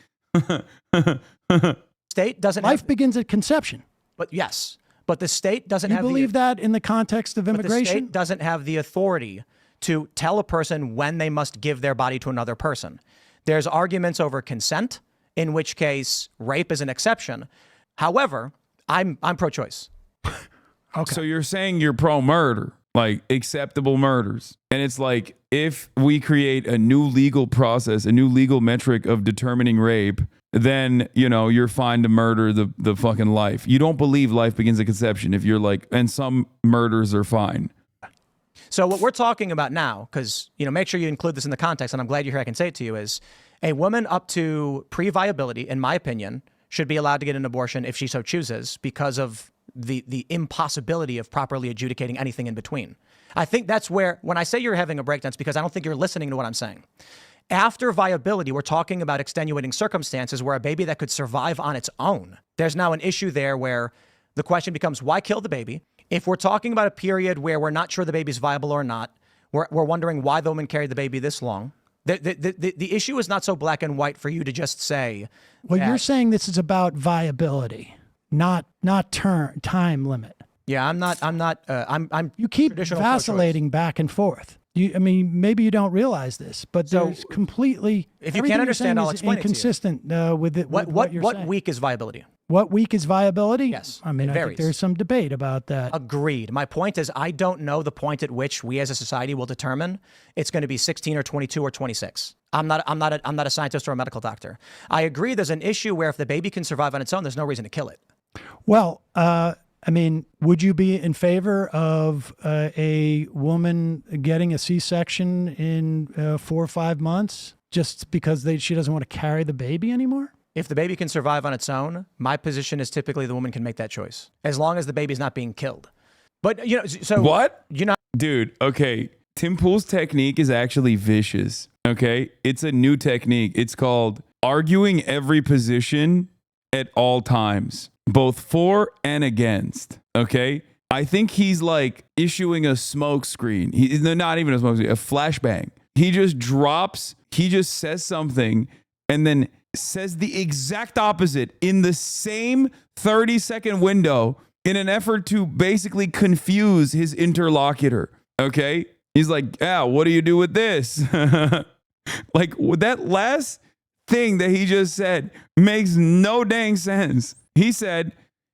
S2: State doesn't
S3: Life begins at conception.
S2: But yes, but the state doesn't
S3: You
S2: have
S3: believe that in the context of
S2: but the
S3: immigration?
S2: state doesn't have the authority to tell a person when they must give their body to another person. There's arguments over consent, in which case rape is an exception. However, I'm pro-choice.
S1: Okay. So you're saying you're pro-murder, like acceptable murders. And it's like, if we create a new legal process, a new legal metric of determining rape, then, you're fine to murder the fucking life. You don't believe life begins at conception if you're like, and some murders are fine.
S2: So what we're talking about now, because, make sure you include this in the context, and I'm glad you're here, I can say it to you, is a woman up to pre-viability, in my opinion, should be allowed to get an abortion if she so chooses because of the impossibility of properly adjudicating anything in between. I think that's where, when I say you're having a breakdown, it's because I don't think you're listening to what I'm saying. After viability, we're talking about extenuating circumstances where a baby that could survive on its own. There's now an issue there where the question becomes, why kill the baby? If we're talking about a period where we're not sure the baby's viable or not, we're wondering why the woman carried the baby this long. The issue is not so black and white for you to just say.
S3: Well, you're saying this is about viability, not time limit.
S2: Yeah, I'm.
S3: You keep
S2: traditional
S3: vacillating back and forth. Maybe you don't realize this, but there's completely.
S2: If you can't understand, I'll explain
S3: inconsistent,
S2: it to you.
S3: With it.
S2: What
S3: you're saying.
S2: week is viability?
S3: What week is viability?
S2: Yes,
S3: I
S2: it
S3: think
S2: varies.
S3: there's some debate about that.
S2: Agreed. My point is, I don't know the point at which we as a society will determine it's going to be 16 or 22 or 26. I'm not a scientist or a medical doctor. I agree. There's an issue where if the baby can survive on its own, there's no reason to kill it.
S3: Well, would you be in favor of a woman getting a C-section in 4 or 5 months just because she doesn't want to carry the baby anymore?
S2: If the baby can survive on its own, my position is typically the woman can make that choice as long as the baby's not being killed. But so
S1: what? Dude, okay. Tim Pool's technique is actually vicious. Okay, it's a new technique. It's called arguing every position at all times, both for and against. Okay, I think he's like issuing a smoke screen. Not even a smoke screen, a flashbang. He just says something and then says the exact opposite in the same 30-second window in an effort to basically confuse his interlocutor. Okay, he's like, what do you do with this? Like, that last thing that he just said makes no dang sense. He said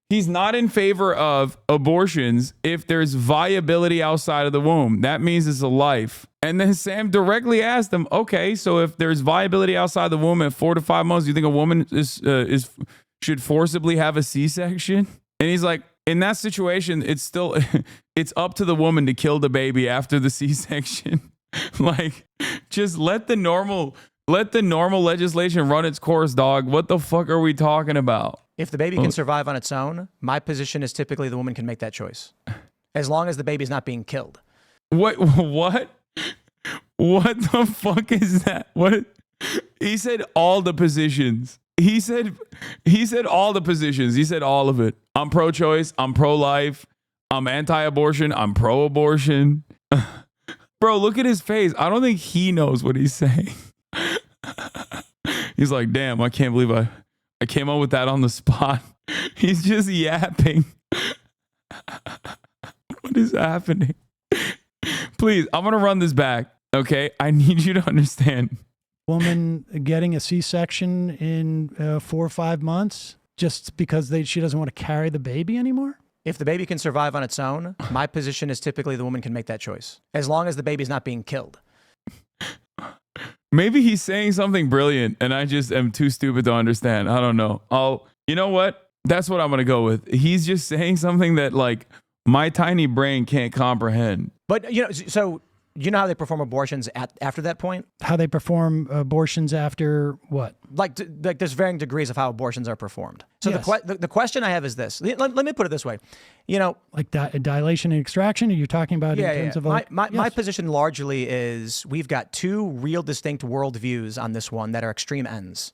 S1: he's not in favor of abortions if there's viability outside of the womb. That means it's a life. And then Sam directly asked him, okay, so if there's viability outside the womb at 4 to 5 months, you think a woman should forcibly have a C-section? And he's like, in that situation, it's up to the woman to kill the baby after the C-section. Like, just let the normal legislation run its course, dog. What the fuck are we talking about?
S2: If the baby can survive on its own, my position is typically the woman can make that choice as long as the baby's not being killed.
S1: What the fuck is that? What? He said all the positions. He said all the positions. He said all of it. I'm pro-choice. I'm pro-life. I'm anti-abortion. I'm pro-abortion. Bro, look at his face. I don't think he knows what he's saying. He's like, damn, I can't believe I came up with that on the spot. He's just yapping. What is happening? Please, I'm going to run this back. Okay, I need you to understand.
S3: Woman getting a C-section in 4 or 5 months just because she doesn't want to carry the baby anymore?
S2: If the baby can survive on its own, my position is typically the woman can make that choice as long as the baby's not being killed.
S1: Maybe he's saying something brilliant and I just am too stupid to understand. I don't know. You know what? That's what I'm going to go with. He's just saying something that like my tiny brain can't comprehend.
S2: But so you know how they perform abortions after that point?
S3: How they perform abortions after what?
S2: Like there's varying degrees of how abortions are performed. So
S3: Yes.
S2: the question I have is this. Let me put it this way.
S3: Like dilation and extraction? Are you talking about in terms of
S2: my position largely is we've got two real distinct worldviews on this one that are extreme ends.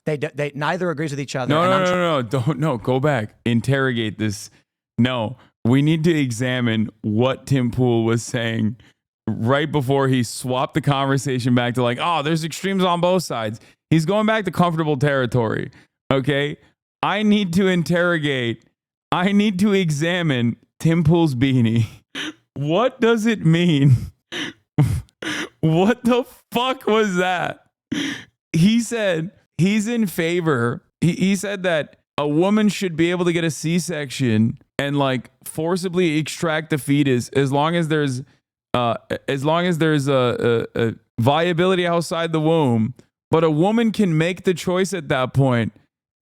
S2: They neither agrees with each other.
S1: No, go back. Interrogate this. No, we need to examine what Tim Pool was saying right before he swapped the conversation back to like, oh, there's extremes on both sides. He's going back to comfortable territory. Okay. I need to examine Tim Pool's beanie. What does it mean? What the fuck was that? He said he's in favor. He said that a woman should be able to get a C-section and like forcibly extract the fetus as long as there's a viability outside the womb, but a woman can make the choice at that point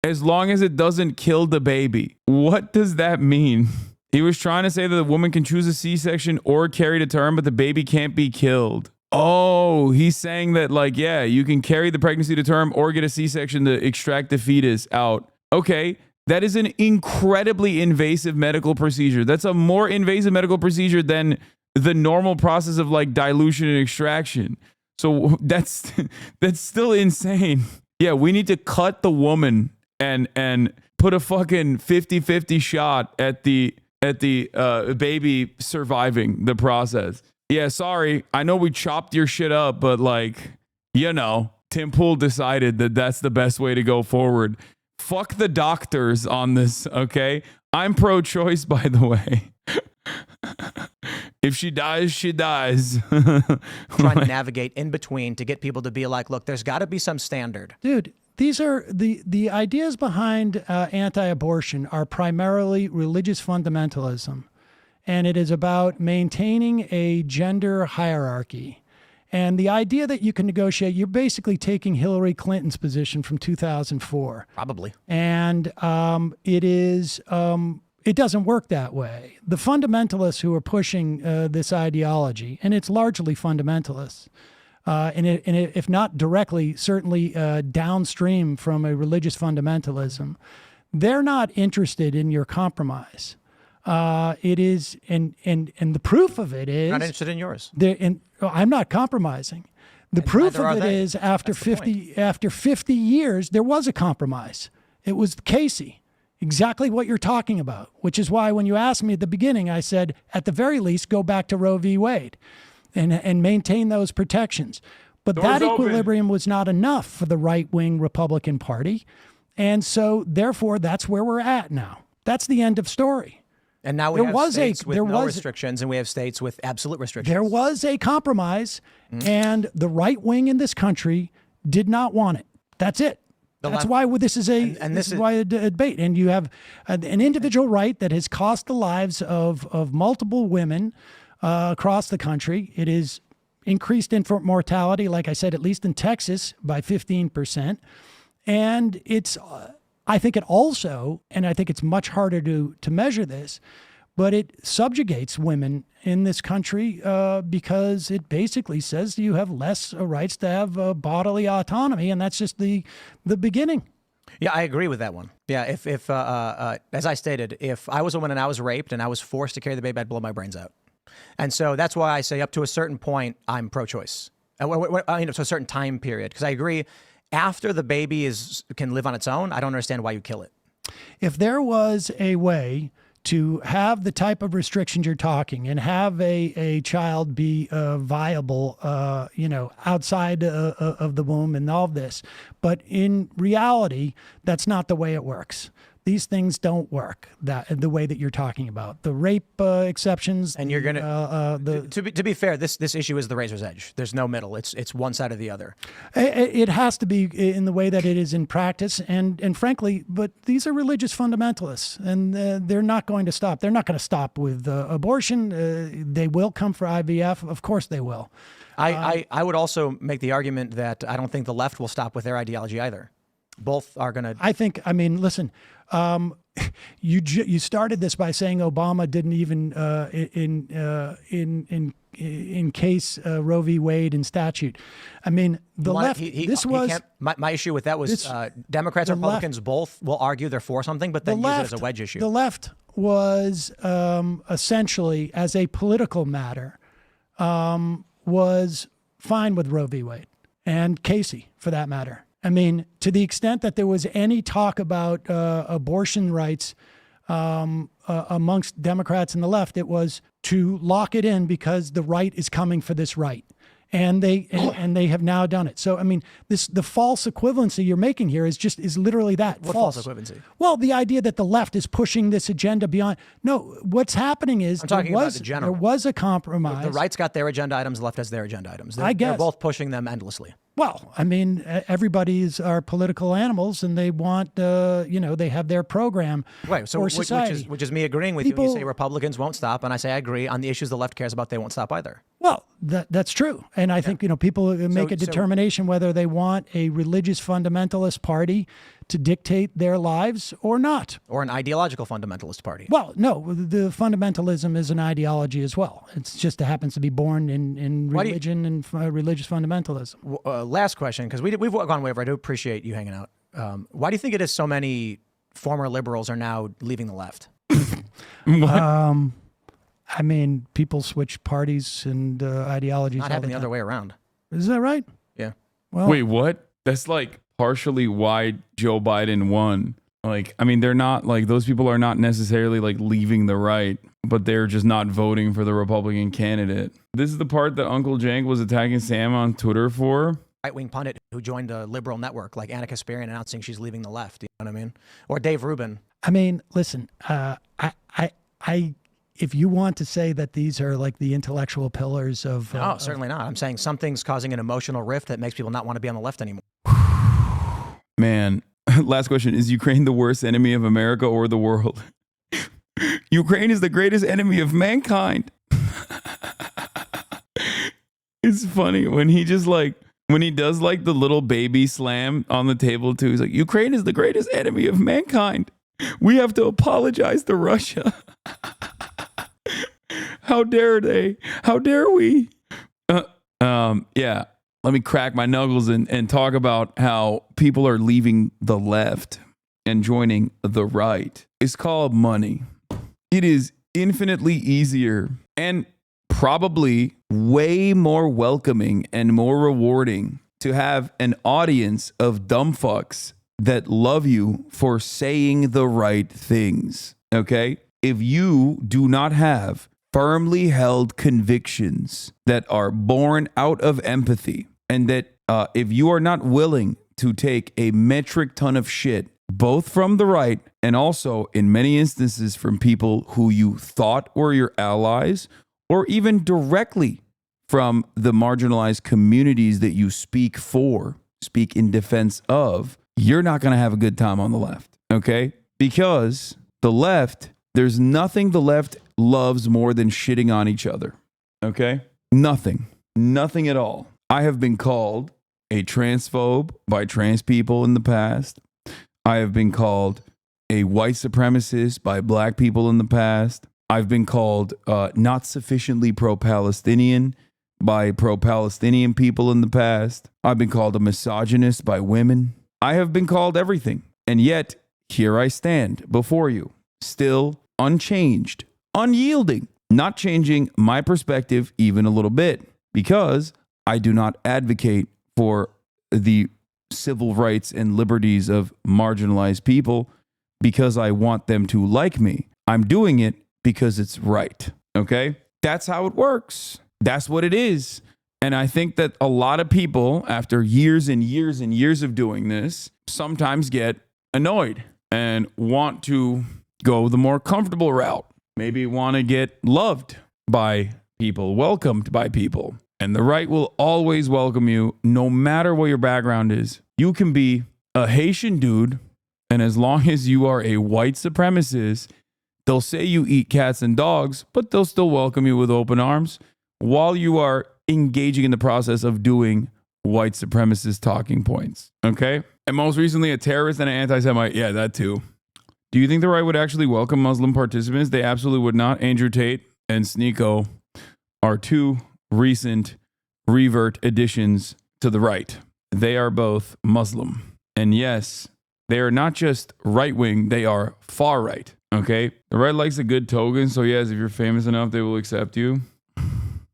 S1: as long as it doesn't kill the baby. What does that mean? He was trying to say that the woman can choose a C-section or carry to term, but the baby can't be killed. Oh, he's saying that like, yeah, you can carry the pregnancy to term or get a C-section to extract the fetus out. Okay. That is an incredibly invasive medical procedure. That's a more invasive medical procedure than the normal process of like dilution and extraction. So that's still insane. Yeah, we need to cut the woman and put a fucking 50-50 shot at the baby surviving the process. Yeah, sorry. I know we chopped your shit up, but like, Tim Pool decided that that's the best way to go forward. Fuck the doctors on this, okay? I'm pro-choice, by the way. If she dies, she dies.
S2: Trying to navigate in between to get people to be like, look, there's got to be some standard.
S3: Dude, these are the ideas behind anti-abortion are primarily religious fundamentalism. And it is about maintaining a gender hierarchy. And the idea that you can negotiate, you're basically taking Hillary Clinton's position from 2004.
S2: Probably.
S3: And it doesn't work that way. The fundamentalists who are pushing this ideology, and it's largely fundamentalists, and if not directly, certainly downstream from a religious fundamentalism, they're not interested in your compromise. It is, and the proof of it is
S2: not interested in yours.
S3: I'm not compromising. The proof of it is after 50 years, there was a compromise. It was Casey, exactly what you're talking about, which is why when you asked me at the beginning, I said, at the very least, go back to Roe v. Wade and maintain those protections. But that equilibrium was not enough for the right-wing Republican Party. And so, therefore, that's where we're at now. That's the end of story.
S2: And now we have states with no restrictions, and we have states with absolute restrictions.
S3: There was a compromise, and the right wing in this country did not want it. That's it. That's why this is a debate. And you have an individual right that has cost the lives of multiple women across the country. It is increased infant mortality, like I said, at least in Texas, by 15%. And it's... I think it also, and I think it's much harder to measure this, but it subjugates women in this country because it basically says you have less rights to have bodily autonomy, and that's just the beginning.
S2: Yeah, I agree with that one. Yeah, if as I stated, if I was a woman and I was raped and I was forced to carry the baby, I'd blow my brains out. And so that's why I say up to a certain point, I'm pro-choice. To a certain time period, because I agree. After the baby can live on its own, I don't understand why you kill it.
S3: If there was a way to have the type of restrictions you're talking and have a child be viable, outside of the womb and all of this, but in reality, that's not the way it works. These things don't work the way that you're talking about. The rape exceptions,
S2: and you're gonna to be fair, this issue is the razor's edge. There's no middle. It's one side or the other.
S3: It has to be in the way that it is in practice, and frankly, but these are religious fundamentalists, and they're not going to stop. They're not going to stop with abortion. They will come for IVF, of course they will.
S2: I would also make the argument that I don't think the left will stop with their ideology either. Both are going to.
S3: I think. I mean, listen. You started this by saying Obama didn't even in case Roe v. Wade in statute. I mean, the left.
S2: My issue with that was Democrats and Republicans both will argue they're for something, but then use it as a wedge issue.
S3: The left was essentially, as a political matter, was fine with Roe v. Wade and Casey, for that matter. I mean, to the extent that there was any talk about abortion rights amongst Democrats and the left, it was to lock it in because the right is coming for this right. And they have now done it. So I mean, the false equivalency you're making here is literally that.
S2: What
S3: false
S2: equivalency?
S3: Well, the idea that the left is pushing this agenda beyond. No, what's happening is
S2: I'm talking about the general.
S3: There was a compromise.
S2: The right's got their agenda items, the left has their agenda items.
S3: I guess
S2: they're both pushing them endlessly.
S3: Well, I mean, everybody's are political animals, and they want, they have their program for society.
S2: Which is me agreeing with you. You say Republicans won't stop, and I say I agree on the issues the left cares about. They won't stop either.
S3: Well, that's true, and I think people make a determination whether they want a religious fundamentalist party to dictate their lives or not,
S2: or an ideological fundamentalist party.
S3: Well, no, the fundamentalism is an ideology as well. It's just it happens to be born in religion and religious fundamentalism.
S2: Last question, because we've gone way over. I do appreciate you hanging out. Why do you think it is so many former liberals are now leaving the left?
S3: I mean, people switch parties and ideologies.
S2: Not happening the other way around.
S3: Is that right?
S2: Yeah.
S3: Well,
S1: wait, what? That's like partially why Joe Biden won. Like, I mean, they're not like those people are not necessarily like leaving the right, but they're just not voting for the Republican candidate. This is the part that Uncle Jank was attacking Sam on Twitter for.
S2: Right-wing pundit who joined a liberal network like Anna Kasparian announcing she's leaving the left. You know what I mean? Or Dave Rubin.
S3: I mean, listen, if you want to say that these are like the intellectual pillars of...
S2: No, certainly not. I'm saying something's causing an emotional rift that makes people not want to be on the left anymore.
S1: Man, last question. Is Ukraine the worst enemy of America or the world? Ukraine is the greatest enemy of mankind. It's funny when he just when he does like the little baby slam on the table too. He's like, Ukraine is the greatest enemy of mankind. We have to apologize to Russia. How dare they? How dare we? Yeah. Let me crack my knuckles and talk about how people are leaving the left and joining the right. It's called money. It is infinitely easier and probably way more welcoming and more rewarding to have an audience of dumb fucks that love you for saying the right things. Okay? If you do not have firmly held convictions that are born out of empathy, and that if you are not willing to take a metric ton of shit, both from the right and also in many instances from people who you thought were your allies, or even directly from the marginalized communities that you speak in defense of, you're not going to have a good time on the left, okay? Because the left, there's nothing the left loves more than shitting on each other, okay? Nothing at all. I have been called a transphobe by trans people in the past. I have been called a white supremacist by black people in the past. I've been called not sufficiently pro-Palestinian by pro-Palestinian people in the past. I've been called a misogynist by women. I have been called everything. And yet, here I stand before you, still unchanged, unyielding, not changing my perspective even a little bit, because I do not advocate for the civil rights and liberties of marginalized people because I want them to like me. I'm doing it because it's right. Okay? That's how it works. That's what it is. And I think that a lot of people, after years and years and years of doing this, sometimes get annoyed and want to go the more comfortable route. Maybe want to get loved by people, welcomed by people. And the right will always welcome you, no matter what your background is. You can be a Haitian dude, and as long as you are a white supremacist, they'll say you eat cats and dogs, but they'll still welcome you with open arms while you are engaging in the process of doing white supremacist talking points. Okay? And most recently, a terrorist and an anti-Semite. Yeah, that too. Do you think the right would actually welcome Muslim participants? They absolutely would not. Andrew Tate and Sneeko are two recent revert additions to the right. They are both Muslim. And yes, they are not just right-wing, they are far-right. Okay? The right likes a good token, so yes, if you're famous enough, they will accept you.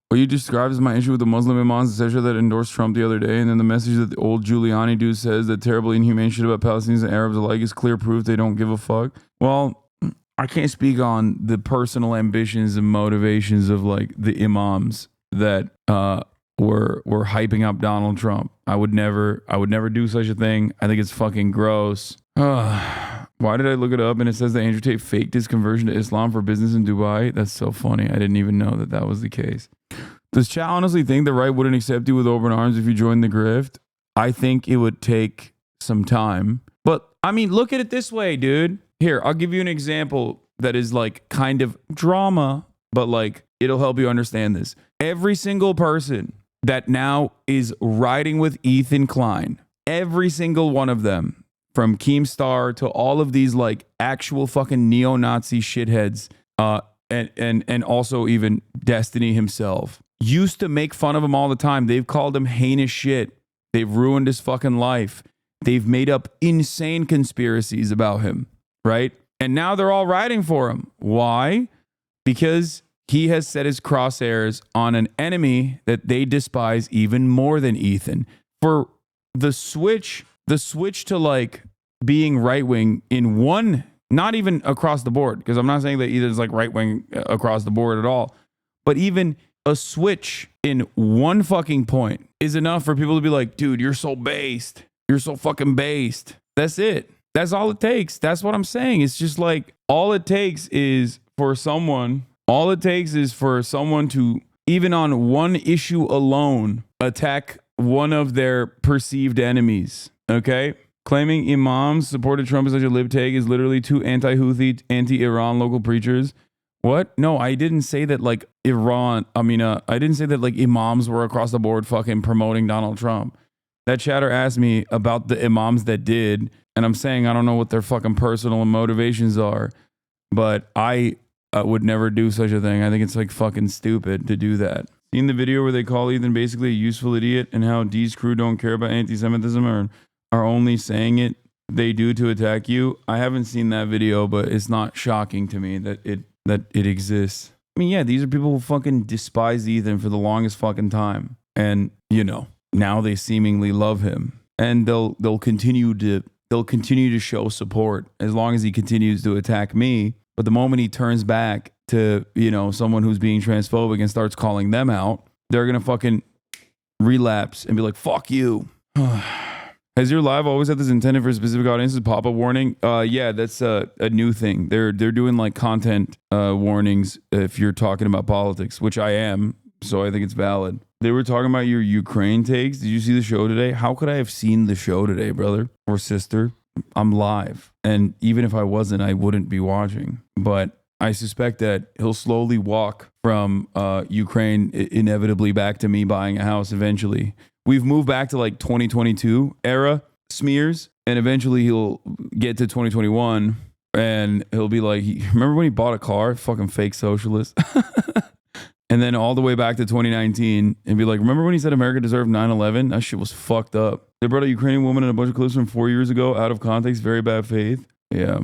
S1: What you described is my issue with the Muslim imams, etc., that endorsed Trump the other day, and then the message that the old Giuliani dude says that terribly inhumane shit about Palestinians and Arabs alike is clear proof they don't give a fuck. Well, I can't speak on the personal ambitions and motivations of like the imams that were hyping up Donald Trump. I would never do such a thing. I think it's fucking gross. Why did I look it up and it says that Andrew Tate faked his conversion to Islam for business in Dubai? That's so funny. I didn't even know that was the case. Does Chat honestly think the right wouldn't accept you with open arms if you joined the grift? I think it would take some time. But, I mean, look at it this way, dude. Here, I'll give you an example that is like kind of drama, but like it'll help you understand this. Every single person that now is riding with Ethan Klein, every single one of them, from Keemstar to all of these like actual fucking neo-Nazi shitheads, and also even Destiny himself, used to make fun of him all the time. They've called him heinous shit. They've ruined his fucking life. They've made up insane conspiracies about him, right? And now they're all riding for him. Why? Because he has set his crosshairs on an enemy that they despise even more than Ethan. For the switch to like being right wing in one, not even across the board, because I'm not saying that Ethan's like right wing across the board at all, but even a switch in one fucking point is enough for people to be like, dude, you're so based. You're so fucking based. That's it. That's all it takes. That's what I'm saying. It's just like all it takes is for someone to, even on one issue alone, attack one of their perceived enemies. Okay? Claiming imams supported Trump as such a libtag is literally two anti-Houthi, anti-Iran local preachers. What? No, I didn't say that like I didn't say that like imams were across the board fucking promoting Donald Trump. That chatter asked me about the imams that did, and I'm saying I don't know what their fucking personal motivations are, but I would never do such a thing. I think it's like fucking stupid to do that. Seen the video where they call Ethan basically a useful idiot and how D's crew don't care about anti-Semitism or are only saying it they do to attack you? I haven't seen that video, but it's not shocking to me that it exists. I mean, yeah, these are people who fucking despise Ethan for the longest fucking time. And, you know, now they seemingly love him. And they'll continue to show support as long as he continues to attack me. But the moment he turns back to, you know, someone who's being transphobic and starts calling them out, they're going to fucking relapse and be like, fuck you. Has your live always had this intended for specific audiences? Pop-up warning? Yeah, that's a new thing. They're doing like content warnings if you're talking about politics, which I am, so I think it's valid. They were talking about your Ukraine takes. Did you see the show today? How could I have seen the show today, brother or sister? I'm live. And even if I wasn't, I wouldn't be watching. But I suspect that he'll slowly walk from Ukraine inevitably back to me buying a house eventually. We've moved back to like 2022 era smears, and eventually he'll get to 2021 and he'll be like, remember when he bought a car? Fucking fake socialist. And then all the way back to 2019 and be like, remember when he said America deserved 9/11? That shit was fucked up. They brought a Ukrainian woman in a bunch of clips from 4 years ago out of context, very bad faith. Yeah,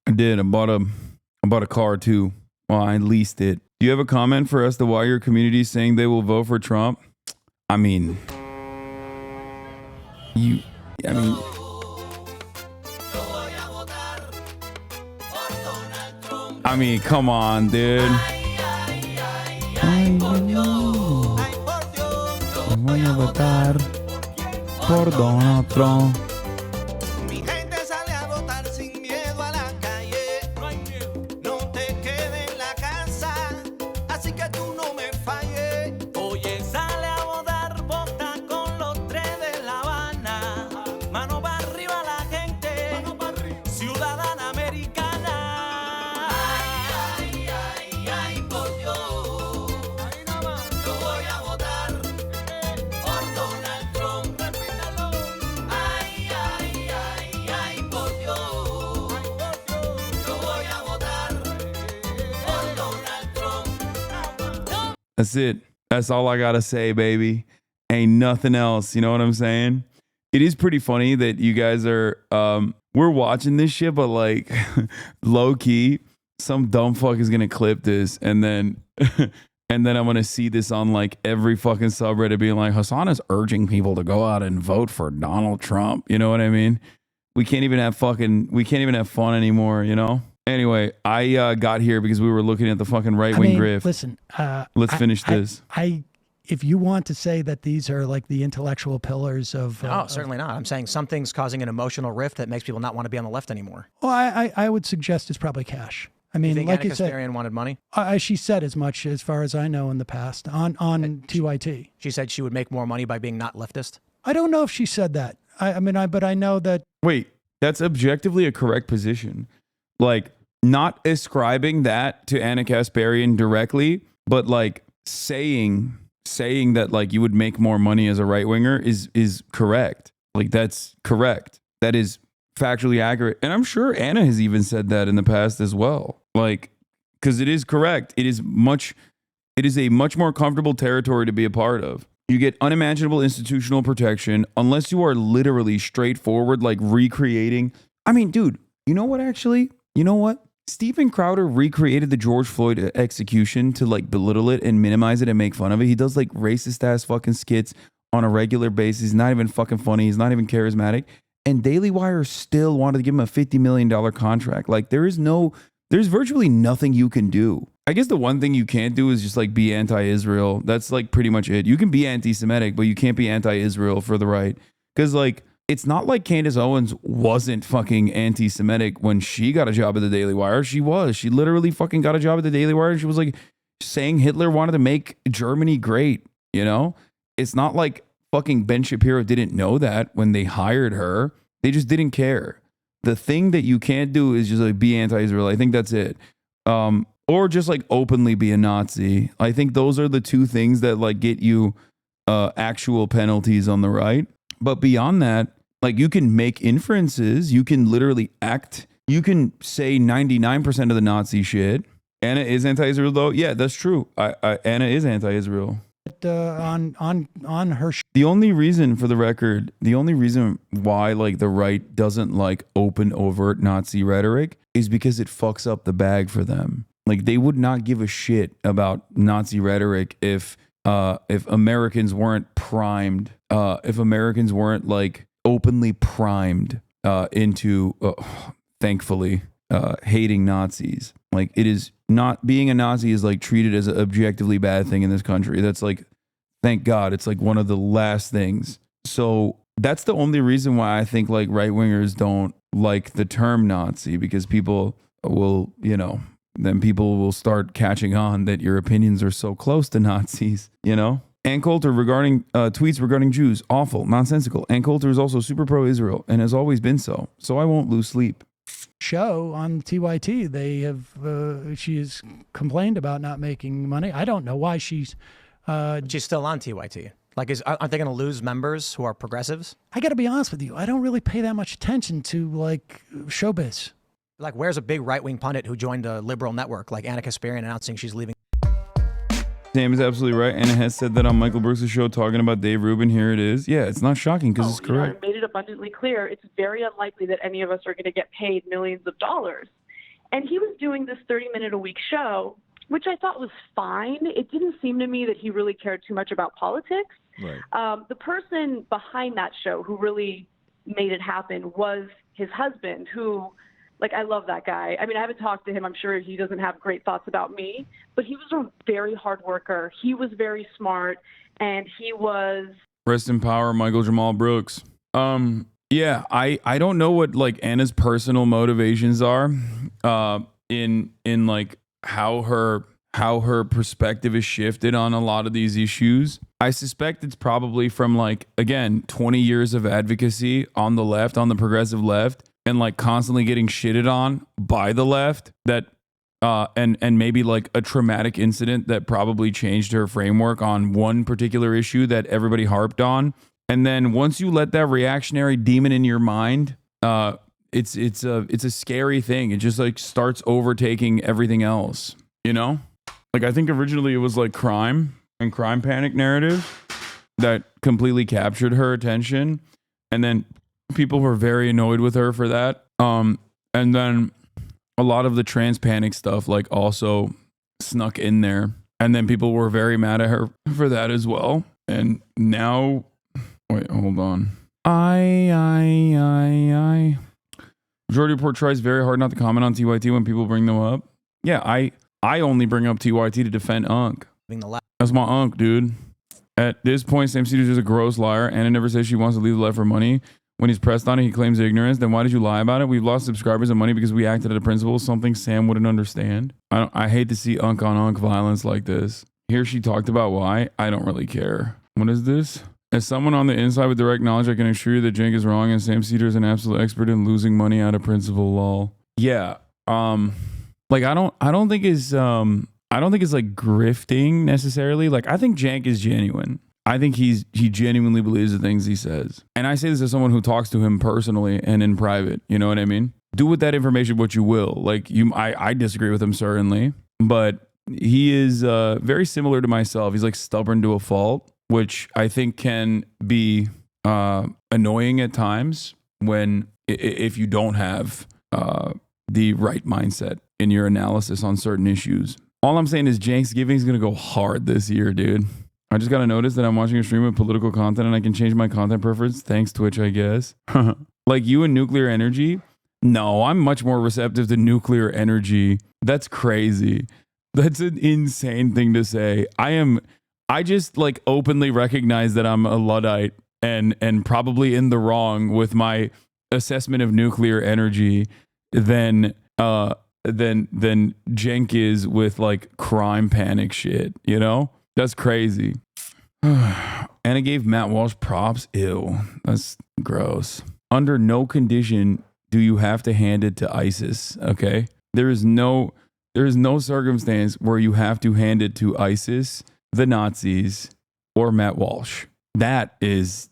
S1: I did. I bought a car too. Well, I leased it. Do you have a comment for us to why your community is saying they will vote for Trump? I mean, come on, dude. Voy a votar por Donald Trump.
S6: Mi gente sale a votar sin miedo a la calle. No te quedes en la casa, así que tú no me falles. Oye, sale a votar, vota con los tres de La Habana. Mano para arriba la gente, ciudadana americana. Ay, por Dios. Yo voy a votar por Donald Trump. Ay,
S1: That's it. That's all I gotta say, baby. Ain't nothing else. You know what I'm saying? It is pretty funny that you guys are we're watching this shit, but like low key, some dumb fuck is gonna clip this and then and then I'm gonna see this on like every fucking subreddit being like, Hasan is urging people to go out and vote for Donald Trump. You know what I mean? We can't even have fun anymore, you know? Anyway, I got here because we were looking at the fucking right-wing grift.
S3: Listen,
S1: let's finish this.
S3: If you want to say that these are like the intellectual pillars of...
S2: No, certainly not. I'm saying something's causing an emotional rift that makes people not want to be on the left anymore.
S3: Well, I would suggest it's probably cash. I mean,
S2: You think
S3: like
S2: Anna
S3: you said,
S2: Kasparian wanted money?
S3: she said as much as far as I know in the past on TYT.
S2: She said she would make more money by being not leftist?
S3: I don't know if she said that. But I know that...
S1: Wait, that's objectively a correct position. Like, not ascribing that to Anna Kasparian directly, but like saying that like you would make more money as a right winger is correct. Like that's correct. That is factually accurate. And I'm sure Anna has even said that in the past as well. Like, because it is correct. It is a much more comfortable territory to be a part of. You get unimaginable institutional protection unless you are literally straightforward, like recreating. I mean, dude, you know what actually? You know what? Steven Crowder recreated the George Floyd execution to like belittle it and minimize it and make fun of it. He does like racist ass fucking skits on a regular basis. He's not even fucking funny. He's not even charismatic. And Daily Wire still wanted to give him a $50 million contract. Like there's virtually nothing you can do. I guess the one thing you can't do is just like be anti-Israel. That's like pretty much it. You can be anti-Semitic, but you can't be anti-Israel for the right. Because like, it's not like Candace Owens wasn't fucking anti-Semitic when she got a job at the Daily Wire. She was. She literally fucking got a job at the Daily Wire. And she was like saying Hitler wanted to make Germany great. You know, it's not like fucking Ben Shapiro didn't know that when they hired her. They just didn't care. The thing that you can't do is just like be anti-Israel. I think that's it. Or just like openly be a Nazi. I think those are the two things that like get you actual penalties on the right. But beyond that, like you can make inferences, you can literally act, you can say 99% of the Nazi shit. Anna is anti-Israel though. Yeah, that's true. Anna is anti-Israel.
S3: On her...
S1: The only reason, for the record, the only reason why like the right doesn't like open overt Nazi rhetoric is because it fucks up the bag for them. Like they would not give a shit about Nazi rhetoric if Americans weren't primed, if Americans weren't like openly primed into, thankfully, hating Nazis. Like it is not, being a Nazi is like treated as an objectively bad thing in this country. That's like, thank God, it's like one of the last things. So that's the only reason why I think like right wingers don't like the term Nazi, because people will, you know, then people will start catching on that your opinions are so close to Nazis, you know? Ann Coulter regarding tweets regarding Jews, awful, nonsensical. Ann Coulter is also super pro-Israel and has always been so. So I won't lose sleep.
S3: Show on TYT, they have she's complained about not making money. I don't know why she's
S2: still on TYT. Like, aren't they going to lose members who are progressives?
S3: I got to be honest with you, I don't really pay that much attention to like showbiz.
S2: Like, where's a big right-wing pundit who joined a liberal network like Anna Kasparian announcing she's leaving?
S1: Sam is absolutely right. Anna has said that on Michael Brooks' show talking about Dave Rubin. Here it is. Yeah, it's not shocking because it's correct.
S7: I made it abundantly clear it's very unlikely that any of us are going to get paid millions of dollars. And he was doing this 30-minute-a-week show, which I thought was fine. It didn't seem to me that he really cared too much about politics. Right. The person behind that show who really made it happen was his husband, who... Like, I love that guy. I mean, I haven't talked to him. I'm sure he doesn't have great thoughts about me, but he was a very hard worker. He was very smart, and he was...
S1: Rest in power, Michael Jamal Brooks. Yeah, I don't know what, like, Anna's personal motivations are in like, how her perspective is shifted on a lot of these issues. I suspect it's probably from, like, again, 20 years of advocacy on the left, on the progressive left, and like constantly getting shitted on by the left, that and maybe like a traumatic incident that probably changed her framework on one particular issue that everybody harped on. And then once you let that reactionary demon in your mind, it's a scary thing. It just like starts overtaking everything else, you know? Like, I think originally it was like crime and crime panic narrative that completely captured her attention. And then people were very annoyed with her for that. And then a lot of the trans panic stuff like also snuck in there. And then people were very mad at her for that as well. And now, wait, hold on. Majority Report tries very hard not to comment on TYT when people bring them up. Yeah, I only bring up TYT to defend Unc. That's my Unc, dude. At this point, Sam Cedars is a gross liar. Anna never says she wants to leave the left for money. When he's pressed on it, he claims ignorance. Then why did you lie about it? We've lost subscribers and money because we acted at a principle, something Sam wouldn't understand. I hate to see Unc on Unc violence like this. Here she talked about why. I don't really care. What is this? As someone on the inside with direct knowledge, I can assure you that Jenk is wrong and Sam Cedar is an absolute expert in losing money out of principle. Lol. Yeah. Like I don't think it's like grifting necessarily. Like I think Jenk is genuine. I think he genuinely believes the things he says. And I say this as someone who talks to him personally and in private. You know what I mean? Do with that information what you will. Like I disagree with him certainly, but he is very similar to myself. He's like stubborn to a fault, which I think can be annoying at times when if you don't have the right mindset in your analysis on certain issues. All I'm saying is Janksgiving is going to go hard this year, dude. I just got to notice that I'm watching a stream of political content and I can change my content preference. Thanks, Twitch, I guess. Like you and nuclear energy? No, I'm much more receptive to nuclear energy. That's crazy. That's an insane thing to say. I just like openly recognize that I'm a Luddite and probably in the wrong with my assessment of nuclear energy than Jenk is with like crime panic shit, you know? That's crazy. Anna gave Matt Walsh props. Ew. That's gross. Under no condition do you have to hand it to ISIS, okay? There is no circumstance where you have to hand it to ISIS, the Nazis, or Matt Walsh. That is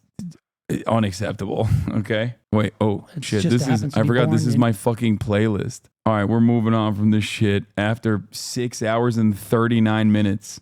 S1: unacceptable, okay? Wait, oh shit. I forgot this is my fucking playlist. All right, we're moving on from this shit after 6 hours and 39 minutes.